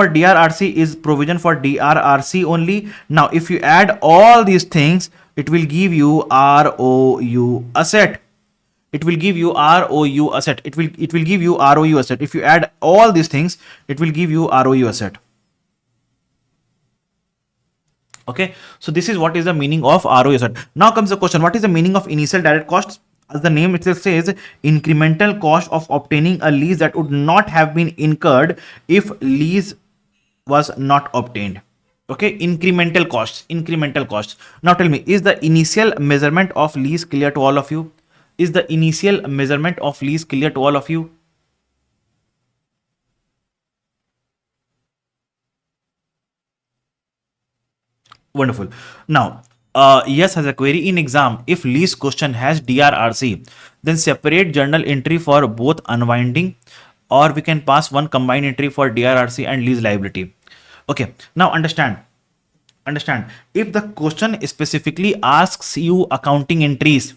DRRC is provision for DRRC only. Now, if you add all these things, it will give you ROU asset. If you add all these things, it will give you ROU asset. Okay, so this is what is the meaning of ROU asset. Now comes the question, what is the meaning of initial direct costs? as the name itself says, incremental cost of obtaining a lease that would not have been incurred if lease was not obtained. Okay, incremental costs, incremental costs. Now tell me, is the initial measurement of lease clear to all of you? Is the initial measurement of lease clear to all of you? Wonderful. Now, yes has a query in exam. If lease question has DRRC, then separate journal entry for both unwinding, or we can pass one combined entry for DRRC and lease liability. Okay. Now understand. If the question specifically asks you accounting entries,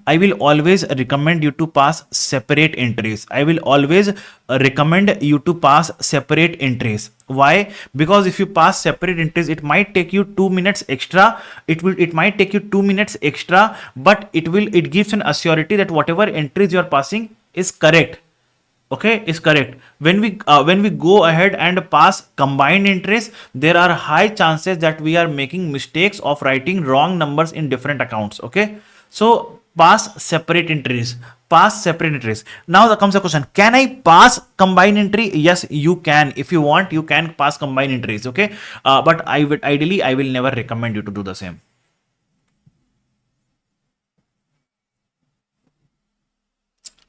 I will always recommend you to pass separate entries. I will always recommend you to pass separate entries. Why? Because if you pass separate entries, it might take you 2 minutes extra. It might take you 2 minutes extra, but it gives an assurity that whatever entries you are passing is correct. Okay, is correct. When we go ahead and pass combined entries, there are high chances that we are making mistakes of writing wrong numbers in different accounts. Okay, so pass separate entries. Pass separate entries. Now there comes the question, can I pass combined entry? Yes, you can. If you want, you can pass combined entries. Okay, but I will never recommend you to do the same.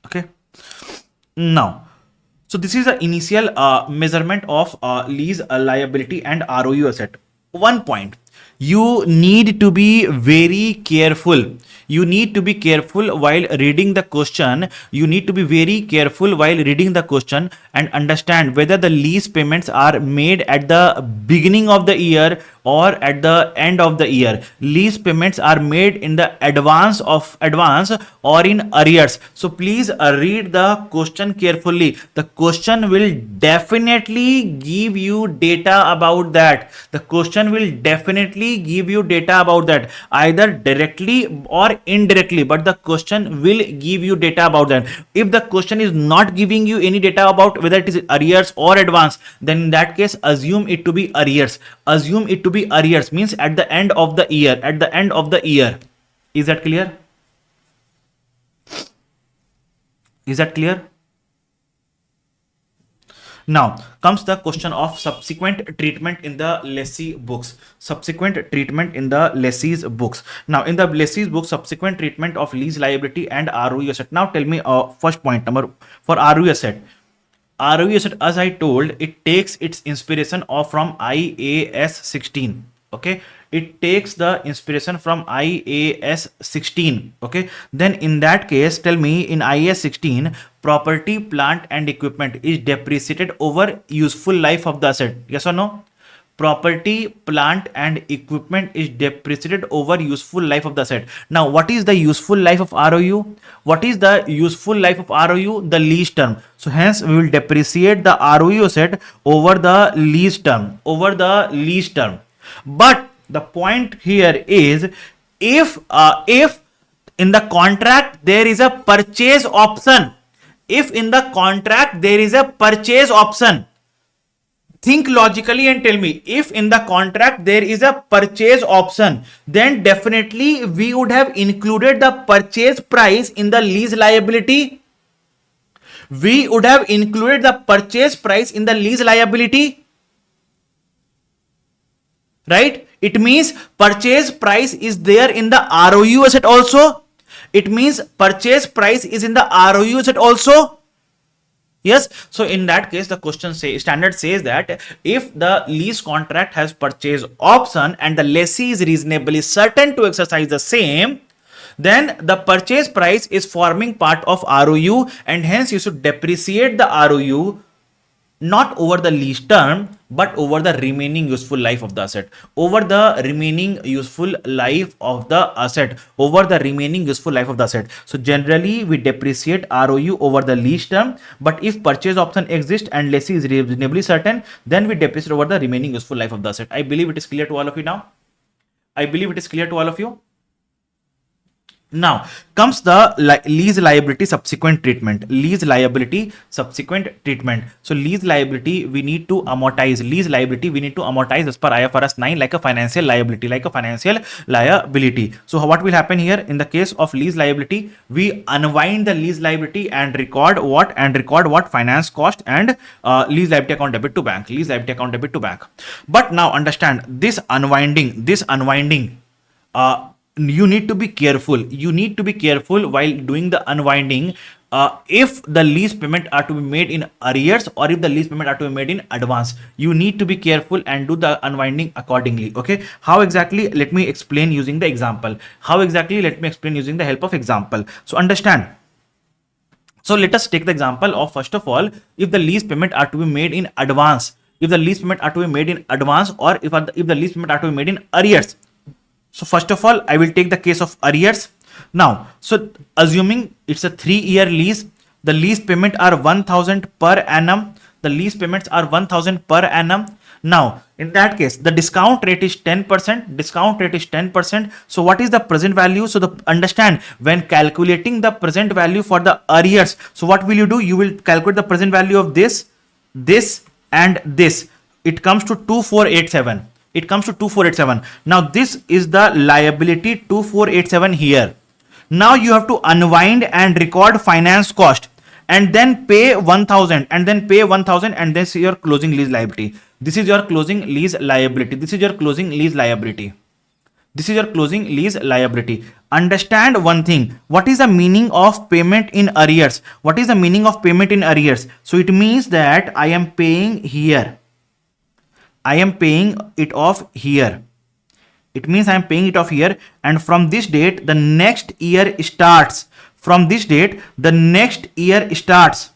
Okay. Now, so this is the initial measurement of lease liability and ROU asset. One point, you need to be very careful. You need to be careful while reading the question. You need to be very careful while reading the question and understand whether the lease payments are made at the beginning of the year or at the end of the year. Lease payments are made in the advance or in arrears. So please read the question carefully. The question will definitely give you data about that. The question will definitely give you data about that, either directly or indirectly, but the question will give you data about that. If the question is not giving you any data about whether it is arrears or advance, then in that case assume it to be arrears. Assume it to be arrears means at the end of the year. At the end of the year. Is that clear? Is that clear? Now comes the question of subsequent treatment in the lessee books. Subsequent treatment in the lessee's books. Now in the lessee's book, subsequent treatment of lease liability and ROE asset. Now tell me, first point number for ROE asset. ROE asset, as I told, it takes its inspiration from IAS 16. Okay, it takes the inspiration from IAS 16. Okay, then in that case, tell me, in IAS 16, property, plant and equipment is depreciated over useful life of the asset. Yes or no? Property, plant and equipment is depreciated over useful life of the asset. Now what is the useful life of ROU? What is the useful life of ROU? The lease term. So hence we will depreciate the ROU asset over the lease term. Over the lease term. But the point here is, if in the contract there is a purchase option, if in the contract there is a purchase option, think logically and tell me, if in the contract there is a purchase option, then definitely we would have included the purchase price in the lease liability. We would have included the purchase price in the lease liability. Right? It means purchase price is there in the ROU asset also. It means purchase price is in the ROU asset also. Yes. So in that case, the question standard says that if the lease contract has purchase option and the lessee is reasonably certain to exercise the same, then the purchase price is forming part of ROU, and hence you should depreciate the ROU not over the lease term but over the remaining useful life of the asset. Over the remaining useful life of the asset. Over the remaining useful life of the asset. So generally we depreciate ROU over the lease term, but if purchase option exists and lessee is reasonably certain, then we depreciate over the remaining useful life of the asset. I believe it is clear to all of you now. I believe it is clear to all of you. Now comes the lease liability subsequent treatment. Lease liability subsequent treatment. So lease liability we need to amortize. Lease liability we need to amortize as per IFRS 9 like a financial liability, like a financial liability. So what will happen here in the case of lease liability? We unwind the lease liability and record what? And record what? Finance cost and lease liability account debit to bank. Lease liability account debit to bank. But now understand this unwinding. You need to be careful. You need to be careful while doing the unwinding. If the lease payment are to be made in arrears or if the lease payment are to be made in advance, you need to be careful and do the unwinding accordingly. Okay, how exactly? Let me explain using the example. How exactly? Let me explain using the help of example. So understand. So let us take the example of, first of all, if the lease payment are to be made in advance, if the lease payment are to be made in advance, or if the lease payment are to be made in arrears. So first of all, I will take the case of arrears. Now, so assuming it's a 3-year lease, the lease payment are 1000 per annum. The lease payments are 1000 per annum. Now, in that case, the discount rate is 10%. Discount rate is 10%. So what is the present value? So the understand, when calculating the present value for the arrears, so what will you do? You will calculate the present value of this, and this. It comes to 2487. It comes to 2487. Now this is the liability 2487 here. Now you have to unwind and record finance cost and then pay 1000 and then pay 1000 and this is your closing lease liability. This is your closing lease liability. This is your closing lease liability. This is your closing lease liability. Understand one thing. What is the meaning of payment in arrears? What is the meaning of payment in arrears? So it means that I am paying here. I am paying it off here. It means I am paying it off here, and from this date the next year starts. From this date the next year starts.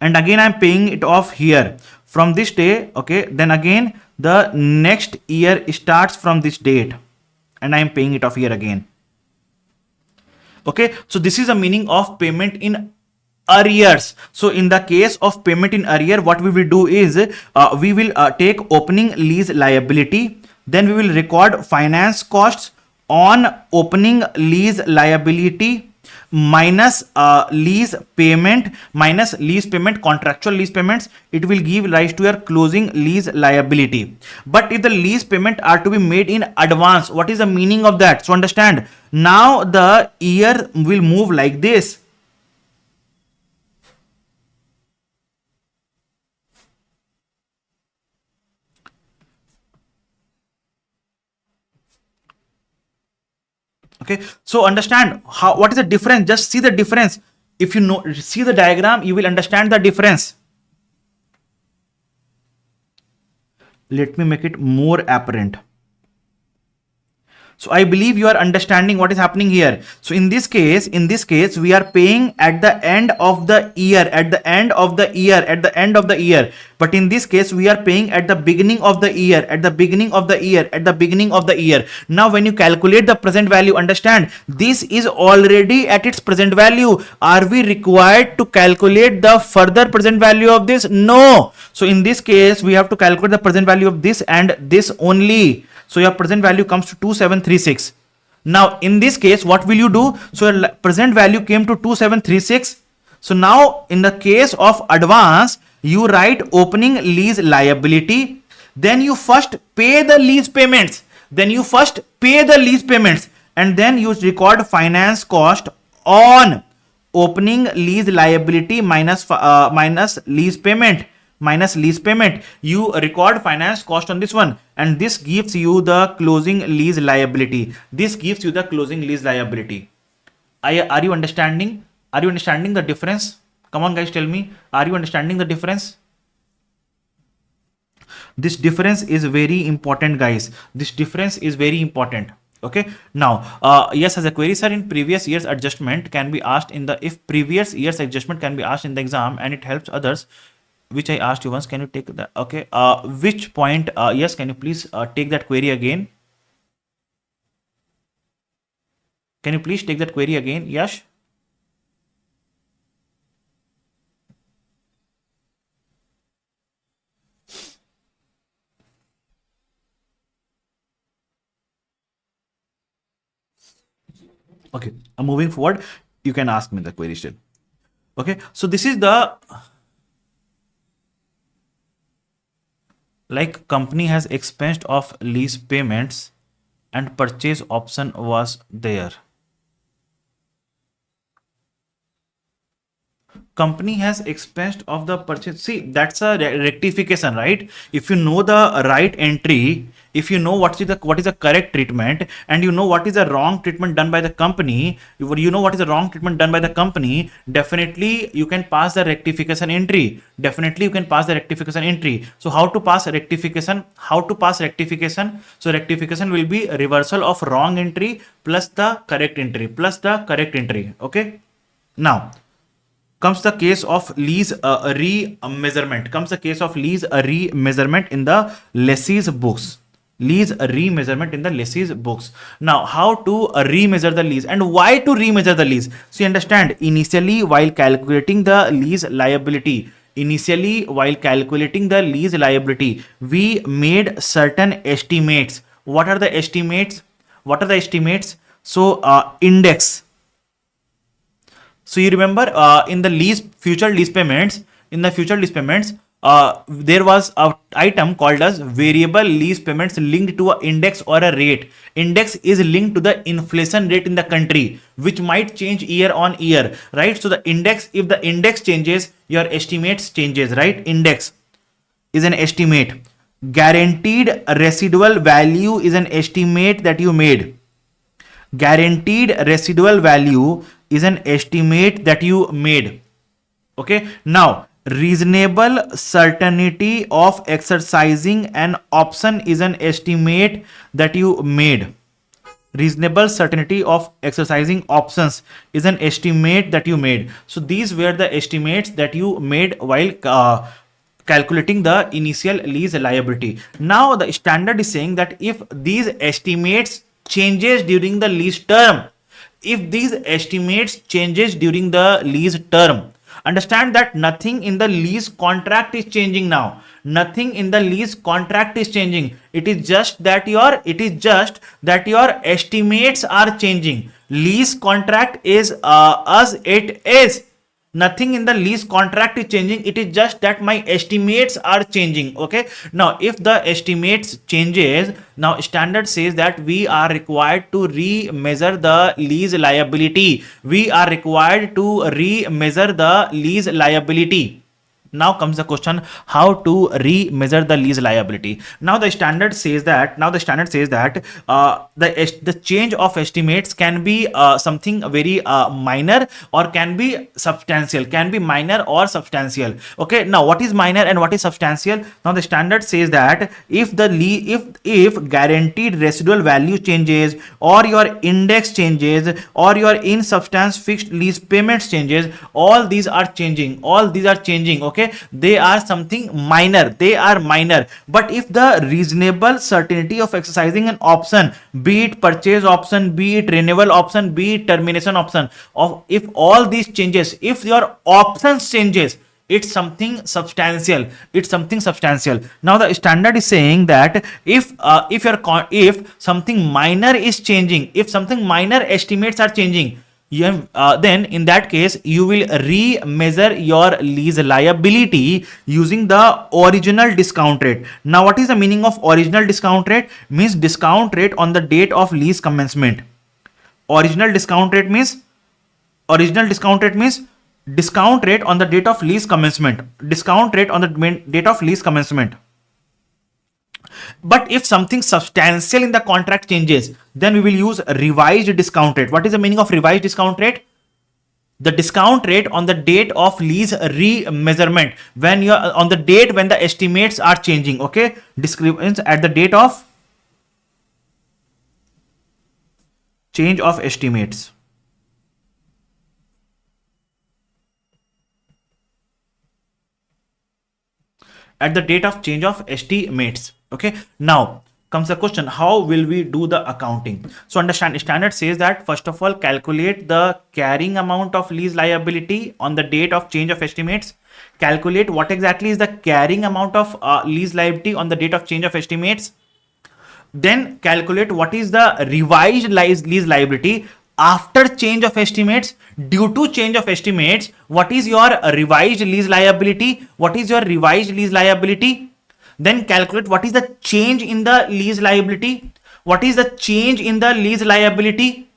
And again I am paying it off here. From this day, okay, then again the next year starts from this date. And I am paying it off here again. Okay, so this is the meaning of payment in arrears. So in the case of payment in arrear, what we will do is we will take opening lease liability, then we will record finance costs on opening lease liability minus lease payment, contractual lease payments. It will give rise to your closing lease liability. But if the lease payment are to be made in advance, what is the meaning of that? So understand, now the year will move like this. Okay, so understand how, what is the difference? Just see the difference. If you know, see the diagram, you will understand the difference. Let me make it more apparent. So I believe you are understanding what is happening here. So in this case, we are paying at the end of the year, at the end of the year. But in this case, we are paying at the beginning of the year, at the beginning of the year. Now, when you calculate the present value, understand this is already at its present value. Are we required to calculate the further present value of this? No. So in this case, we have to calculate the present value of this and this only. So your present value comes to 2736. Now in this case, what will you do? So your present value came to 2736. So now in the case of advance, you write opening lease liability. Then you first pay the lease payments. And then you record finance cost on opening lease liability minus lease payment. You record finance cost on this one, and this gives you the closing lease liability. Are you understanding? The difference? Come on guys, tell me, are you understanding the difference? This difference is very important, guys. Okay, now yes, as a query, sir, in previous years adjustment can be asked in the, if previous years adjustment can be asked in the exam and it helps others, which I asked you once. Can you take that? Okay, which point? Yes, can you please take that query again? Can you please take that query again, Yash? Okay, I'm moving forward. You can ask me the query still. Okay, so this is the, like, company has expensed of lease payments and purchase option was there. Company has expensed of the purchase. See, that's a rectification, right? If you know the right entry, if you know what is the correct treatment, and you know what is the wrong treatment done by the company, you know what is the wrong treatment done by the company, definitely you can pass the rectification entry. Definitely you can pass the rectification entry. So how to pass rectification? How to pass rectification? So rectification will be a reversal of wrong entry plus the correct entry, plus the correct entry. Okay. Now comes the case of lease remeasurement. Comes the case of lease remeasurement in the lessee's books. Lease remeasurement in the lessee's books. Now, how to remeasure the lease and why to remeasure the lease? So, you understand, initially while calculating the lease liability, we made certain estimates. What are the estimates? So, index. So you remember, in the future lease payments, there was a item called as variable lease payments linked to an index or a rate. Index is linked to the inflation rate in the country, which might change year on year, right? So the index, if the index changes, your estimates changes, right? Index is an estimate. Guaranteed residual value is an estimate that you made. Guaranteed residual value is an estimate that you made. Okay. Now, reasonable certainty of exercising an option is an estimate that you made. Reasonable certainty of exercising options is an estimate that you made. So these were the estimates that you made while calculating the initial lease liability. Now the standard is saying that if these estimates changes during the lease term, understand that nothing in the lease contract is changing now. Nothing in the lease contract is changing. It is just that your estimates are changing. Lease contract is as it is. Nothing in the lease contract is changing. It is just that my estimates are changing. Okay. Now, if the estimates changes, now standard says that we are required to remeasure the lease liability. Now comes the question, how to remeasure the lease liability. Now the standard says that the change of estimates can be something very minor, or can be substantial. Okay. Now what is minor and what is substantial? Now the standard says that if guaranteed residual value changes, or your index changes, or your in substance fixed lease payments changes, all these are changing. Okay. They are something minor. But if the reasonable certainty of exercising an option, be it purchase option, be it renewal option, be it termination option, if all these changes, if your options changes, it's something substantial. Now the standard is saying that if something minor is changing, if something minor estimates are changing, then in that case you will remeasure your lease liability using the original discount rate. Now what is the meaning of original discount rate? Means discount rate on the date of lease commencement. Original discount rate means discount rate on the date of lease commencement. But if something substantial in the contract changes, then we will use revised discount rate. What is the meaning of revised discount rate? The discount rate on the date of lease remeasurement, when you are on the date when the estimates are changing. Okay, discrepancy at the date of change of estimates. At the date of change of estimates. Okay. Now comes the question, how will we do the accounting? So understand, standard says that first of all, calculate the carrying amount of lease liability on the date of change of estimates. Calculate what exactly is the carrying amount of lease liability on the date of change of estimates. Then calculate what is the revised lease liability After change of estimates, due to change of estimates, what is your revised lease liability? What is your revised lease liability? Then calculate what is the change in the lease liability. What is the change in the lease liability?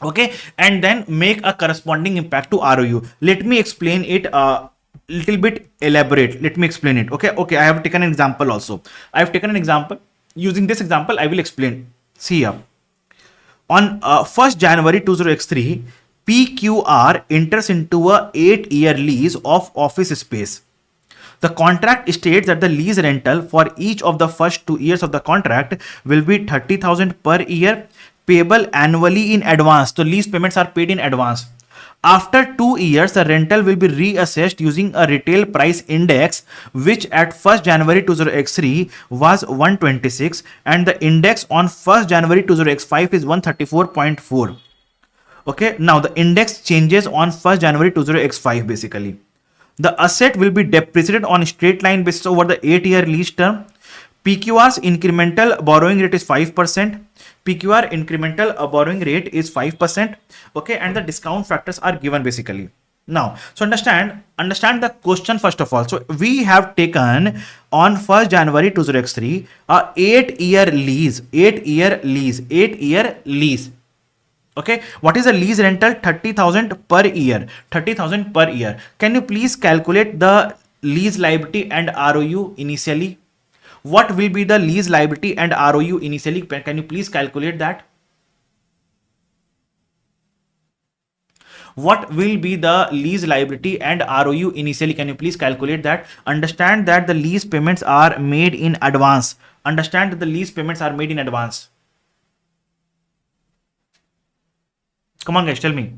Okay, and then make a corresponding impact to ROU. Let me explain it a little bit elaborate. Let me explain it. Okay, I have taken an example also. I have taken an example. Using this example, I will explain. See here. On 1st January 2003, PQR enters into a 8-year lease of office space. The contract states that the lease rental for each of the first 2 years of the contract will be 30,000 per year, payable annually in advance. So lease payments are paid in advance. After 2 years, the rental will be reassessed using a retail price index, which at 1st January 2003 was 126, and the index on 1st January 2005 is 134.4. Okay, now the index changes on 1st January 2005 basically. The asset will be depreciated on straight line basis over the 8-year lease term. PQR's incremental borrowing rate is 5%. PQR incremental borrowing rate is 5%. Okay, and the discount factors are given basically. Now, so understand the question first of all. So we have taken on 1st January 2003 a 8-year lease. Okay, what is the lease rental? 30,000 per year. 30,000 per year. Can you please calculate the lease liability and ROU initially? What will be the lease liability and ROU initially? Can you please calculate that? What will be the lease liability and ROU initially? Can you please calculate that? Understand that the lease payments are made in advance. Understand that the lease payments are made in advance. Come on guys, tell me.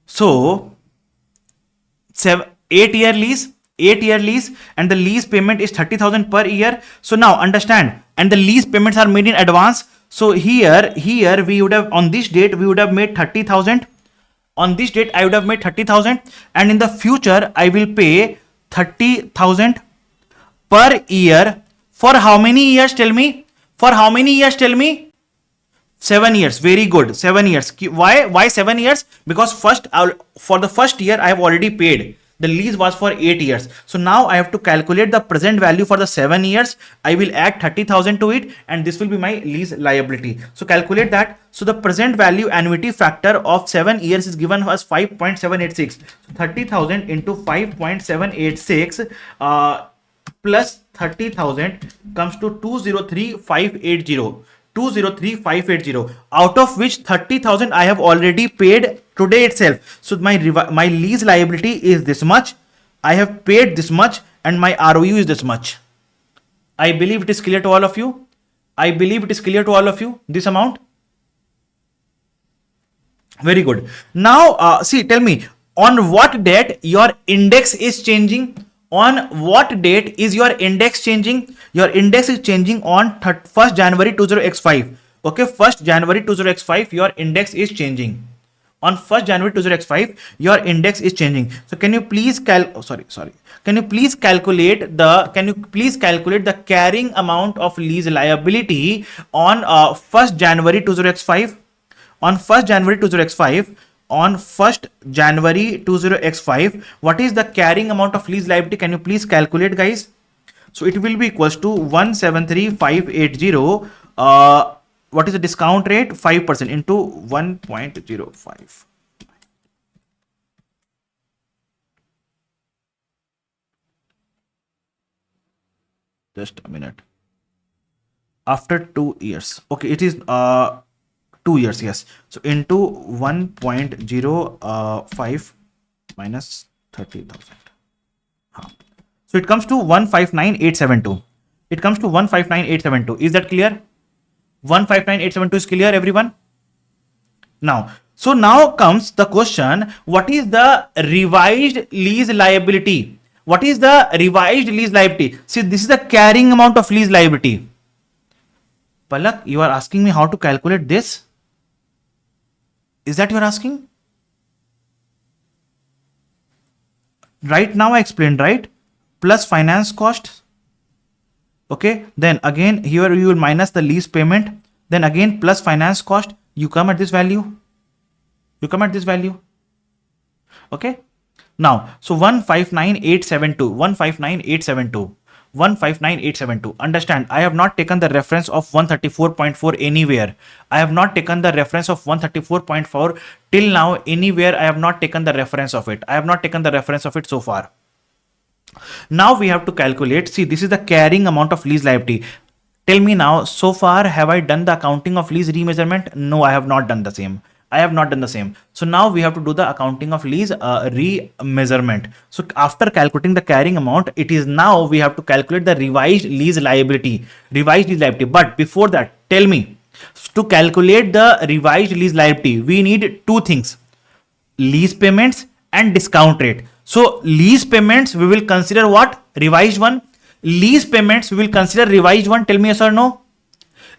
So 8-year lease, and the lease payment is 30,000 per year. So now understand, and the lease payments are made in advance. So here we would have, on this date we would have made 30,000. On this date I would have made 30,000, and in the future I will pay 30,000 per year for how many years? Tell me. For how many years? Tell me. 7 years. Very good. 7 years. Why 7 years? Because for the first year I have already paid. The lease was for 8 years. So now I have to calculate the present value for the 7 years. I will add 30,000 to it, and this will be my lease liability. So calculate that. So the present value annuity factor of 7 years is given as 5.786. So 30,000 into 5.786 plus 30,000 comes to 203,580. 203,580, out of which 30,000 I have already paid today itself. So my lease liability is this much. I have paid this much, and my ROU is this much. I believe it is clear to all of you. This amount. Very good. Now see, tell me, on what date your index is changing? On what date is your index changing? Your index is changing on 1st January 2005. Okay, 1st January 2005 your index is changing. On 1st January 2005 your index is changing. So can you please Can you please calculate the carrying amount of lease liability on 1st January 2005? On 1st January 2005. On 1st January 2005, what is the carrying amount of lease liability? Can you please calculate, guys? So it will be equals to 173,580. What is the discount rate? 5% into 1.05. Just a minute. After 2 years. Okay, it is 2 years, yes. So into 1.05 minus 30,000. So it comes to 159,872. It comes to 159,872. Is that clear? 159,872 is clear, everyone? Now comes the question, what is the revised lease liability? What is the revised lease liability? See, this is the carrying amount of lease liability. Palak, you are asking me how to calculate this? Is that you are asking? Right now I explained, right? Plus finance cost. Okay, then again here you will minus the lease payment. then again plus finance cost, you come at this value. Okay. Now, so 159872, 159872. Understand, I have not taken the reference of 134.4 anywhere. I have not taken the reference of 134.4 till now anywhere. I have not taken the reference of it. I have not taken the reference of it so far. Now we have to calculate. See, this is the carrying amount of lease liability. Tell me now, so far have I done the accounting of lease remeasurement? No, I have not done the same. So now we have to do the accounting of lease remeasurement. So after calculating the carrying amount, it is now we have to calculate the revised lease liability. But before that, tell me, to calculate the revised lease liability, we need two things: lease payments and discount rate. So lease payments we will consider what? Revised one. Lease payments we will consider revised one. Tell me yes or no.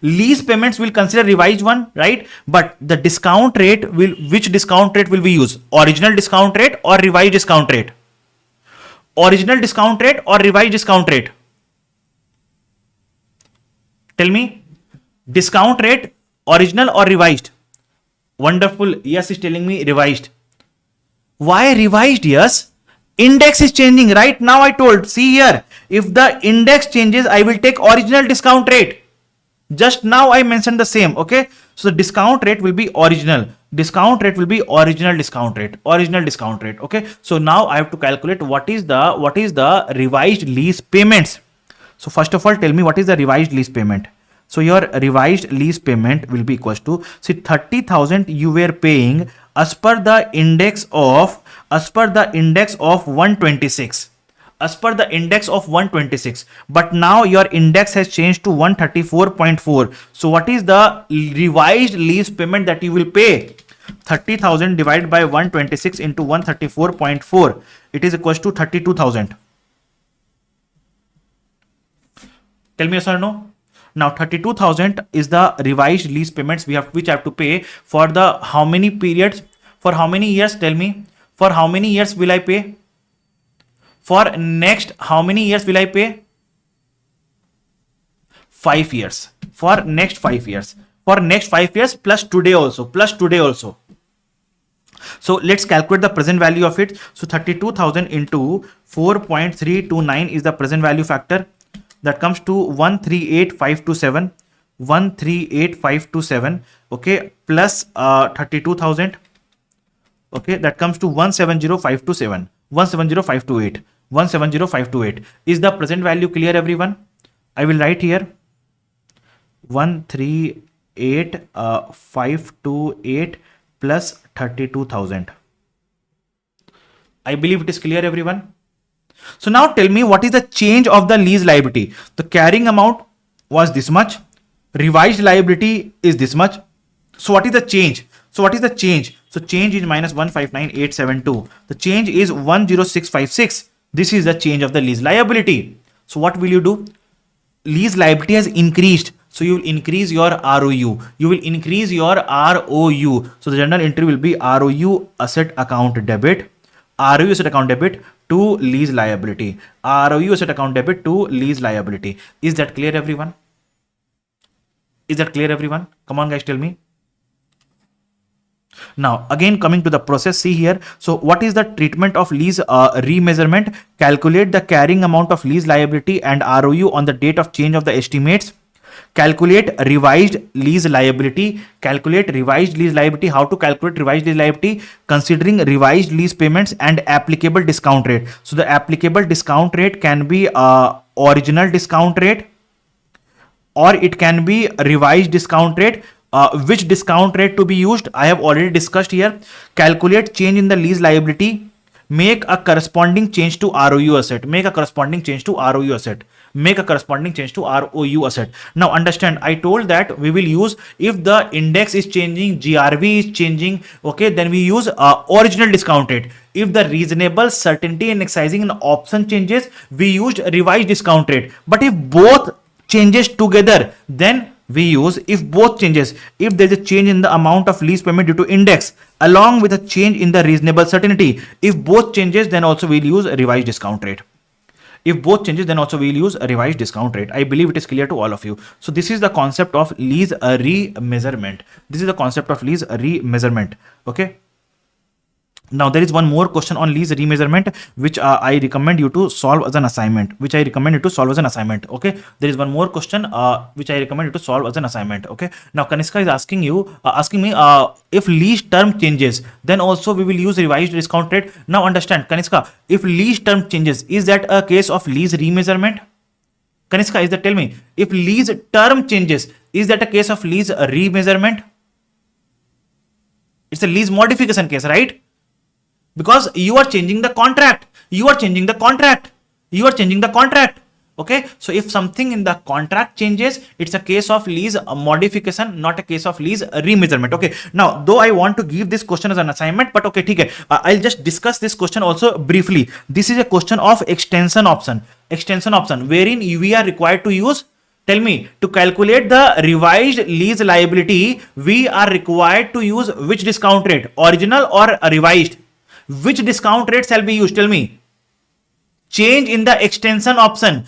Lease payments will consider revised one, right? But the discount rate will, which discount rate will we use? Original discount rate or revised discount rate? Original discount rate or revised discount rate? Tell me. Discount rate, original or revised? Wonderful. Yes is telling me revised. Why revised? Yes. Index is changing. Right now I told, see here, if the index changes, I will take original discount rate. Just now I mentioned the same. Okay. So the discount rate will be original. Discount rate will be original discount rate. Okay. So now I have to calculate what is the revised lease payments. So first of all, tell me what is the revised lease payment. So your revised lease payment will be equals to, see, 30,000 you were paying as per the index of 126. As per the index of 126, but now your index has changed to 134.4. So what is the revised lease payment that you will pay? 30,000 divided by 126 into 134.4. It is equals to 32,000. Tell me yes or no. Now 32,000 is the revised lease payments which I have to pay for the how many periods? For how many years? Tell me. For how many years will I pay? For next, how many years will I pay? 5 years. For next 5 years. For next 5 years plus today also. So let's calculate the present value of it. So 32,000 into 4.329 is the present value factor. That comes to 138,527. 138,527. Okay. Plus 32,000. Okay. That comes to 170,527. 170,528. 170,528. Is the present value clear, everyone? I will write here 138,528 plus 32,000. I believe it is clear, everyone. So now tell me what is the change of the lease liability. The carrying amount was this much. Revised liability is this much. So what is the change? So change is minus 159,872. The change is 10656. This is the change of the lease liability. So what will you do? Lease liability has increased. So you will increase your ROU. So the journal entry will be ROU asset account debit. ROU asset account debit to lease liability. ROU asset account debit to lease liability. Is that clear, everyone? Come on, guys, tell me. Now again coming to the process, see here. So what is the treatment of lease remeasurement? Calculate the carrying amount of lease liability and ROU on the date of change of the estimates. Calculate revised lease liability. How to calculate revised lease liability? Considering revised lease payments and applicable discount rate. So the applicable discount rate can be original discount rate or it can be revised discount rate. Which discount rate to be used? I have already discussed here. Calculate change in the lease liability. Make a corresponding change to ROU asset. Now understand, I told that we will use, if the index is changing, GRV is changing, okay, then we use original discount rate. If the reasonable, certainty and excising and option changes, we used revised discount rate. But if both changes together, then we use, if both changes, if there is a change in the amount of lease payment due to index along with a change in the reasonable certainty, if both changes, then also we'll use a revised discount rate. If both changes, then also we will use a revised discount rate. I believe it is clear to all of you. So this is the concept of lease remeasurement. This is the concept of lease remeasurement. Okay. Now there is one more question on lease remeasurement, which I recommend you to solve as an assignment. Okay, there is one more question which I recommend you to solve as an assignment. Okay. Now Kanishka is asking me if lease term changes, then also we will use revised discount rate. Now understand, Kanishka, if lease term changes, is that a case of lease remeasurement? Kanishka, is that, tell me, if lease term changes, is that a case of lease remeasurement? It's a lease modification case, right? Because you are changing the contract. Okay. So if something in the contract changes, it's a case of lease modification, not a case of lease remeasurement. Okay. Now, though I want to give this question as an assignment, but okay, okay. I'll just discuss this question also briefly. This is a question of extension option, wherein we are required to use, tell me, to calculate the revised lease liability, we are required to use which discount rate, original or revised? Which discount rate shall be used? Tell me. Change in the extension option.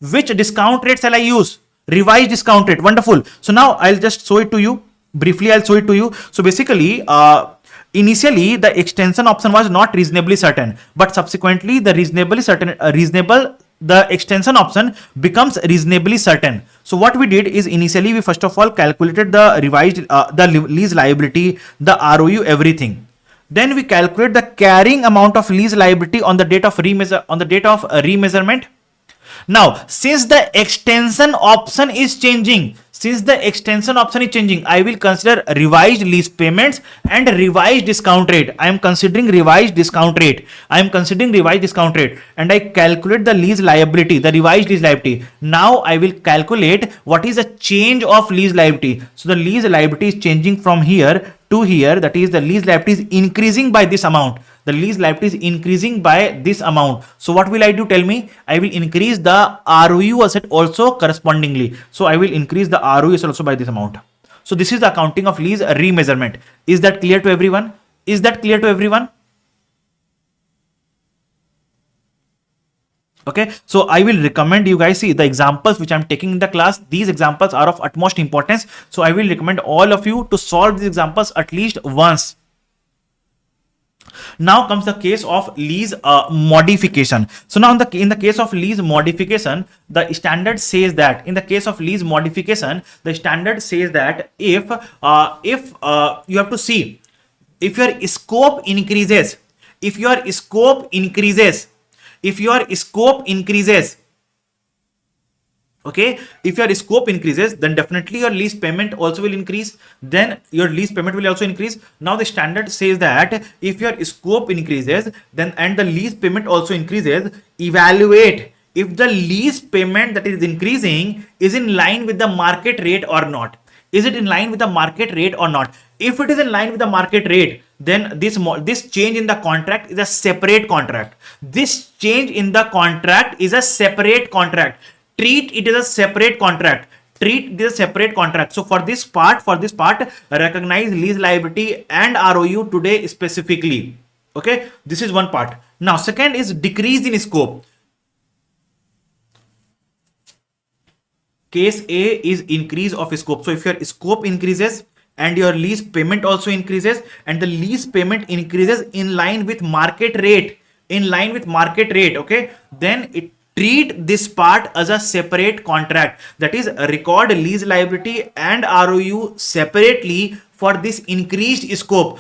Which discount rate shall I use? Revised discount rate. Wonderful. So now I'll just show it to you. Briefly, I'll show it to you. So basically, initially the extension option was not reasonably certain, but subsequently the the extension option becomes reasonably certain. So what we did is, initially we first of all calculated the revised the lease liability, the ROU, everything. Then we calculate the carrying amount of lease liability on the date of remeasurement. Now, since the extension option is changing, I will consider revised lease payments and revised discount rate. I am considering revised discount rate. And I calculate the lease liability, the revised lease liability. Now I will calculate what is the change of lease liability. So the lease liability is changing from here to here. That is, the lease liability is increasing by this amount. So what will I do? Tell me. I will increase the ROU asset also correspondingly. So I will increase the ROU asset also by this amount. So this is the accounting of lease remeasurement. Is that clear to everyone? Okay, so I will recommend you guys, see the examples which I'm taking in the class. These examples are of utmost importance. So I will recommend all of you to solve these examples at least once. Now comes the case of lease modification. So now in the case of lease modification, the standard says that if you have to see, if your scope increases, okay, if your scope increases, then definitely your lease payment also will increase. Now the standard says that if your scope increases, then and the lease payment also increases, evaluate if the lease payment that is increasing is in line with the market rate or not. Is it in line with the market rate or not? If it is in line with the market rate, then this change in the contract is a separate contract. Treat it as a separate contract. So for this part, recognize lease liability and ROU today specifically. Okay, this is one part. Now, second is decrease in scope. Case A is increase of scope. So if your scope increases and your lease payment also increases, and the lease payment increases in line with market rate, okay, then treat this part as a separate contract. That is, record lease liability and ROU separately for this increased scope.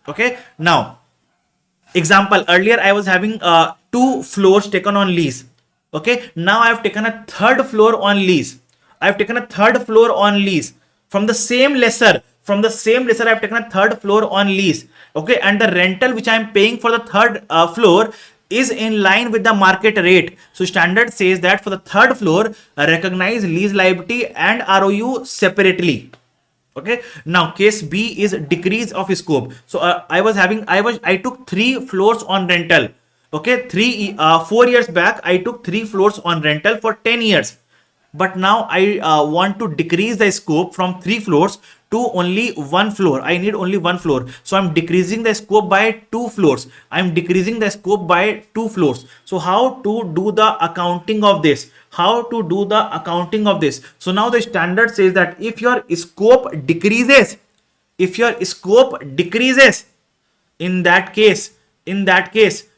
Okay. Now, example, earlier I was having 2 floors taken on lease. Okay. Now I have taken a third floor on lease. From the same lessor. I have taken a third floor on lease. Okay. And the rental which I am paying for the third floor is in line with the market rate. So standard says that for the third floor, recognize lease liability and ROU separately. Okay. Now case B is decrease of scope. So I took 3 floors on rental. Okay. 4 years back, I took 3 floors on rental for 10 years. but now I want to decrease the scope from 3 floors to only 1 floor. I need only 1 floor, so I'm decreasing the scope by 2 floors. I'm decreasing the scope by 2 floors. So how to do the accounting of this? How to do the accounting of this? So now the standard says that if your scope decreases, if your scope decreases, in that case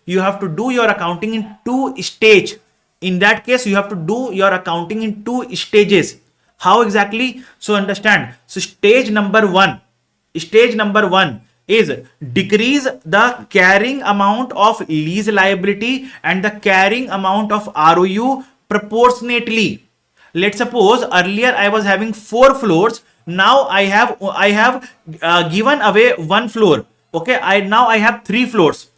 you have to do your accounting in 2 stage. In that case you have to do your accounting in 2 stages. How exactly? So understand. So stage number 1 is decrease the carrying amount of lease liability and the carrying amount of ROU proportionately. Let's suppose earlier I was having 4 floors. Now I have given away 1 floor. Okay, now I have 3 floors.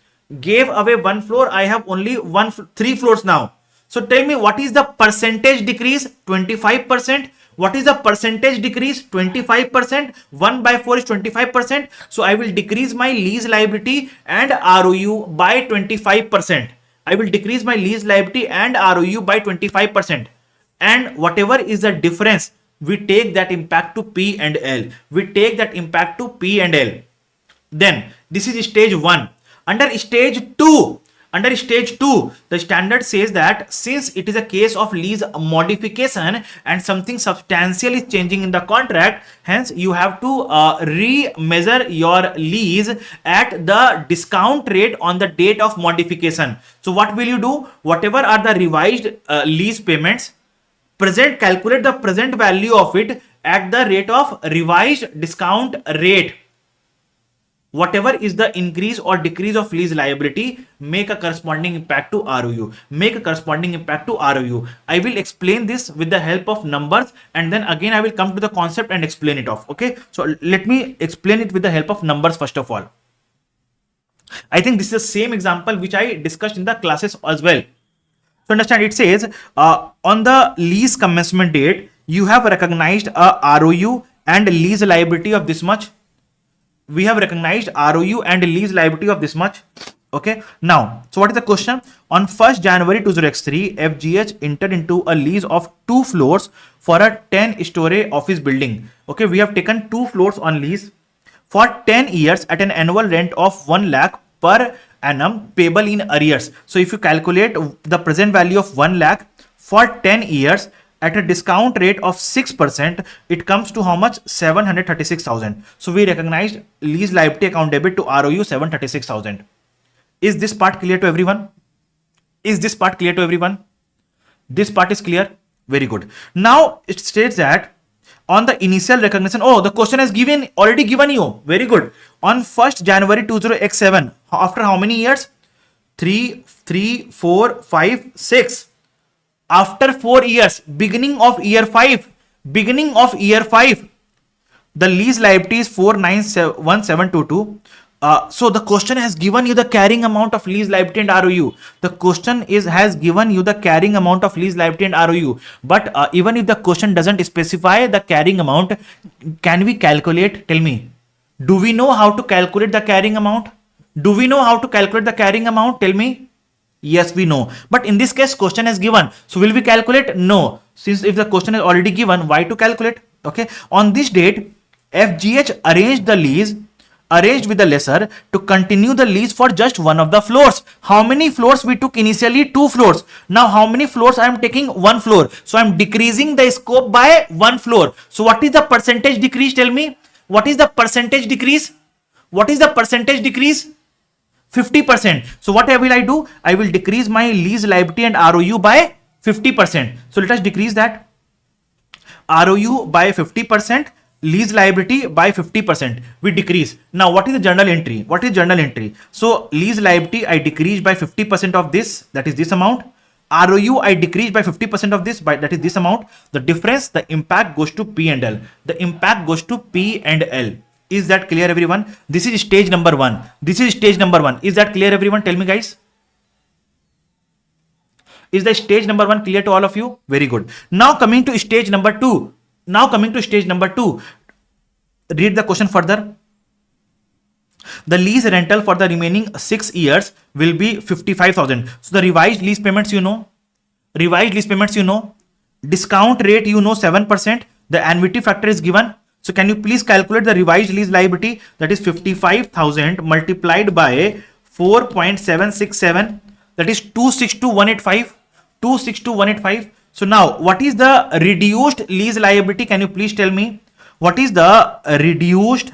Gave away 1 floor. I have only 3 floors now. So tell me, what is the percentage decrease? 25%. What is the percentage decrease? 25%. 1 by 4 is 25%. So I will decrease my lease liability and ROU by 25%. I will decrease my lease liability and ROU by 25%. And whatever is the difference, we take that impact to P and L. We take that impact to P and L. Then this is stage 1. Under stage 2, the standard says that since it is a case of lease modification and something substantial is changing in the contract, hence you have to re-measure your lease at the discount rate on the date of modification. So what will you do? Whatever are the revised lease payments, calculate the present value of it at the rate of revised discount rate. Whatever is the increase or decrease of lease liability, make a corresponding impact to ROU. Make a corresponding impact to ROU. I will explain this with the help of numbers, and then again I will come to the concept and explain it off. Okay, so let me explain it with the help of numbers first of all. I think this is the same example which I discussed in the classes as well. So understand, it says on the lease commencement date, you have recognized a ROU and lease liability of this much. We have recognized ROU and lease liability of this much. Okay, now, so what is the question? On 1st January 2003, FGH entered into a lease of 2 floors for a 10-story office building. Okay, we have taken 2 floors on lease for 10 years at an annual rent of 1 lakh per annum payable in arrears. So if you calculate the present value of 1 lakh for 10 years at a discount rate of 6%, it comes to how much? 736,000. So we recognized lease liability account debit to ROU 736,000. Is this part clear to everyone? Is this part clear to everyone? This part is clear? Very good. Now it states that on the initial recognition, oh, the question has already given you. Very good. On 1st January 2007, after how many years? 3, 4, 5, 6. After 4 years, beginning of year 5, the lease liability is 4,91722. So the question has given you the carrying amount of lease liability and ROU. The question has given you the carrying amount of lease liability and ROU. But even if the question doesn't specify the carrying amount, can we calculate? Tell me. Do we know how to calculate the carrying amount? Do we know how to calculate the carrying amount? Tell me. Yes, we know. But in this case, question is given. So will we calculate? No. Since if the question is already given, why to calculate? Okay. On this date, FGH arranged with the lessor to continue the lease for just one of the floors. How many floors we took initially? 2 floors. Now how many floors I am taking? 1 floor. So I am decreasing the scope by 1 floor. So what is the percentage decrease? Tell me. What is the percentage decrease? What is the percentage decrease? 50%. So what will I do? I will decrease my lease liability and ROU by 50%. So let us decrease that. ROU by 50%, lease liability by 50%. We decrease. Now what is the journal entry? What is journal entry? So lease liability I decrease by 50% of this, that is this amount. ROU I decrease by 50% of this, that is this amount. The difference, the impact goes to P and L. The impact goes to P and L. Is that clear, everyone? This is stage number 1. This is stage number 1. Is that clear, everyone? Tell me, guys. Is the stage number 1 clear to all of you? Very good. Now coming to stage number 2. Read the question further. The lease rental for the remaining 6 years will be 55,000. So the revised lease payments, you know. discount rate, you know, 7%. The annuity factor is given. So can you please calculate the revised lease liability? That is 55,000 multiplied by 4.767. That is 262,185. 262,185. So now what is the reduced lease liability? Can you please tell me what is the reduced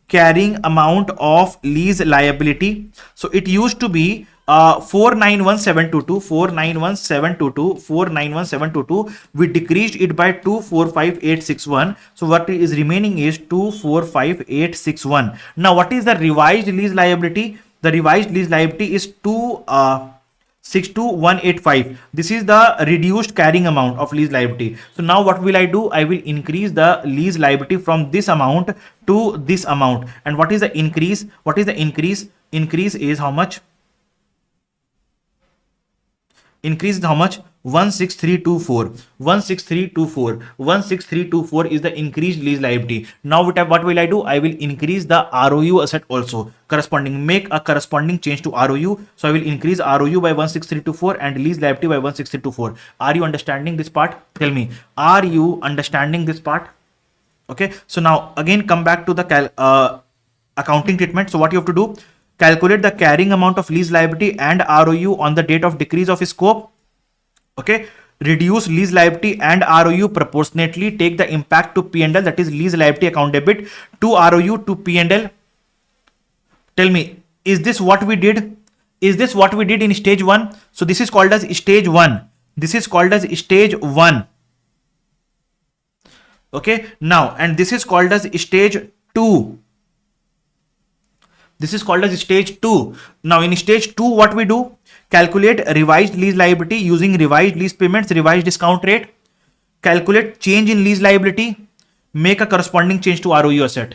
carrying amount of lease liability? So it used to be 491,722, 491,722, 491,722. We decreased it by 245,861. So what is remaining is 245,861. Now what is the revised lease liability? The revised lease liability is 262,185. This is the reduced carrying amount of lease liability. So now what will I do? I will increase the lease liability from this amount to this amount. And what is the increase? What is the increase? Increase is how much? Increase is how much? 16324. 16324. 16324 is the increased lease liability. Now what will I do? I will increase the ROU asset also corresponding. Make a corresponding change to ROU. So I will increase ROU by 16324 and lease liability by 16324. Are you understanding this part? Tell me. Are you understanding this part? Okay. So now again come back to the accounting treatment. So what you have to do? Calculate the carrying amount of lease liability and ROU on the date of decrease of scope. Okay. Reduce lease liability and ROU proportionately. Take the impact to P&L, that is lease liability account debit to ROU to P&L. Tell me, is this what we did? Is this what we did in stage 1? So this is called as stage 1. This is called as stage 1. Okay. Now, and this is called as stage 2. This is called as stage 2. Now in stage 2, what we do? Calculate revised lease liability using revised lease payments, revised discount rate. Calculate change in lease liability. Make a corresponding change to ROU asset.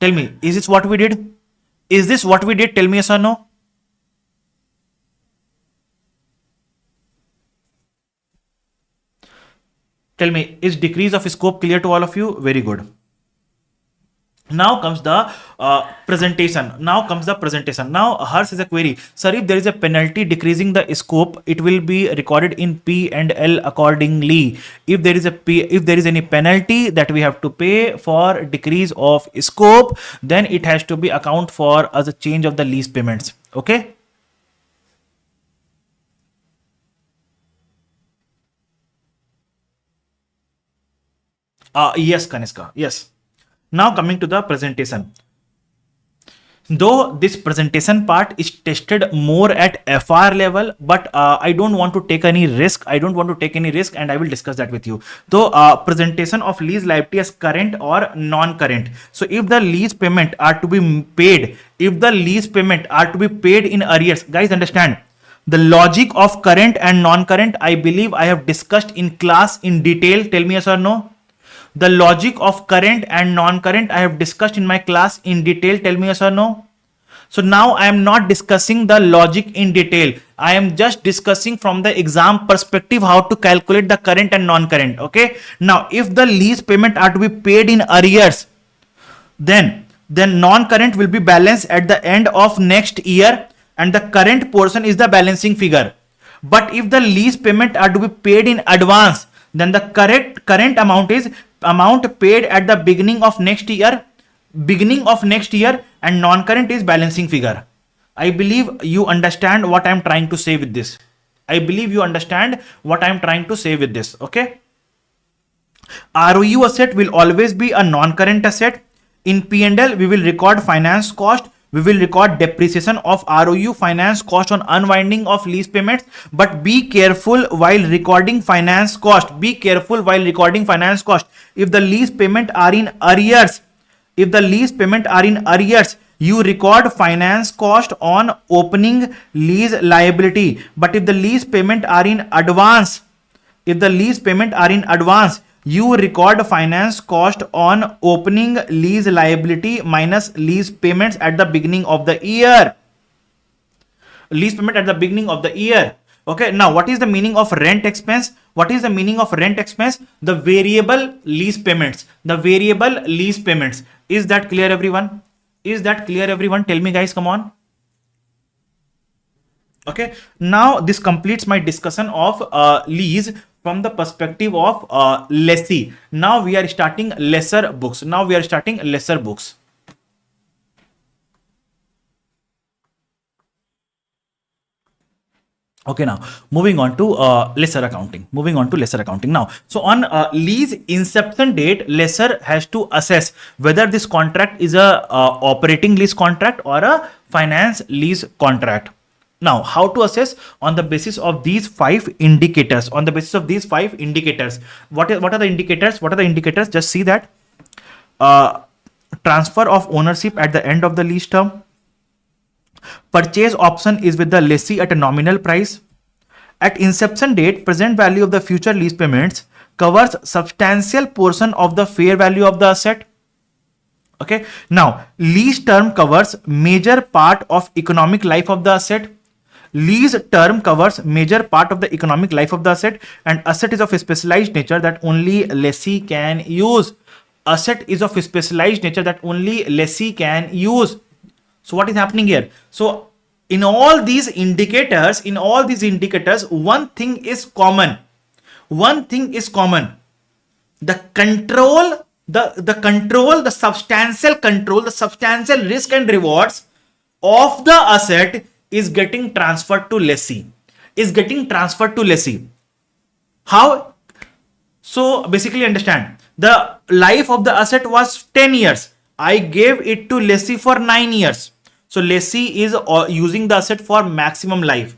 Tell me, is this what we did? Is this what we did? Tell me yes or no. Tell me, is decrease of scope clear to all of you? Very good. Now comes the presentation. Now Harsh is a query. Sir, if there is a penalty decreasing the scope, it will be recorded in P&L accordingly. If there is any penalty that we have to pay for decrease of scope, then it has to be account for as a change of the lease payments. Okay. Yes, Kaniska. Yes. Now coming to the presentation. Though this presentation part is tested more at FR level, but I don't want to take any risk. And I will discuss that with you. So presentation of lease liability as current or non-current. So if the lease payment are to be paid, in arrears, guys, understand the logic of current and non-current. I believe I have discussed in class in detail. Tell me yes or no. The logic of current and non-current I have discussed in my class in detail. Tell me yes or no. So now I am not discussing the logic in detail. I am just discussing from the exam perspective how to calculate the current and non-current. Okay. Now, if the lease payment are to be paid in arrears, then non-current will be balanced at the end of next year, and the current portion is the balancing figure. But if the lease payment are to be paid in advance, then the current amount is amount paid at the beginning of next year, and non-current is balancing figure. I believe you understand what I am trying to say with this. Okay. ROU asset will always be a non-current asset. In P&L, we will record finance cost. We will record depreciation of ROU, finance cost on unwinding of lease payments. But be careful while recording finance cost. If the lease payment are in arrears, you record finance cost on opening lease liability. But if the lease payment are in advance, you record finance cost on opening lease liability minus lease payments at the beginning of the year. Okay. Now, what is the meaning of rent expense? The variable lease payments. Is that clear, everyone? Tell me, guys, come on. Okay, now this completes my discussion of lease from the perspective of lessee. Now we are starting lesser books. Okay, now moving on to lesser accounting. Now, so on lease inception date, lessor has to assess whether this contract is a operating lease contract or a finance lease contract. Now, how to assess? On the basis of these 5 indicators. What are the indicators? Just see that transfer of ownership at the end of the lease term. Purchase option is with the lessee at a nominal price. At inception date, present value of the future lease payments covers substantial portion of the fair value of the asset. Okay. Now, lease term covers major part of economic life of the asset. And asset is of a specialized nature that only lessee can use. So what is happening here? So in all these indicators, one thing is common. The control, the substantial risk and rewards of the asset is getting transferred to lessee. How? So basically understand, the life of the asset was 10 years. I gave it to lessee for 9 years. So lessee is using the asset for maximum life.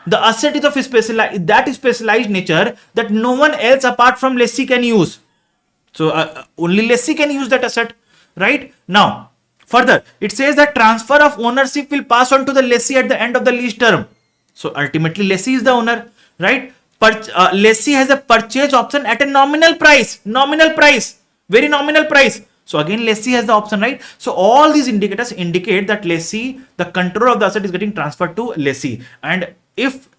The asset is of a specialized nature that no one else apart from lessee can use. So only lessee can use that asset, right? Now, further, it says that transfer of ownership will pass on to the lessee at the end of the lease term. So ultimately, lessee is the owner, right? Lessee has a purchase option at a nominal price, very nominal price. So again, lessee has the option, right? So all these indicators indicate that lessee, the control of the asset is getting transferred to lessee. And if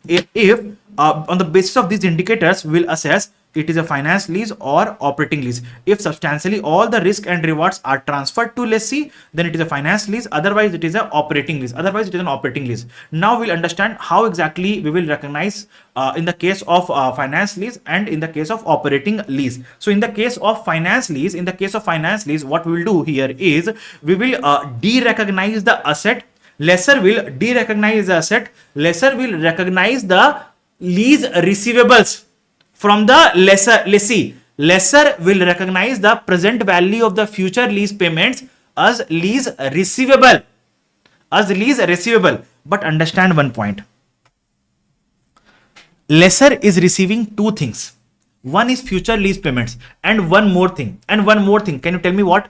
on the basis of these indicators, we'll assess it is a finance lease or operating lease. If substantially all the risk and rewards are transferred to lessee, then it is a finance lease. Otherwise, it is an operating lease. Now we'll understand how exactly we will recognize in the case of finance lease and in the case of operating lease. So in the case of finance lease, what we will do here is we will de-recognize the asset. Lessor will de-recognize the asset. Lessor will recognize the lease receivables from the lessee. Lessor will recognize the present value of the future lease payments as lease receivable. But understand one point. Lessor is receiving 2 things. One is future lease payments and one more thing. Can you tell me what?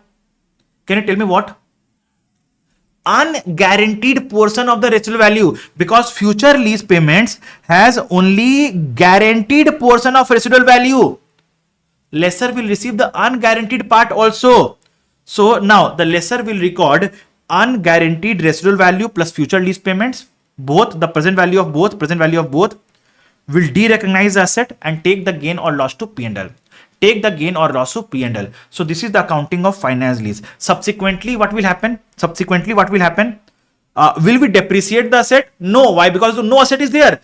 Unguaranteed portion of the residual value, because future lease payments has only guaranteed portion of residual value. Lessor will receive the unguaranteed part also. So now the lessor will record unguaranteed residual value plus future lease payments, both the present value of both, will de-recognize the asset and take the gain or loss to P&L. So this is the accounting of finance lease. Subsequently, what will happen? Will we depreciate the asset? No. Why? Because no asset is there.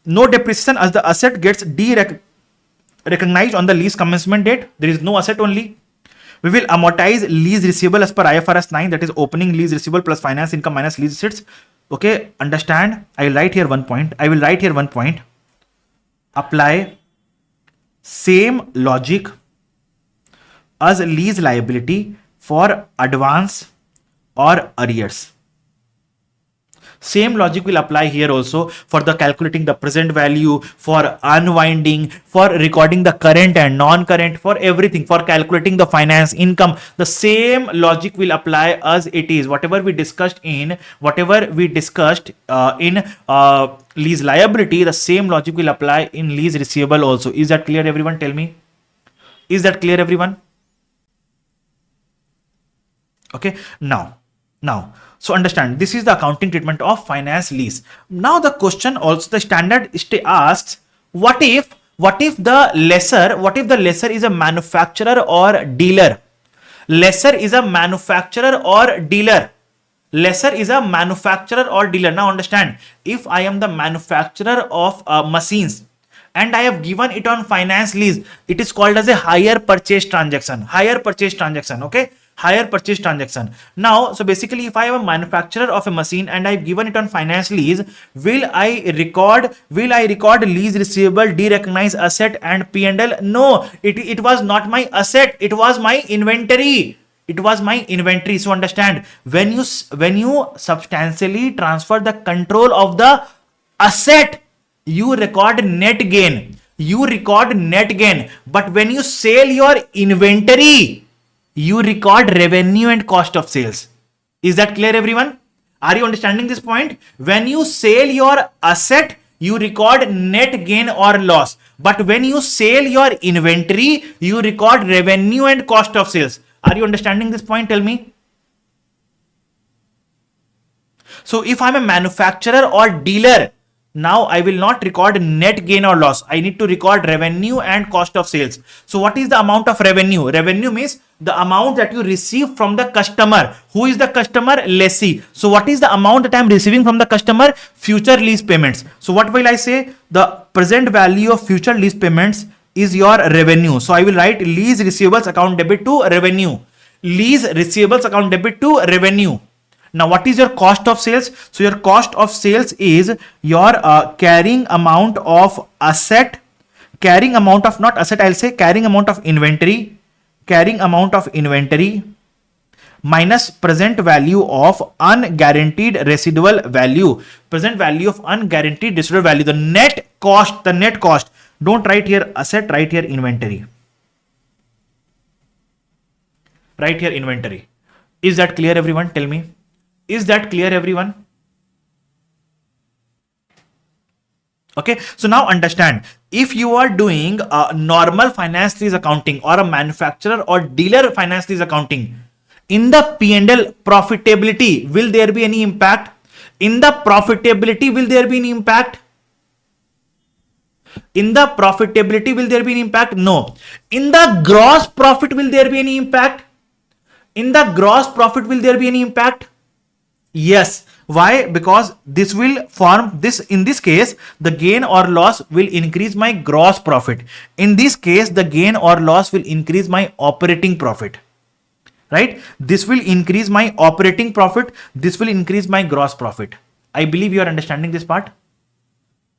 No depreciation, as the asset gets de-recognized on the lease commencement date. There is no asset only. We will amortize lease receivable as per IFRS 9, that is opening lease receivable plus finance income minus lease receipts. Okay, understand? I will write here one point. Apply same logic as lease liability for advance or arrears. Same logic will apply here also for the calculating the present value, for unwinding, for recording the current and non-current, for everything, for calculating the finance income. The same logic will apply as it is. Whatever we discussed in lease liability, the same logic will apply in lease receivable also. Is that clear, everyone? Tell me. Is that clear, everyone? Okay, now, so understand, this is the accounting treatment of finance lease. Now the question also, the standard asks, what if the lessor is a manufacturer or dealer? Lessor is a manufacturer or dealer. Now understand, if I am the manufacturer of machines and I have given it on finance lease, it is called as a hire purchase transaction. Hire purchase transaction. Okay. Hire purchase transaction. Now, so basically, if I am a manufacturer of a machine and I've given it on finance lease, will I record lease receivable, derecognize asset and P&L? No, it was not my asset. It was my inventory. It was my inventory. So understand, when you substantially transfer the control of the asset, you record net gain. You record net gain. But when you sell your inventory, you record revenue and cost of sales. Is that clear, everyone? Are you understanding this point? When you sell your asset, you record net gain or loss. But when you sell your inventory, you record revenue and cost of sales. Are you understanding this point? Tell me. So if I'm a manufacturer or dealer, now I will not record net gain or loss. I need to record revenue and cost of sales. So what is the amount of revenue? Revenue means the amount that you receive from the customer. Who is the customer? Lessee. So what is the amount that I am receiving from the customer? Future lease payments. So what will I say? The present value of future lease payments is your revenue. So I will write lease receivables account debit to revenue. Lease receivables account debit to revenue. Now, what is your cost of sales? So your cost of sales is your carrying amount of asset, carrying amount of, not asset, I'll say carrying amount of inventory, minus present value of unguaranteed residual value. Present value of unguaranteed residual value. The net cost. Don't write here asset, write here inventory. Write here inventory. Is that clear, everyone? Tell me. Is that clear, everyone? Okay, so now understand, if you are doing a normal finance lease accounting or a manufacturer or dealer finance lease accounting, in the P&L profitability, will there be any impact? In the profitability, will there be any impact? In the profitability, will there be any impact? No. In the gross profit, will there be any impact? In the gross profit, will there be any impact? Yes. Why? Because this will form this. In this case, the gain or loss will increase my gross profit. In this case, the gain or loss will increase my operating profit. Right? This will increase my operating profit. This will increase my gross profit. I believe you are understanding this part.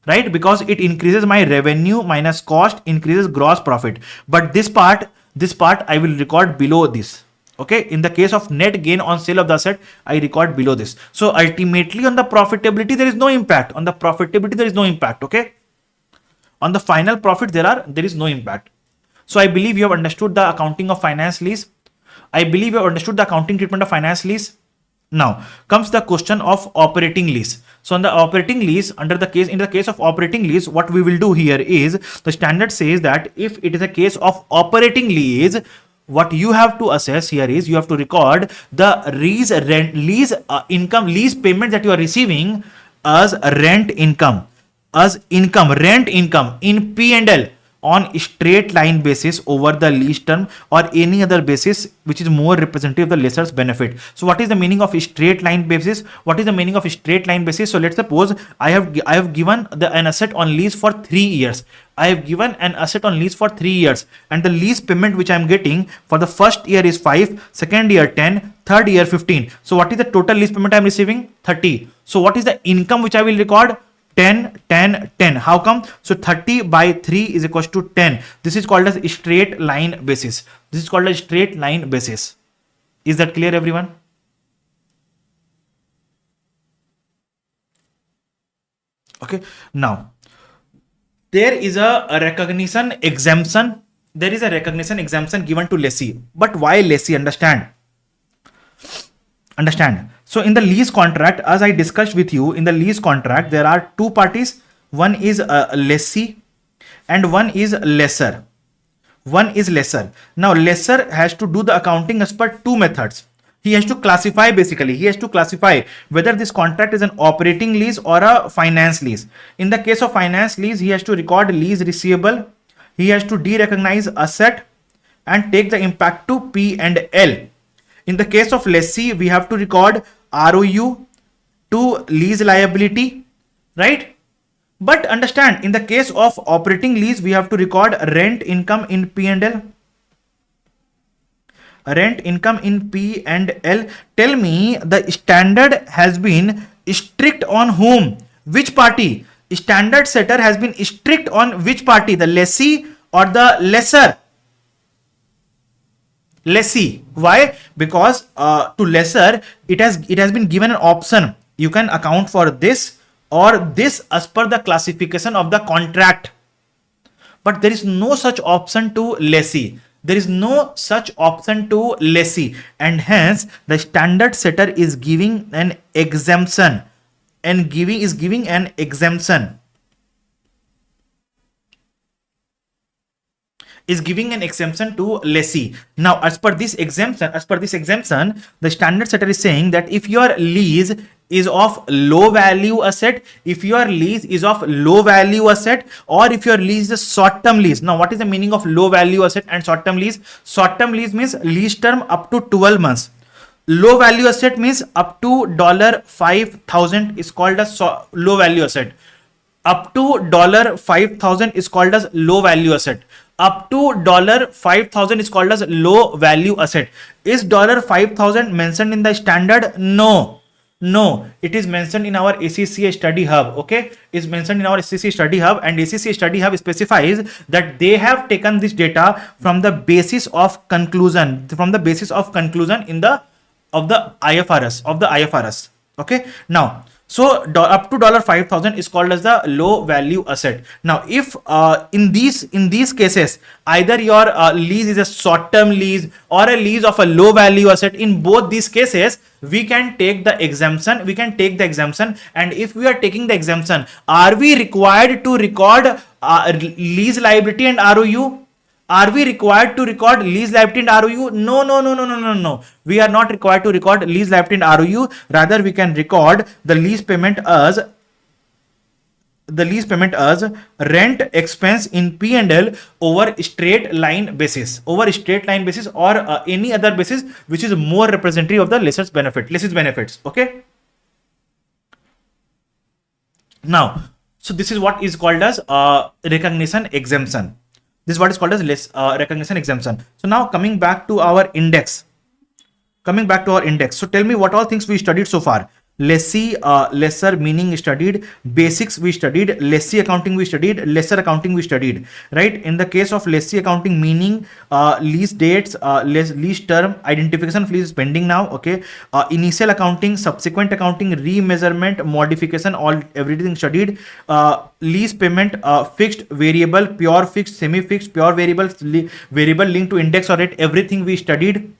Right? Because it increases my revenue minus cost, increases gross profit. But this part I will record below this. Okay, in the case of net gain on sale of the asset, I record below this. So ultimately on the profitability, there is no impact. On the profitability, there is no impact. Okay. On the final profit, there is no impact. So I believe you have understood the accounting of finance lease. I believe you have understood the accounting treatment of finance lease. Now comes the question of operating lease. So on the operating lease, in the case of operating lease, what we will do here is, the standard says that if it is a case of operating lease, what you have to assess here is, you have to record the lease payment that you are receiving as rent income in P&L on straight line basis over the lease term or any other basis which is more representative of the lessor's benefit. So what is the meaning of straight line basis? So let's suppose I have given an asset on lease for 3 years. And the lease payment which I am getting for the first year is 5, second year 10, third year 15. So what is the total lease payment I am receiving? 30. So what is the income which I will record? 10, 10, 10. How come? So 30 by 3 is equals to 10. This is called as straight line basis. Is that clear, everyone? Okay. Now, there is a recognition exemption. Given to lessee. But why lessee? Understand. So in the lease contract, as I discussed with you, in the lease contract, there are two parties. One is a lessee and one is lessor. Now lessor has to do the accounting as per two methods. He has to classify whether this contract is an operating lease or a finance lease. In the case of finance lease, he has to record lease receivable. He has to derecognize asset and take the impact to P&L. In the case of lessee, we have to record ROU to lease liability, right? But understand, in the case of operating lease, we have to record rent income in P&L. Rent income in P&L. Tell me, the standard has been strict on whom? Which party? Standard setter has been strict on which party? The lessee or the lessor? Lessee. Why? Because to lessor, it has been given an option. You can account for this or this as per the classification of the contract. But there is no such option to lessee. There is no such option to lessee, and hence the standard setter is giving an exemption, and giving an exemption. Is giving an exemption to lessee. Now, as per this exemption, the standard setter is saying that if your lease is of low value asset, or if your lease is a short term lease. Now, what is the meaning of low value asset and short term lease? Short term lease means lease term up to 12 months. Low value asset means up to $5,000 is called as low value asset. Up to $5,000 is called as low value asset. Up to $5,000 is called as low value asset. Is $5,000 mentioned in the standard? No. It is mentioned in our ACCA study hub. Okay, it's mentioned in our ACCA study hub, and ACCA study hub specifies that they have taken this data from the basis of conclusion, in the IFRS. Okay, now. So up to $5,000 is called as the low value asset. Now, if in these cases, either your lease is a short term lease or a lease of a low value asset, in both these cases, we can take the exemption. And if we are taking the exemption, are we required to record lease liability and ROU? Are we required to record lease liability and ROU? No. We are not required to record lease liability and ROU. Rather, we can record the lease payment as rent expense in P&L over straight line basis, or any other basis which is more representative of the lessee's benefits. Okay. Now, so this is what is called as recognition exemption. This is what is called as recognition exemption. So now coming back to our index. So tell me what all things we studied so far. Lessee, lessor meaning studied, basics we studied, lessee accounting we studied, lessor accounting we studied, right? In the case of lessee accounting meaning, lease dates, lease term, identification of lease is pending now, okay? Initial accounting, subsequent accounting, remeasurement, modification, everything studied. Lease payment, fixed, variable, pure fixed, semi-fixed, pure variable, variable linked to index or rate, everything we studied.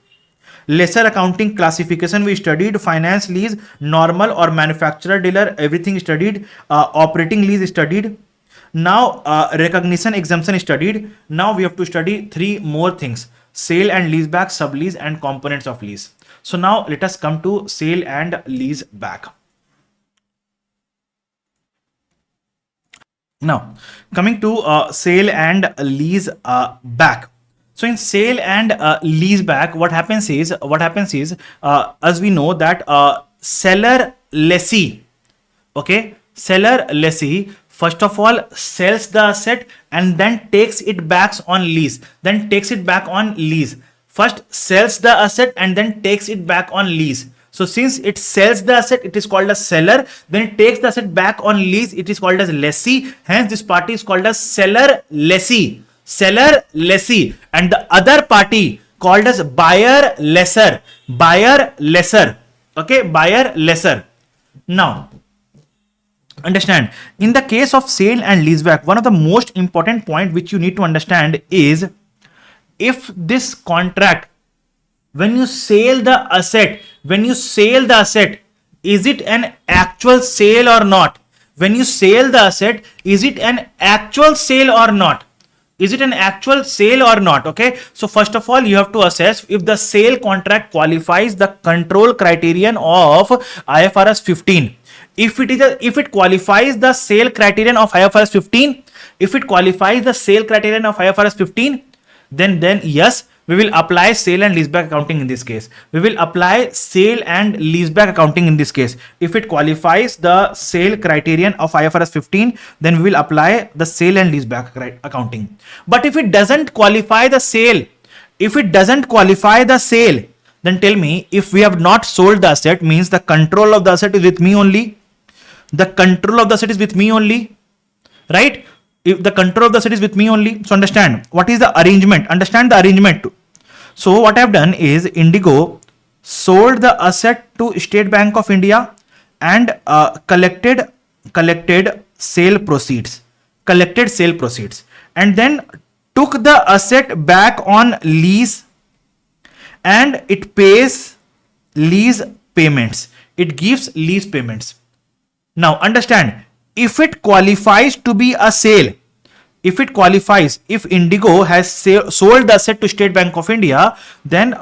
Lesser accounting classification we studied. Finance lease, normal or manufacturer dealer, everything studied. Operating lease studied. Now recognition exemption studied. Now we have to study three more things: sale and lease back, sublease, and components of lease. So now let us come to sale and lease back. Now coming to sale and lease back. So in sale and lease back, what happens is, as we know that seller lessee, first of all sells the asset and then takes it back on lease. First sells the asset and then takes it back on lease. So since it sells the asset, it is called as seller. Then it takes the asset back on lease, it is called as lessee. Hence this party is called as seller lessee. And the other party called as buyer lessor. Okay, buyer lessor. Now understand, in the case of sale and leaseback, one of the most important point which you need to understand is, if this contract, when you sell the asset, is it an actual sale or not? When you sell the asset, is it an actual sale or not? Okay, so first of all you have to assess if the sale contract qualifies the control criterion of IFRS 15. If it qualifies the sale criterion of IFRS 15, then yes, We will apply sale and leaseback accounting in this case. We will apply sale and leaseback accounting in this case. If it qualifies the sale criterion of IFRS 15, then we will apply the sale and leaseback accounting. But if it doesn't qualify the sale, then tell me, if we have not sold the asset, means the control of the asset is with me only. The control of the asset is with me only, right? If the control of the asset is with me only, so understand what is the arrangement. Understand the arrangement. So what I have done is Indigo sold the asset to State Bank of India and collected sale proceeds, and then took the asset back on lease, and it pays lease payments. It gives lease payments. Now understand, if it qualifies to be a sale, if Indigo has sold the asset to State Bank of India, then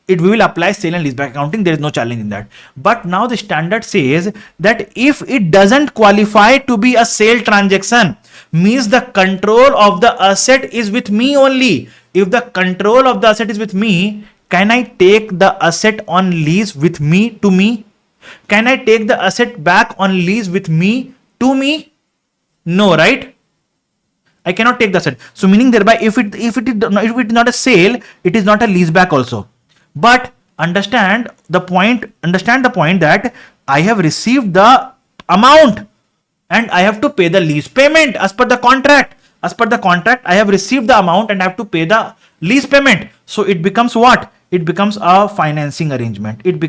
we will apply sale and leaseback accounting. There is no challenge in that. But now the standard says that if it doesn't qualify to be a sale transaction, means the control of the asset is with me only. If the control of the asset is with me, can I take the asset on lease with me to me? Can I take the asset back on lease with me to me? No, right? I cannot take the asset. So meaning thereby, if it is not a sale, it is not a leaseback also. But understand the point that I have received the amount and I have to pay the lease payment as per the contract. I have received the amount and I have to pay the lease payment. So it becomes what? It becomes a financing arrangement. It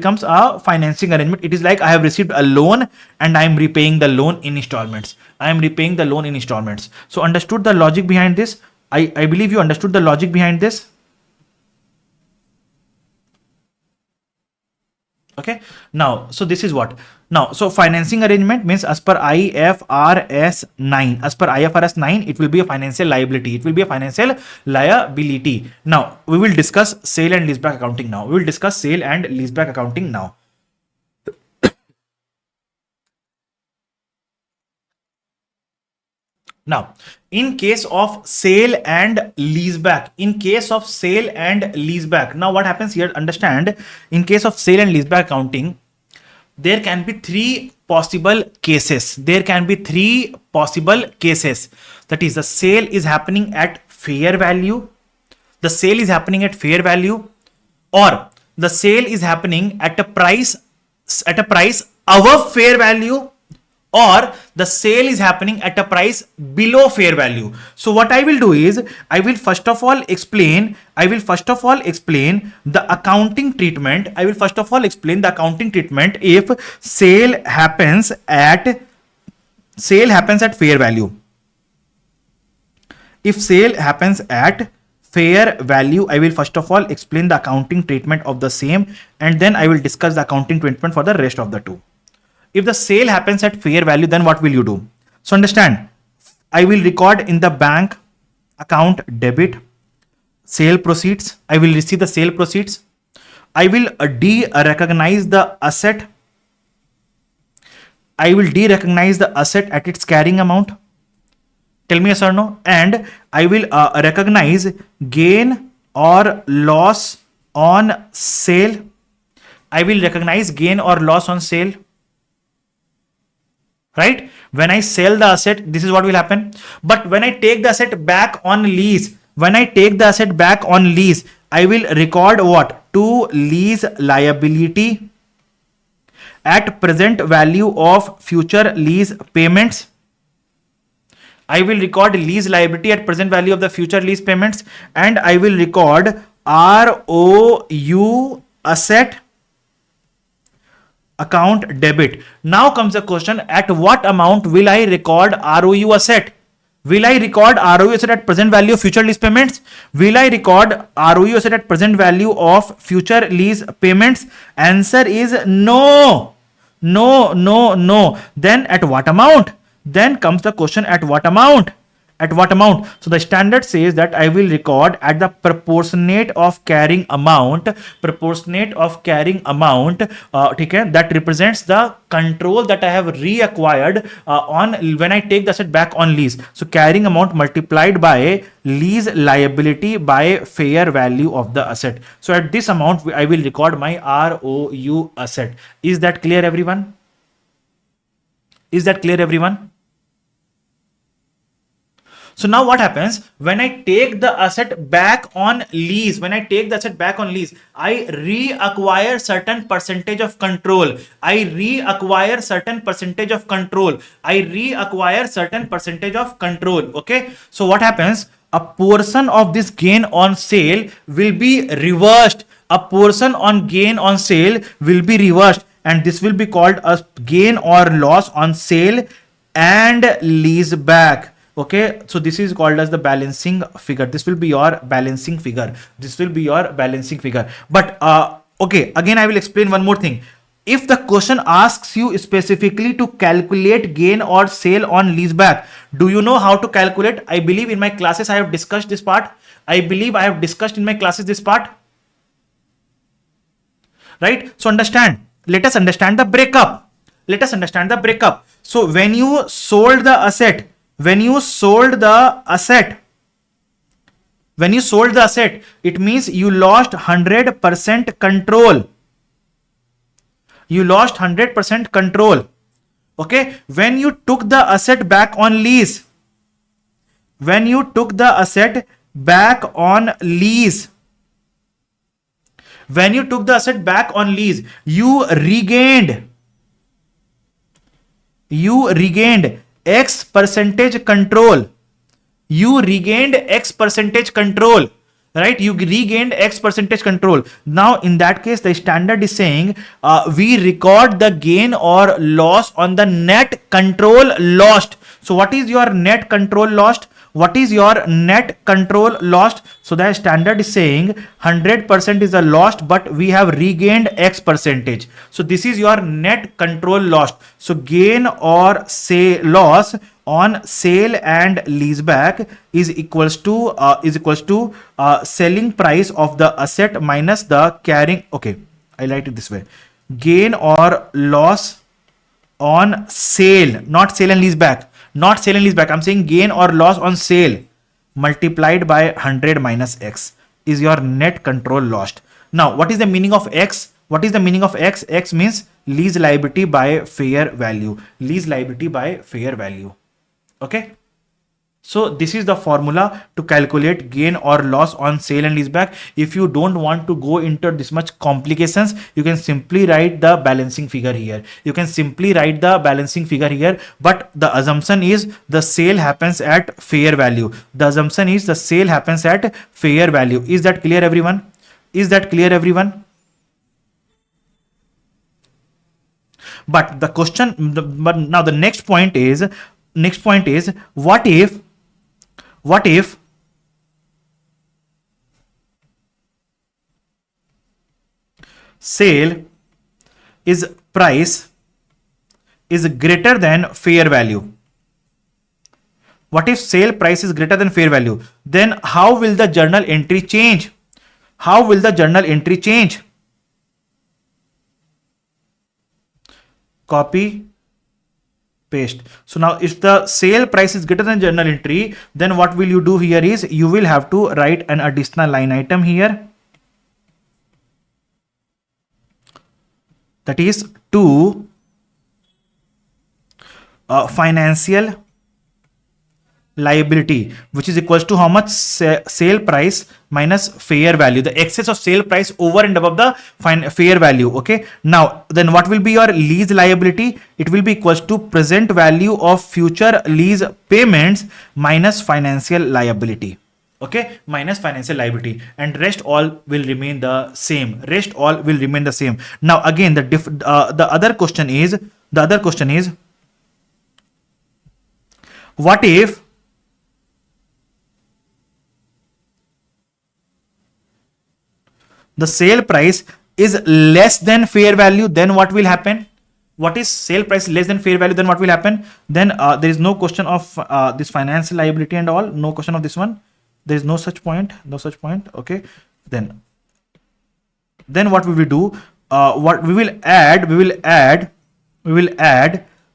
is like I have received a loan and I am repaying the loan in installments. So understood the logic behind this? I believe you understood the logic behind this. Okay. Now, so this is what? Now, so financing arrangement means as per IFRS 9, it will be a financial liability. Now, we will discuss sale and leaseback accounting now. Now, in case of sale and leaseback, now what happens here? Understand, in case of sale and leaseback accounting, there can be three possible cases. That is, the sale is happening at fair value, or the sale is happening at a price above fair value, or the sale is happening at a price below fair value. So what I will do is, I will first of all explain the accounting treatment. If sale happens at fair value. If sale happens at fair value, I will first of all explain the accounting treatment of the same, and then I will discuss the accounting treatment for the rest of the two. If the sale happens at fair value, then what will you do? So understand, I will record in the bank account debit sale proceeds. I will receive the sale proceeds. I will de-recognize the asset. I will de-recognize the asset at its carrying amount. Tell me yes or no. And I will recognize gain or loss on sale. Right? When I sell the asset, this is what will happen. But when I take the asset back on lease, I will record what? To lease liability at present value of future lease payments. I will record lease liability at present value of the future lease payments, and I will record ROU asset account debit. Now comes the question, at what amount will I record ROU asset? Will I record ROU asset at present value of future lease payments? Will I record ROU asset at present value of future lease payments? Answer is no. Then at what amount? Then comes the question, at what amount? At what amount? So the standard says that I will record at the proportionate of carrying amount, okay, that represents the control that I have reacquired on when I take the asset back on lease. So carrying amount multiplied by lease liability by fair value of the asset. So at this amount, I will record my ROU asset. Is that clear, everyone? Is that clear, everyone? So now what happens when I take the asset back on lease? When I take the asset back on lease, I reacquire certain percentage of control. Okay. So what happens? A portion of this gain on sale will be reversed. And this will be called a gain or loss on sale and lease back. Okay, so this is called as the balancing figure. This will be your balancing figure. But okay, again I will explain one more thing. If the question asks you specifically to calculate gain or sale on lease back, do you know how to calculate? I believe in my classes I have discussed this part. Right? So let us understand the breakup. So when you sold the asset, it means you lost 100% control. Okay. When you took the asset back on lease, you regained X percentage control. Right? You regained X percentage control. Now, in that case, the standard is saying we record the gain or loss on the net control lost. So, what is your net control lost? So the standard is saying 100% is a lost, but we have regained X percentage. So this is your net control lost. So gain or say loss on sale and leaseback is equals to selling price of the asset minus the carrying. Okay, I write it this way: gain or loss on sale, not sale and leaseback. I'm saying gain or loss on sale multiplied by 100 minus X is your net control lost. Now, what is the meaning of X? X means lease liability by fair value. Okay. So this is the formula to calculate gain or loss on sale and leaseback. If you don't want to go into this much complications, you can simply write the balancing figure here. But the assumption is the sale happens at fair value. Is that clear, everyone? But the question, now the next point is what if sale is price is greater than fair value? What if sale price is greater than fair value? Then how will the journal entry change? Copy, paste. So now if the sale price is greater than journal entry, then what will you do here is you will have to write an additional line item here. That is to financial liability, which is equals to how much? Sale price minus fair value, the excess of sale price over and above the fair value. Okay. Now, then what will be your lease liability? It will be equals to present value of future lease payments minus financial liability. Okay, minus financial liability, and rest all will remain the same. Now, again, the other question is what if the sale price is less than fair value? Then what will happen? what is sale price less than fair value, then what will happen? Then there is no question of this financial liability and all, no question of this one. There is no such point, okay. Then what we will do, what we will add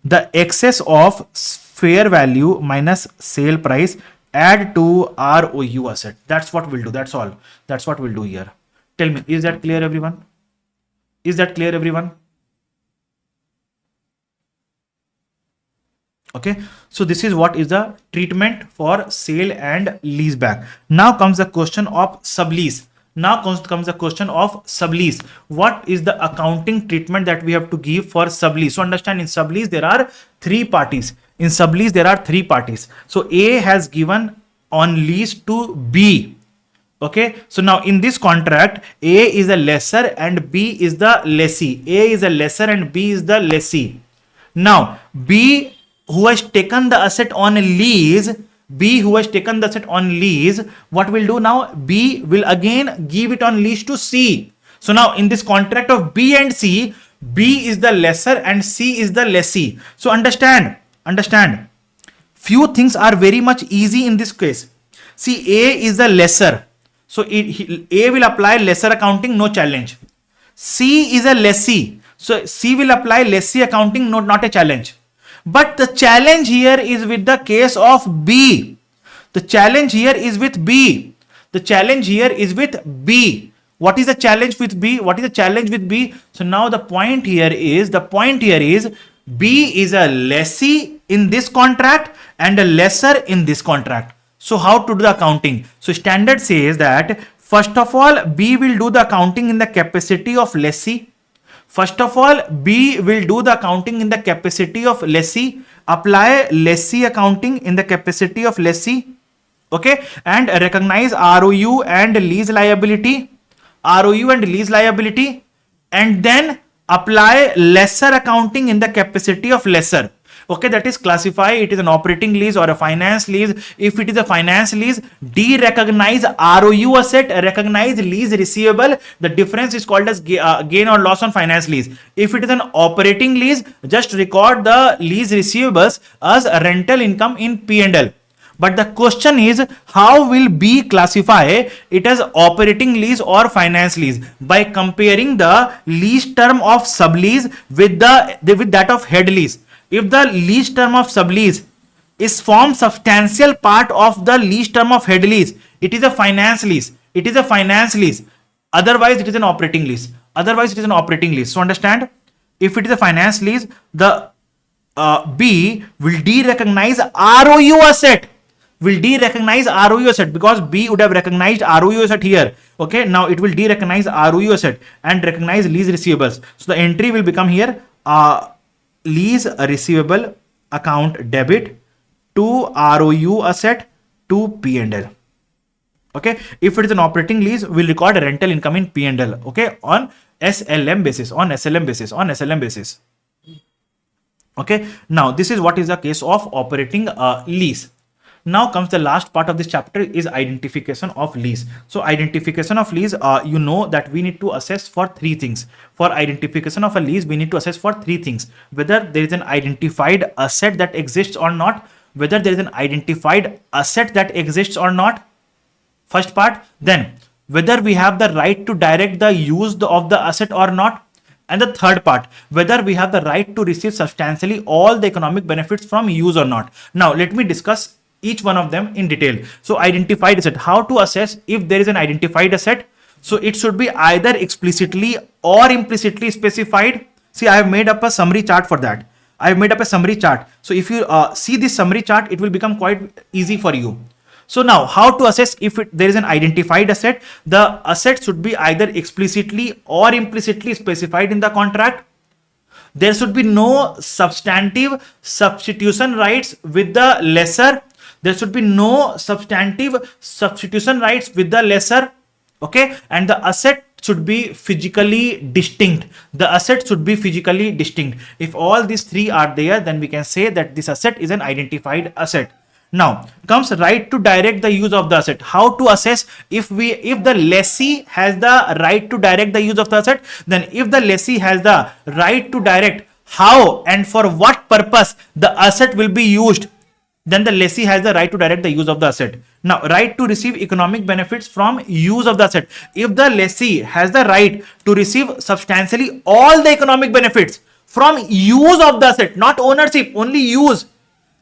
the excess of fair value minus sale price, add to ROU asset. That's what we'll do. That's all. That's what we'll do here. Tell me, is that clear, everyone? Is that clear, everyone? Okay, so this is what is the treatment for sale and lease back. Now comes the question of sublease. What is the accounting treatment that we have to give for sublease? So understand, in sublease there are three parties. So A has given on lease to B. Okay, so now in this contract, A is a lessor and B is the lessee. A is a lessor and B is the lessee. Now B, who has taken the asset on lease, what will do now? B will again give it on lease to C. So now in this contract of B and C, B is the lessor and C is the lessee. So understand, few things are very much easy in this case. See, A is the lessor, so A will apply lesser accounting, no challenge. C is a lessee, so C will apply lessee accounting, not a challenge. But the challenge here is with the case of B. The challenge here is with B. What is the challenge with B? So now the point here is B is a lessee in this contract and a lessor in this contract. So how to do the accounting? So standard says that first of all, B will do the accounting in the capacity of lessee. Apply lessee accounting in the capacity of lessee. Okay, and recognize ROU and lease liability, and then apply lesser accounting in the capacity of lessor. Okay, that is classify it is an operating lease or a finance lease. If it is a finance lease, de-recognize ROU asset, recognize lease receivable. The difference is called as gain or loss on finance lease. If it is an operating lease, just record the lease receivables as a rental income in P&L. But the question is, how will B classify it as operating lease or finance lease? By comparing the lease term of sublease with that of head lease. If the lease term of sublease is formed substantial part of the lease term of head lease, it is a finance lease. Otherwise, it is an operating lease. So understand, if it is a finance lease, the B will de-recognize ROU asset. Because B would have recognized ROU asset here. Okay, now it will de-recognize ROU asset and recognize lease receivables. So the entry will become here lease receivable account debit to ROU asset to P&L. Okay, if it is an operating lease, we'll record a rental income in P&L. Okay, on SLM basis. Okay, now this is what is the case of operating lease. Now comes the last part of this chapter, is identification of lease. So identification of lease, you know that we need to assess for three things. For identification of a lease, we need to assess for three things: whether there is an identified asset that exists or not, first part. Then whether we have the right to direct the use of the asset or not. And the third part, whether we have the right to receive substantially all the economic benefits from use or not. Now let me discuss each one of them in detail. So identified asset, how to assess if there is an identified asset? So it should be either explicitly or implicitly specified. See, I have made up a summary chart for that. So if you see this summary chart, it will become quite easy for you. So now, how to assess if there is an identified asset? The asset should be either explicitly or implicitly specified in the contract. There should be no substantive substitution rights with the lessor. Okay, and the asset should be physically distinct. If all these three are there, then we can say that this asset is an identified asset. Now comes right to direct the use of the asset. How to assess if the lessee has the right to direct the use of the asset? Then if the lessee has the right to direct, how and for what purpose the asset will be used, then the lessee has the right to direct the use of the asset. Now, right to receive economic benefits from use of the asset. If the lessee has the right to receive substantially all the economic benefits from use of the asset, not ownership, only use,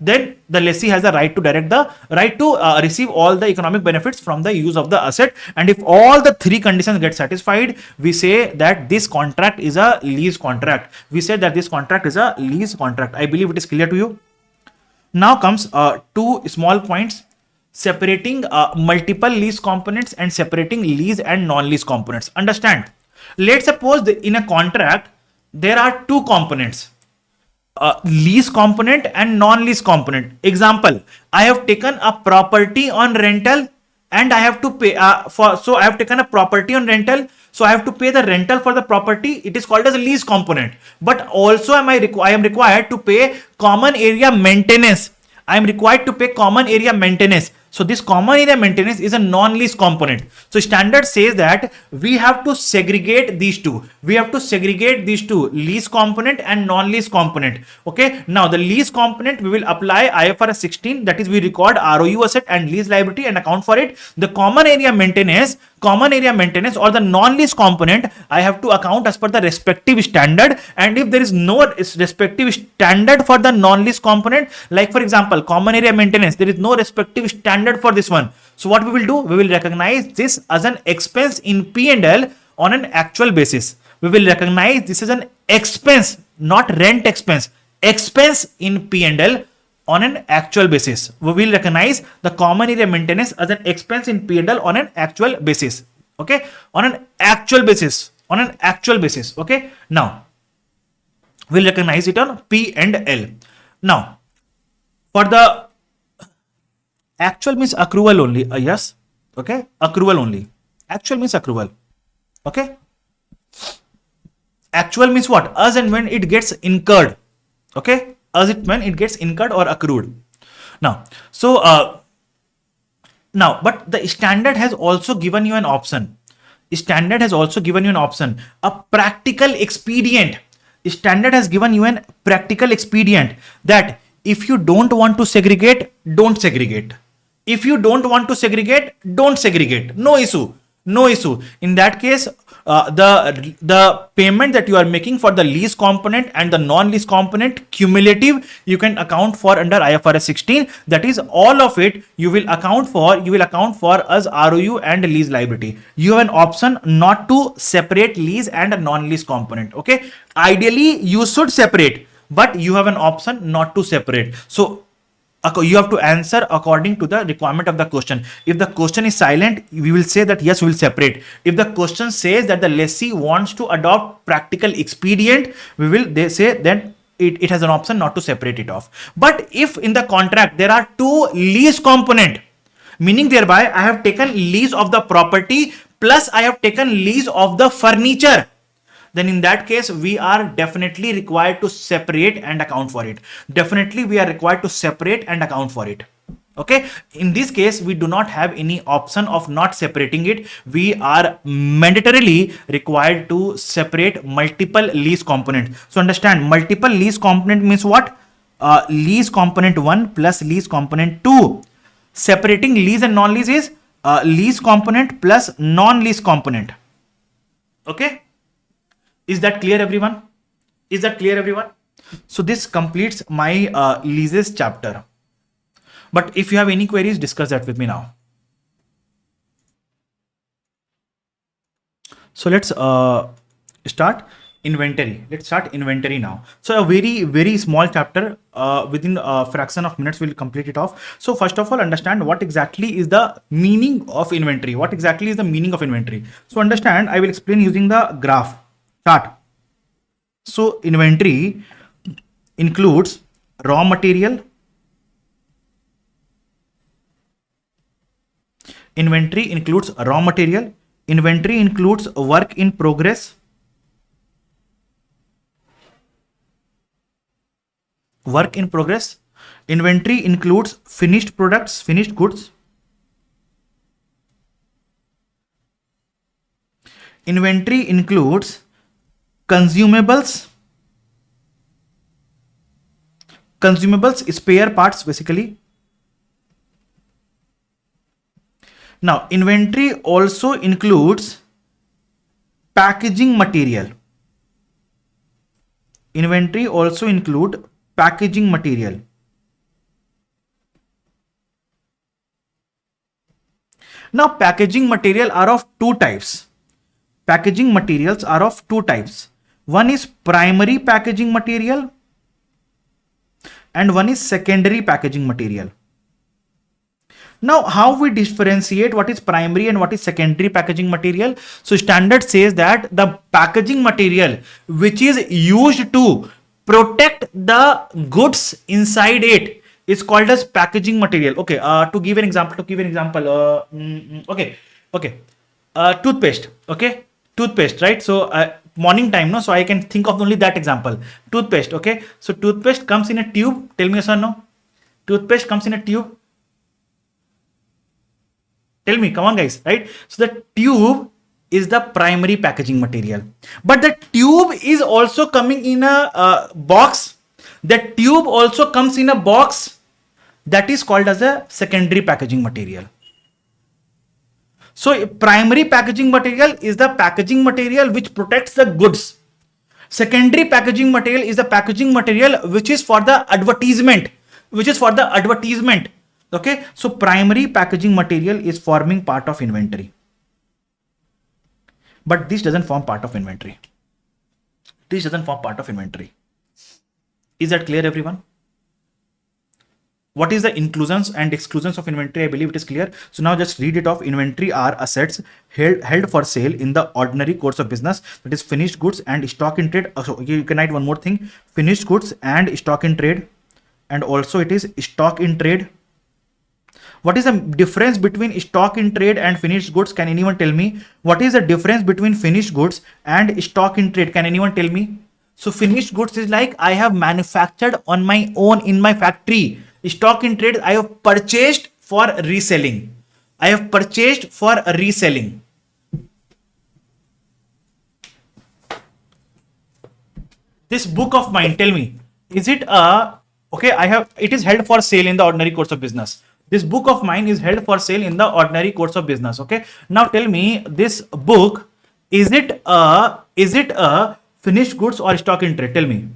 then the lessee has the right to direct the right to receive all the economic benefits from the use of the asset. And if all the three conditions get satisfied, we say that this contract is a lease contract. We say that this contract is a lease contract. I believe it is clear to you. Now comes two small points: separating multiple lease components and separating lease and non-lease components. Understand? Let's suppose in a contract there are two components, lease component and non-lease component. Example: I have taken a property on rental and I have to pay so I have taken a property on rental, so I have to pay the rental for the property. It is called as a lease component. But also I am required to pay common area maintenance. I am required to pay common area maintenance. So this common area maintenance is a non-lease component. So standard says that we have to segregate these two. We have to segregate these two, lease component and non-lease component. Okay. Now the lease component, we will apply IFRS 16, that is we record ROU asset and lease liability and account for it. The common area maintenance or the non-lease component, I have to account as per the respective standard. And if there is no respective standard for the non-lease component, like for example common area maintenance, there is no respective standard for this one, so what we will do, we will recognize this as an expense in P&L on an actual basis. We will recognize this as an expense, not rent expense, expense in P&L on an actual basis. We will recognize the common area maintenance as an expense in P&L on an actual basis. Okay, on an actual basis, Okay, now we'll recognize it on P&L. Now, for the actual means accrual only. Yes, okay, accrual only. Actual means accrual. Okay, actual means what? As and when it gets incurred. Okay, as it when it gets incurred or accrued. Now, so now, but the standard has also given you an option. Standard has also given you an option, a practical expedient. Standard has given you an practical expedient that if you don't want to segregate, don't segregate. If you don't want to segregate, don't segregate. No issue. No issue. In that case, the payment that you are making for the lease component and the non-lease component cumulative, you can account for under IFRS 16. That is all of it. You will account for as ROU and lease liability. You have an option not to separate lease and non-lease component. Okay. Ideally, you should separate, but you have an option not to separate. So you have to answer according to the requirement of the question. If the question is silent, we will say that yes, we will separate. If the question says that the lessee wants to adopt practical expedient, they say then it has an option not to separate it off. But if in the contract there are two lease component, meaning thereby I have taken lease of the property plus I have taken lease of the furniture, then in that case we are definitely required to separate and account for it. Definitely we are required to separate and account for it. Okay, in this case we do not have any option of not separating it. We are mandatorily required to separate multiple lease components. So understand, multiple lease component means what? Lease component 1 plus lease component 2. Separating lease and non-lease is lease component plus non-lease component. Okay, is that clear everyone? Is that clear everyone? So this completes my leases chapter. But if you have any queries, discuss that with me now. So let's start inventory. Let's start inventory now. So a very small chapter, within a fraction of minutes we'll complete it off. So first of all, understand what exactly is the meaning of inventory. What exactly is the meaning of inventory? So understand, I will explain using the graph chart. So inventory includes raw material. Inventory includes raw material. Inventory includes work in progress. Work in progress. Inventory includes finished products, finished goods. Inventory includes consumables. consumables, spare parts basically. Now, inventory also includes packaging material. Inventory also include packaging material. Now, packaging material are of two types. Packaging materials are of two types. One is primary packaging material and one is secondary packaging material. Now, how we differentiate what is primary and what is secondary packaging material? So, standard says that the packaging material which is used to protect the goods inside it is called as packaging material. Okay, to give an example, toothpaste. Okay, toothpaste, right? So, morning time, no? So, I can think of only that example. Toothpaste, okay? So, toothpaste comes in a tube. Tell me yes or no? Toothpaste comes in a tube. Tell me, come on guys, right? So the tube is the primary packaging material, but the tube is also coming in a box. The tube also comes in a box that is called as a secondary packaging material. So primary packaging material is the packaging material which protects the goods. Secondary packaging material is the packaging material which is for the advertisement, Okay, so primary packaging material is forming part of inventory, but this doesn't form part of inventory. Is that clear, everyone? What is the inclusions and exclusions of inventory? I believe it is clear. So now just read it off. Inventory are assets held for sale in the ordinary course of business. That is finished goods and stock in trade. So you can write one more thing: finished goods and stock in trade, and also it is stock in trade. What is the difference between stock in trade and finished goods? Can anyone tell me? What is the difference between finished goods and stock in trade? Can anyone tell me? So finished goods is like I have manufactured on my own in my factory. Stock in trade, I have purchased for reselling. This book of mine, tell me, is it it is held for sale in the ordinary course of business. This book of mine is held for sale in the ordinary course of business. Okay. Now tell me, this book, is it a finished goods or stock in trade? Tell me.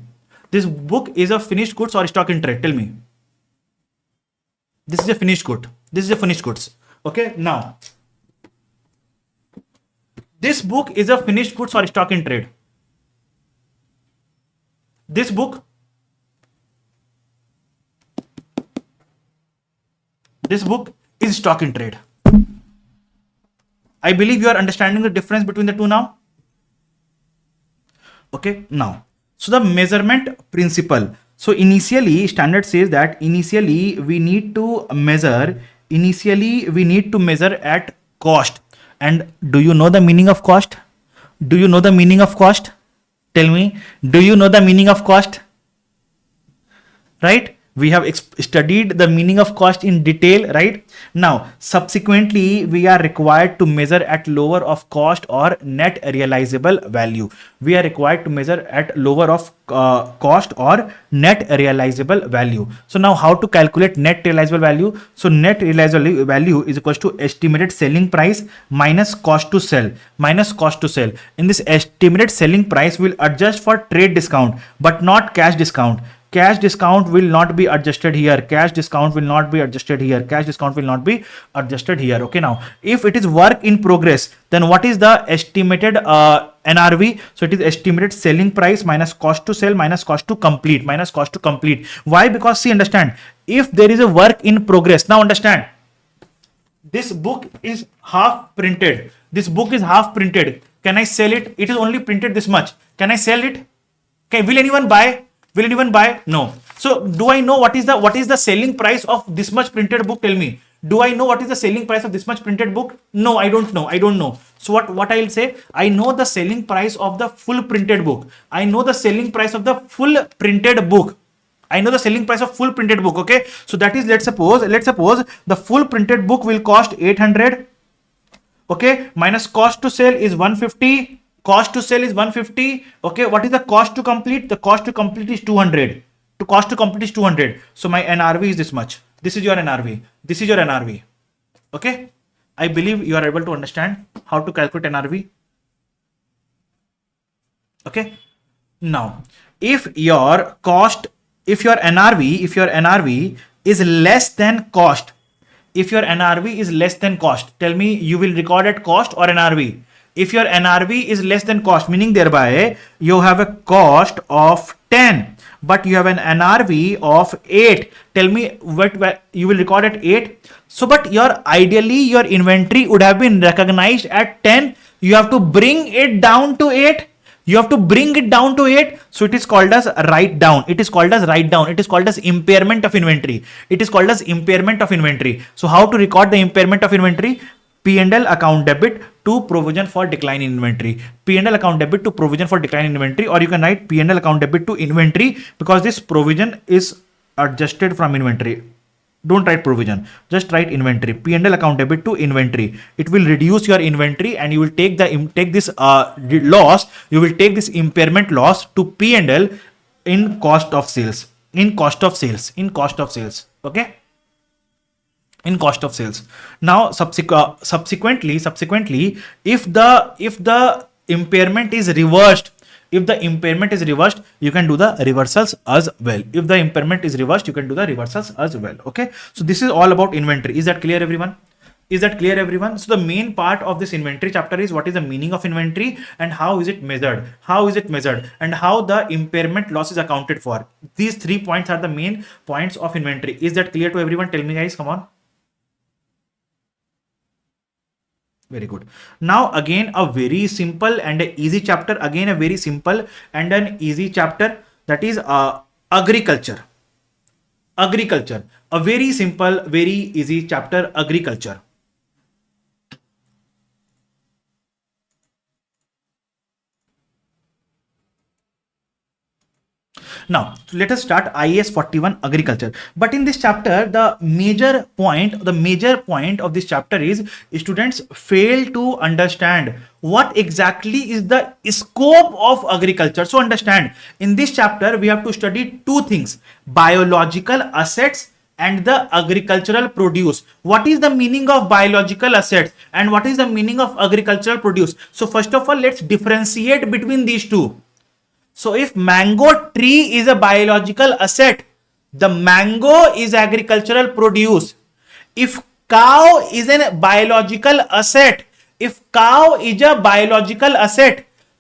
This book is a finished goods or stock in trade? Tell me. This is a finished good. Okay. Now, this book is a finished goods or stock in trade? This book is stock in trade. I believe you are understanding the difference between the two now. Okay, now, so the measurement principle. So initially, standard says that initially we need to measure at cost. And do you know the meaning of cost? Tell me, do you know the meaning of cost? Right? We have studied the meaning of cost in detail, right? Now, subsequently, we are required to measure at lower of cost or net realizable value. We are required to measure at lower of cost or net realizable value. So now how to calculate net realizable value? So net realizable value is equals to estimated selling price minus cost to sell. In this estimated selling price will adjust for trade discount, but not cash discount. Cash discount will not be adjusted here. Okay, now, if it is work in progress, then what is the estimated NRV? So it is estimated selling price minus cost to sell minus cost to complete. Why? Because see, understand, if there is a work in progress, now understand, this book is half printed. Can I sell it? It is only printed this much. Can I sell it? Okay, will anyone buy? No. So do I know what is the selling price of this much printed book? Tell me. Do I know what is the selling price of this much printed book? No, I don't know. So what I'll say, I know the selling price of the full printed book. Okay. So that is, let's suppose the full printed book will cost 800. Okay. Minus cost to sell is 150. Okay, what is the cost to complete? The cost to complete is 200. To cost to complete is 200. So my NRV is this much. This is your NRV. This is your NRV. Okay. I believe you are able to understand how to calculate NRV. Okay. Now, if your NRV is less than cost, if your NRV is less than cost, tell me you will record at cost or NRV. If your NRV is less than cost, meaning thereby you have a cost of 10, but you have an NRV of 8. Tell me what you will record at 8. So, but ideally your inventory would have been recognized at 10. You have to bring it down to 8. You have to bring it down to 8. So it is called as write down. It is called as write down. It is called as impairment of inventory. It is called as impairment of inventory. So how to record the impairment of inventory? P&L account debit to provision for decline in inventory. P&L account debit to provision for decline in inventory, or you can write P&L account debit to inventory, because this provision is adjusted from inventory. Don't write provision, just write inventory. P&L account debit to inventory. It will reduce your inventory, and you will take this loss. You will take this impairment loss to P&L in cost of sales. In cost of sales. Okay. In cost of sales. Now subsequently, if the impairment is reversed, you can do the reversals as well. If the impairment is reversed, you can do the reversals as well. Okay. So this is all about inventory. Is that clear, everyone? So the main part of this inventory chapter is what is the meaning of inventory and how is it measured, and how the impairment loss is accounted for. These 3 points are the main points of inventory. Is that clear to everyone? Tell me, guys, come on. Very good. Now again a very simple and an easy chapter. Again a very simple and an easy chapter, that is agriculture. A very simple, very easy chapter, agriculture. Now, let us start IAS 41 agriculture. But in this chapter, the major point of this chapter is students fail to understand what exactly is the scope of agriculture. So understand, in this chapter, we have to study two things: biological assets and the agricultural produce. What is the meaning of biological assets and what is the meaning of agricultural produce? So first of all, let's differentiate between these two. So if mango tree is a biological asset, the mango is agricultural produce. If cow is a biological asset,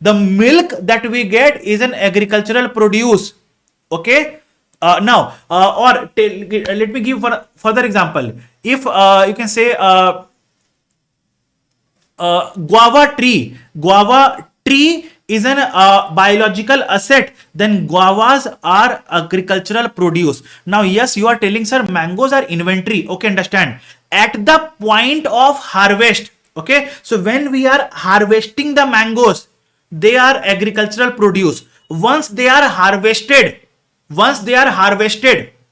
the milk that we get is an agricultural produce. Okay. Let me give for further example. If you can say guava tree is an biological asset, then guavas are agricultural produce. Now, yes, you are telling, sir, mangoes are inventory. Okay, understand. At the point of harvest, okay, so when we are harvesting the mangoes, they are agricultural produce. Once they are harvested,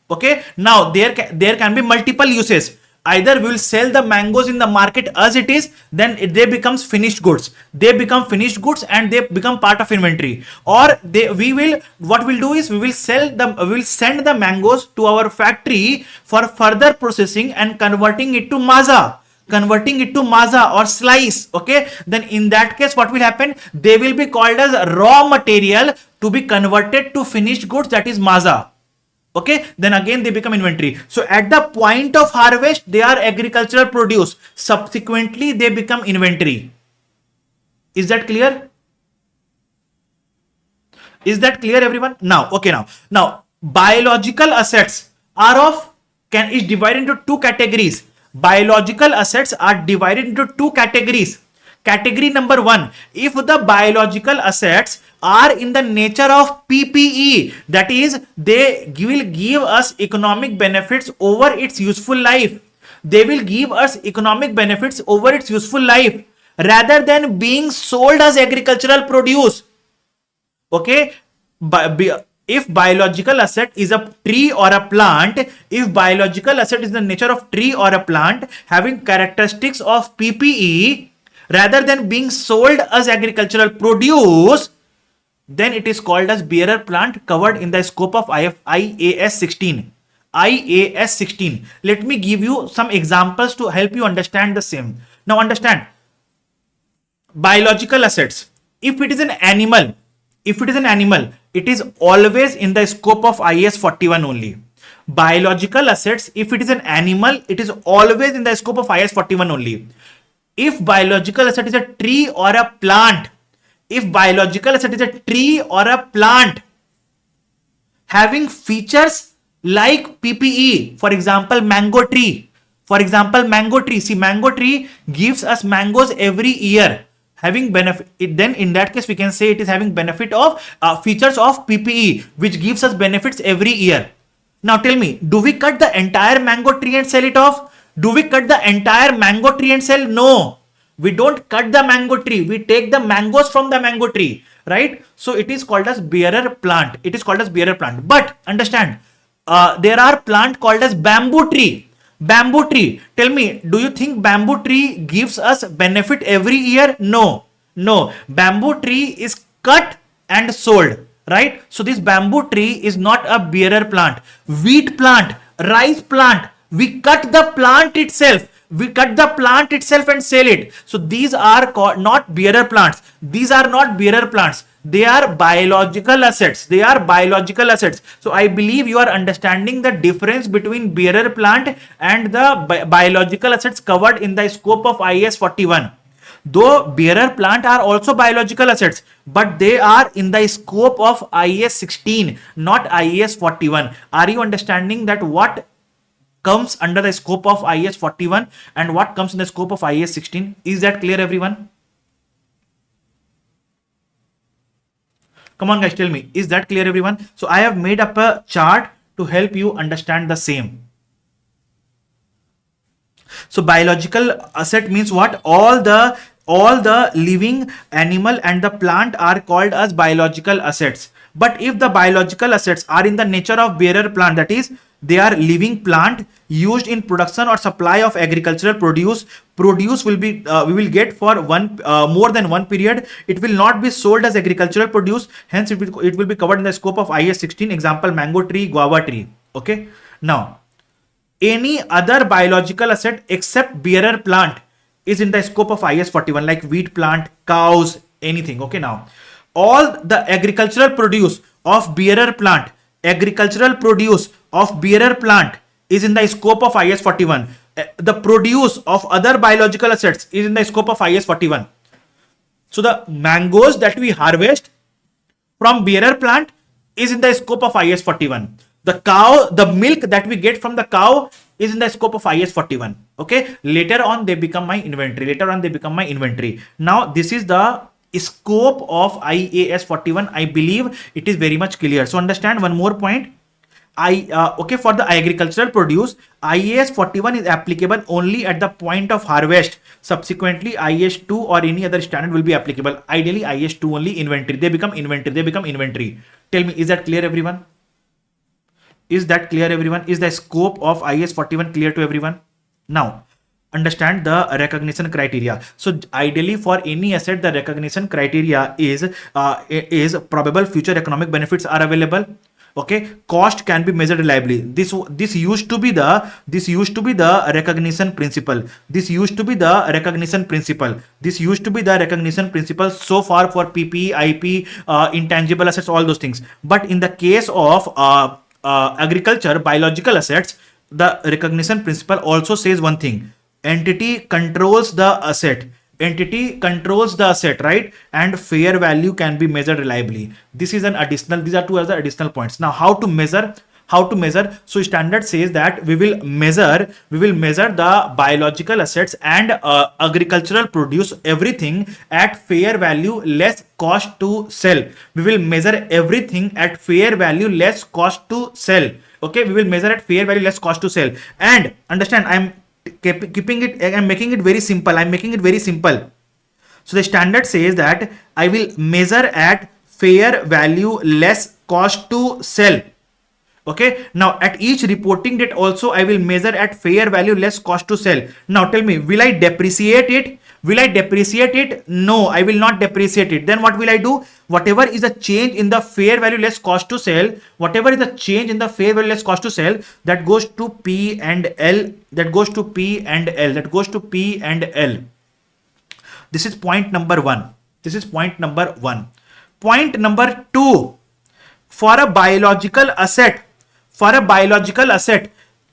okay, now there can be multiple uses. Either we will sell the mangoes in the market as it is, then they becomes finished goods. And they become part of inventory. Or we will send the mangoes to our factory for further processing and converting it to maza or slice. Okay, then in that case, what will happen? They will be called as raw material to be converted to finished goods, that is maza. Okay, then again they become inventory. So at the point of harvest, they are agricultural produce. Subsequently, they become inventory. Is that clear? Everyone? Now, okay, now biological assets is divided into two categories. Biological assets are divided into two categories. Category number 1, if the biological assets are in the nature of PPE, that is, they will give us economic benefits over its useful life. Rather than being sold as agricultural produce. Okay, if biological asset is a tree or a plant, if biological asset is the nature of tree or a plant having characteristics of PPE, rather than being sold as agricultural produce, then it is called as bearer plant covered in the scope of IAS 16. IAS 16. Let me give you some examples to help you understand the same. Now understand, biological assets. If it is an animal, it is always in the scope of IAS 41 only. Biological assets, if it is an animal, it is always in the scope of IAS 41 only. If biological asset is a tree or a plant, having features like PPE, for example, mango tree. See, mango tree gives us mangoes every year, having benefit. Then in that case, we can say it is having benefit of features of PPE, which gives us benefits every year. Now tell me, do we cut the entire mango tree and sell it off? No. We don't cut the mango tree. We take the mangoes from the mango tree, right? So it is called as bearer plant. But understand, there are plant called as bamboo tree. Tell me, do you think bamboo tree gives us benefit every year? No. Bamboo tree is cut and sold, right? So this bamboo tree is not a bearer plant. Wheat plant, rice plant, we cut the plant itself. And sell it. So these are not bearer plants. They are biological assets. So I believe you are understanding the difference between bearer plant and the biological assets covered in the scope of IAS 41. Though bearer plant are also biological assets, but they are in the scope of IAS 16, not IAS 41. Are you understanding that what comes under the scope of IAS 41 and what comes in the scope of IAS 16? Is that clear, everyone? Come on guys, tell me, is that clear, everyone? So I have made up a chart to help you understand the same. So biological asset means what? All the living animal and the plant are called as biological assets. But if the biological assets are in the nature of bearer plant, that is, they are living plant used in production or supply of agricultural produce will be we will get for more than one period. It will not be sold as agricultural produce, hence it will be covered in the scope of IAS 16. Example, mango tree, guava tree. Okay, now any other biological asset except bearer plant is in the scope of IAS 41, like wheat plant, cows, anything. Okay, now all the agricultural produce of bearer plant is in the scope of IAS 41. The produce of other biological assets is in the scope of IAS 41. So the mangoes that we harvest from bearer plant is in the scope of IAS 41. The milk that we get from the cow is in the scope of IAS 41. Okay, later on they become my inventory. Now this is the scope of IAS 41. I believe it is very much clear. So understand one more point. For the agricultural produce, IAS 41 is applicable only at the point of harvest. Subsequently, IAS 2 or any other standard will be applicable. Ideally, IAS 2 only inventory. They become inventory. Tell me, is that clear, everyone? Is the scope of IAS 41 clear to everyone? Now, understand the recognition criteria. So ideally for any asset, the recognition criteria is probable future economic benefits are available. Okay, cost can be measured reliably. This used to be the recognition principle. So far for PP, IP, intangible assets, all those things. But in the case of agriculture, biological assets, the recognition principle also says one thing: entity controls the asset, right? And fair value can be measured reliably. These are two other additional points. Now, how to measure? So standard says that we will measure the biological assets and agricultural produce, everything at fair value less cost to sell. We will measure everything at fair value less cost to sell. Okay, we will measure at fair value less cost to sell. And understand, I'm making it very simple. So the standard says that I will measure at fair value less cost to sell. Okay, now at each reporting date also I will measure at fair value less cost to sell. Now tell me, will I depreciate it Will I depreciate it? No, I will not depreciate it. Then what will I do? Whatever is the change in the fair value less cost to sell, whatever is the change in the fair value less cost to sell, that goes to P and L, that goes to P and L, that goes to P and L. This is point number one. This is point number one. Point number two, for a biological asset,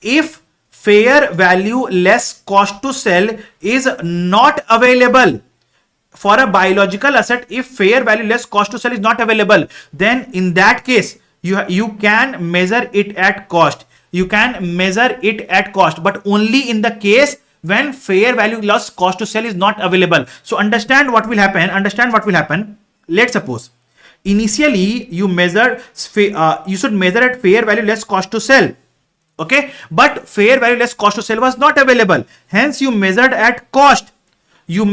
if fair value less cost to sell is not available, for a biological asset, if fair value less cost to sell is not available, then in that case, you can measure it at cost. You can measure it at cost, but only in the case when fair value less cost to sell is not available. So understand what will happen. Let's suppose initially you should measure at fair value less cost to sell. Okay, but fair value less cost to sell was not available. Hence you measured at cost. You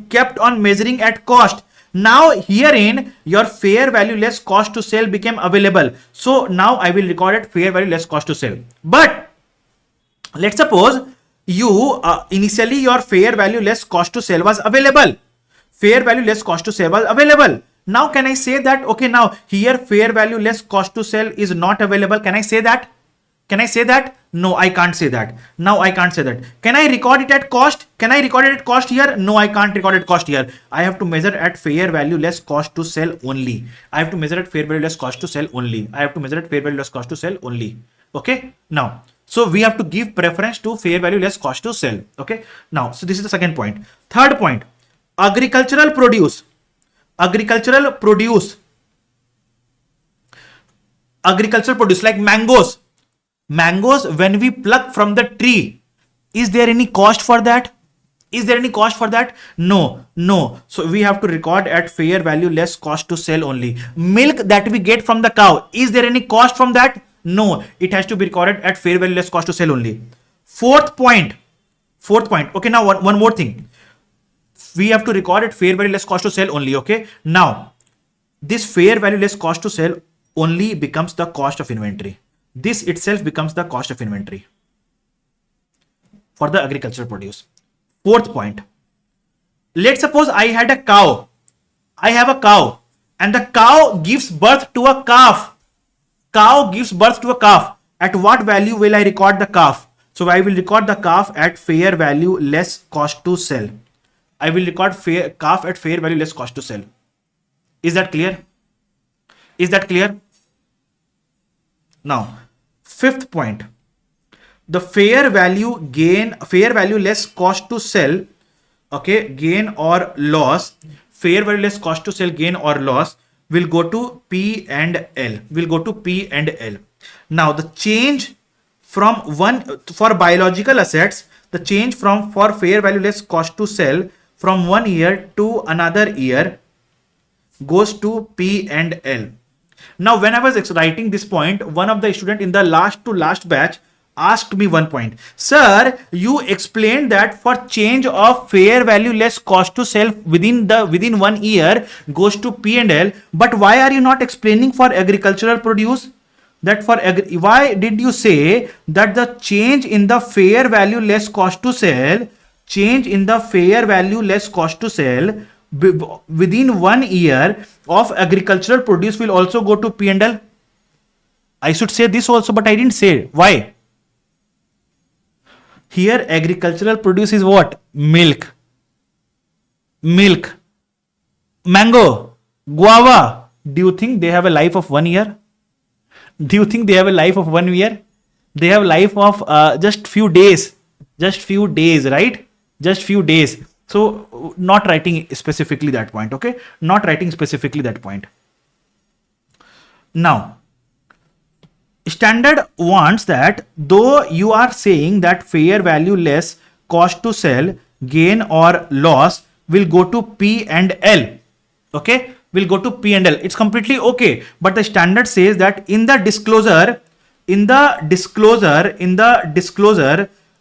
kept on measuring at cost. Now herein your fair value less cost to sell became available. So now I will record it fair value less cost to sell. But let's suppose you initially your fair value less cost to sell was available. Now can I say that, okay, now here fair value less cost to sell is not available? Can I say that? No, I can't say that. Can I record it at cost? Here? No, I can't record it cost here. I have to measure at fair value less cost to sell only. Okay. Now, so we have to give preference to fair value less cost to sell. Okay. Now, so this is the second point. Third point, agricultural produce like mangoes, when we pluck from the tree, is there any cost for that? No. So we have to record at fair value less cost to sell only. Milk that we get from the cow, is there any cost from that? No, it has to be recorded at fair value less cost to sell only. Fourth point. Okay, now one more thing. We have to record at fair value less cost to sell only. Okay, now this fair value less cost to sell only becomes the cost of inventory. This itself becomes the cost of inventory for the agricultural produce. Fourth point. Let's suppose I have a cow and the cow gives birth to a calf. At what value will I record the calf? So I will record the calf at fair value less cost to sell. Calf at fair value less cost to sell. Is that clear? Now, fifth point, the fair value less cost to sell, okay, gain or loss, fair value less cost to sell gain or loss will go to P and L. Now, the change from for biological assets, the change for fair value less cost to sell from 1 year to another year goes to P and L. Now, when I was writing this point, one of the student in the last batch asked me one point. Sir, you explained that for change of fair value less cost to sell within 1 year goes to P and L, but why are you not explaining for agricultural produce? Why did you say that the change in the fair value less cost to sell, within 1 year of agricultural produce will also go to P and L? I should say this also, but I didn't say. Why? Here agricultural produce is what? Milk, mango, guava. Do you think they have a life of 1 year? They have life of just few days, right? Just few days. So not writing specifically that point. Okay, Now, standard wants that though you are saying that fair value less cost to sell gain or loss will go to P and L. Okay, it's completely okay, but the standard says that in the disclosure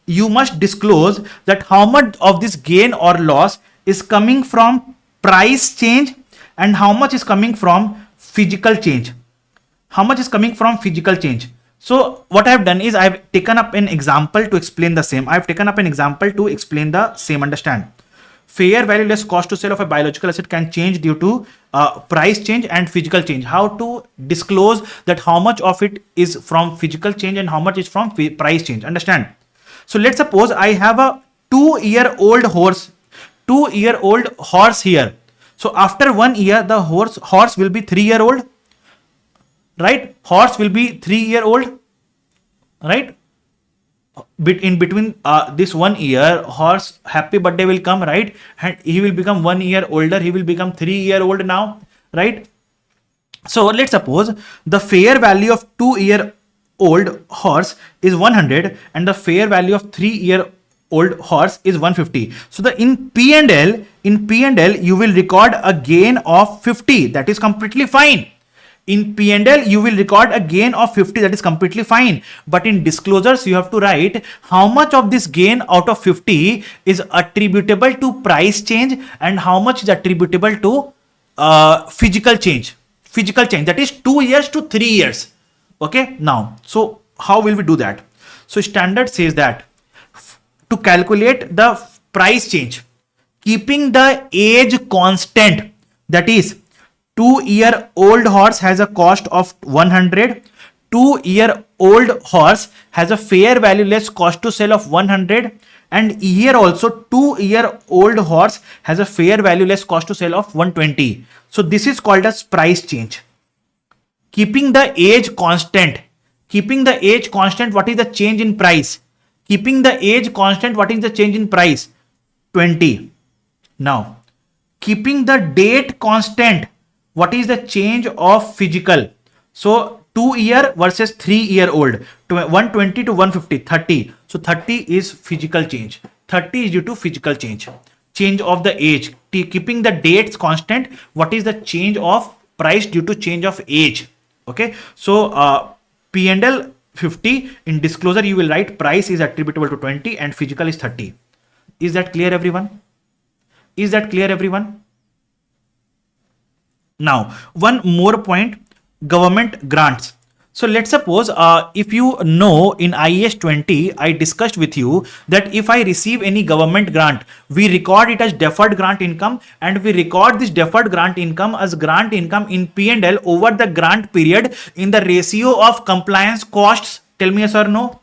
you must disclose that how much of this gain or loss is coming from price change and how much is coming from physical change. So what I have done is I have taken up an example to explain the same. Understand. fair value less cost to sell of a biological asset can change due to price change and physical change. How to disclose that how much of it is from physical change and how much is from price change? Understand? So let's suppose I have a 2-year-old horse, 2-year-old horse here. So after 1 year, the horse will be 3-year-old, right? Horse will be 3-year-old, right? In between this 1 year, horse happy birthday will come, right? And he will become 1 year older. He will become 3-year-old now, right? So let's suppose the fair value of 2-year-old horse is 100 and the fair value of 3-year-old horse is 150. So in P&L, you will record a gain of 50. That is completely fine. In P&L, you will record a gain of 50. That is completely fine. But in disclosures, you have to write how much of this gain out of 50 is attributable to price change and how much is attributable to physical change. Physical change, that is 2 years to 3 years. Okay. Now, so how will we do that? So standard says that to calculate the price change, keeping the age constant, that is 2-year-old horse has a cost of 100. 2-year-old horse has a fair value less cost to sell of 100. And here also 2-year-old horse has a fair value less cost to sell of 120. So this is called as price change. Keeping the age constant. Keeping the age constant, what is the change in price? Keeping the age constant, what is the change in price? 20. Now, keeping the date constant, what is the change of physical? So 2-year versus 3-year-old, 120 to 150, 30. So 30 is physical change. 30 is due to physical change. Change of the age. Keeping the dates constant, what is the change of price due to change of age? Okay. So P&L 50, in disclosure you will write price is attributable to 20 and physical is 30. Is that clear, everyone? Is that clear, everyone? Now, one more point, government grants. So let's suppose if you know in IAS 20, I discussed with you that if I receive any government grant, we record it as deferred grant income and we record this deferred grant income as grant income in P&L over the grant period in the ratio of compliance costs. Tell me yes or no.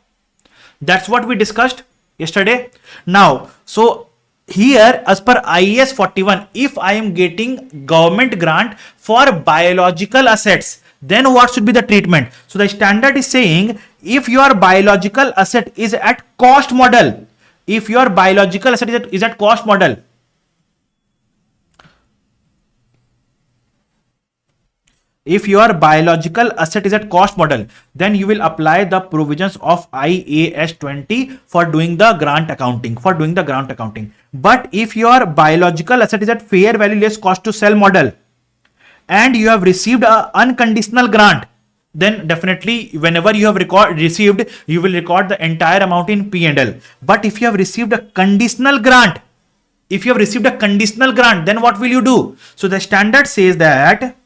That's what we discussed yesterday. Now, so here as per IAS 41, if I am getting government grant for biological assets, then what should be the treatment? So the standard is saying if your biological asset is at cost model, if your biological asset is at cost model, if your biological asset is at cost model, then you will apply the provisions of IAS 20 for doing the grant accounting, But if your biological asset is at fair value less cost to sell model and you have received an unconditional grant, then definitely whenever you have received, you will record the entire amount in P&L. But if you have received a conditional grant, then what will you do? So the standard says that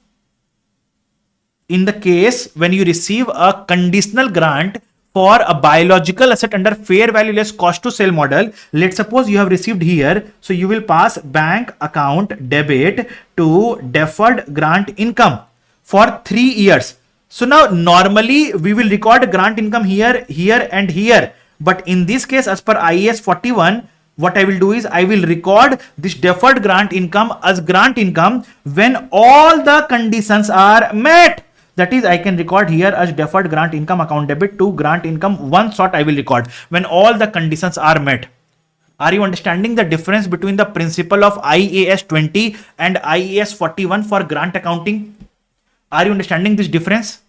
in the case when you receive a conditional grant for a biological asset under fair value less cost to sell model, let's suppose you have received here, so you will pass bank account debit to deferred grant income for 3 years. So now normally we will record grant income here, here and here, but in this case as per IAS 41, what I will do is I will record this deferred grant income as grant income when all the conditions are met. That is, I can record here as deferred grant income account debit to grant income. One shot I will record when all the conditions are met. Are you understanding the difference between the principle of IAS 20 and IAS 41 for grant accounting? Are you understanding this difference?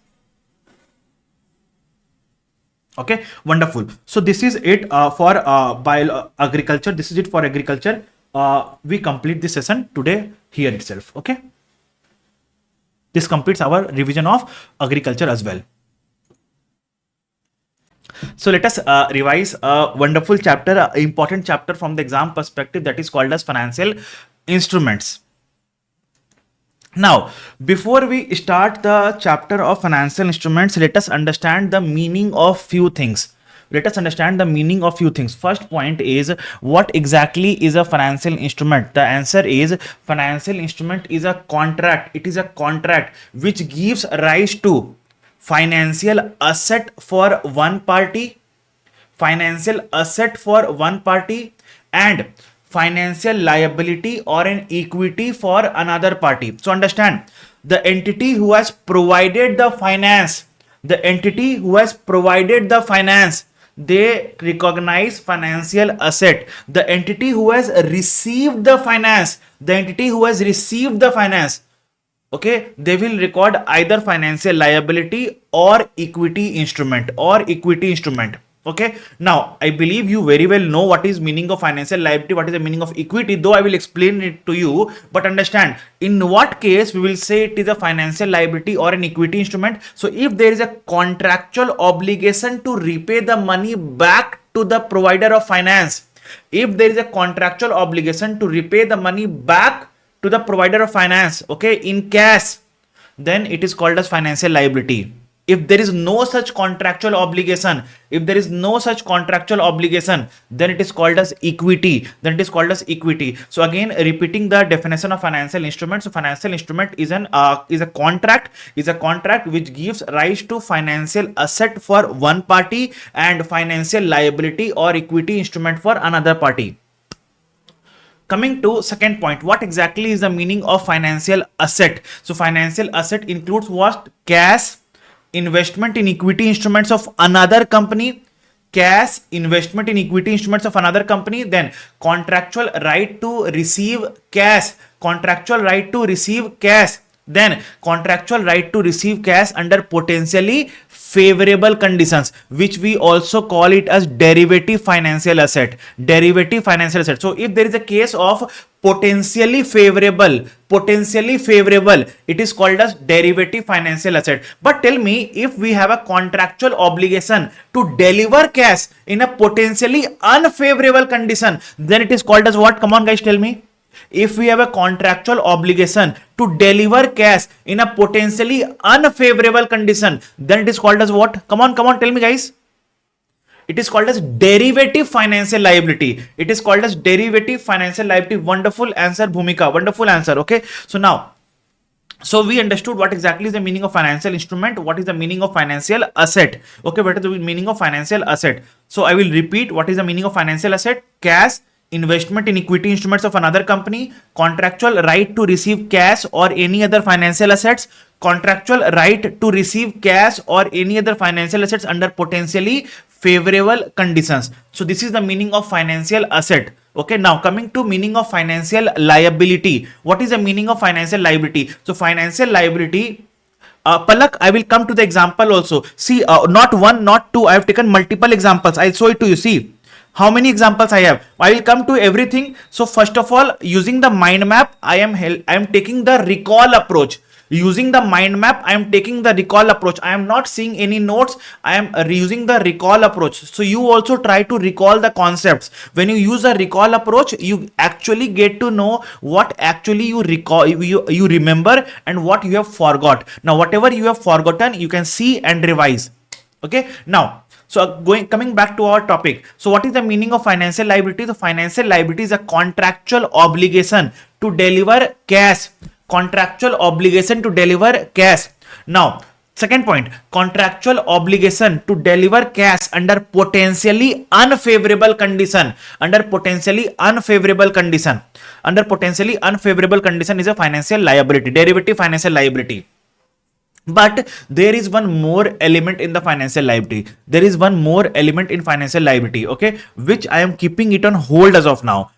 Okay, wonderful. So this is it for agriculture. This is it for agriculture. We complete this session today here itself. Okay. This completes our revision of agriculture as well. So let us revise a wonderful chapter, important chapter from the exam perspective, that is called as financial instruments. Now, before we start the chapter of financial instruments, let us understand the meaning of few things. let us understand the meaning of few things. First point is, what exactly is a financial instrument? The answer is, financial instrument is a contract. It is a contract which gives rise to financial asset for one party, financial asset for one party, and financial liability or an equity for another party. So understand, the entity who has provided the finance, the entity who has provided the finance, they recognize financial asset. The entity who has received the finance, the entity who has received the finance, okay, they will record either financial liability or equity instrument, okay. Now I believe you very well know what is meaning of financial liability, what is the meaning of equity, though I will explain it to you. But understand, in what case we will say it is a financial liability or an equity instrument. So if there is a contractual obligation to repay the money back to the provider of finance, if there is a contractual obligation to repay the money back to the provider of finance, okay, in cash, then it is called as financial liability. If there is no such contractual obligation, then it is called as equity. So again, repeating the definition of financial instrument. So financial instrument is a contract which gives rise to financial asset for one party and financial liability or equity instrument for another party. Coming to second point, what exactly is the meaning of financial asset? So financial asset includes what? Cash, investment in equity instruments of another company, then contractual right to receive cash, then contractual right to receive cash under potentially favorable conditions, which we also call it as derivative financial asset. So if there is a case of potentially favorable, it is called as derivative financial asset. But tell me, if we have a contractual obligation to deliver cash in a potentially unfavorable condition, then it is called as what? Come on guys, tell me. If we have a contractual obligation to deliver cash in a potentially unfavorable condition, then it is called as what? Come on, tell me guys. It is called as derivative financial liability. Wonderful answer, Bhumika. Wonderful answer. Okay. So we understood what exactly is the meaning of financial instrument, what is the meaning of financial asset. Okay, what is the meaning of financial asset? So I will repeat, what is the meaning of financial asset? Cash, investment in equity instruments of another company, contractual right to receive cash or any other financial assets, contractual right to receive cash or any other financial assets under potentially favorable conditions. So this is the meaning of financial asset. Okay, now coming to meaning of financial liability. What is the meaning of financial liability? So financial liability, Palak, I will come to the example also. See, not one, not two, I have taken multiple examples. I'll show it to you. See how many examples I have. I will come to everything. So first of all, using the mind map, I am taking the recall approach. I am not seeing any notes. I am using the recall approach. So you also try to recall the concepts. When you use the recall approach, you actually get to know what actually you recall, you remember, and what you have forgot. Now whatever you have forgotten, you can see and revise. Okay, now so coming back to our topic. So what is the meaning of financial liability? The financial liability is a contractual obligation to deliver cash. Now, second point, contractual obligation to deliver cash under potentially unfavorable condition. Under potentially unfavorable condition is a financial liability, derivative financial liability. But there is one more element in the financial liability. Okay, which I am keeping it on hold as of now.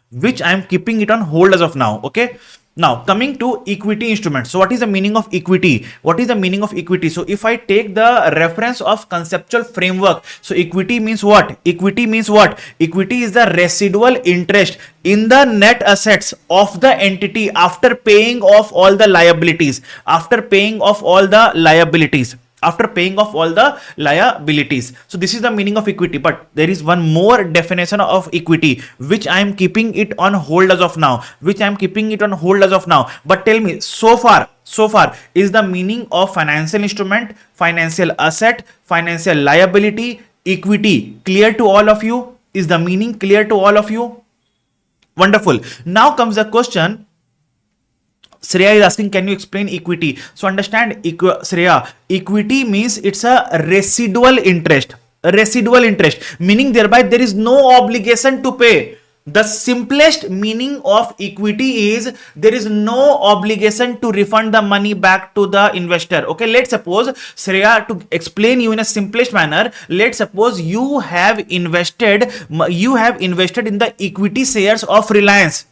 Okay. Now coming to equity instruments. So what is the meaning of equity? So if I take the reference of conceptual framework, so equity means what? Equity is the residual interest in the net assets of the entity after paying off all the liabilities. So this is the meaning of equity. But there is one more definition of equity, which I am keeping it on hold as of now. But tell me, so far is the meaning of financial instrument, financial asset, financial liability, equity clear to all of you? Is the meaning clear to all of you? Wonderful. Now comes the question. Shreya is asking, can you explain equity? So understand, Shreya, equity means it's a residual interest. A residual interest, meaning thereby there is no obligation to pay. The simplest meaning of equity is there is no obligation to refund the money back to the investor. Okay, let's suppose, Shreya, to explain you in a simplest manner, let's suppose you have invested in the equity shares of Reliance.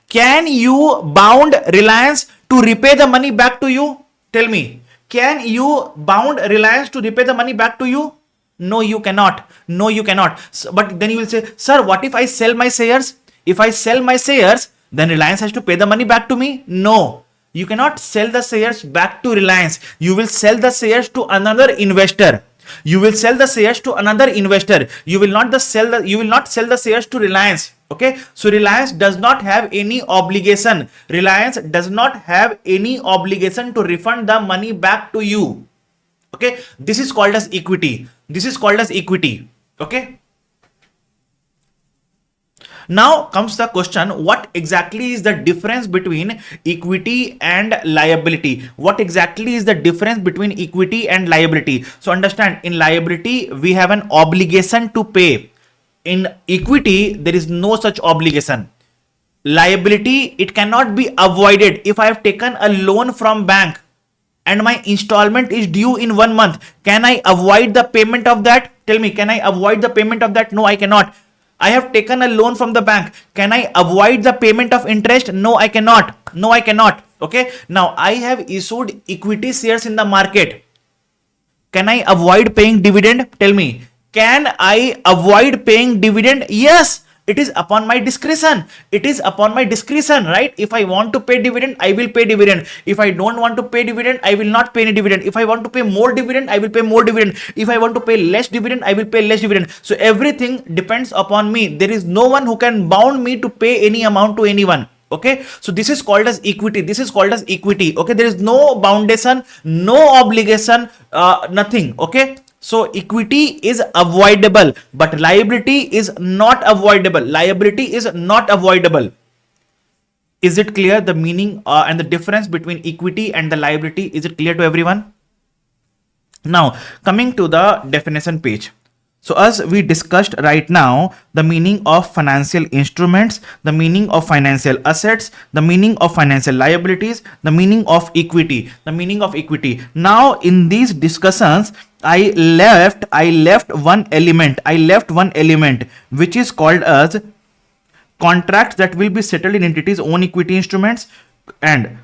Can you bound Reliance to repay the money back to you? Tell me. Can you bound Reliance to repay the money back to you? No, you cannot. No, you cannot. But then you will say, sir, what if I sell my shares? If I sell my shares, then Reliance has to pay the money back to me? No. You cannot sell the shares back to Reliance. You will sell the shares to another investor. You will sell the shares to another investor. You will not sell the shares to Reliance. Okay, so Reliance does not have any obligation. Reliance does not have any obligation to refund the money back to you. Okay, this is called as equity. This is called as equity. Okay. Now comes the question, what exactly is the difference between equity and liability? What exactly is the difference between equity and liability? So understand, in liability, we have an obligation to pay. In equity, there is no such obligation. Liability, it cannot be avoided. If I have taken a loan from bank and my installment is due in 1 month, can I avoid the payment of that? Tell me, can I avoid the payment of that? No, I cannot. I have taken a loan from the bank. Can I avoid the payment of interest? No, I cannot. No, I cannot. Okay. Now, I have issued equity shares in the market. Can I avoid paying dividend? Tell me. Can I avoid paying dividend? Yes. It is upon my discretion. It is upon my discretion, right? If I want to pay dividend, I will pay dividend. If I don't want to pay dividend, I will not pay any dividend. If I want to pay more dividend, I will pay more dividend. If I want to pay less dividend, I will pay less dividend. So everything depends upon me. There is no one who can bound me to pay any amount to anyone. Okay, so this is called as equity. This is called as equity. Okay, there is no foundation, no obligation, nothing. Okay. So equity is avoidable, but liability is not avoidable. Liability is not avoidable. Is it clear, the meaning and the difference between equity and the liability? Is it clear to everyone? Now, coming to the definition page. So as we discussed right now, the meaning of financial instruments, the meaning of financial assets, the meaning of financial liabilities, the meaning of equity, the meaning of equity. Now in these discussions, I left one element which is called as contracts that will be settled in entities' own equity instruments, and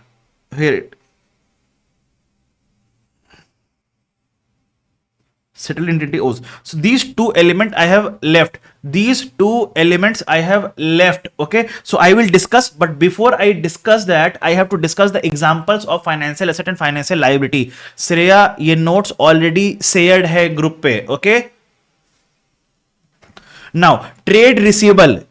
here settled entity O's. So these two elements I have left. Okay, so I will discuss, but before I discuss that, I have to discuss the examples of financial asset and financial liability. Shreya, ये notes already shared है group पे. Okay. Now, trade receivable.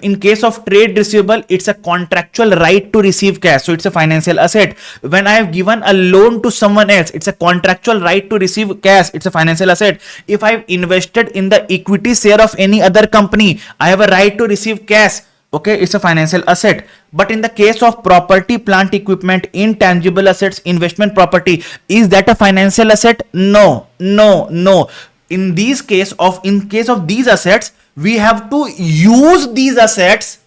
In case of trade receivable, it's a contractual right to receive cash, so it's a financial asset. When I have given a loan to someone else, it's a contractual right to receive cash, it's a financial asset. If I've invested in the equity share of any other company, I have a right to receive cash. Okay, it's a financial asset. But in the case of property, plant, equipment, intangible assets, investment property, is that a financial asset? No. In case of these assets, we have to use these assets,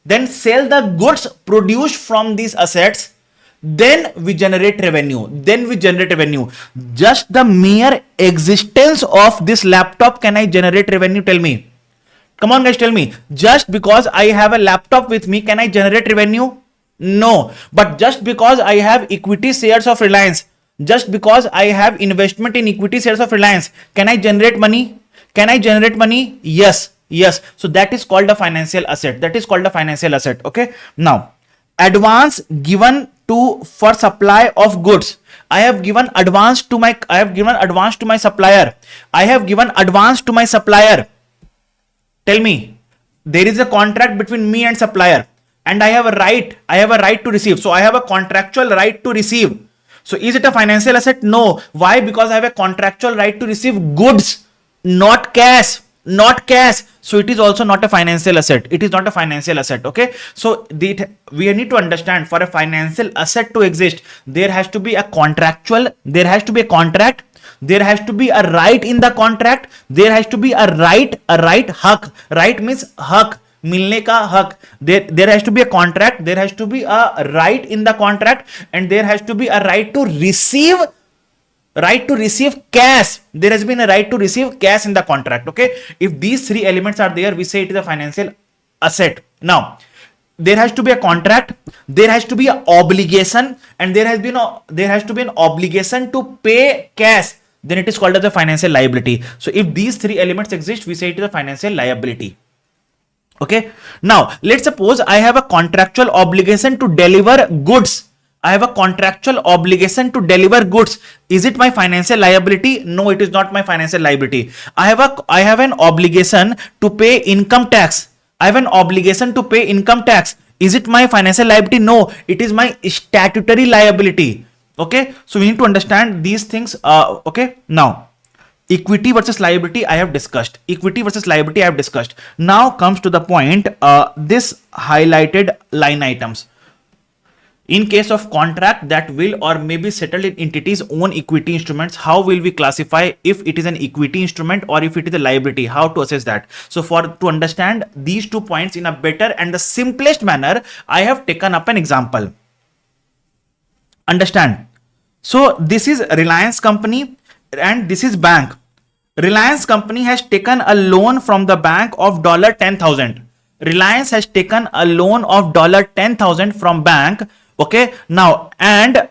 then sell the goods produced from these assets, then we generate revenue. Just the mere existence of this laptop, can I generate revenue? Tell me. Come on guys, tell me. Just because I have a laptop with me, can I generate revenue? No. But just because I have equity shares of Reliance, just because I have investment in equity shares of Reliance, can I generate money? Yes. So that is called a financial asset. Okay. Now, advance given for supply of goods. I have given advance to my supplier. Tell me, there is a contract between me and supplier, and I have a right to receive. So I have a contractual right to receive. So is it a financial asset? No. Why? Because I have a contractual right to receive goods, not cash, not cash. So it is also not a financial asset. It is not a financial asset. Okay. So we need to understand, for a financial asset to exist, there has to be a contractual, there has to be a contract, there has to be a right in the contract, there has to be a right hak. Right means hak, मिलने का हक. There has to be a contract, there has to be a right in the contract, and there has to be a right to receive cash. There has been a right to receive cash in the contract. Okay, if these three elements are there, we say it is a financial asset. Now there has to be a contract, there has to be an obligation, and there has to be an obligation to pay cash. Then it is called as a financial liability. So if these three elements exist, we say it is a financial liability. Okay, now let's suppose I have a contractual obligation to deliver goods. I have a contractual obligation to deliver goods. Is it my financial liability? No, it is not my financial liability. I have an obligation to pay income tax. I have an obligation to pay income tax. Is it my financial liability? No, it is my statutory liability. Okay, so we need to understand these things. Okay, now equity versus liability I have discussed. Equity versus liability I have discussed. Now comes to the point, this highlighted line items. In case of contract that will or may be settled in entity's own equity instruments, how will we classify if it is an equity instrument or if it is a liability? How to assess that? So to understand these 2 points in a better and the simplest manner, I have taken up an example. Understand? So this is Reliance company and this is bank. Reliance company has taken a loan from the bank of $10,000. Reliance has taken a loan of $10,000 from bank. Okay, now and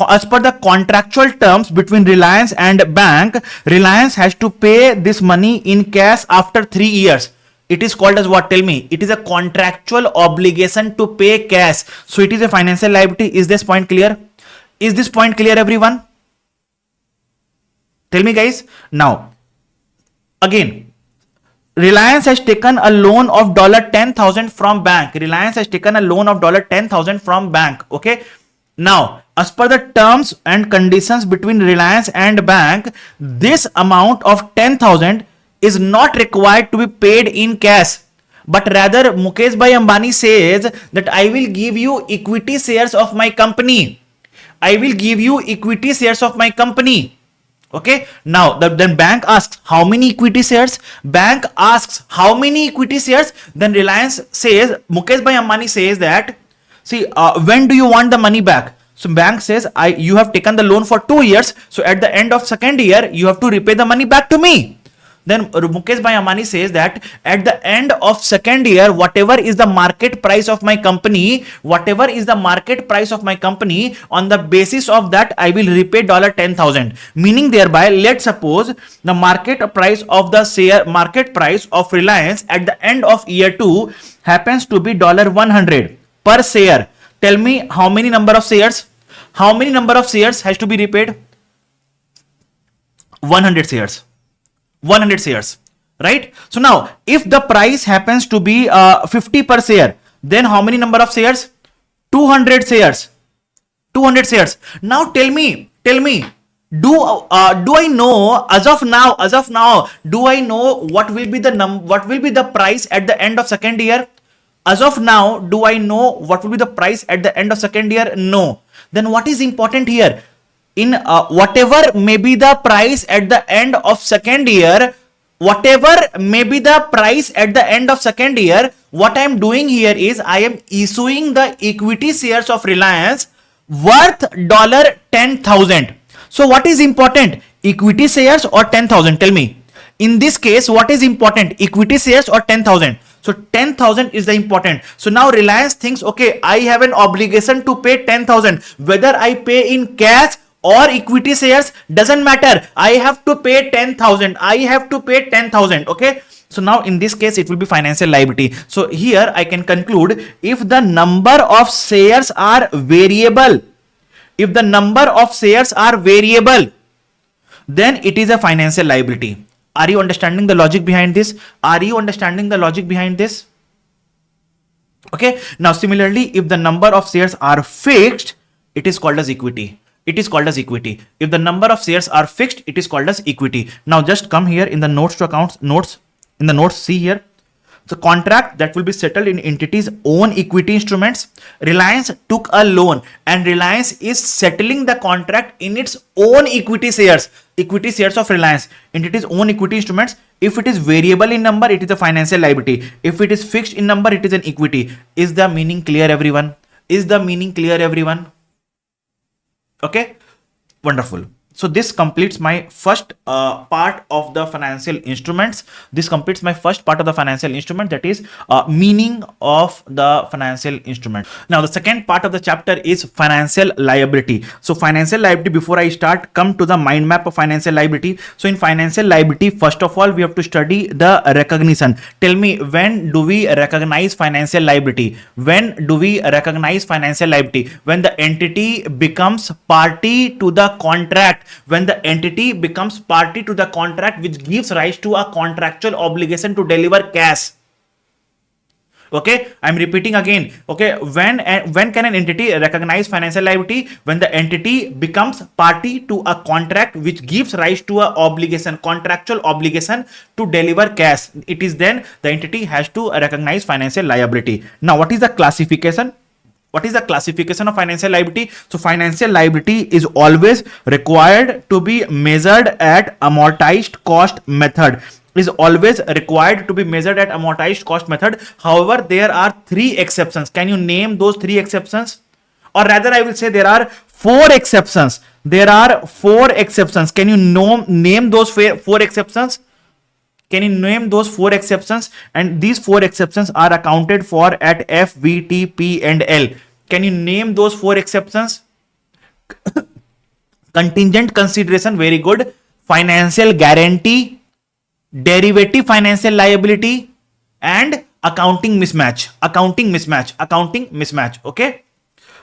as per the contractual terms between Reliance and bank, Reliance has to pay this money in cash after 3 years. It is called as what? Tell me. It is a contractual obligation to pay cash. So it is a financial liability. Is this point clear? Is this point clear, everyone? Tell me, guys. Now, again, Reliance has taken a loan of $10,000 from bank. Reliance has taken a loan of $10,000 from bank. Okay. Now, as per the terms and conditions between Reliance and bank, this amount of 10,000 is not required to be paid in cash. But rather, Mukesh Bhai Ambani says that I will give you equity shares of my company. I will give you equity shares of my company. Okay. Now, then bank asks how many equity shares? Bank asks how many equity shares? Then Reliance says, Mukesh Bhai Ambani says that, see, when do you want the money back? So bank says, you have taken the loan for 2 years. So at the end of second year, you have to repay the money back to me. Then Mukesh Bhai Ambani says that at the end of second year, whatever is the market price of my company, on the basis of that, I will repay $10,000. Meaning thereby, let's suppose the market price of Reliance at the end of year 2 happens to be $100 per share. Tell me how many number of shares? How many number of shares has to be repaid? 100 shares. 100 shares, right? So now, if the price happens to be 50 per share, then how many number of shares? 200 shares. 200 shares. Now tell me, do I know as of now? Do I know what will be the price at the end of second year? As of now, do I know what will be the price at the end of second year? No. Then what is important here? In whatever may be the price at the end of second year, what I am doing here is I am issuing the equity shares of Reliance worth $10,000. So what is important? Equity shares or 10,000? Tell me. In this case, what is important? Equity shares or 10,000? So 10,000 is the important. So now Reliance thinks, okay, I have an obligation to pay 10,000. Whether I pay in cash or equity shares, doesn't matter. I have to pay 10,000. Okay. So now in this case, it will be financial liability. So here I can conclude, if the number of shares are variable, then it is a financial liability. Are you understanding the logic behind this? Okay. Now similarly, if the number of shares are fixed, it is called as equity. it is called as equity. If the number of shares are fixed, it is called as equity. Now just come here in the notes to accounts, in the notes, see here. The contract that will be settled in entity's own equity instruments. Reliance took a loan and Reliance is settling the contract in its own equity shares of Reliance, entity's own equity instruments. If it is variable in number, it is a financial liability. If it is fixed in number, it is an equity. Is the meaning clear, everyone? Is the meaning clear, everyone? Okay, wonderful. So this completes my first part of the financial instruments. This completes my first part of the financial instrument, that is meaning of the financial instrument. Now the second part of the chapter is financial liability. So financial liability, before I start, come to the mind map of financial liability. So in financial liability, first of all, we have to study the recognition. Tell me, when do we recognize financial liability? When do we recognize financial liability? When the entity becomes party to the contract. When the entity becomes party to the contract which gives rise to a contractual obligation to deliver cash. Okay, I'm repeating again. Okay, when can an entity recognize financial liability? When the entity becomes party to a contract which gives rise to a obligation, contractual obligation to deliver cash. It is then the entity has to recognize financial liability. Now, what is the classification? What is the classification of financial liability? So financial liability is always required to be measured at amortized cost method. Is always required to be measured at amortized cost method. However, there are 3 exceptions. Can you name those 3 exceptions? Or rather, I will say there are 4 exceptions. There are 4 exceptions. Can you name those 4 exceptions? Can you name those 4 exceptions? And these 4 exceptions are accounted for at F, V, T, P, and L. Can you name those 4 exceptions? Contingent consideration, very good. Financial guarantee, derivative financial liability, and accounting mismatch. Okay.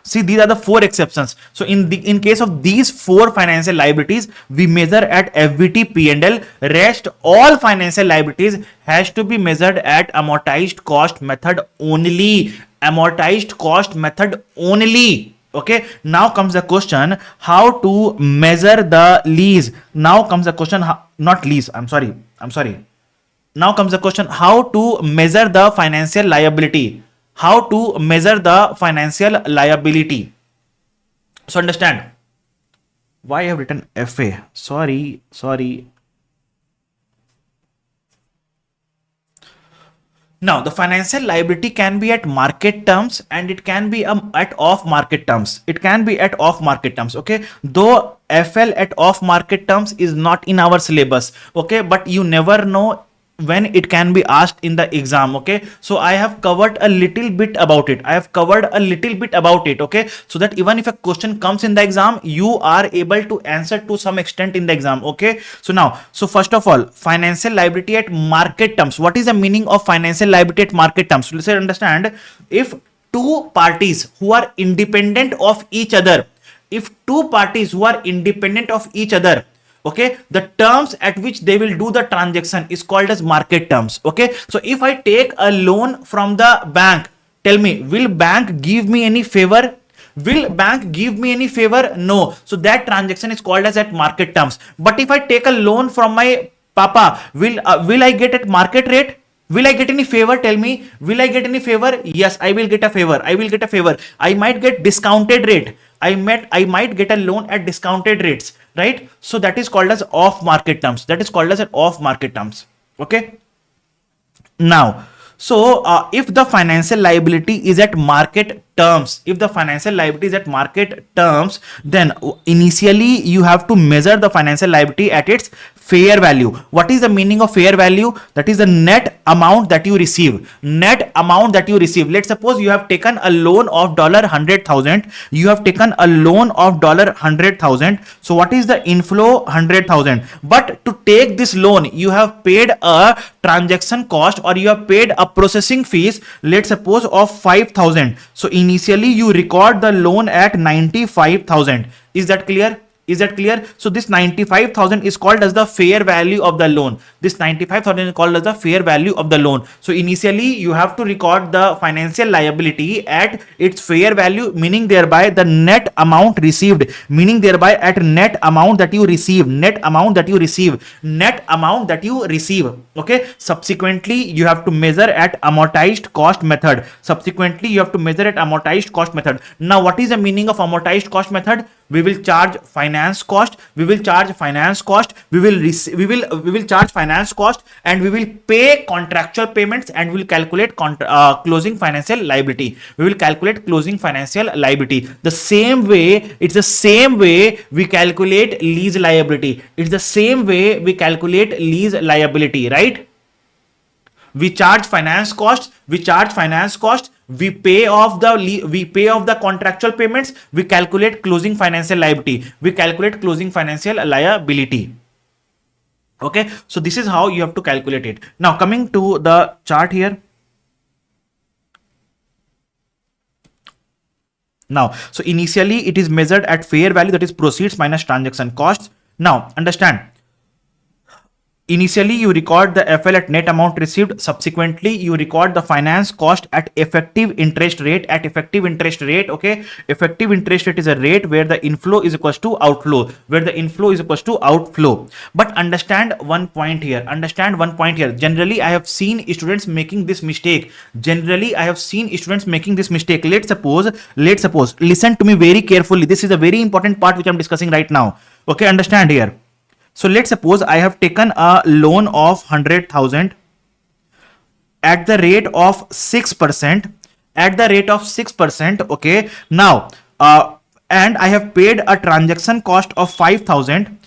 See, these are the 4 exceptions. So in case of these 4 financial liabilities, we measure at FVT, P&L. Rest all financial liabilities has to be measured at amortized cost method only. Amortized cost method only. Okay. Now comes the question, how to measure the lease. Now comes the question, not lease. I'm sorry. Now comes the question, how to measure the financial liability. How to measure the financial liability. So understand why I have written FA. Sorry. Now the financial liability can be at market terms and it can be at off market terms. Okay. Though FL at off market terms is not in our syllabus. Okay. But you never know when it can be asked in the exam. Okay, so I have covered a little bit about it. Okay, so that even if a question comes in the exam, you are able to answer to some extent in the exam. Okay, so first of all, financial liability at market terms. What is the meaning of financial liability at market terms? Let's understand, if 2 parties who are independent of each other, okay, the terms at which they will do the transaction is called as market terms. Okay, so if I take a loan from the bank, tell me, will bank give me any favor? No. So that transaction is called as at market terms. But if I take a loan from my papa, will I get at market rate? Will I get any favor? Tell me, will I get any favor? Yes, I will get a favor. I might get discounted rate. I might get a loan at discounted rates, right? So that is called as off market terms. Okay. Now, so if the financial liability is at market terms, then initially you have to measure the financial liability at its fair value. What is the meaning of fair value? That is the net amount that you receive. Let's suppose you have taken a loan of $100,000. So what is the inflow? 100,000. But to take this loan, you have paid a transaction cost, or you have paid a processing fees, let's suppose of 5,000. So initially you record the loan at 95,000. Is that clear? Is that clear? So this 95,000 is called as the fair value of the loan. This 95,000 is called as the fair value of the loan. So initially you have to record the financial liability at its fair value, meaning thereby the net amount received, meaning thereby at net amount that you receive, net amount that you receive, net amount that you receive. Okay. Subsequently, you have to measure at amortized cost method. Subsequently, you have to measure at amortized cost method. Now, what is the meaning of amortized cost method? We will charge finance cost, we will charge finance cost, we will charge finance cost, and we will pay contractual payments, and we will calculate closing financial liability. We will calculate closing financial liability. The same way, it's the same way we calculate lease liability. It's the same way we calculate lease liability, right? We charge finance cost, we pay off the contractual payments, we calculate closing financial liability, okay. So this is how you have to calculate it. Now coming to the chart here. Now, so initially it is measured at fair value, that is proceeds minus transaction costs. Now understand, initially you record the FL at net amount received. Subsequently you record the finance cost at effective interest rate, okay. Effective interest rate is a rate where the inflow is equals to outflow, but understand one point here. Generally I have seen students making this mistake. Let's suppose, listen to me very carefully. This is a very important part which I'm discussing right now. Okay, understand here. So let's suppose I have taken a loan of 100,000 at the rate of 6%, okay. Now, and I have paid a transaction cost of 5,000,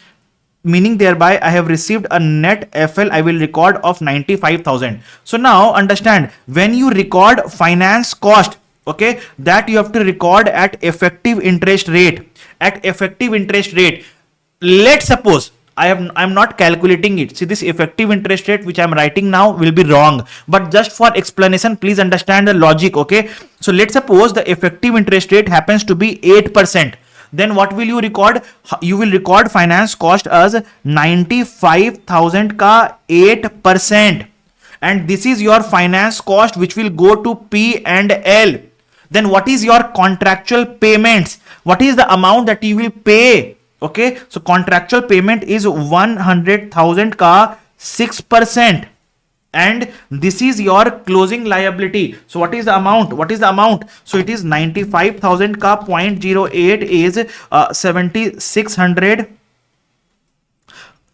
meaning thereby I have received a net FL I will record of 95,000. So now understand, when you record finance cost, okay, that you have to record at effective interest rate, Let's suppose I'm not calculating it. See, this effective interest rate which I'm writing now will be wrong, but just for explanation, please understand the logic, okay. So let's suppose the effective interest rate happens to be 8%. Then what will you record? You will record finance cost as 95,000 ka 8%, and this is your finance cost which will go to P and L. Then what is your contractual payments? What is the amount that you will pay? Okay, so contractual payment is 100,000 ka 6%, and this is your closing liability. So what is the amount? So it is 95,000 ka 0.08 is 7,600.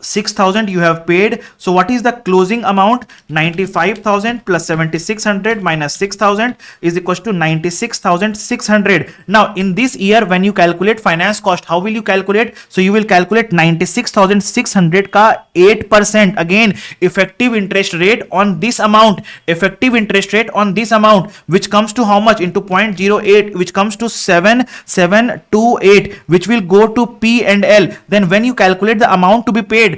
6,000 you have paid. So what is the closing amount? 95,000 plus 7,600 minus 6,000 is equals to 96,600. Now in this year, when you calculate finance cost, how will you calculate? So you will calculate 96,600 ka 8%. Again, effective interest rate on this amount, which comes to how much? Into 0.08, which comes to 7728, which will go to P and L. Then when you calculate the amount to be paid,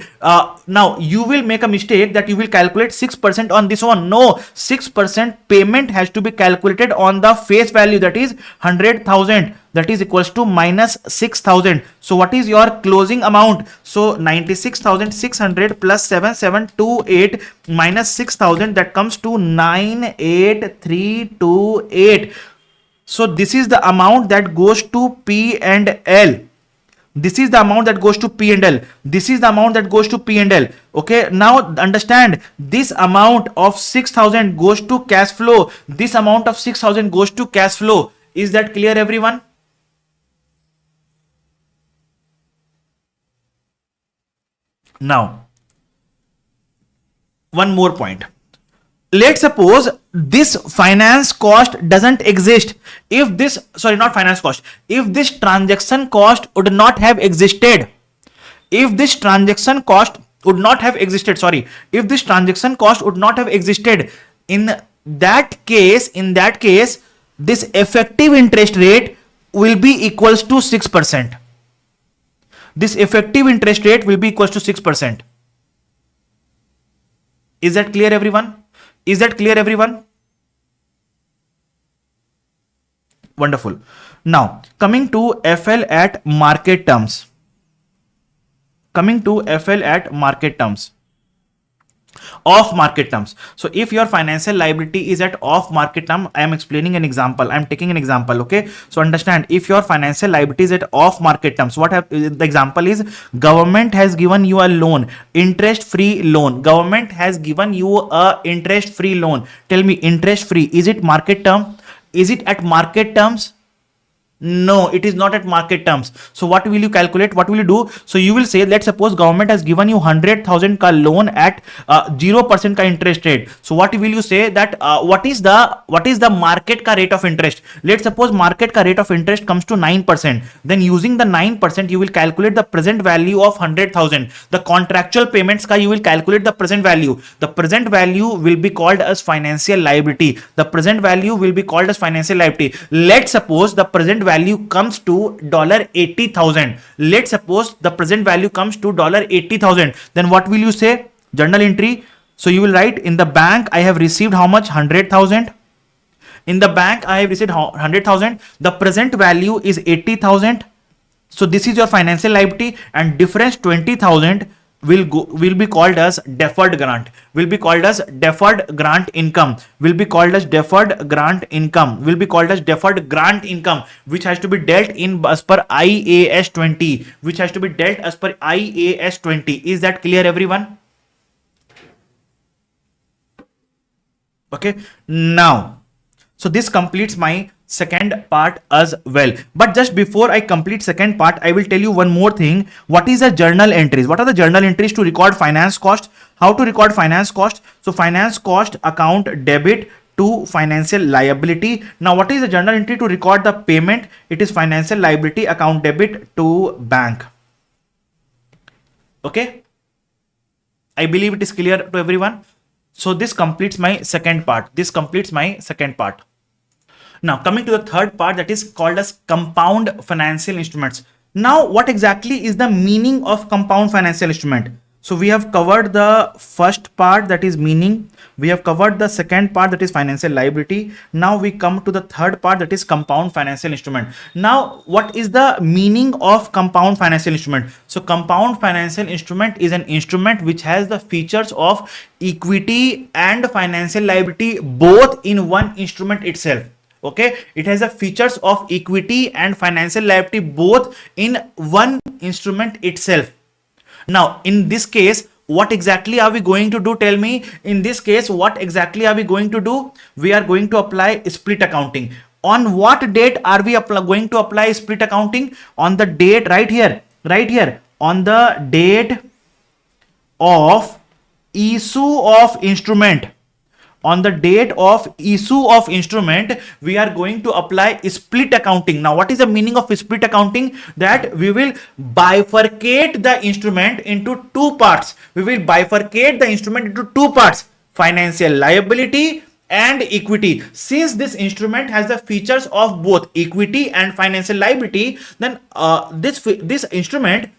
now you will make a mistake that you will calculate 6% on this one. No, 6% payment has to be calculated on the face value, that is 100,000, that is equals to minus 6,000. So what is your closing amount? So 96,600 plus 7728 minus 6,000, that comes to 98328. So this is the amount that goes to P and L. This is the amount that goes to P and L. Okay, now understand, this amount of 6,000 goes to cash flow. Is that clear, everyone? Now, one more point. Let's suppose this finance cost doesn't exist. If this transaction cost would not have existed, in that case, this effective interest rate will be equals to 6%. Is that clear, everyone? Wonderful. Now coming to FL at market terms. Coming to FL at market terms. Off market terms. So if your financial liability is at off market term, I am explaining an example. I am taking an example. Okay. So understand, if your financial liability is at off market terms, the example is government has given you a loan, interest free loan. Government has given you a interest free loan. Tell me, interest free, is it market term? Is it at market terms? No, it is not at market terms. So what will you calculate? What will you do? So you will say, let's suppose government has given you 100,000 ka loan at 0% ka interest rate. So what will you say that what is the market ka rate of interest? Let's suppose market ka rate of interest comes to 9%. Then using the 9%, you will calculate the present value of 100,000. The contractual payments ka you will calculate the present value. The present value will be called as financial liability. The present value will be called as financial liability. Let's suppose the present value comes to $80,000. Let's suppose the present value comes to $80,000. Then what will you say? Journal entry. So you will write, in the bank I have received how much? 100,000. In the bank I have received 100,000. The present value is 80,000. So this is your financial liability, and difference 20,000 will be called as deferred grant, will be called as deferred grant income, will be called as deferred grant income, will be called as deferred grant income, which has to be dealt in as per IAS 20, which has to be dealt as per IAS 20. Is that clear, everyone? Okay, now, so this completes my second part as well. But just before I complete second part, I will tell you one more thing. What is the journal entries? What are the journal entries to record finance cost? How to record finance cost? So finance cost account debit to financial liability. Now what is the journal entry to record the payment? It is financial liability account debit to bank. Okay, I believe it is clear to everyone. So this completes my second part. This completes my second part. Now coming to the third part, that is called as compound financial instruments. Now what exactly is the meaning of compound financial instrument? So we have covered the first part, that is meaning. We have covered the second part, that is financial liability. Now we come to the third part, that is compound financial instrument. Now what is the meaning of compound financial instrument? So compound financial instrument is an instrument which has the features of equity and financial liability both in one instrument itself. Okay, it has the features of equity and financial liability both in one instrument itself. Now in this case, what exactly are we going to do? Tell me, in this case, what exactly are we going to do? We are going to apply split accounting. On what date are we going to apply split accounting? On the date right here, on the date of issue of instrument. On the date of issue of instrument, we are going to apply split accounting. Now what is the meaning of split accounting? That we will bifurcate the instrument into two parts. We will bifurcate the instrument into two parts: financial liability and equity. Since this instrument has the features of both equity and financial liability, then this instrument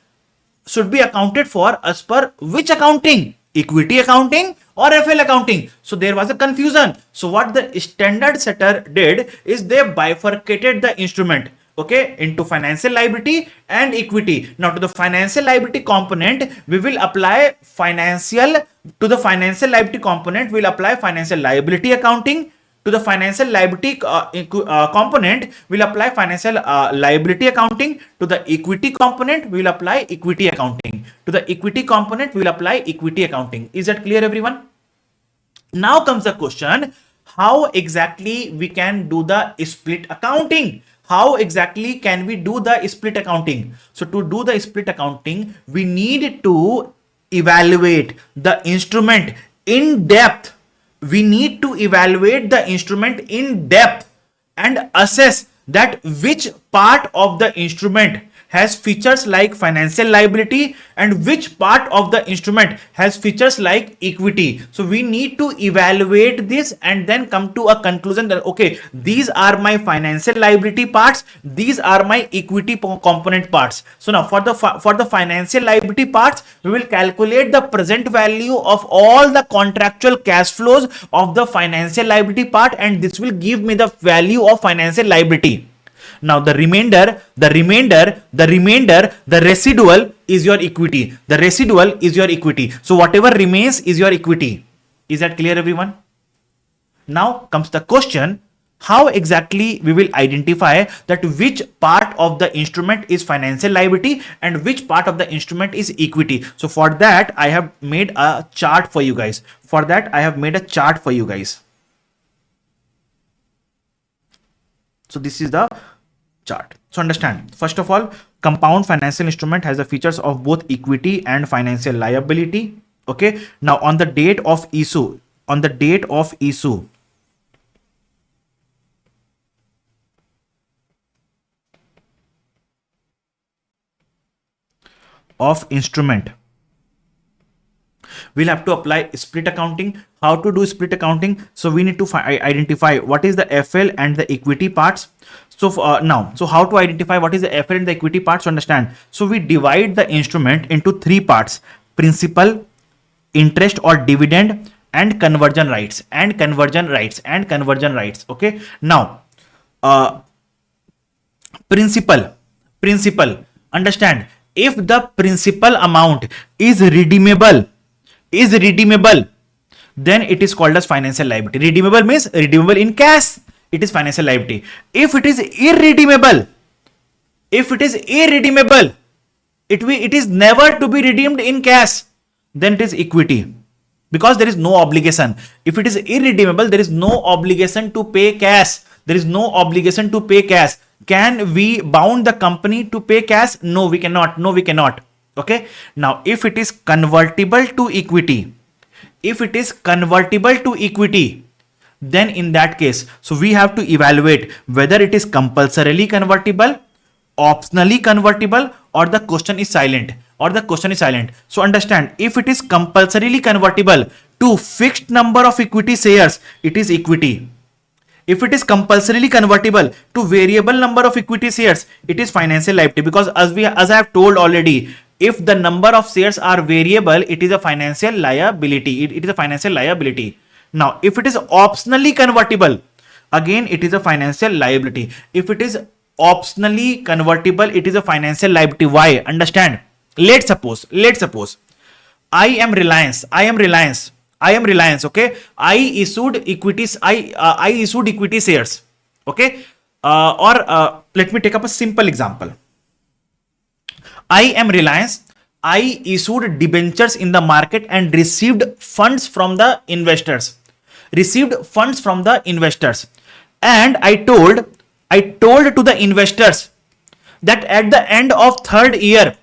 should be accounted for as per which accounting? Equity accounting or FL accounting? So there was a confusion. So what the standard setter did is they bifurcated the instrument, okay, into financial liability and equity. Now to the financial liability component, we will apply financial. To the financial liability component, we will apply financial liability accounting. To the financial liability component, we will apply financial liability accounting. To the equity component, we will apply equity accounting. To the equity component, we will apply equity accounting. Is that clear, everyone? Now comes the question, how exactly we can do the split accounting? How exactly can we do the split accounting? So to do the split accounting, we need to evaluate the instrument in depth. We need to evaluate the instrument in depth and assess that which part of the instrument has features like financial liability and which part of the instrument has features like equity. So we need to evaluate this and then come to a conclusion that, okay, these are my financial liability parts, these are my equity component parts. So now for the financial liability parts, we will calculate the present value of all the contractual cash flows of the financial liability part, and this will give me the value of financial liability. Now the residual is your equity. The residual is your equity. So whatever remains is your equity. Is that clear, everyone? Now comes the question, how exactly we will identify that which part of the instrument is financial liability and which part of the instrument is equity. So for that, I have made a chart for you guys. So this is the chart. So understand, first of all, compound financial instrument has the features of both equity and financial liability. Okay. Now on the date of issue of instrument, we'll have to apply split accounting. How to do split accounting? So we need to identify what is the FL and the equity parts. So so how to identify what is the FL and the equity parts? To understand, so we divide the instrument into three parts: principal, interest or dividend, and conversion rights. Okay. Now principal, understand, if the principal amount is redeemable, then it is called as financial liability. Redeemable means redeemable in cash, it is financial liability. If it is irredeemable, it is never to be redeemed in cash, then it is equity, because there is no obligation. If it is irredeemable, there is no obligation to pay cash. Can we bound the company to pay cash? No, we cannot. Okay. Now if it is convertible to equity, then in that case, so we have to evaluate whether it is compulsorily convertible, optionally convertible, or the question is silent. So understand, if it is compulsorily convertible to fixed number of equity shares, it is equity. If it is compulsorily convertible to variable number of equity shares, it is financial liability, because as I have told already, if the number of shares are variable, it is a financial liability. It is a financial liability. Now if it is optionally convertible, again it is a financial liability. If it is optionally convertible, it is a financial liability. Why? Understand, let's suppose I am Reliance. Okay, I issued equities. I issued equity shares. Okay, let me take up a simple example. I am Reliance. I issued debentures in the market and received funds from the investors. And I told to the investors that at the end of third year,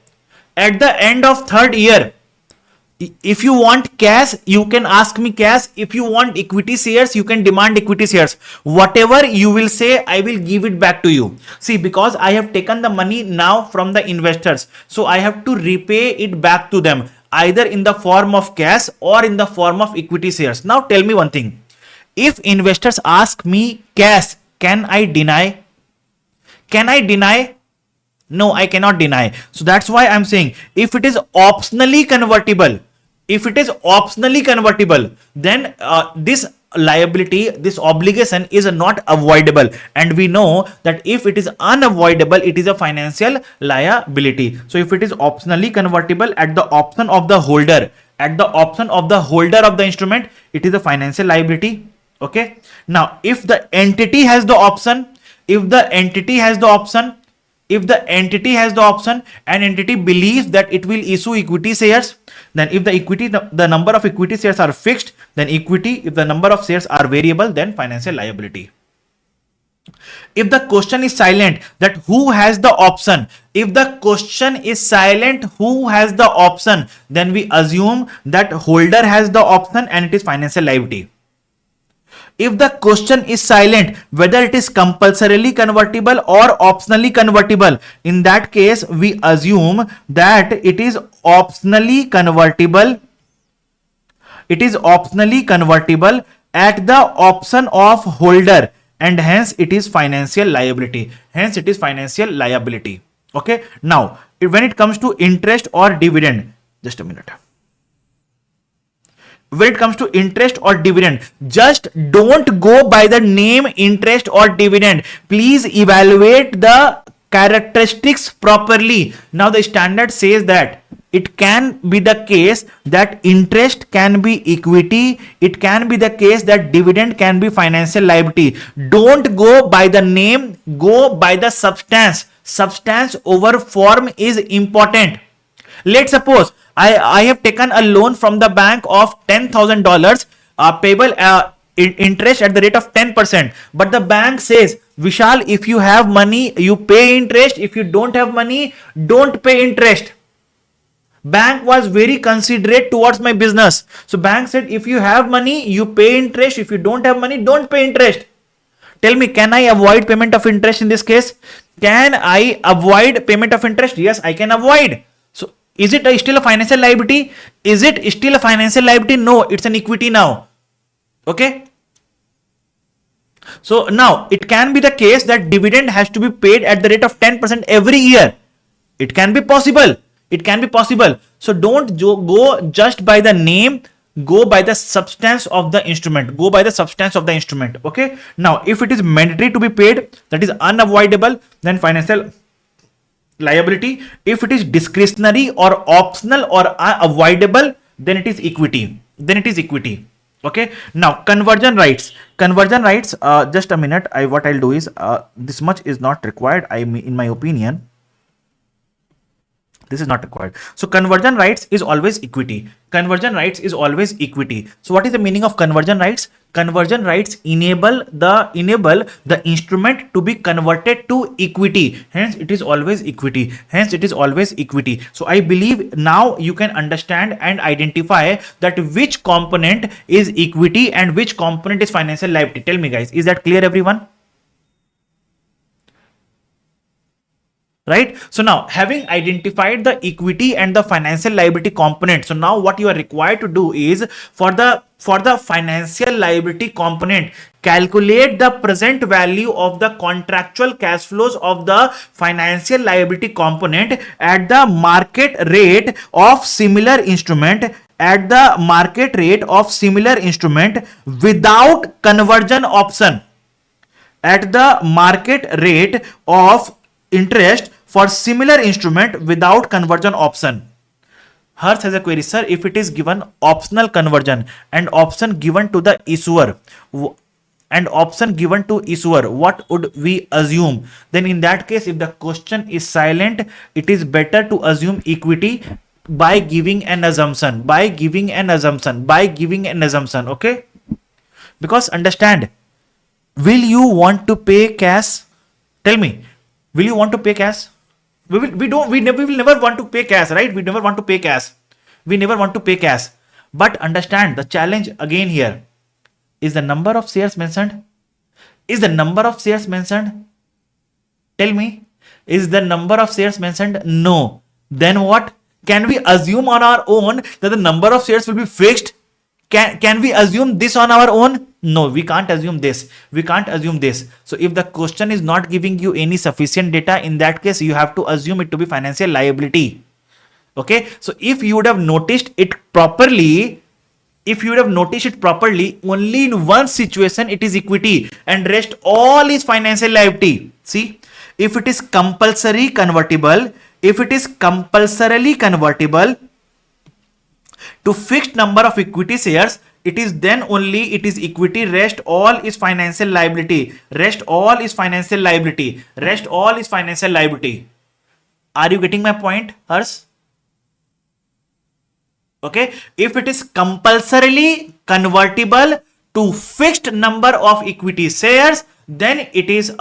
if you want cash, you can ask me cash. If you want equity shares, you can demand equity shares. Whatever you will say, I will give it back to you. See, because I have taken the money now from the investors, so I have to repay it back to them, either in the form of cash or in the form of equity shares. Now tell me one thing. If investors ask me cash, can I deny? No, I cannot deny. So that's why I'm saying, if it is optionally convertible, then this liability, this obligation is not avoidable. And we know that if it is unavoidable, it is a financial liability. So if it is optionally convertible at the option of the holder, of the instrument, it is a financial liability. Okay. Now, if the entity has the option, and entity believes that it will issue equity shares, then if the number of equity shares are fixed, then equity. If the number of shares are variable, then financial liability. If the question is silent, that who has the option? Then we assume that holder has the option and it is financial liability. If the question is silent, whether it is compulsorily convertible or optionally convertible, in that case, we assume that it is optionally convertible. At the option of holder, and hence it is financial liability. Okay. Now, when it comes to interest or dividend, just a minute. when it comes to interest or dividend. Just don't go by the name interest or dividend. Please evaluate the characteristics properly. Now the standard says that it can be the case that interest can be equity, it can be the case that dividend can be financial liability. Don't go by the name, go by the substance. Substance over form is important. Let's suppose I have taken a loan from the bank of $10,000, payable interest at the rate of 10%. But the bank says, Vishal, if you have money, you pay interest. If you don't have money, don't pay interest. Bank was very considerate towards my business. So bank said, if you have money, you pay interest. If you don't have money, don't pay interest. Tell me, can I avoid payment of interest in this case? Can I avoid payment of interest? Yes, I can avoid. So is it still a financial liability? Is it still a financial liability? No, it's an equity now. Okay. So now it can be the case that dividend has to be paid at the rate of 10% every year. It can be possible. It can be possible. So don't go just by the name, go by the substance of the instrument. Go by the substance of the instrument. Okay. Now, if it is mandatory to be paid, that is unavoidable, then financial liability. If it is discretionary or optional or avoidable, then it is equity. Then it is equity. Okay. Now, conversion rights. Conversion rights. Just a minute. What I'll do is this much is not required. In my opinion, this is not required. So conversion rights is always equity. Conversion rights is always equity. So what is the meaning of conversion rights? Conversion rights enable the instrument to be converted to equity. Hence it is always equity. Hence it is always equity. So I believe now you can understand and identify that which component is equity and which component is financial liability. Tell me guys, is that clear everyone? Right? So now, having identified the equity and the financial liability component, so now what you are required to do is for the financial liability component, calculate the present value of the contractual cash flows of the financial liability component at the market rate of similar instrument, at the market rate of similar instrument without conversion option, at the market rate of interest for similar instrument without conversion option. Hers has a query, sir, if it is given optional conversion and option given to the issuer, what would we assume? Then in that case, if the question is silent, it is better to assume equity by giving an assumption, okay? Because understand, will you want to pay cash? Tell me, will you want to pay cash? We will never want to pay cash, right? We never want to pay cash. But understand the challenge again here. Is the number of shares mentioned? Tell me, is the number of shares mentioned? No. Then what? Can we assume on our own that the number of shares will be fixed? Can we assume this on our own? No, we can't assume this. So if the question is not giving you any sufficient data, in that case, you have to assume it to be financial liability. Okay. So if you would have noticed it properly, only in one situation it is equity and rest all is financial liability. See, if it is compulsorily convertible to fixed number of equity shares, it is equity, rest all is financial liability. Are you getting my point, Hers? Okay, if it is compulsorily convertible to fixed number of equity shares, then it is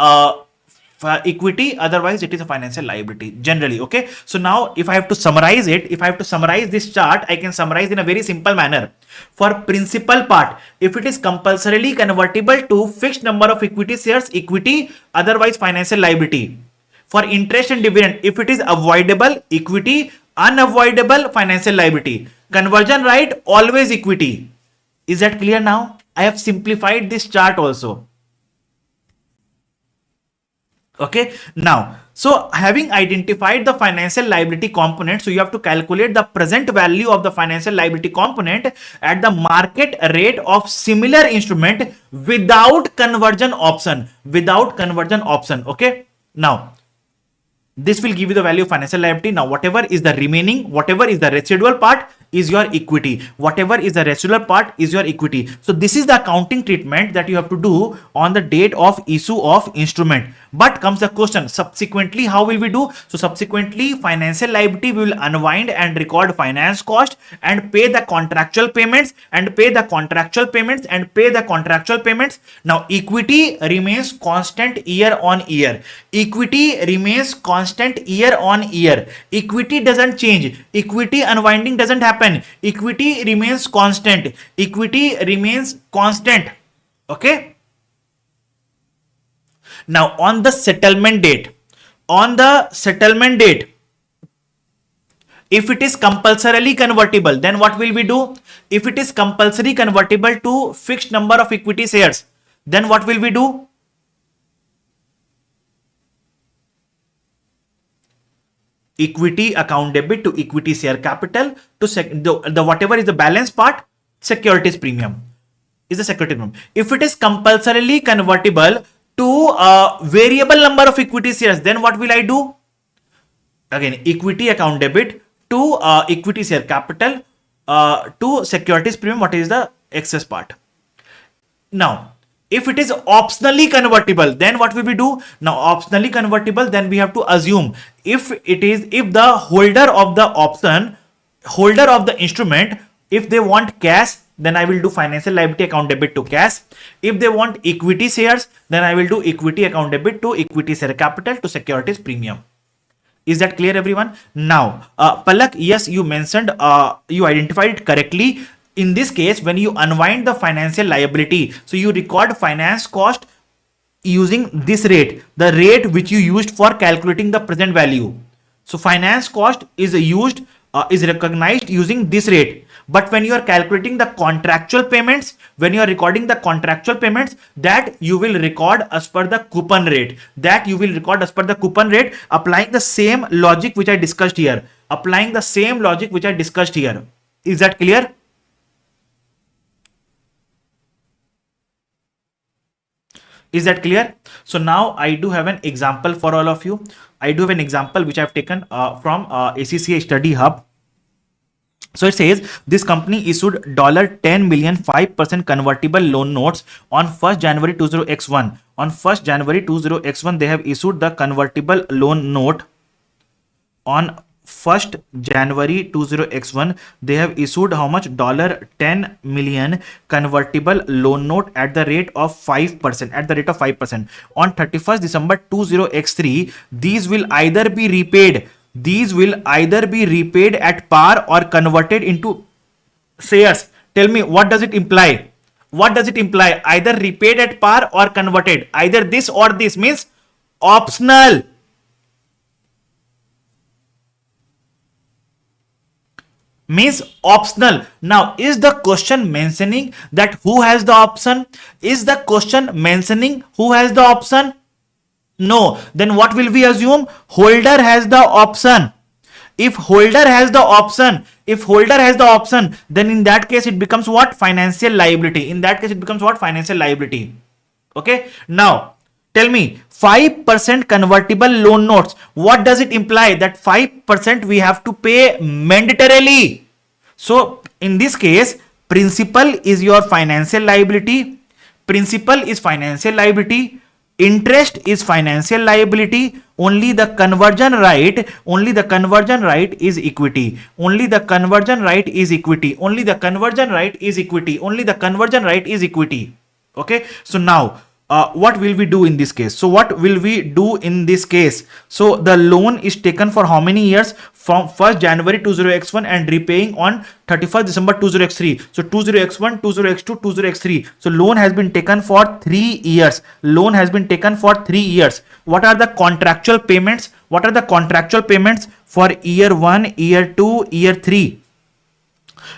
equity, otherwise it is a financial liability generally. Okay, so now if I have to summarize this chart, I can summarize in a very simple manner. For principal part, if it is compulsorily convertible to fixed number of equity shares, equity, otherwise financial liability. For interest and dividend, if it is avoidable, equity, unavoidable, financial liability. Conversion right, always equity. Is that clear now? I have simplified this chart also. Okay, now, so having identified the financial liability component, so you have to calculate the present value of the financial liability component at the market rate of similar instrument without conversion option. Without conversion option. Okay, now this will give you the value of financial liability. Now, whatever is the remaining, whatever is the residual part is your equity. Whatever is the residual part is your equity. So this is the accounting treatment that you have to do on the date of issue of instrument. But comes the question, subsequently, how will we do? So subsequently, financial liability we will unwind and record finance cost and pay the contractual payments and pay the contractual payments and pay the contractual payments. Now, equity remains constant year on year. Equity remains constant year on year. Equity doesn't change. Equity unwinding doesn't happen. Equity remains constant. Equity remains constant. Okay. Now, on the settlement date, if it is compulsorily convertible, then what will we do? If it is compulsory convertible to fixed number of equity shares, then what will we do? Equity account debit to equity share capital to the whatever is the balance part, securities premium is the security premium. If it is compulsorily convertible to a variable number of equity shares, then what will I do? Again, equity account debit to equity share capital to securities premium, what is the excess part. Now, if it is optionally convertible, then what will we do? Now, optionally convertible, then we have to assume if the holder of the option, holder of the instrument, if they want cash, then I will do financial liability account debit to cash. If they want equity shares, then I will do equity account debit to equity share capital to securities premium. Is that clear, everyone? Now, Palak, yes, you mentioned, you identified it correctly. In this case, when you unwind the financial liability, so you record finance cost using this rate, the rate which you used for calculating the present value. So finance cost is used, is recognized using this rate. But when you are calculating the contractual payments, when you are recording the contractual payments, that you will record as per the coupon rate. That you will record as per the coupon rate, applying the same logic which I discussed here. Applying the same logic which I discussed here. Is that clear? Is that clear? So now I do have an example for all of you. I do have an example which I've taken from ACCA Study Hub. So it says this company issued $10 million 5% convertible loan notes on 1st January 20x1. On 1st January 20x1, they have issued the convertible loan note. On 1st January 20x1, they have issued how much? $10 million convertible loan note at the rate of 5%. At the rate of 5%. On 31st December 20x3, these will either be repaid. These will either be repaid at par or converted into shares. Tell me, what does it imply? What does it imply? Either repaid at par or converted. Either this or this, means optional. Means optional. Now, is the question mentioning that who has the option? Is the question mentioning who has the option? No. Then what will we assume? Holder has the option. If holder has the option, then in that case it becomes what? Financial liability. In that case it becomes what? Financial liability. Okay. Now, tell me, 5% convertible loan notes. What does it imply? That 5% we have to pay mandatorily. So in this case, principal is your financial liability. Principal is financial liability. Interest is financial liability. Only the conversion right is equity. Only the conversion right is equity. Only the conversion right is equity. Only the conversion right is equity. Okay. So now, what will we do in this case? So what will we do in this case? So the loan is taken for how many years? From 1st January 20x1 and repaying on 31st December 20x3. So 20x1, 20x2, 20x3. So loan has been taken for 3 years. Loan has been taken for 3 years. What are the contractual payments? What are the contractual payments for year 1, year 2, year 3?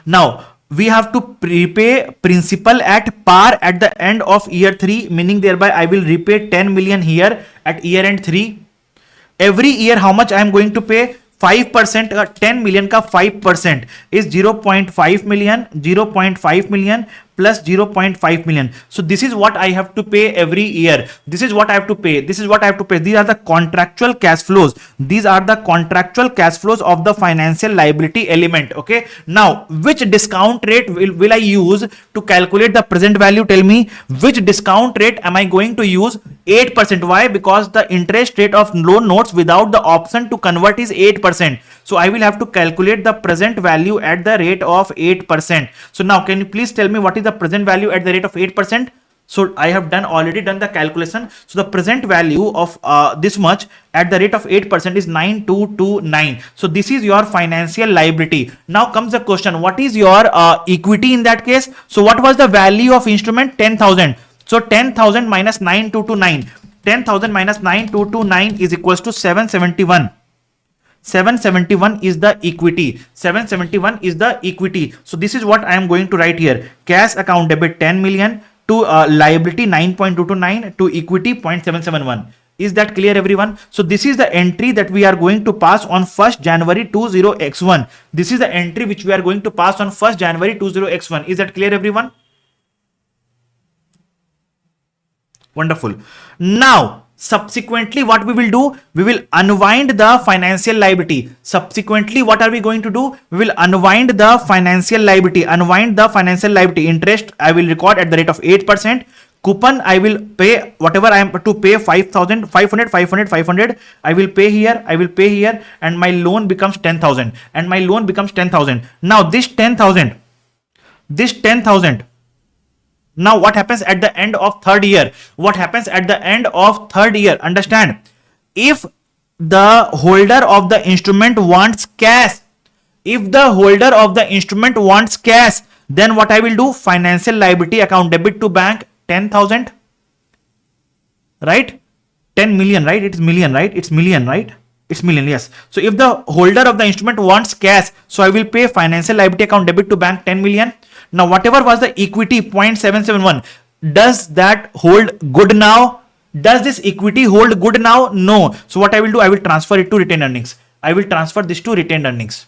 Now, we have to prepay principal at par at the end of year 3, meaning thereby I will repay 10 million here at year end 3. Every year how much I am going to pay? 5%, 10 million का 5% is 0.5 million, 0.5 million plus 0.5 million. So this is what I have to pay every year. This is what I have to pay. This is what I have to pay. These are the contractual cash flows. These are the contractual cash flows of the financial liability element. Okay. Now, which discount rate will I use to calculate the present value? Tell me, which discount rate am I going to use? 8%. Why? Because the interest rate of loan notes without the option to convert is 8%. So I will have to calculate the present value at the rate of 8%. So now can you please tell me what is the present value at the rate of 8%? So I have already done the calculation. So the present value of this much at the rate of 8% is 9229. So this is your financial liability. Now comes the question, what is your equity in that case? So what was the value of instrument? 10,000. So 10,000 minus 9229. 10,000 minus 9229 is equals to 771. 771 is the equity. 771 is the equity. So this is what I am going to write here. Cash account debit 10 million to liability 9.229 to equity 0.771. Is that clear, everyone? So this is the entry that we are going to pass on 1st January 20x1. This is the entry which we are going to pass on 1st January 20x1. Is that clear, everyone? Wonderful. Now, subsequently, what we will do? We will unwind the financial liability. Subsequently, what are we going to do? We will unwind the financial liability. Unwind the financial liability. Interest I will record at the rate of 8%. Coupon I will pay whatever I am to pay 5,000, 500, 500, 500. I will pay here. I will pay here, and my loan becomes 10,000. And my loan becomes 10,000. Now this 10,000. This 10,000. Now what happens at the end of third year? What happens at the end of third year? Understand, if the holder of the instrument wants cash, if the holder of the instrument wants cash, then what I will do? Financial liability account debit to bank 10,000, right? 10 million, right? It's million, right? It's million, right? It's million, yes. So if the holder of the instrument wants cash, so I will pay financial liability account debit to bank 10 million. Now, whatever was the equity 0.771, does that hold good now? Does this equity hold good now? No. So what I will do? I will transfer it to retained earnings. I will transfer this to retained earnings.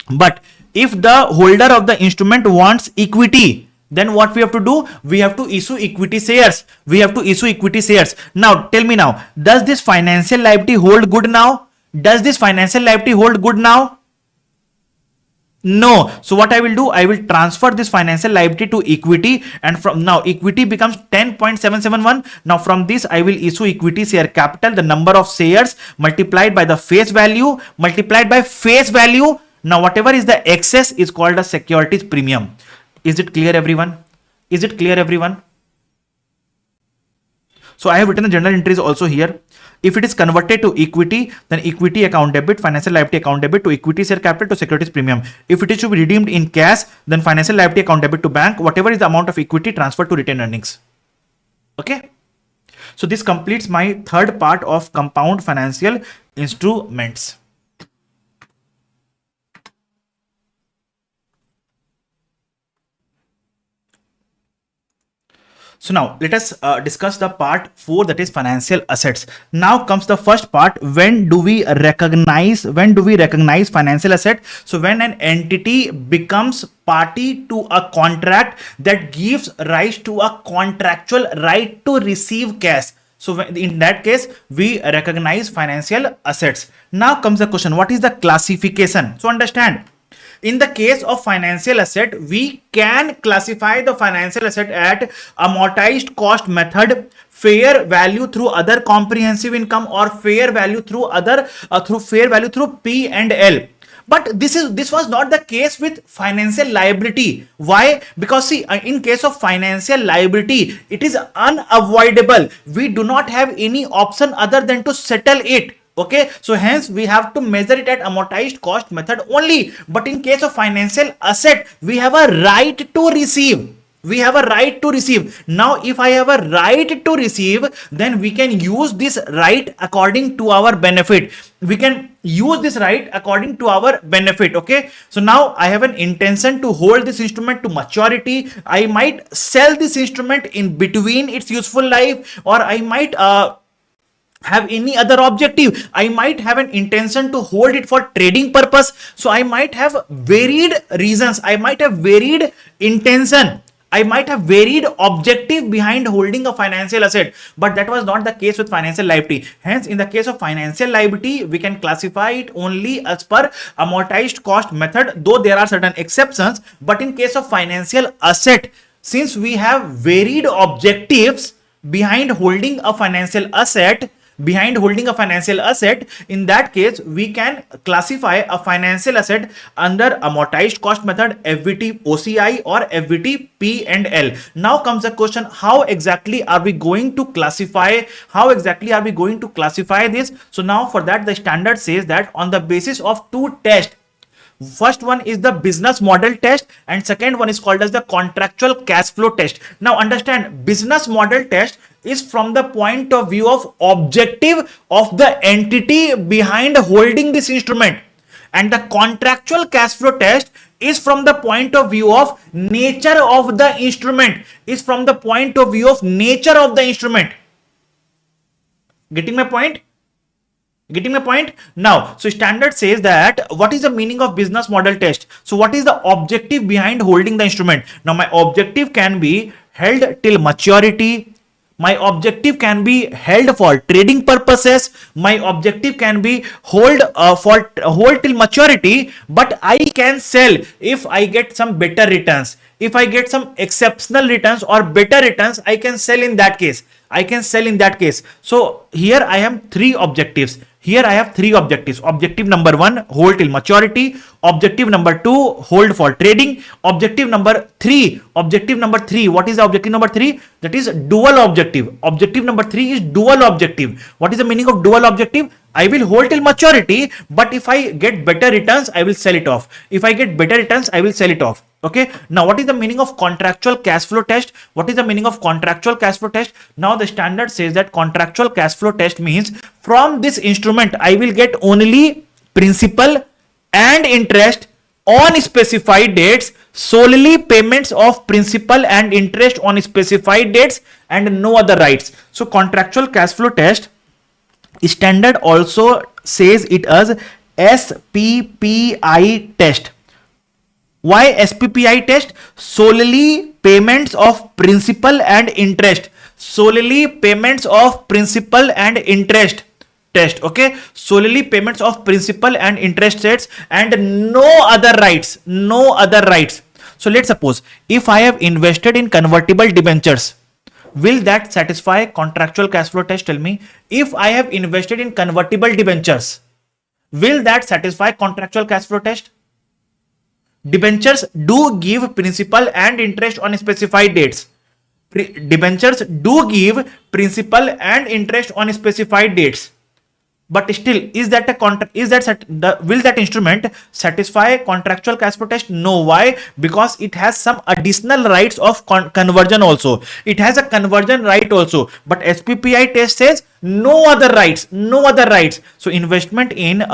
But if the holder of the instrument wants equity, then what we have to do? We have to issue equity shares. We have to issue equity shares. Now, tell me now, does this financial liability hold good now? Does this financial liability hold good now? No. So what I will do? I will transfer this financial liability to equity, and from now equity becomes 10.771. Now from this I will issue equity share capital, the number of shares multiplied by the face value, multiplied by face value. Now whatever is the excess is called a securities premium. Is it clear, everyone? Is it clear, everyone? So I have written the journal entries also here. If it is converted to equity, then equity account debit, financial liability account debit to equity share capital to securities premium. If it is to be redeemed in cash, then financial liability account debit to bank, whatever is the amount of equity transferred to retained earnings. Okay. So this completes my third part of compound financial instruments. So now let us discuss the part 4, that is financial assets. Now comes the first part. When do we recognize financial asset? So when an entity becomes party to a contract that gives rise to a contractual right to receive cash. So in that case, we recognize financial assets. Now comes the question, what is the classification? So understand, in the case of financial asset, we can classify the financial asset at amortized cost method, fair value through other comprehensive income, or fair value through through P and L. But this was not the case with financial liability. Why? Because see, in case of financial liability, it is unavoidable. We do not have any option other than to settle it. Okay, so hence we have to measure it at amortized cost method only. But in case of financial asset, we have a right to receive. We have a right to receive. Now, if I have a right to receive, then we can use this right according to our benefit. We can use this right according to our benefit. Okay. So now I have an intention to hold this instrument to maturity. I might sell this instrument in between its useful life, or I might have any other objective. I might have an intention to hold it for trading purpose. So I might have varied reasons. I might have varied intention. I might have varied objective behind holding a financial asset, but that was not the case with financial liability. Hence, in the case of financial liability, we can classify it only as per amortized cost method, though there are certain exceptions. But in case of financial asset, since we have varied objectives behind holding a financial asset, in that case we can classify a financial asset under amortized cost method, FVT OCI or FVT P&L. Now comes the question, how exactly are we going to classify this? So now for that, the standard says that on the basis of two tests. First one is the business model test, and second one is called as the contractual cash flow test. Now understand, business model test is from the point of view of objective of the entity behind holding this instrument, and the contractual cash flow test is from the point of view of nature of the instrument. Getting my point? Now, so standard says that what is the meaning of business model test? So what is the objective behind holding the instrument? Now my objective can be held till maturity. My objective can be held for trading purposes. My objective can be hold till maturity, but I can sell if I get some better returns. If I get some exceptional returns or better returns, I can sell in that case. So here I have three objectives. Objective number 1, hold till maturity. Objective number 2, hold for trading. Objective number 3, what is the objective number 3? That is dual objective. Objective number 3 is dual objective. What is the meaning of dual objective? I will hold till maturity, but if I get better returns, I will sell it off. Okay. Now, what is the meaning of contractual cash flow test? Now, the standard says that contractual cash flow test means from this instrument, I will get only principal and interest on specified dates, solely payments of principal and interest on specified dates, and no other rights. So, contractual cash flow test, standard also says it as SPPI test. Why SPPI test? Solely payments of principal and interest. Test. Okay. Solely payments of principal and interest rates, and no other rights. So let's suppose if I have invested in convertible debentures, will that satisfy contractual cash flow test? Tell me. If I have invested in convertible debentures, will that satisfy contractual cash flow test? Debentures do give principal and interest on specified dates. But still, will that instrument satisfy contractual cash flow test? No. Why? Because it has some additional rights of conversion also. It has a conversion right also. But SPPI test says no other rights. So investment in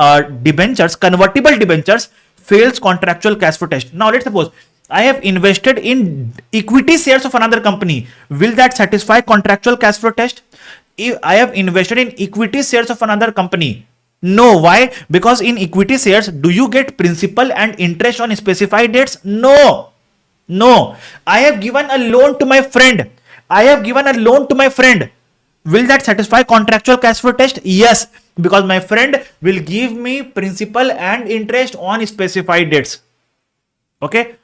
debentures, convertible debentures, fails contractual cash flow test. Now let's suppose I have invested in equity shares of another company. Will that satisfy contractual cash flow test? If I have invested in equity shares of another company, no. Why? Because in equity shares, do you get principal and interest on specified dates? No. I have given a loan to my friend. Will that satisfy contractual cash flow test? Yes, because my friend will give me principal and interest on specified dates. Okay.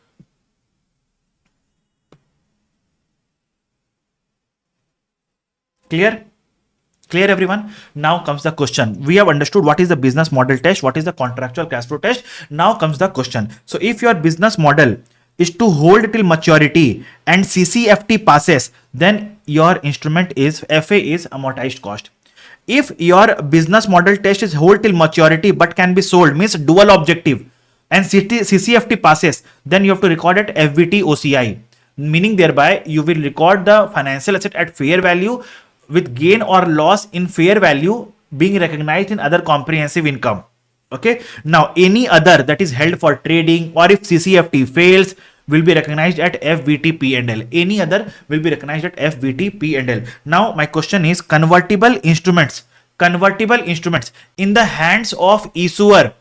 Clear everyone? Now comes the question. We have understood what is the business model test, what is the contractual cash flow test. Now comes the question. So if your business model is to hold till maturity and CCFT passes, then your instrument is FA is amortized cost. If your business model test is hold till maturity but can be sold, means dual objective, and CCFT passes, then you have to record it FVT OCI. meaning thereby you will record the financial asset at fair value with gain or loss in fair value being recognized in other comprehensive income. Okay, now any other that is held for trading or if CCFT fails will be recognized at FVT P&L. Any other will be recognized at FVT P&L. Now my question is convertible instruments. Convertible instruments in the hands of issuer.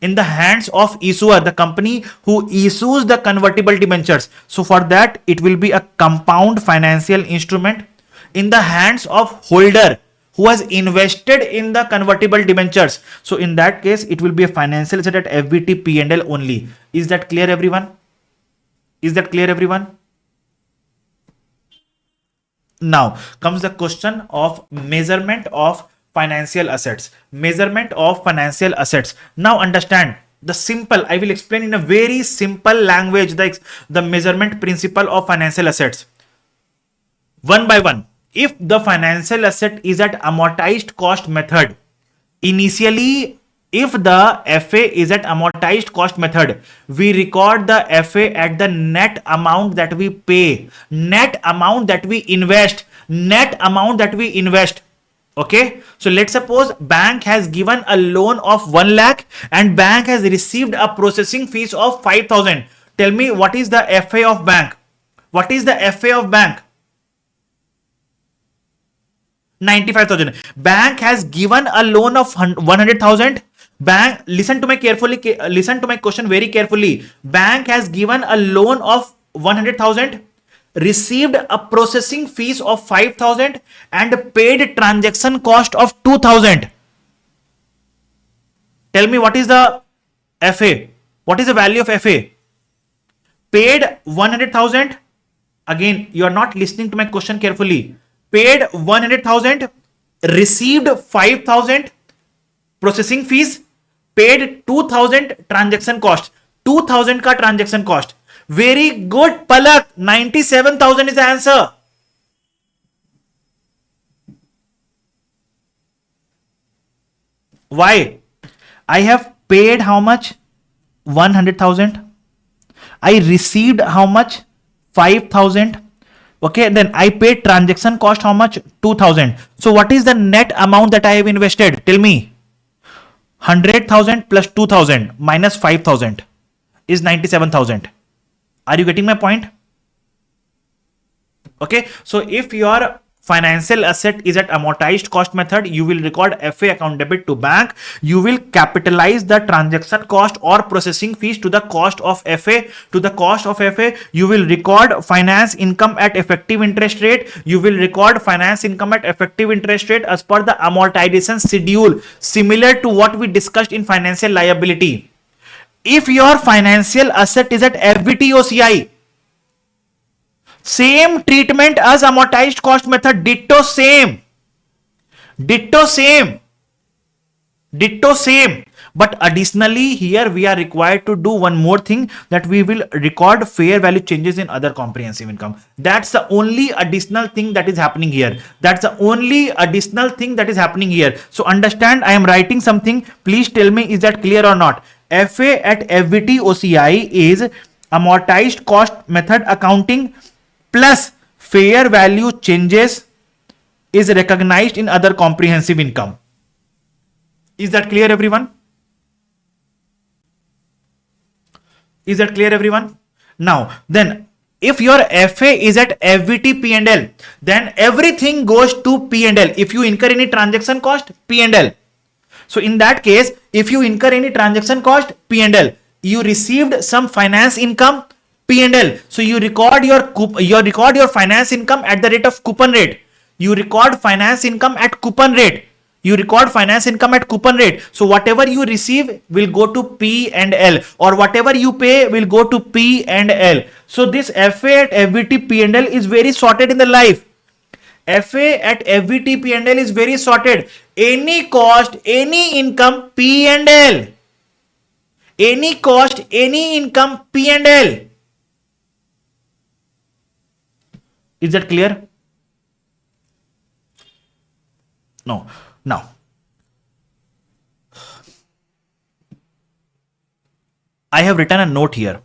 In the hands of issuer, the company who issues the convertible debentures. So for that, it will be a compound financial instrument in the hands of holder who has invested in the convertible debentures. So in that case, it will be a financial asset at FVT P&L only. Is that clear, everyone? Is that clear, everyone? Now comes the question of measurement of financial assets. Measurement of financial assets. Now understand the simple, I will explain in a very simple language the measurement principle of financial assets. One by one. If the financial asset is at amortized cost method, initially if the FA is at amortized cost method, we record the FA at the net amount that we pay, net amount that we invest, net amount that we invest. Okay, so let's suppose bank has given a loan of 1 lakh and bank has received a processing fees of 5,000. Tell me what is the FA of bank? What is the FA of bank? 95,000. Bank has given a loan of 100,000. Bank, listen to my question very carefully. Bank has given a loan of 100,000, received a processing fees of 5,000 and paid transaction cost of 2,000. Tell me what is the FA? What is the value of FA? Paid 100,000. Again, you are not listening to my question carefully. Paid 100,000, received 5,000 processing fees, paid 2,000 transaction cost. 2,000 ka transaction cost. Very good, Palak. 97,000 is the answer. Why? I have paid how much? 100,000. I received how much? 5,000. Okay, then I paid transaction cost how much? 2,000. So what is the net amount that I have invested? Tell me. 100,000 plus 2,000 minus 5,000 is 97,000. Are you getting my point? Okay, so if your financial asset is at amortized cost method, you will record FA account debit to bank. You will capitalize the transaction cost or processing fees to the cost of FA. To the cost of FA, you will record finance income at effective interest rate. You will record finance income at effective interest rate as per the amortization schedule, similar to what we discussed in financial liability. If your financial asset is at FBT OCI, same treatment as amortized cost method, ditto same. Ditto same. Ditto same. But additionally, here we are required to do one more thing, that we will record fair value changes in other comprehensive income. That's the only additional thing that is happening here. That's the only additional thing that is happening here. So understand, I am writing something. Please tell me, is that clear or not? FA at FVT OCI is amortized cost method accounting plus fair value changes is recognized in other comprehensive income. Is that clear, everyone? Is that clear, everyone? Now, then, if your FA is at FVT P&L, then everything goes to P&L. If you incur any transaction cost, P&L. So in that case, if you incur any transaction cost, P&L. You received some finance income, P&L. So you record your finance income at the rate of coupon rate. You record finance income at coupon rate. You record finance income at coupon rate. So whatever you receive will go to P&L, or whatever you pay will go to P&L. So this FA at FVT P&L is very sorted in the life. FA at FVT P&L is very sorted. Any cost, any income, P&L. Any cost, any income, P&L. Is that clear? No. Now, I have written a note here.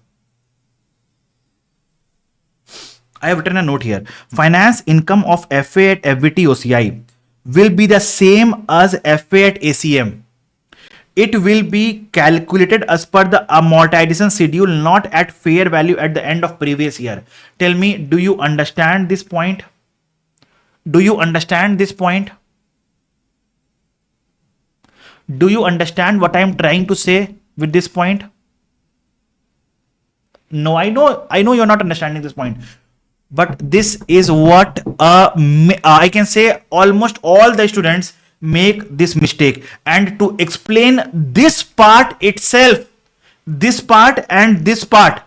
I have written a note here. Finance income of FA at FVT OCI will be the same as FA at ACM. It will be calculated as per the amortization schedule, not at fair value at the end of previous year. Tell me, do you understand this point? Do you understand this point? Do you understand what I am trying to say with this point? No, I know you're not understanding this point. But this is what I can say almost all the students make this mistake. And to explain this part itself, this part and this part,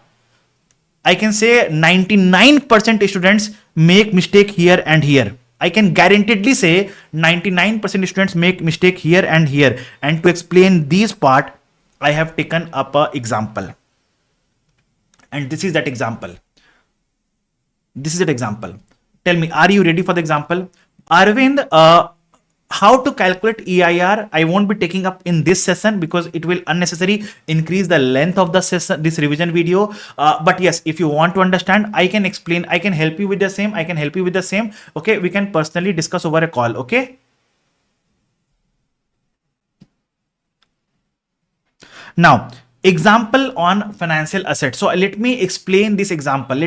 I can say 99% students make mistake here and here. I can guaranteedly say 99% students make mistake here and here. And to explain this part, I have taken up an example. And this is that example. This is that example. Tell me, are you ready for the example? Arvind, how to calculate EIR, I won't be taking up in this session because it will unnecessarily increase the length of the session, this revision video. But yes, if you want to understand, I can explain, I can help you with the same. Okay, we can personally discuss over a call. Okay. Now, example on financial assets. So let me explain this example.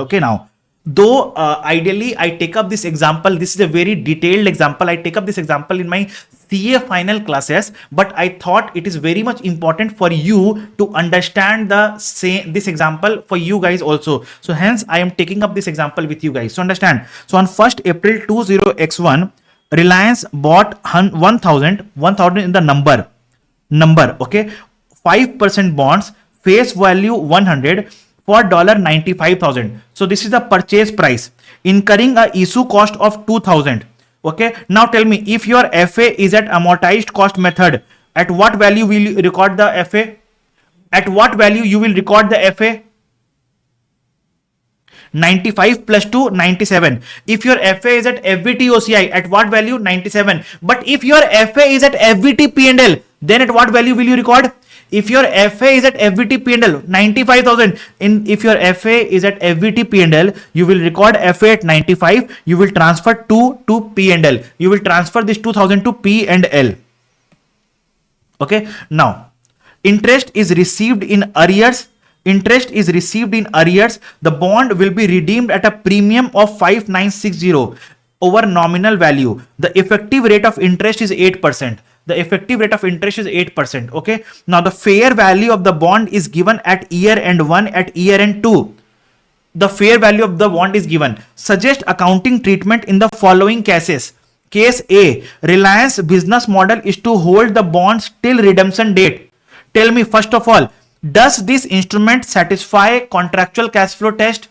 Okay, now, though ideally I take up this example, this is a very detailed example. I take up this example in my CA final classes, but I thought it is very much important for you to understand this example for you guys also. So hence I am taking up this example with you guys. So understand. So on 1st April 20x1, Reliance bought 1000 in the number, okay, 5% bonds, face value 100 for $95,000. So this is the purchase price, incurring a issue cost of 2000. Okay. Now tell me, if your FA is at amortized cost method, at what value will you record the FA? At what value you will record the FA? 95 plus 2, 97. If your FA is at FVT OCI, at what value? 97. But if your FA is at FVT P&L, then at what value will you record? If your FA is at FVT P&L, 95,000. If your FA is at FVT P&L, you will record FA at 95. You will transfer 2 to P&L. You will transfer this 2000 to P&L. Okay. Now, interest is received in arrears. The bond will be redeemed at a premium of 5960 over nominal value. The effective rate of interest is 8%. Okay. Now the fair value of the bond is given at year end 1, at year end 2. The fair value of the bond is given. Suggest accounting treatment in the following cases. Case A, Reliance business model is to hold the bonds till redemption date. Tell me, first of all, does this instrument satisfy contractual cash flow test?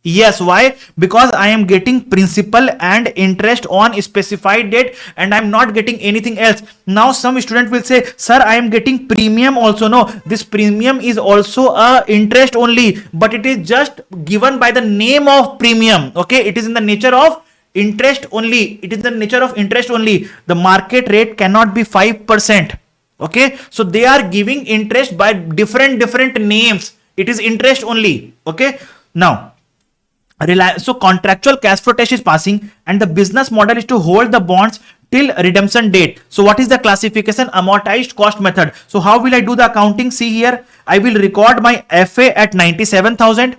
Yes. Why? Because I am getting principal and interest on a specified date and I am not getting anything else. Now some student will say, sir, I am getting premium also. No, this premium is also a interest only, but it is just given by the name of premium. Okay, it is in the nature of interest only. The market rate cannot be 5%. Okay, so they are giving interest by different names. It is interest only. Okay, now so contractual cash flow test is passing and the business model is to hold the bonds till redemption date. So what is the classification? Amortized cost method. So how will I do the accounting? See here, I will record my FA at 97,000.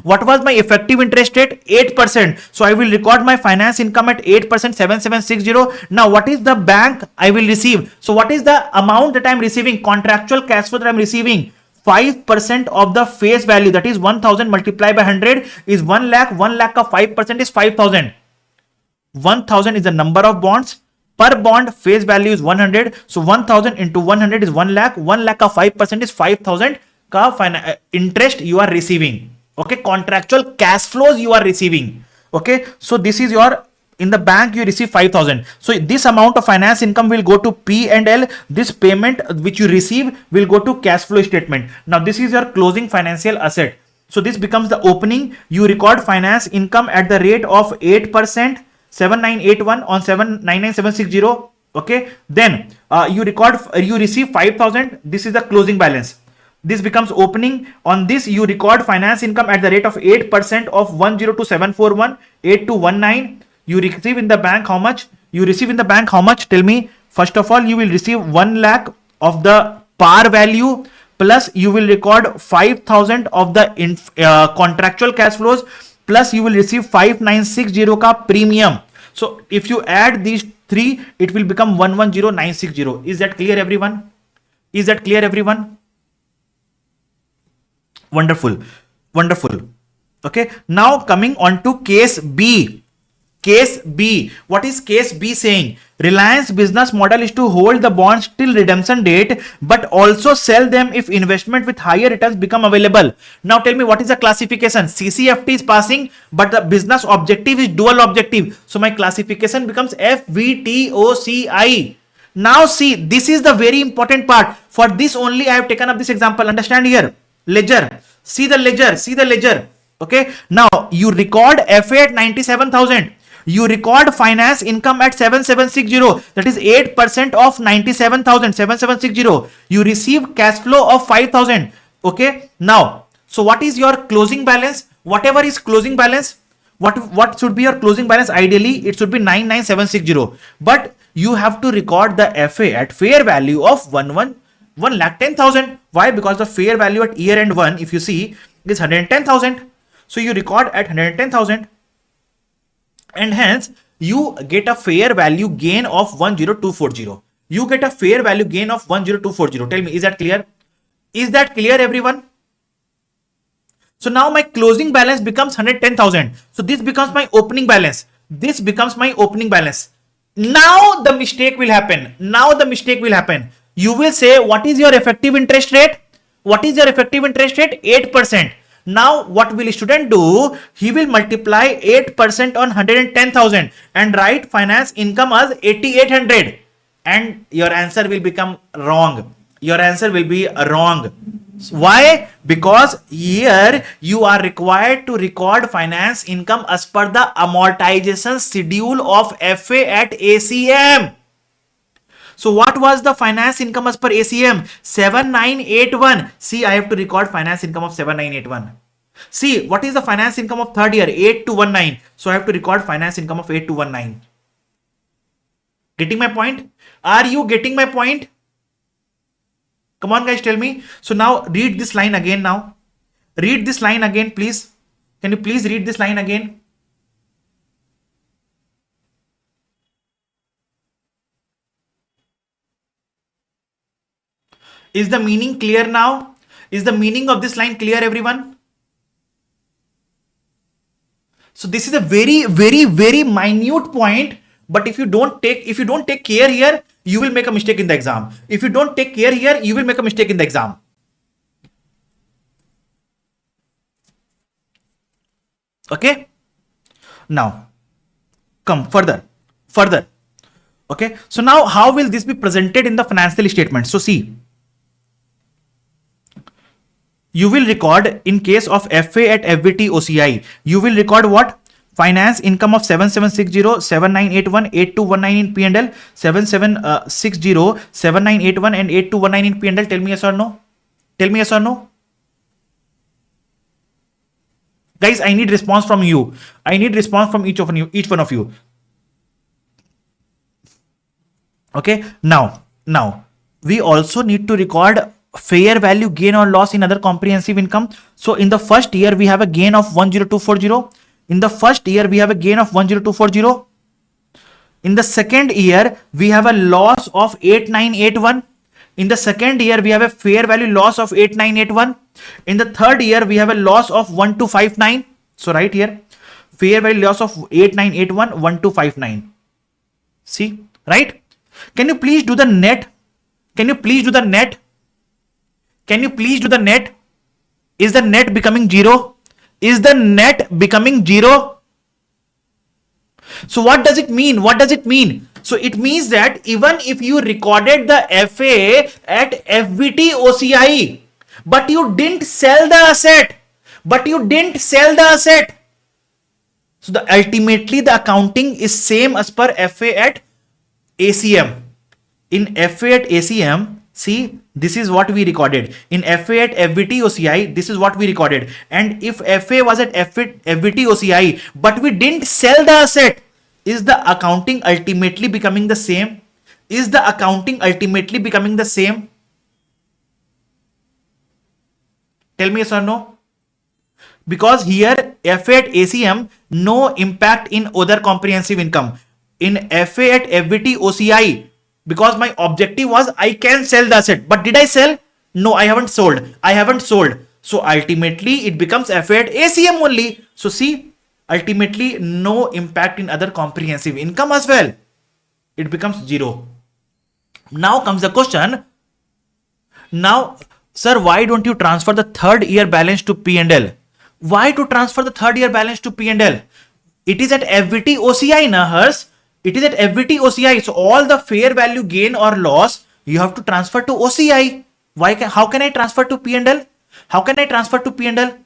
What was my effective interest rate? 8%. So I will record my finance income at 8%, 7760. Now what is the bank I will receive? So what is the amount that I am receiving? Contractual cash flow that I am receiving. 5% of the face value, that is 1000 multiplied by 100 is 1 lakh. 1 lakh of 5% is 5000. 1000 is the number of bonds. Per bond face value is 100. So 1000 into 100 is 1 lakh. 1 lakh of 5% is 5000 ka interest you are receiving. Okay, contractual cash flows you are receiving. Okay, so this is your, in the bank you receive 5000. So this amount of finance income will go to P&L. This payment which you receive will go to cash flow statement. Now this is your closing financial asset. So this becomes the opening. You record finance income at the rate of 8%, 7981 on 799760. Okay, then you receive 5,000. This is the closing balance. This becomes opening. On this you record finance income at the rate of 8% of 102,741 8219. You receive in the bank how much? You receive in the bank how much? Tell me. First of all, you will receive 1 lakh of the par value, plus you will record 5,000 of the contractual cash flows, plus you will receive 5960 ka premium. So if you add these three, it will become 110960. Is that clear, everyone? Is that clear, everyone? Wonderful, wonderful. Okay, now coming on to case B. Case B. What is case B saying? Reliance business model is to hold the bonds till redemption date, but also sell them if investment with higher returns become available. Now tell me, what is the classification? CCFT is passing, but the business objective is dual objective. So my classification becomes FVTOCI. Now see, this is the very important part. For this only I have taken up this example. Understand here. Ledger. See the ledger. See the ledger. Okay. Now you record FA at 97,000. You record finance income at 7760. That is 8% of 97,000. 7760. You receive cash flow of 5,000. Okay. Now, so what is your closing balance? Whatever is closing balance, what should be your closing balance? Ideally, it should be 99760. But you have to record the FA at fair value of 1,10,000. Why? Because the fair value at year end 1, if you see, is 110,000. So you record at 110,000. And hence you get a fair value gain of 10240. You get a fair value gain of 10240. Tell me, is that clear? Is that clear, everyone? So now my closing balance becomes 110,000. So this becomes my opening balance. This becomes my opening balance. Now the mistake will happen. Now the mistake will happen. You will say, what is your effective interest rate? What is your effective interest rate? 8%. Now what will student do? He will multiply 8% on 110,000 and write finance income as 8,800, and your answer will become wrong. Your answer will be wrong. Why? Because here you are required to record finance income as per the amortization schedule of FA at ACM. So what was the finance income as per ACM? 7981. See, I have to record finance income of 7981. See, what is the finance income of third year? 8219. So I have to record finance income of 8219. Getting my point? Are you getting my point? Come on, guys, tell me. So now read this line again now. Read this line again, please. Can you please read this line again? Is the meaning clear now? Is the meaning of this line clear, everyone? So this is a very, very, very minute point. But if you don't take care here, you will make a mistake in the exam. If you don't take care here, you will make a mistake in the exam. Okay. Now, come further. Okay. So now how will this be presented in the financial statement? So see, you will record in case of FA at FBT OCI, you will record what? Finance income of 7760, 7981, 8219 in P&L, 7760, 7981 and 8219 in P&L. Tell me yes or no? Tell me yes or no? Guys, I need response from you. I need response from each one of you. Okay, now we also need to record fair value gain or loss in other comprehensive income. So in the first year we have a gain of 10240. In the first year we have a gain of 10240. In the second year we have a loss of 8981. In the second year we have a fair value loss of 8981. In the third year we have a loss of 1259. So right here, fair value loss of 8981, 1259. See, right? Can you please do the net? Can you please do the net? Can you please do the net? Is the net becoming 0? Is the net becoming 0? So what does it mean? What does it mean? So it means that even if you recorded the FA at FBT OCI, but you didn't sell the asset, so ultimately the accounting is same as per FA at ACM. In FA at ACM, see, this is what we recorded. In FA at FVT OCI, this is what we recorded. And if FA was at FVT OCI, but we didn't sell the asset, is the accounting ultimately becoming the same? Is the accounting ultimately becoming the same? Tell me yes or no. Because here FA at ACM, no impact in other comprehensive income. In FA at FVT OCI, because my objective was I can sell the asset, but did I sell? No, I haven't sold. I haven't sold. So ultimately it becomes FA at ACM only. So see, ultimately no impact in other comprehensive income as well. It becomes 0. Now comes the question. Now, sir, why don't you transfer the third year balance to P&L? Why to transfer the third year balance to P&L? It is at FVT OCI, na hers. It is at FVT OCI. So all the fair value gain or loss, you have to transfer to OCI. How can I transfer to P&L? How can I transfer to P&L?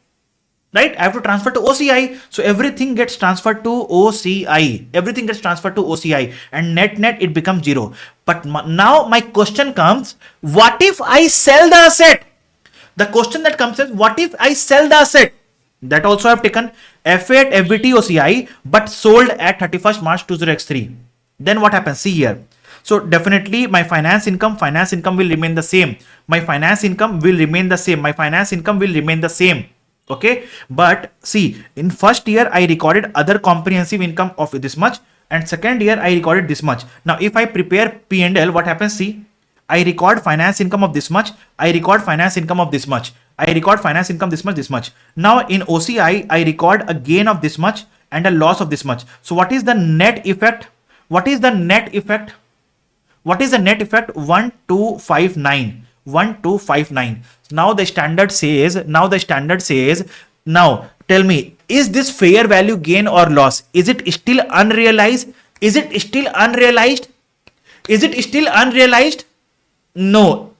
Right? I have to transfer to OCI. So everything gets transferred to OCI. Everything gets transferred to OCI. And net it becomes 0. But now my question comes, what if I sell the asset? The question that comes is, what if I sell the asset? That also I have taken FA at FVT OCI, but sold at 31st March 20x3. Then what happens? See here. So definitely my finance income will remain the same. My finance income will remain the same. My finance income will remain the same. Okay. But see, in first year, I recorded other comprehensive income of this much. And second year, I recorded this much. Now, if I prepare P&L, what happens? See, I record finance income of this much. I record finance income of this much. I record finance income this much. Now in OCI, I record a gain of this much and a loss of this much. So what is the net effect? What is the net effect? What is the net effect? 1259. 1259. Now the standard says, now tell me, is this fair value gain or loss? Is it still unrealized? Is it still unrealized? Is it still unrealized? No,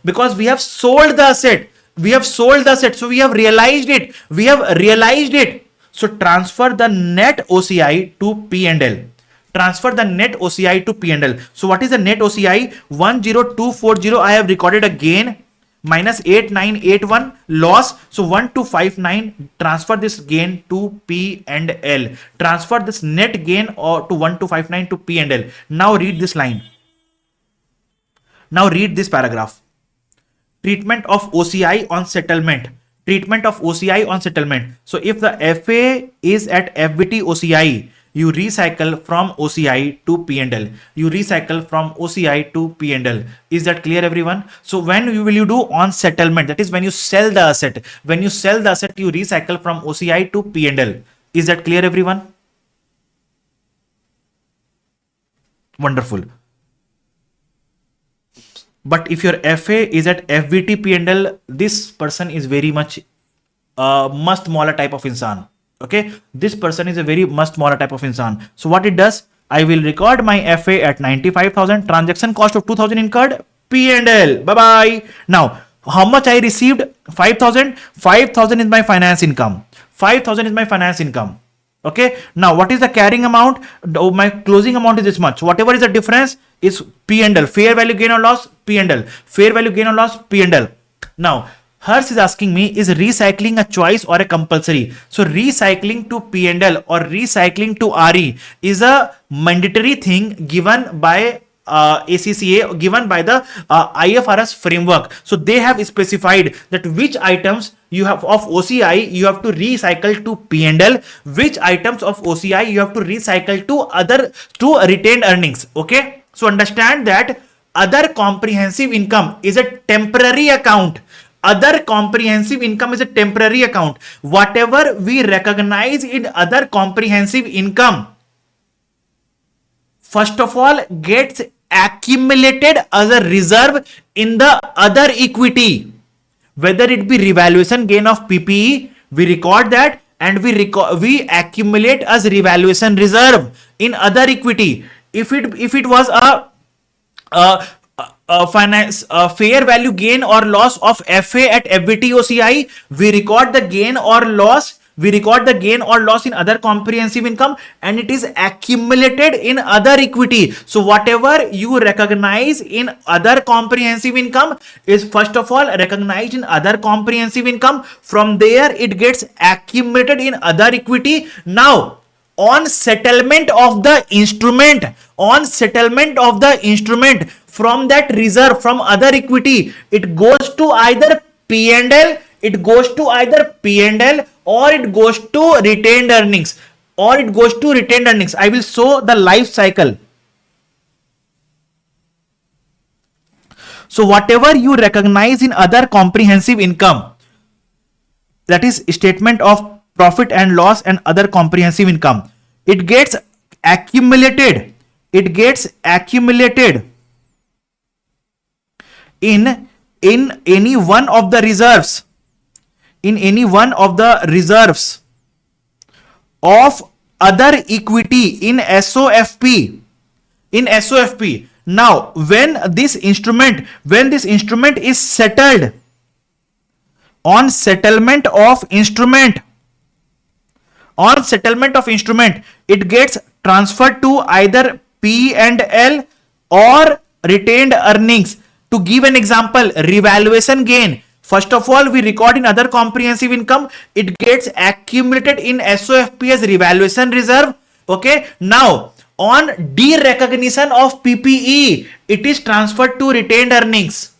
because we have sold the asset. So we have realized it. So transfer the net OCI to P&L. So what is the net OCI? 10240. I have recorded a gain minus 8981 loss. So 1259. Transfer this gain to P&L. Transfer this net gain or to 1259 to P&L. Now read this line. Now read this paragraph. Treatment of OCI on settlement. So if the FA is at FVT OCI, you recycle from OCI to P&L. Is that clear, everyone? So when will you do on settlement? That is when you sell the asset. You recycle from OCI to P&L. Is that clear, everyone? Wonderful. But if your FA is at FVT P&L, this person is very much must mauler type of insan. Okay, this person is a very must mauler type of insan. So what it does, I will record my FA at 95,000, transaction cost of 2,000 incurred, P&L. Bye bye. Now, how much I received? 5,000. 5,000 is my finance income. Okay. Now, what is the carrying amount? Oh, my closing amount is this much. Whatever is the difference is P&L. Fair value gain or loss, P&L. P&L. Now, hers is asking me, is recycling a choice or a compulsory? So, recycling to P&L or recycling to RE is a mandatory thing given by ACCA, given by the IFRS framework. So they have specified that which items you have of OCI you have to recycle to P&L, which items of OCI you have to recycle to retained earnings. Okay, so understand that other comprehensive income is a temporary account. Whatever we recognize in other comprehensive income, first of all, gets accumulated as a reserve in the other equity. Whether it be revaluation gain of PPE, we record that and we accumulate as revaluation reserve in other equity. If it was a fair value gain or loss of FA at FVT OCI, we record the gain or loss we record the gain or loss in other comprehensive income, and it is accumulated in other equity. So whatever you recognize in other comprehensive income is first of all recognized in other comprehensive income. From there it gets accumulated in other equity. Now on settlement of the instrument, from that reserve, from other equity, it goes to either P&L, or it goes to retained earnings, I will show the life cycle. So whatever you recognize in other comprehensive income, that is statement of profit and loss and other comprehensive income, it gets accumulated in any one of the reserves, of other equity in SOFP. Now when this instrument is settled, on settlement of instrument, it gets transferred to either P&L or retained earnings. To give an example, revaluation gain, first of all we record in other comprehensive income, it gets accumulated in SOFP as revaluation reserve. Okay, now on derecognition of PPE, it is transferred to retained earnings.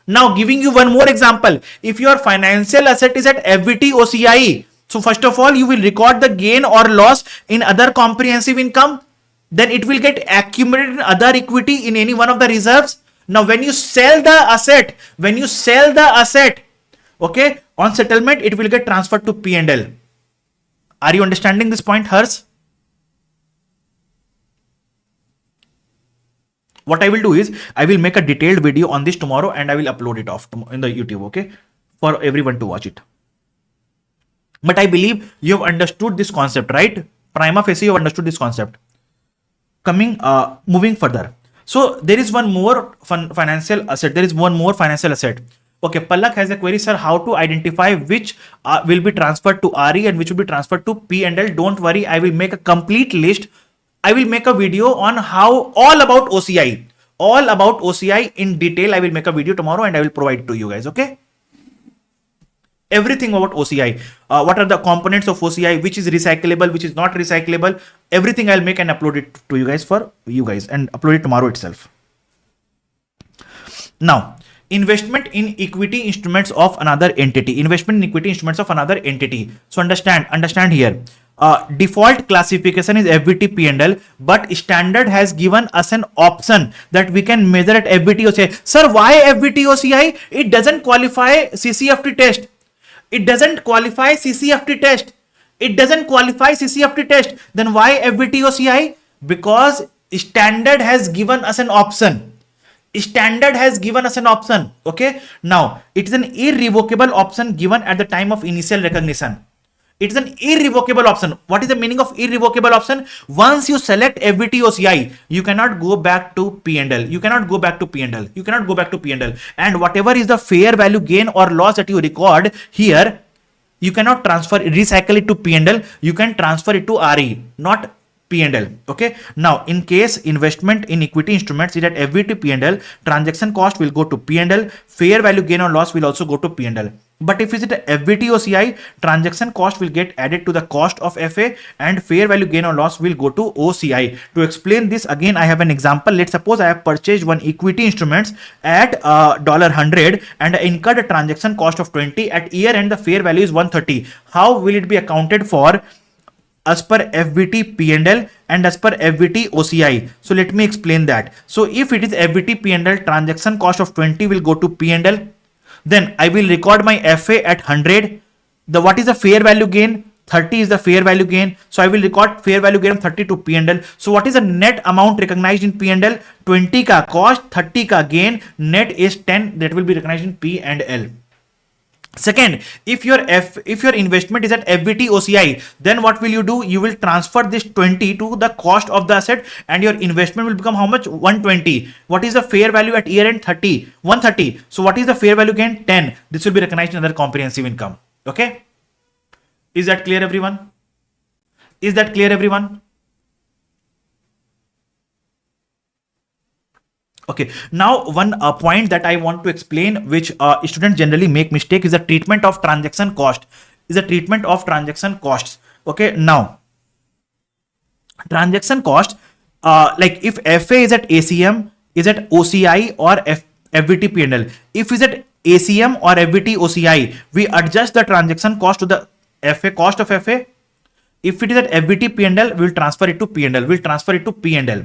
Now giving you one more example, if your financial asset is at FVT OCI, so first of all you will record the gain or loss in other comprehensive income, then it will get accumulated in other equity in any one of the reserves. Now when you sell the asset, okay, on settlement it will get transferred to P&L. Are you understanding this point, Hers? What I will do is I will make a detailed video on this tomorrow and I will upload it off in the YouTube, okay, for everyone to watch it. But I believe you have understood this concept, right? Prima facie you have understood this concept. Moving further. So there is one more financial asset. Okay, Palak has a query, sir, how to identify which will be transferred to RE and which will be transferred to P&L. Don't worry, I will make a complete list. I will make a video on all about OCI in detail. I will make a video tomorrow and I will provide it to you guys, okay? Everything about OCI, what are the components of OCI, which is recyclable, which is not recyclable, everything I'll make and upload it to you guys and upload it tomorrow itself. Now, investment in equity instruments of another entity. So understand here. Default classification is FVT P&L, but standard has given us an option that we can measure at FVT OCI. Sir, why FVT OCI? It doesn't qualify CCFT test. Then why FVT OCI? Because standard has given us an option. Okay, now it is an irrevocable option given at the time of initial recognition. It is an irrevocable option. What is the meaning of irrevocable option? Once you select FVT OCI, you cannot go back to P&L. And whatever is the fair value gain or loss that you record here, you cannot recycle it to P&L. You can transfer it to RE, not P&L. Okay. Now, in case investment in equity instruments is at FVT P&L, transaction cost will go to P&L. Fair value gain or loss will also go to P&L. But if it is FVT OCI, transaction cost will get added to the cost of FA and fair value gain or loss will go to OCI. To explain this again, I have an example. Let's suppose I have purchased one equity instruments at $100 and I incurred a transaction cost of 20. At year end, the fair value is 130. How will it be accounted for as per FVT P&L and as per FVT OCI? So let me explain that. So if it is FVT P&L, transaction cost of 20 will go to P&L. Then I will record my FA at 100. What is the fair value gain? 30 is the fair value gain. So I will record fair value gain of 30 to P&L. So what is the net amount recognized in P&L? 20 ka cost, 30 ka gain, net is 10 that will be recognized in P&L. Second, if your investment is at FVT OCI, then what will you do? You will transfer this 20 to the cost of the asset and your investment will become how much? 120. What is the fair value at year end? 130. So what is the fair value gain? 10. This will be recognized in other comprehensive income. Okay. Is that clear, everyone? Is that clear, everyone? Okay, now one point that I want to explain, which students generally make mistake, is the treatment of transaction cost. Is the treatment of transaction costs. Okay, now transaction cost, like if FA is at ACM, is at OCI or FVT P&L. If is at ACM or FVT OCI, we adjust the transaction cost to the FA cost of FA. If it is at FVT P&L, we will transfer it to P&L. We will transfer it to P&L.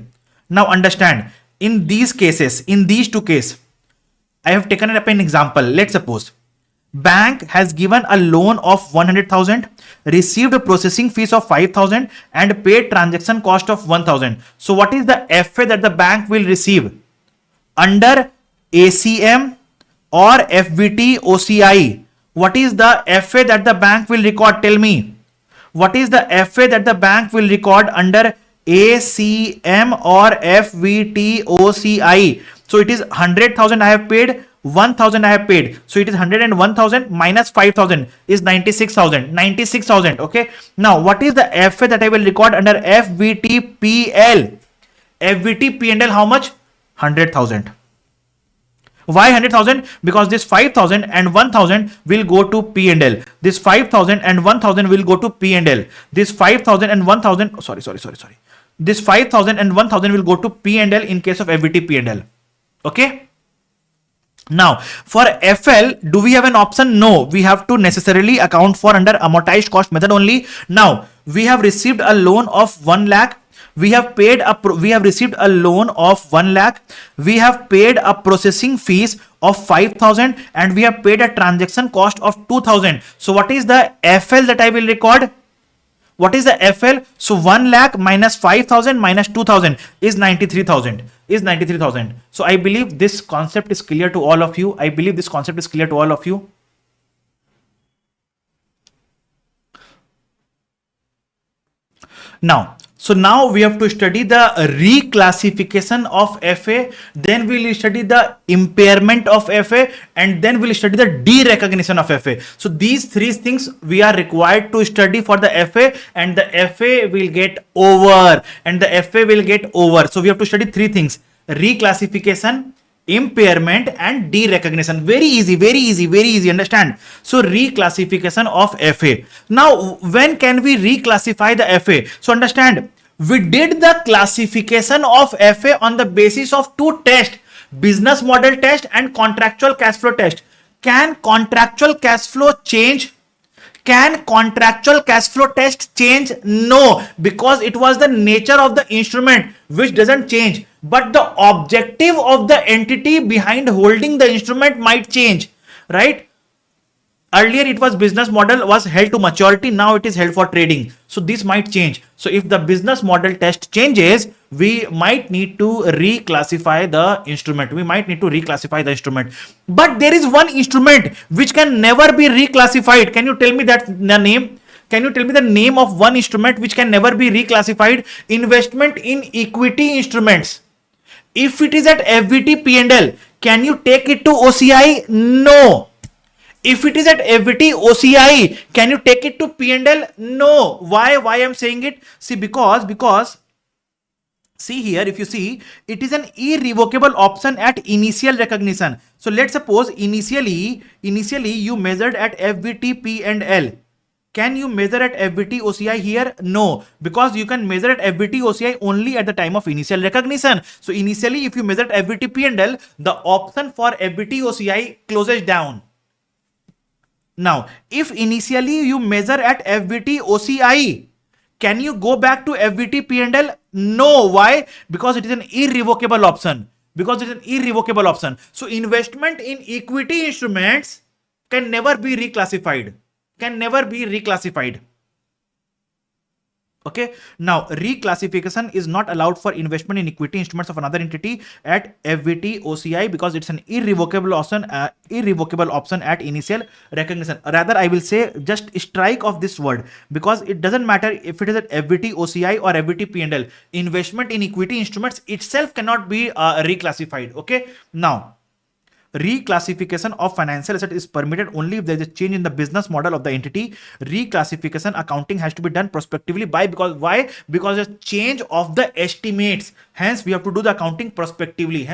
Now understand, in these cases, in these two cases, I have taken up an example. Let's suppose bank has given a loan of 100,000, received a processing fees of 5,000 and paid transaction cost of 1,000. So what is the FA that the bank will receive under ACM or FVT OCI? What is the FA that the bank will record? Tell me. What is the FA that the bank will record under ACM or FVT OCI? So it is 100,000 I have paid, 1,000 I have paid. So it is 101,000 minus 5,000 is 96,000. 96,000. Okay. Now what is the FA that I will record under FVTPL? FVTPL how much? 100,000. Why 100,000? Because this 5,000 and 1,000 will go to P&L. This 5,000 and 1,000 will go to P&L. This 5,000 and 1,000, sorry. This 5,000 and 1,000 will go to P&L in case of FVT P&L. Okay. Now for FL, do we have an option? No, we have to necessarily account for under amortized cost method only. Now we have received a loan of 1 lakh. We have received a loan of 1 lakh. We have paid a processing fees of 5,000 and we have paid a transaction cost of 2,000. So what is the FL that I will record? What is the FL? So 1 lakh minus 5,000 minus 2,000 is 93,000. Is 93,000. So I believe this concept is clear to all of you. Now, so now we have to study the reclassification of FA, then we will study the impairment of FA, and then we will study the derecognition of FA. So these three things we are required to study for the FA, and the FA will get over, So we have to study three things: reclassification, impairment and derecognition. Very easy, understand? So reclassification of FA. Now when can we reclassify the FA? So understand, we did the classification of FA on the basis of two tests: business model test and contractual cash flow test. Can contractual cash flow change? Can contractual cash flow test change? No, because it was the nature of the instrument which doesn't change, but the objective of the entity behind holding the instrument might change, right? Earlier it was business model was held to maturity, now it is held for trading. So this might change. So if the business model test changes, we might need to reclassify the instrument. But there is one instrument which can never be reclassified. Can you tell me that the name? Can you tell me the name of one instrument which can never be reclassified? Investment in equity instruments. If it is at FVT P&L, can you take it to OCI? No. If it is at FVT OCI, can you take it to P&L? No. Why I'm saying it? See, because see here, if you see, it is an irrevocable option at initial recognition. So let's suppose initially you measured at FVT P&L. Can you measure at FVT OCI here? No, because you can measure at FVT OCI only at the time of initial recognition. So initially, if you measure at FVT P&L, the option for FVT OCI closes down. Now, if initially you measure at FVT OCI, can you go back to FVT P&L? No. Why? Because it is an irrevocable option. So investment in equity instruments can never be reclassified. Okay. Now, reclassification is not allowed for investment in equity instruments of another entity at FVT OCI because it's an irrevocable option at initial recognition. Rather, I will say just strike off this word because it doesn't matter if it is at FVT OCI or FVT P&L. Investment in equity instruments itself cannot be reclassified. Okay. Now, Reclassification of financial asset is permitted only if there is a change in the business model of the entity. Reclassification accounting has to be done prospectively. Because why? Because a change of the estimates. Hence, we have to do the accounting prospectively.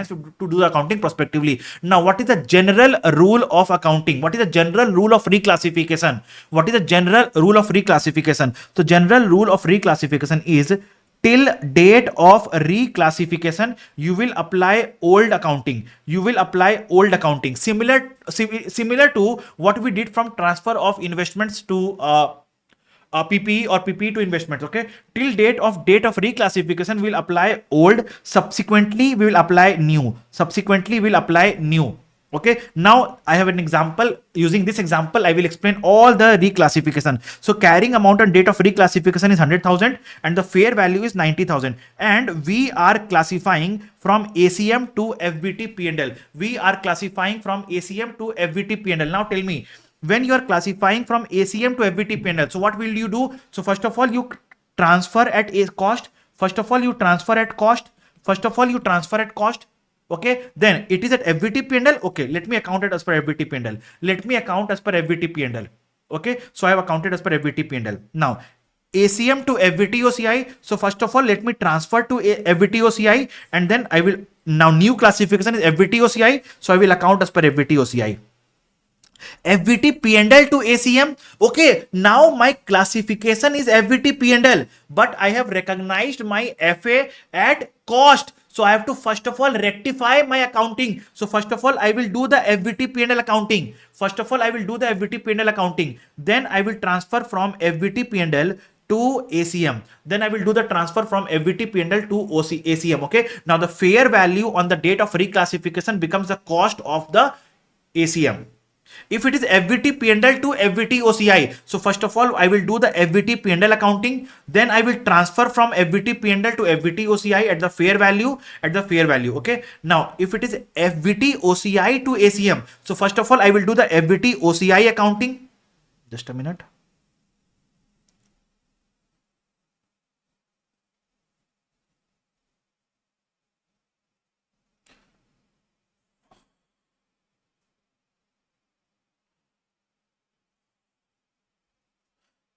Now, what is the general rule of accounting? What is the general rule of reclassification? So, general rule of reclassification is, till date of reclassification, you will apply old accounting. Similar to what we did from transfer of investments to PPE or PPE to investments. Okay, till date of reclassification, we will apply old. Subsequently, we will apply new. Okay, now I have an example. Using this example, I will explain all the reclassification. So carrying amount on date of reclassification is 100,000 and the fair value is 90,000, and we are classifying from ACM to FBT P&L. Now tell me, when you are classifying from ACM to FBT P&L, so what will you do? So first of all, you transfer at a cost. Okay, then it is at FBT P&L. Okay, let me account it as per FBT P&L. Okay, so I have accounted as per FBT P&L. Now, ACM to FBT OCI. So first of all, let me transfer to FBT OCI, and then I will, now new classification is FBT OCI. So I will account as per FBT OCI. FBT P&L to ACM. Okay, now my classification is FBT P&L, but I have recognized my FA at cost. So I have to first of all rectify my accounting. So first of all, I will do the FBT P&L accounting. Then I will transfer from FBT P&L to ACM. Then I will do the transfer from FBT P&L to ACM. Okay. Now the fair value on the date of reclassification becomes the cost of the ACM. If it is FBT P&L to FBT OCI, so first of all, I will do the FBT P&L accounting. Then I will transfer from FBT P&L to FBT OCI at the fair value. Okay. Now, if it is FBT OCI to ACM, so first of all, I will do the FBT OCI accounting. Just a minute.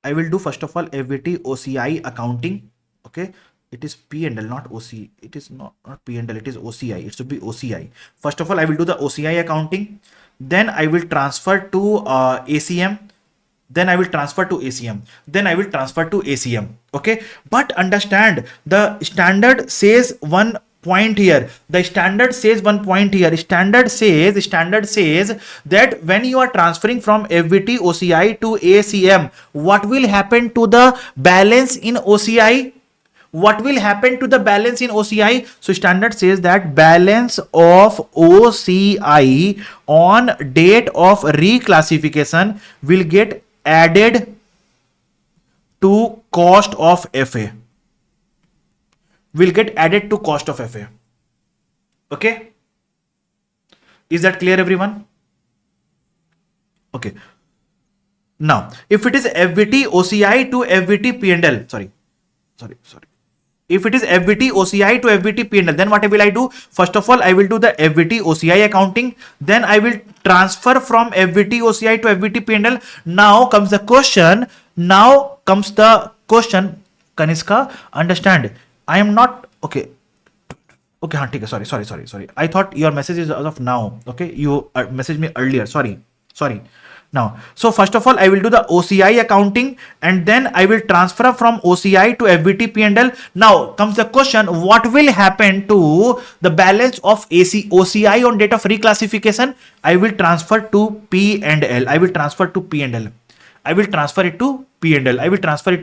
I will do first of all FBT OCI accounting. Okay, it is P&L, not OC. It is not P&L, it is OCI. It should be OCI. First of all, I will do the OCI accounting. Then I will transfer to ACM. Then I will transfer to ACM. Okay, but understand, the standard says one point here. Standard says that when you are transferring from FBT OCI to ACM, what will happen to the balance in OCI? So standard says that balance of OCI on date of reclassification will get added to cost of FA. Okay, is that clear, everyone? Okay, now if it is FBT OCI to FBT P&L, sorry, if it is FBT OCI to FBT P&L, then what will I do? First of all, I will do the FBT OCI accounting. Then I will transfer from FBT OCI to FBT P&L. Now comes the question. Kanishka, understand, I am not okay. Sorry. I thought your message is as of now. Okay, you messaged me earlier. Sorry. Now, so first of all, I will do the OCI accounting, and then I will transfer from OCI to FBT P&L. Now comes the question: what will happen to the balance of OCI on date of reclassification? I will transfer to P&L. I will transfer it to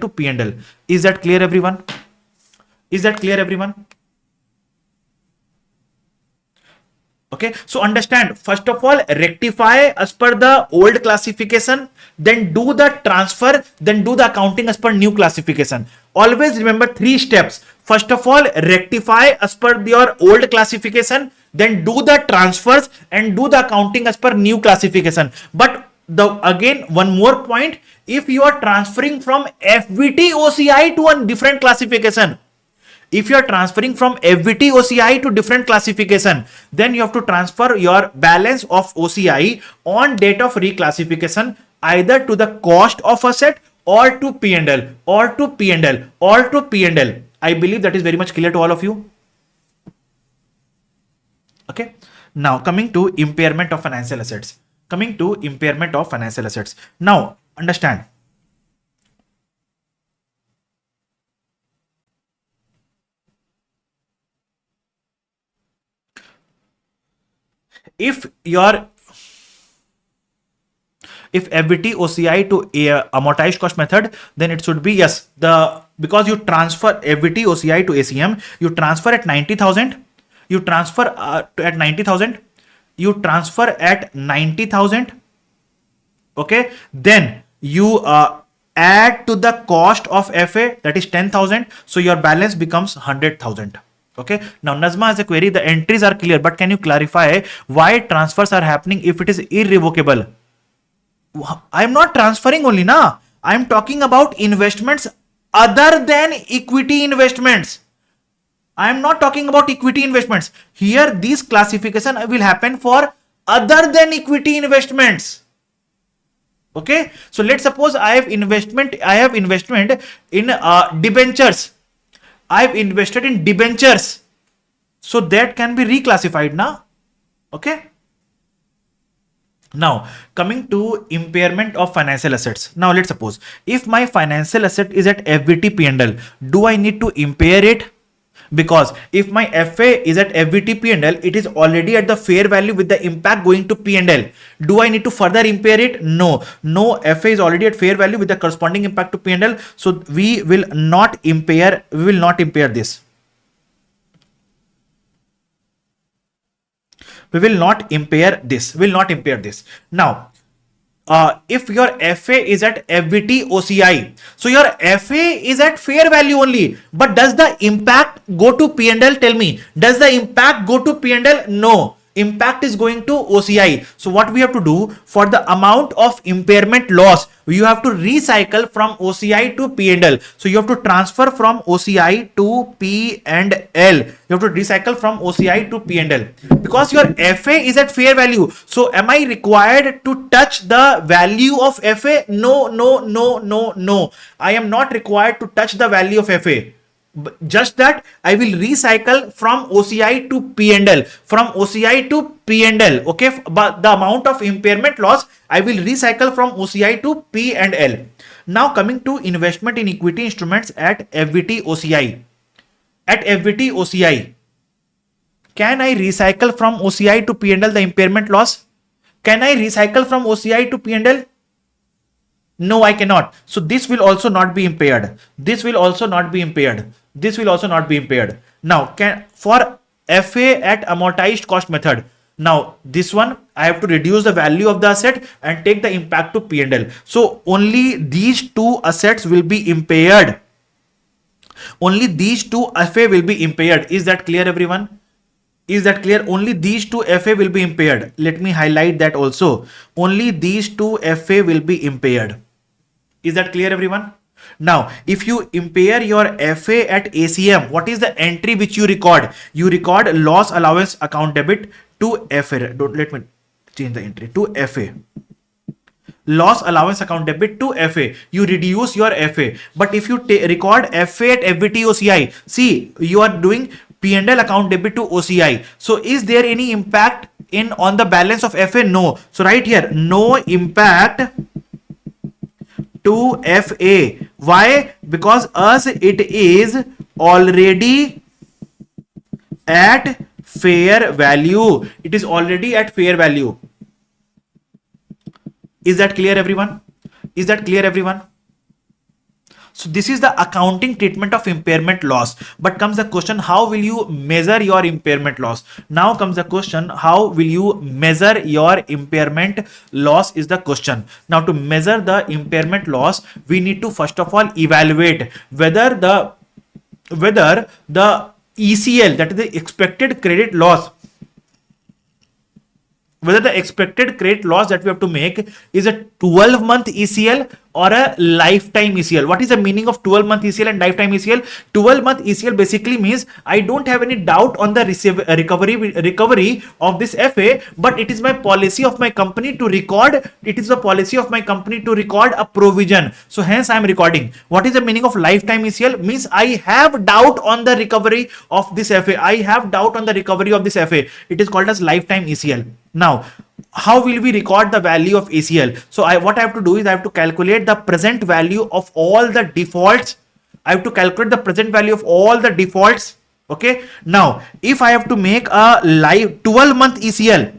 P&L. Is that clear, everyone? Okay, so understand, first of all, rectify as per the old classification, then do the transfer, then do the accounting as per new classification. Always remember 3 steps. First of all, rectify as per your old classification, then do the transfers and do the accounting as per new classification. But again, one more point, if you are transferring from FBT OCI to a different classification, If you are transferring from FVT OCI to different classification, then you have to transfer your balance of OCI on date of reclassification either to the cost of asset or to P&L or to P&L or to P&L. I believe that is very much clear to all of you. Okay. Now coming to impairment of financial assets. Coming to impairment of financial assets. Now understand. If FVT OCI to amortized cost method, then it should be yes, because you transfer FVT OCI to ACM, you transfer at 90,000, you transfer at 90,000, you transfer at 90,000. Okay, then you add to the cost of FA, that is 10,000, so your balance becomes 100,000. Okay, now Nazma has a query. The entries are clear, but can you clarify why transfers are happening if it is irrevocable? I am not transferring only na. I am talking about investments other than equity investments. I am not talking about equity investments. Here, this classification will happen for other than equity investments. Okay, so let's suppose I have investment in debentures. I've invested in debentures, so that can be reclassified now. Okay. Now coming to impairment of financial assets. Now let's suppose if my financial asset is at FVT P&L, do I need to impair it? Because if my FA is at FVT P&L, it is already at the fair value with the impact going to P&L. Do I need to further impair it? No, FA is already at fair value with the corresponding impact to P&L. So we will not impair this. We will not impair this. Now, if your FA is at FVT OCI, so your FA is at fair value only, but does the impact go to P&L? Tell me, does the impact go to P&L? No, impact is going to OCI. So what we have to do for the amount of impairment loss, you have to recycle from OCI to P&L. So you have to transfer from OCI to P&L. You have to recycle from OCI to P&L because your FA is at fair value. So am I required to touch the value of FA? No. I am not required to touch the value of FA. Just that I will recycle from OCI to P&L, from OCI to P&L. Okay, but the amount of impairment loss I will recycle from OCI to P&L. Now coming to investment in equity instruments at FVT OCI. At FVT OCI, can I recycle from OCI to P&L the impairment loss? Can I recycle from OCI to P&L? No, I cannot. So this will also not be impaired. This will also not be impaired. Now, for FA at amortized cost method, now this one I have to reduce the value of the asset and take the impact to P&L. So only these two assets will be impaired. Only these two FA will be impaired. Is that clear, everyone? Is that clear? Only these two FA will be impaired. Let me highlight that also. Only these two FA will be impaired. Is that clear, everyone? Now, if you impair your FA at ACM, what is the entry which you record? You record loss allowance account debit to FA. Let me change the entry to FA. Loss allowance account debit to FA. You reduce your FA. But if you record FA at FVT OCI, see, you are doing P&L account debit to OCI. So is there any impact on the balance of FA? No. So right here, no impact to FA. Why? Because as it is already at fair value. It is already at fair value. Is that clear, everyone? Is that clear, everyone? So this is the accounting treatment of impairment loss. But comes the question, how will you measure your impairment loss? Now comes the question, how will you measure your impairment loss is the question. Now to measure the impairment loss, we need to first of all evaluate whether the ECL, that is the expected credit loss, whether the expected credit loss that we have to make is a 12-month ECL or a lifetime ECL? What is the meaning of 12-month ECL and lifetime ECL? 12-month ECL basically means I don't have any doubt on the recovery of this FA, but it is my policy of my company to record. It is the policy of my company to record a provision. So hence I am recording. What is the meaning of lifetime ECL? Means I have doubt on the recovery of this FA. I have doubt on the recovery of this FA. It is called as lifetime ECL. Now, how will we record the value of ACL? So what I have to do is I have to calculate the present value of all the defaults. I have to calculate the present value of all the defaults. Okay. Now, if I have to make a live 12-month ECL,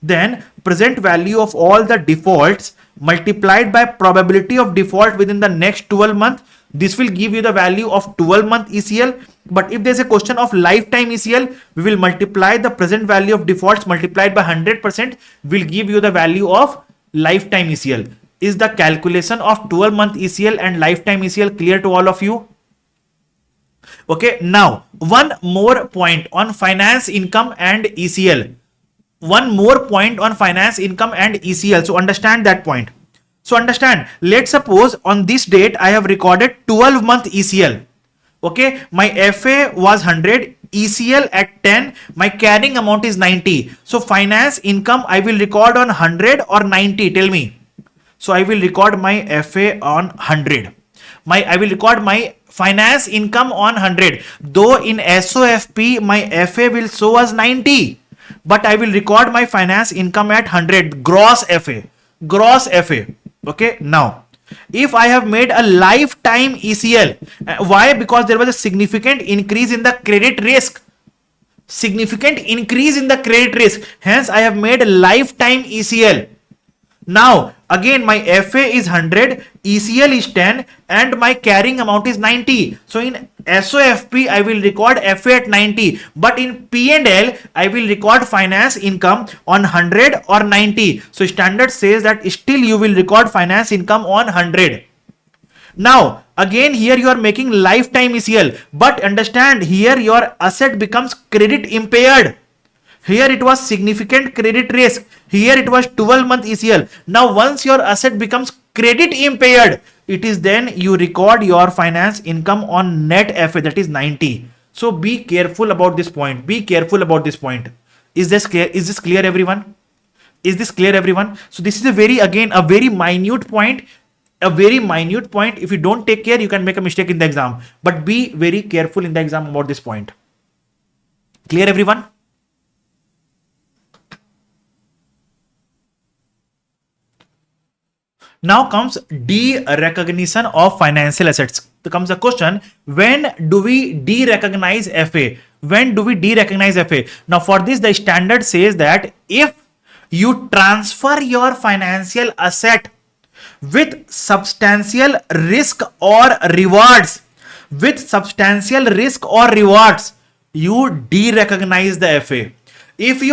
then present value of all the defaults multiplied by probability of default within the next 12 months. This will give you the value of 12-month ECL. But if there's a question of lifetime ECL, we will multiply the present value of defaults multiplied by 100%, will give you the value of lifetime ECL. Is the calculation of 12-month ECL and lifetime ECL clear to all of you? Okay, now one more point on finance income and ECL. One more point on finance income and ECL. So understand that point. So understand, let's suppose on this date I have recorded 12-month ECL. Okay, my FA was 100, ECL at 10, my carrying amount is 90. So finance income I will record on 100 or 90, tell me. So I will record my FA on 100. I will record my finance income on 100. Though in SOFP my FA will show as 90, but I will record my finance income at 100, gross FA. Gross FA. Okay, now if I have made a lifetime ECL, why? Because there was a significant increase in the credit risk. Significant increase in the credit risk. Hence, I have made a lifetime ECL. Now, again, my FA is 100, ECL is 10, and my carrying amount is 90. So, in SOFP, I will record FA at 90. But in P&L, I will record finance income on 100 or 90. So, standard says that still you will record finance income on 100. Now, again, here you are making lifetime ECL. But understand, here your asset becomes credit impaired. Here it was significant credit risk. Here it was 12-month ECL. Now once your asset becomes credit impaired, it is then you record your finance income on net FA, that is 90. So be careful about this point. Be careful about this point. Is this clear? Is this clear, everyone? Is this clear, everyone? So this is a very minute point. A very minute point. If you don't take care, you can make a mistake in the exam. But be very careful in the exam about this point. Clear, everyone? Now comes de-recognition of financial assets. There comes a question, when do we de-recognize FA? When do we de-recognize FA? Now for this, the standard says that if you transfer your financial asset with substantial risk or rewards, you de-recognize the FA. If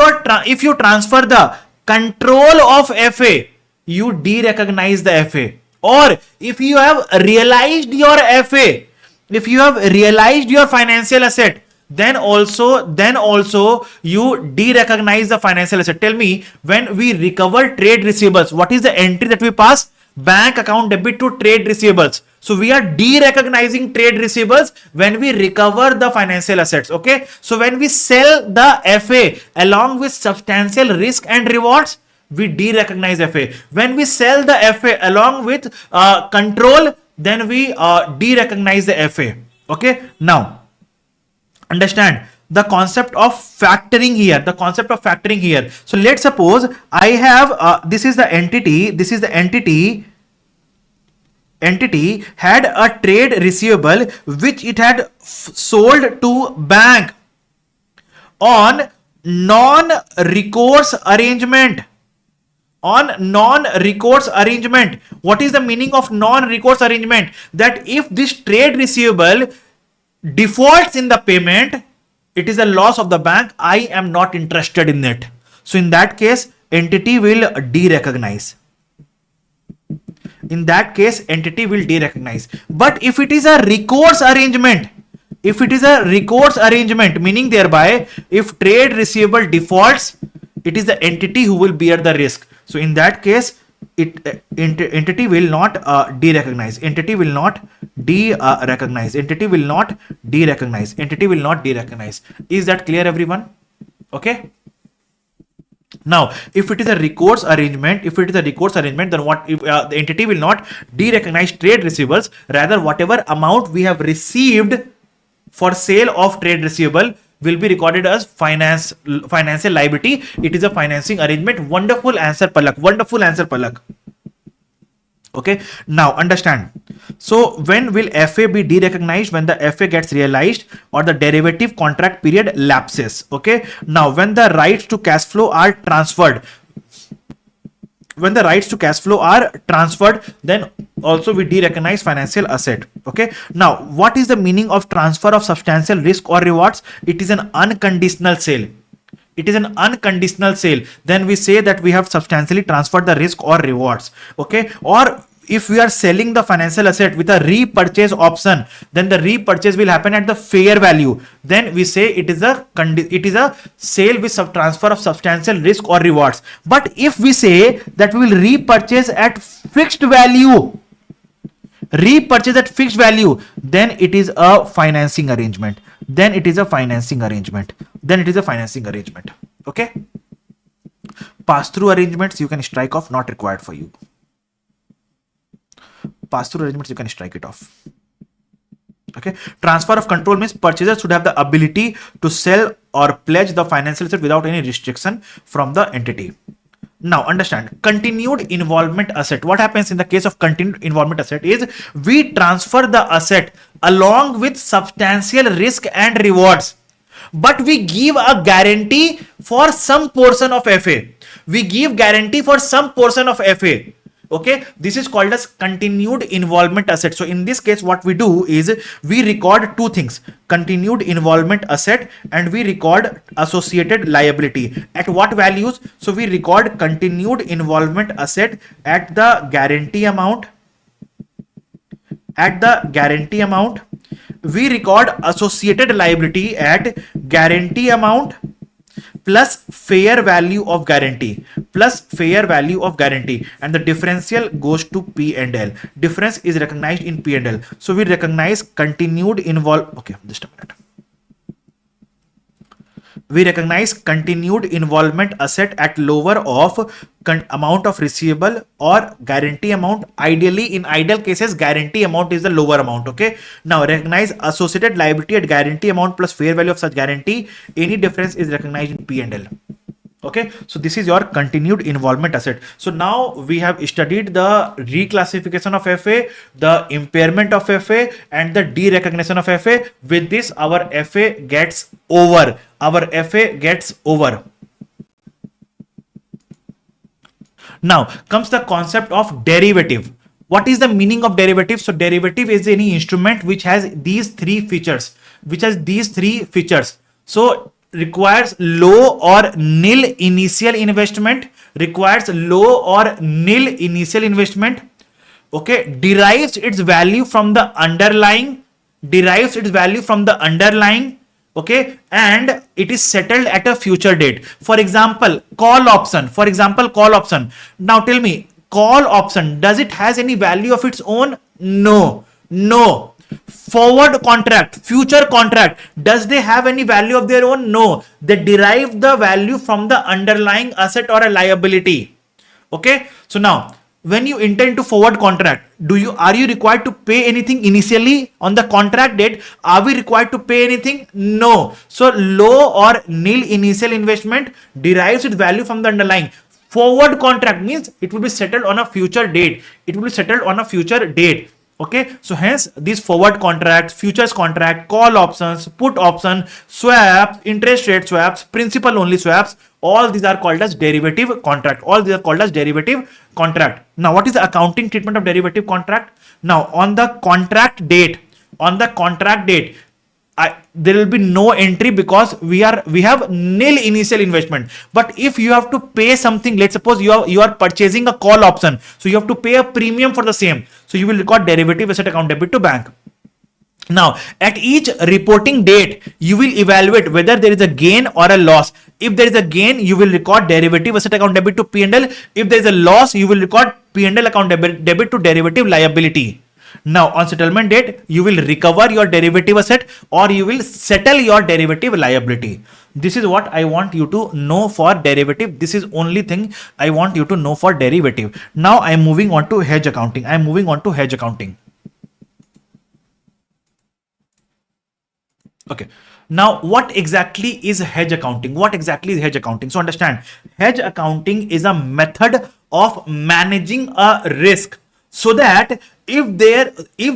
you transfer the control of FA, you de-recognize the FA. Or if you have realized your FA, if you have realized your financial asset, then also you de-recognize the financial asset. Tell me, when we recover trade receivables, what is the entry that we pass? Bank account debit to trade receivables. So we are de-recognizing trade receivables when we recover the financial assets. Okay. So when we sell the FA along with substantial risk and rewards, we de-recognize FA. When we sell the FA along with control, then we de-recognize the FA. Okay. Now, understand the concept of factoring here. So let's suppose I have this is the entity. Entity had a trade receivable which it had sold to bank on non-recourse arrangement. What is the meaning of non-recourse arrangement? That if this trade receivable defaults in the payment, it is a loss of the bank. I am not interested in it. So in that case, entity will de-recognize. But if it is a recourse arrangement, meaning thereby, if trade receivable defaults, it is the entity who will bear the risk. So in that case, entity will not derecognize. Entity will not derecognize. Entity will not derecognize. Entity will not derecognize. Is that clear, everyone? Okay. Now, if it is a recourse arrangement, then what if the entity will not derecognize trade receivables, rather whatever amount we have received for sale of trade receivable will be recorded as financial liability. It is a financing arrangement. Wonderful answer, Palak. Wonderful answer, Palak. Okay, now understand. So when will FA be derecognized? When the FA gets realized or the derivative contract period lapses. Okay, now when the rights to cash flow are transferred, then also we derecognize financial asset. Okay, now what is the meaning of transfer of substantial risk or rewards? It is an unconditional sale. It is an unconditional sale. Then we say that we have substantially transferred the risk or rewards. Okay, or if we are selling the financial asset with a repurchase option, then the repurchase will happen at the fair value. Then we say it is a sale with transfer of substantial risk or rewards. But if we say that we will repurchase at fixed value, then it is a financing arrangement. Okay, pass-through arrangements you can strike off, not required for you. Pass-through arrangements you can strike it off. Okay, transfer of control means purchaser should have the ability to sell or pledge the financial asset without any restriction from the entity. Now understand, continued involvement asset. What happens in the case of continued involvement asset is we transfer the asset along with substantial risk and rewards, but we give a guarantee for some portion of FA. Okay, this is called as continued involvement asset. So in this case, what we do is we record two things: continued involvement asset and we record associated liability. At what values? So we record continued involvement asset at the guarantee amount. We record associated liability at guarantee amount plus fair value of guarantee, and the differential goes to P&L. Difference is recognized in P&L. So we recognize continued involvement asset at lower of amount of receivable or guarantee amount. Ideally, in ideal cases, guarantee amount is the lower amount. Okay, now recognize associated liability at guarantee amount plus fair value of such guarantee. Any difference is recognized in P&L. Okay, so this is your continued involvement asset. So now we have studied the reclassification of FA, the impairment of FA, and the derecognition of FA. With this, our FA gets over. Now comes the concept of derivative. What is the meaning of derivative? So derivative is any instrument which has these three features. So requires low or nil initial investment. Okay, derives its value from the underlying. Okay, and it is settled at a future date. For example, call option. Now tell me, call option, does it has any value of its own? No. Forward contract, future contract, does they have any value of their own? No. They derive the value from the underlying asset or a liability. Okay, so now when you enter into forward contract, are you required to pay anything initially on the contract date? Are we required to pay anything? No. So low or nil initial investment derives its value from the underlying. Forward contract means it will be settled on a future date. Okay, so hence these forward contracts, futures contract, call options, put option, swaps, interest rate swaps, principal only swaps, all these are called as derivative contract. Now, what is the accounting treatment of derivative contract? Now, on the contract date, there will be no entry because we have nil initial investment. But if you have to pay something, let's suppose you are purchasing a call option, so you have to pay a premium for the same. So you will record derivative asset account debit to bank. Now, at each reporting date, you will evaluate whether there is a gain or a loss. If there is a gain, you will record derivative asset account debit to P&L. If there is a loss, you will record P&L account debit to derivative liability. Now, on settlement date, you will recover your derivative asset or you will settle your derivative liability. This is what I want you to know for derivative. This is only thing I want you to know for derivative. Now, I am moving on to hedge accounting. Okay. Now, what exactly is hedge accounting? So understand, hedge accounting is a method of managing a risk so that if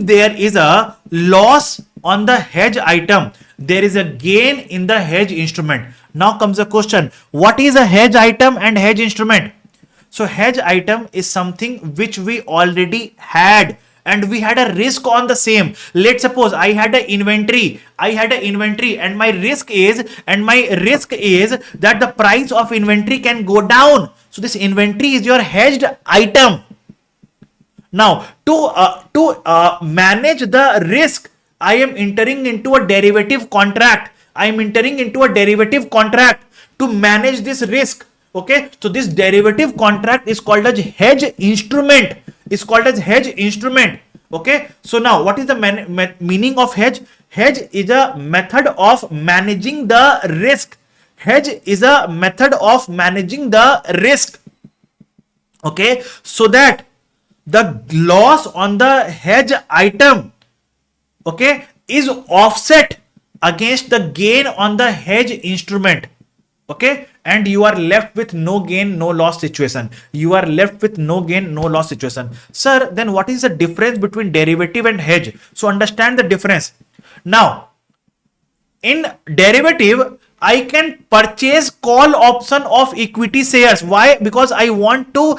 there is a loss on the hedge item, there is a gain in the hedge instrument. Now comes the question, what is a hedge item and hedge instrument? So hedge item is something which we already had and we had a risk on the same. Let's suppose I had an inventory and my risk is that the price of inventory can go down. So this inventory is your hedged item. Now to manage the risk, I am entering into a derivative contract. To manage this risk. Okay, so this derivative contract is called as hedge instrument. Okay, so now what is the meaning of hedge? Hedge is a method of managing the risk. Okay, so that the loss on the hedge item, okay, is offset against the gain on the hedge instrument. Okay, and you are left with no gain, no loss situation. Sir, then what is the difference between derivative and hedge? So understand the difference. Now, in derivative, I can purchase call option of equity shares. Why? Because I want to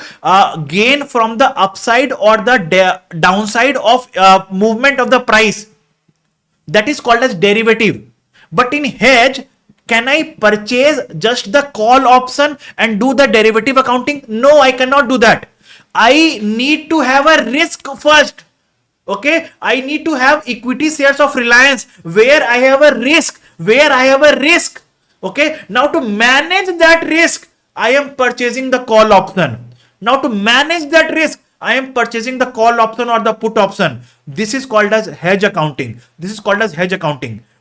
gain from the upside or the downside of movement of the price. That is called as derivative. But in hedge, can I purchase just the call option and do the derivative accounting? No, I cannot do that. I need to have a risk first. Okay, I need to have equity shares of Reliance where I have a risk. Okay, now to manage that risk, I am purchasing the call option. Now to manage that risk, I am purchasing the call option or the put option. This is called as hedge accounting.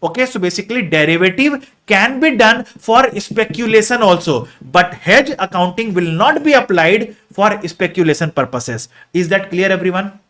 Okay, so basically derivative can be done for speculation also, but hedge accounting will not be applied for speculation purposes. Is that clear, everyone?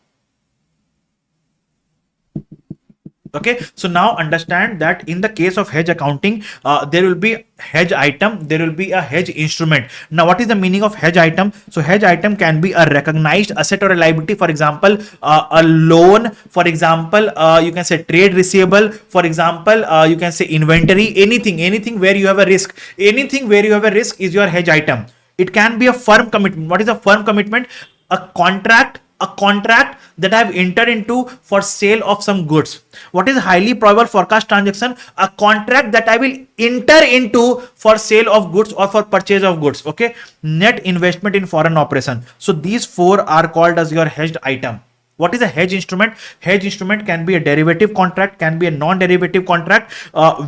Okay, so now understand that in the case of hedge accounting, there will be hedge item, there will be a hedge instrument. Now, what is the meaning of hedge item? So hedge item can be a recognized asset or a liability. For example, a loan. For example, you can say trade receivable. For example, you can say inventory. Anything where you have a risk. Anything where you have a risk is your hedge item. It can be a firm commitment. What is a firm commitment? A contract that I have entered into for sale of some goods. What is highly probable forecast transaction? A contract that I will enter into for sale of goods or for purchase of goods. Okay, net investment in foreign operation. So these four are called as your hedged item. What is a hedge instrument? Hedge instrument can be a derivative contract, can be a non-derivative contract,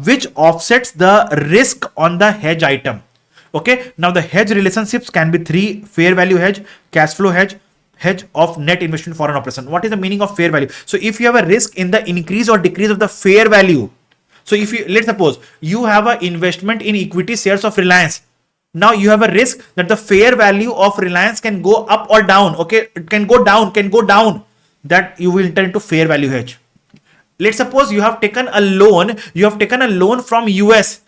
which offsets the risk on the hedge item. Okay, now the hedge relationships can be three: fair value hedge, cash flow hedge of net investment foreign operation. What is the meaning of fair value? So if you have a risk in the increase or decrease of the fair value, so if you, let's suppose you have an investment in equity shares of Reliance. Now you have a risk that the fair value of Reliance can go up or down. Okay, it can go down. That you will enter into fair value hedge. Let's suppose you have taken a loan. From US.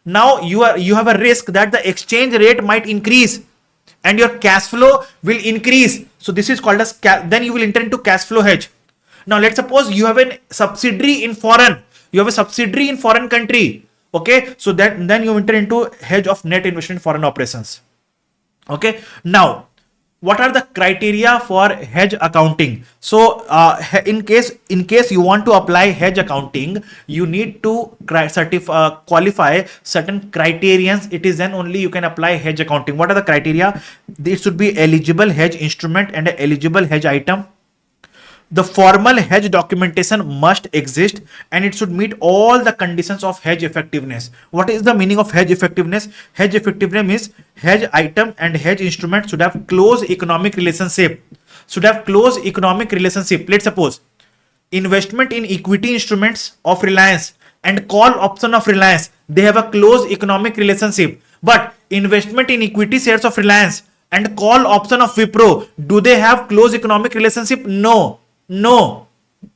Now you have a risk that the exchange rate might increase and your cash flow will increase. So this is called as then you will enter into cash flow hedge. Now let's suppose you have a subsidiary in foreign country. Okay, so then you enter into hedge of net investment in foreign operations. Okay, now what are the criteria for hedge accounting? So in case you want to apply hedge accounting, you need to qualify certain criterions. It is then only you can apply hedge accounting. What are the criteria? This should be eligible hedge instrument and eligible hedge item. The formal hedge documentation must exist and it should meet all the conditions of hedge effectiveness. What is the meaning of hedge effectiveness? Hedge effectiveness means hedge item and hedge instrument should have close economic relationship. Let's suppose investment in equity instruments of Reliance and call option of Reliance, they have a close economic relationship. But investment in equity shares of Reliance and call option of Wipro, do they have close economic relationship? No.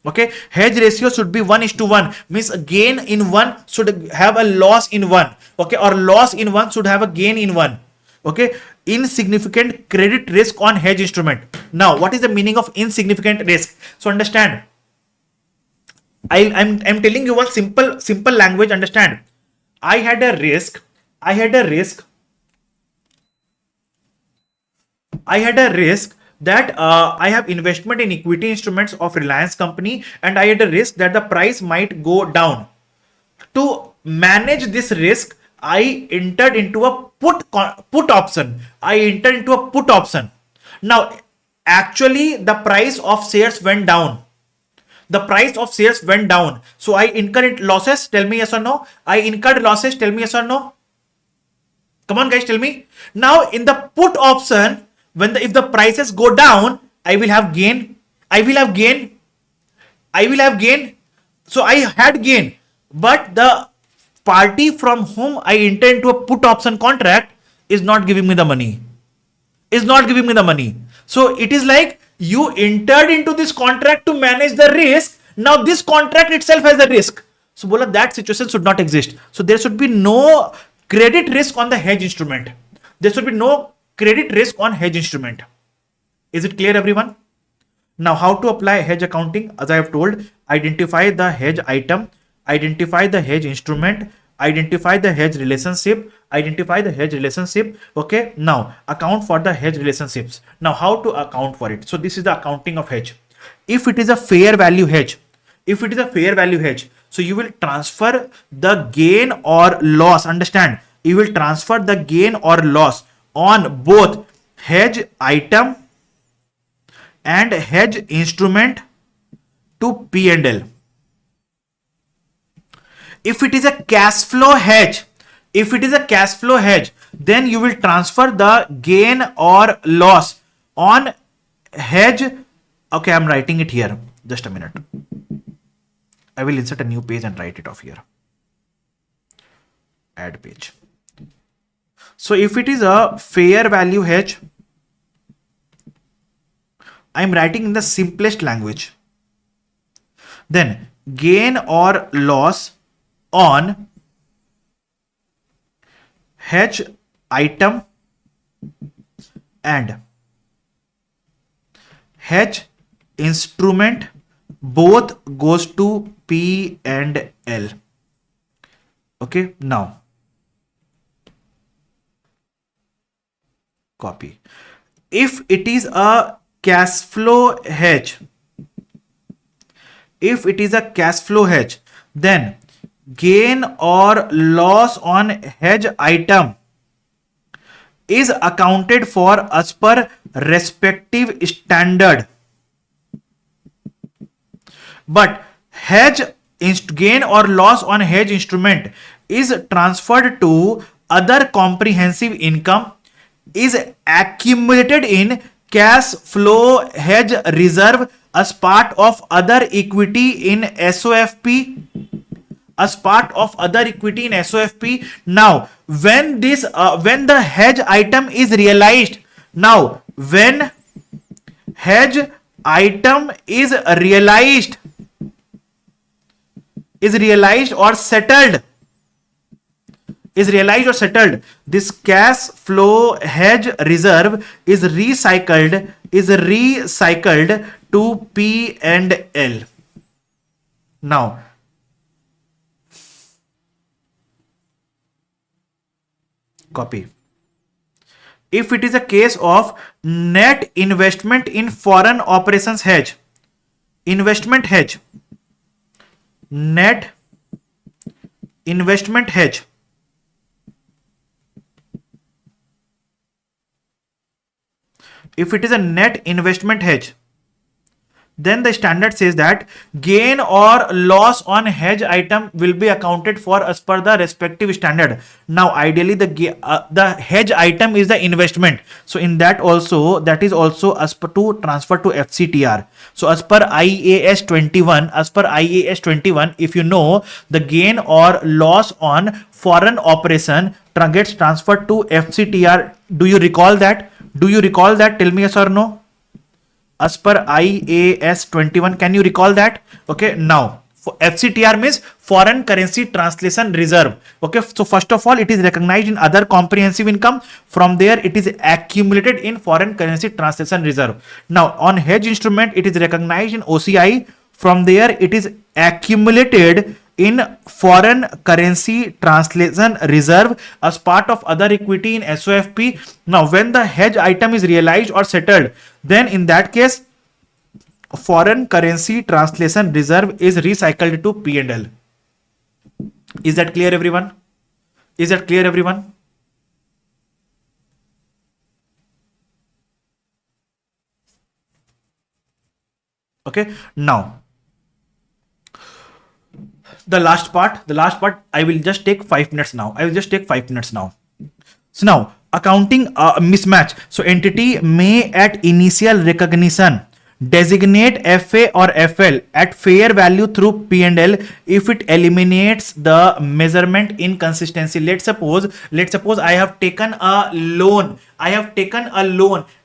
Okay, hedge ratio should be 1:1, means a gain in one should have a loss in one. Okay, or loss in one should have a gain in one. Okay, insignificant credit risk on hedge instrument. Now, what is the meaning of insignificant risk? So understand, I'm telling you one simple language. Understand, I had a risk that I have investment in equity instruments of Reliance company and I had a risk that the price might go down. To manage this risk, I entered into a put option. Now, actually, the price of shares went down. So I incurred losses. Tell me yes or no. I incurred losses. Tell me yes or no. Come on, guys, tell me. Now, in the put option, if the prices go down, I will have gain. So I had gain, but the party from whom I enter into a put option contract is not giving me the money. So it is like you entered into this contract to manage the risk. Now this contract itself has a risk. So bola, that situation should not exist. So there should be no credit risk on the hedge instrument. Is it clear, everyone? Now, how to apply hedge accounting? As I have told, identify the hedge item, identify the hedge instrument, identify the hedge relationship. Okay, now account for the hedge relationships. Now, how to account for it? So this is the accounting of hedge. If it is a fair value hedge, so you will transfer the gain or loss. Understand, you will transfer the gain or loss on both hedge item and hedge instrument to P&L. If it is a cash flow hedge, then you will transfer the gain or loss on hedge. Okay, I'm writing it here. Just a minute. I will insert a new page and write it off here. Add page. So if it is a fair value hedge, I'm writing in the simplest language. Then gain or loss on hedge item and hedge instrument both goes to P and L. Okay, now copy. If it is a cash flow hedge, then gain or loss on hedge item is accounted for as per respective standard. But gain or loss on hedge instrument is transferred to other comprehensive income, is accumulated in cash flow hedge reserve as part of other equity in SOFP. Now, when the hedge item is realized, or settled, this cash flow hedge reserve is recycled to P and L. Now, copy. If it is a case of net investment in foreign operations hedge, net investment hedge, if it is a net investment hedge, then the standard says that gain or loss on hedge item will be accounted for as per the respective standard. Now ideally the hedge item is the investment, so in that is also as per to transfer to FCTR. So as per IAS 21, if you know the gain or loss on foreign operation gets transferred to FCTR, do you recall that? Tell me yes or no. As per IAS 21, can you recall that? Okay, now for FCTR means foreign currency translation reserve. Okay, so first of all it is recognized in other comprehensive income, from there it is accumulated in foreign currency translation reserve. Now on hedge instrument it is recognized in OCI, from there it is accumulated in foreign currency translation reserve as part of other equity in SOFP. Now when the hedge item is realized or settled, then in that case foreign currency translation reserve is recycled to P&L. Is that clear everyone? Okay, now the last part I will just take 5 minutes now. So now accounting mismatch. So entity may at initial recognition designate FA or FL at fair value through P&L if it eliminates the measurement inconsistency. Let's suppose I have taken a loan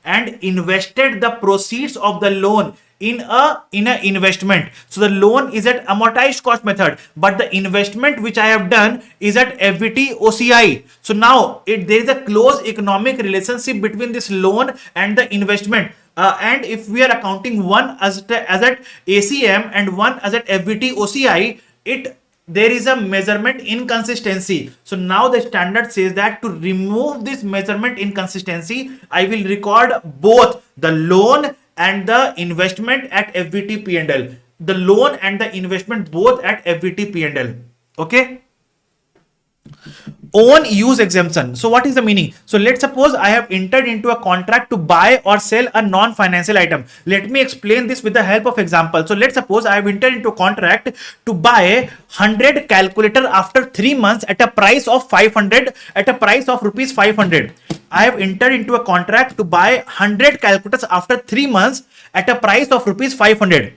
and invested the proceeds of the loan in a investment. So the loan is at amortized cost method, but the investment which I have done is at FVT OCI. So now there is a close economic relationship between this loan and the investment. And if we are accounting one as at ACM and one as at FVT OCI, there is a measurement inconsistency. So now the standard says that to remove this measurement inconsistency, I will record both the loan and the investment at FVT P&L. The loan and the investment both at FVT P&L. Okay. Own use exemption. So what is the meaning? So let's suppose I have entered into a contract to buy or sell a non-financial item. Let me explain this with the help of example. So let's suppose I have entered into a contract to buy 100 calculator after 3 months at a price of 500, at a price of rupees 500. I have entered into a contract to buy 100 calculators after 3 months at a price of rupees 500.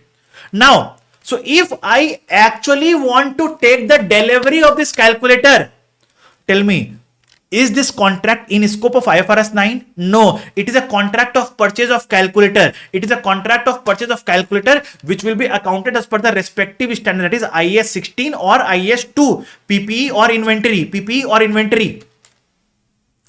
Now, so if I actually want to take the delivery of this calculator, tell me, is this contract in scope of IFRS 9? No, it is a contract of purchase of calculator. It is a contract of purchase of calculator which will be accounted as per the respective standard, that is IAS 16 or IAS 2, PPE or inventory.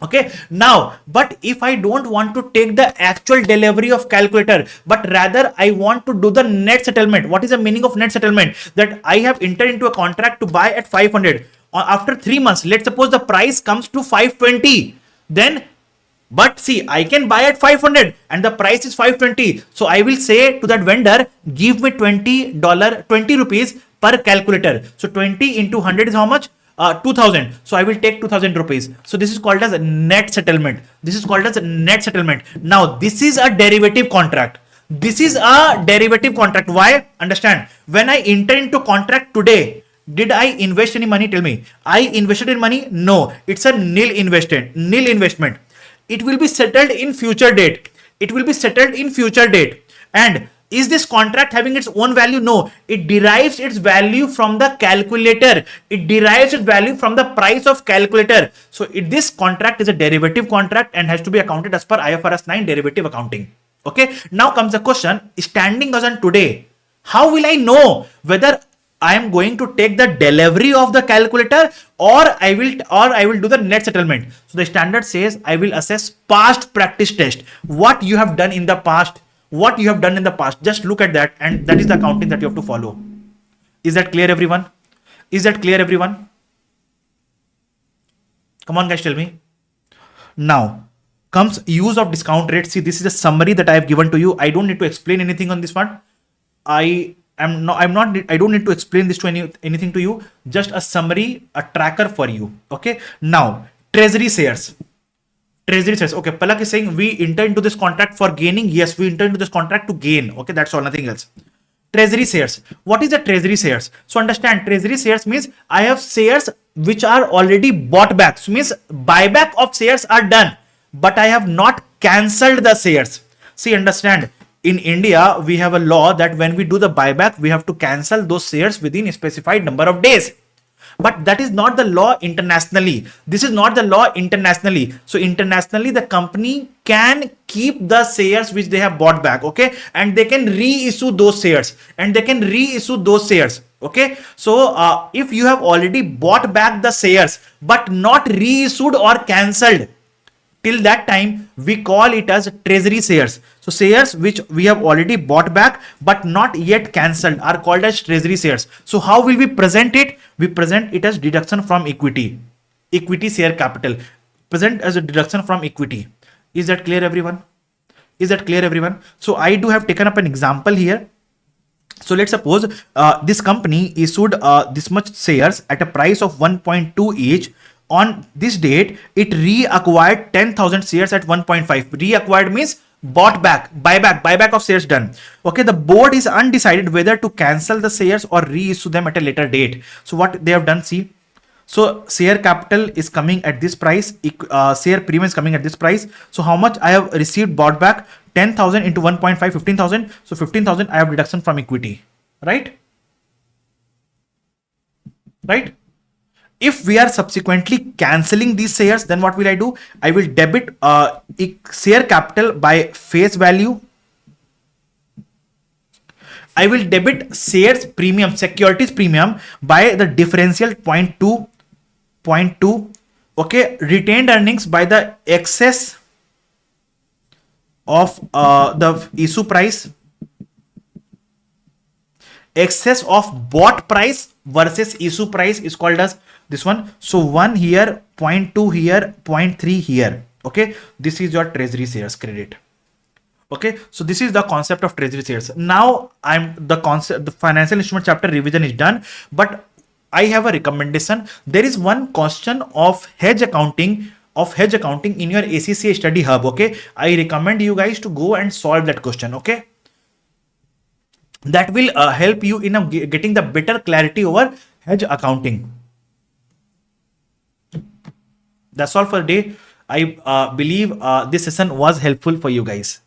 Okay, now, but if I don't want to take the actual delivery of calculator, but rather I want to do the net settlement. What is the meaning of net settlement? That I have entered into a contract to buy at 500. After 3 months, let's suppose the price comes to 520. Then, but see, I can buy at 500 and the price is 520. So I will say to that vendor, give me $20 rupees per calculator. So 20 into 100 is how much? 2000. So I will take 2000 rupees. So this is called as a net settlement. Now this is a derivative contract. Why? Understand, when I enter into contract today, did I invest any money? Tell me. I invested in money? No. It's a nil investment. It will be settled in future date. And is this contract having its own value? No. It derives its value from the calculator. It derives its value from the price of calculator. So this contract is a derivative contract and has to be accounted as per IFRS 9 derivative accounting. Okay. Now comes the question, standing as on today, how will I know whether I am going to take the delivery of the calculator or I will do the net settlement? So the standard says I will assess past practice test. What you have done in the past. Just look at that, and that is the accounting that you have to follow. Is that clear, everyone? Come on, guys, tell me. Now comes use of discount rate. See, this is a summary that I have given to you. I don't need to explain anything on this one. I don't need to explain this to anything to you. Just a summary, a tracker for you. Okay. Now, treasury shares. Treasury shares. Okay, Palak is saying we enter into this contract for gaining. Yes, we enter into this contract to gain. Okay, that's all, nothing else. Treasury shares. What is the treasury shares? So understand, treasury shares means I have shares which are already bought back. So means buyback of shares are done, but I have not cancelled the shares. See, understand. In India, we have a law that when we do the buyback, we have to cancel those shares within a specified number of days. But that is not the law internationally. This is not the law internationally. So internationally, the company can keep the shares which they have bought back, okay, and they can reissue those shares, okay. So if you have already bought back the shares but not reissued or cancelled, till that time we call it as treasury shares. So shares which we have already bought back but not yet cancelled are called as treasury shares. So how will we present it? We present it as deduction from equity share capital, present as a deduction from equity. Is that clear, everyone? So I do have taken up an example here. So let's suppose this company issued this much shares at a price of 1.2 each. On this date, it reacquired 10,000 shares at 1.5. Reacquired means bought back, buyback of shares done. Okay, the board is undecided whether to cancel the shares or reissue them at a later date. So what they have done, see. So share capital is coming at this price, share premium is coming at this price. So how much I have received bought back? 10,000 into 1.5, 15,000. So 15,000 I have deduction from equity, right? Right? If we are subsequently cancelling these shares, then what will I do? I will debit share capital by face value. I will debit shares premium, securities premium by the differential 0.2. Okay, retained earnings by the excess of the issue price, excess of bought price versus issue price is called as this one. So 1 here, 0.2 here, 0.3 here. Okay, this is your treasury shares credit. Okay, so this is the concept of treasury shares. Now the financial instrument chapter revision is done, but I have a recommendation. There is one question of hedge accounting in your ACCA study hub. Okay, I recommend you guys to go and solve that question. Okay, that will help you in getting the better clarity over hedge accounting. That's all for the day. I believe this session was helpful for you guys.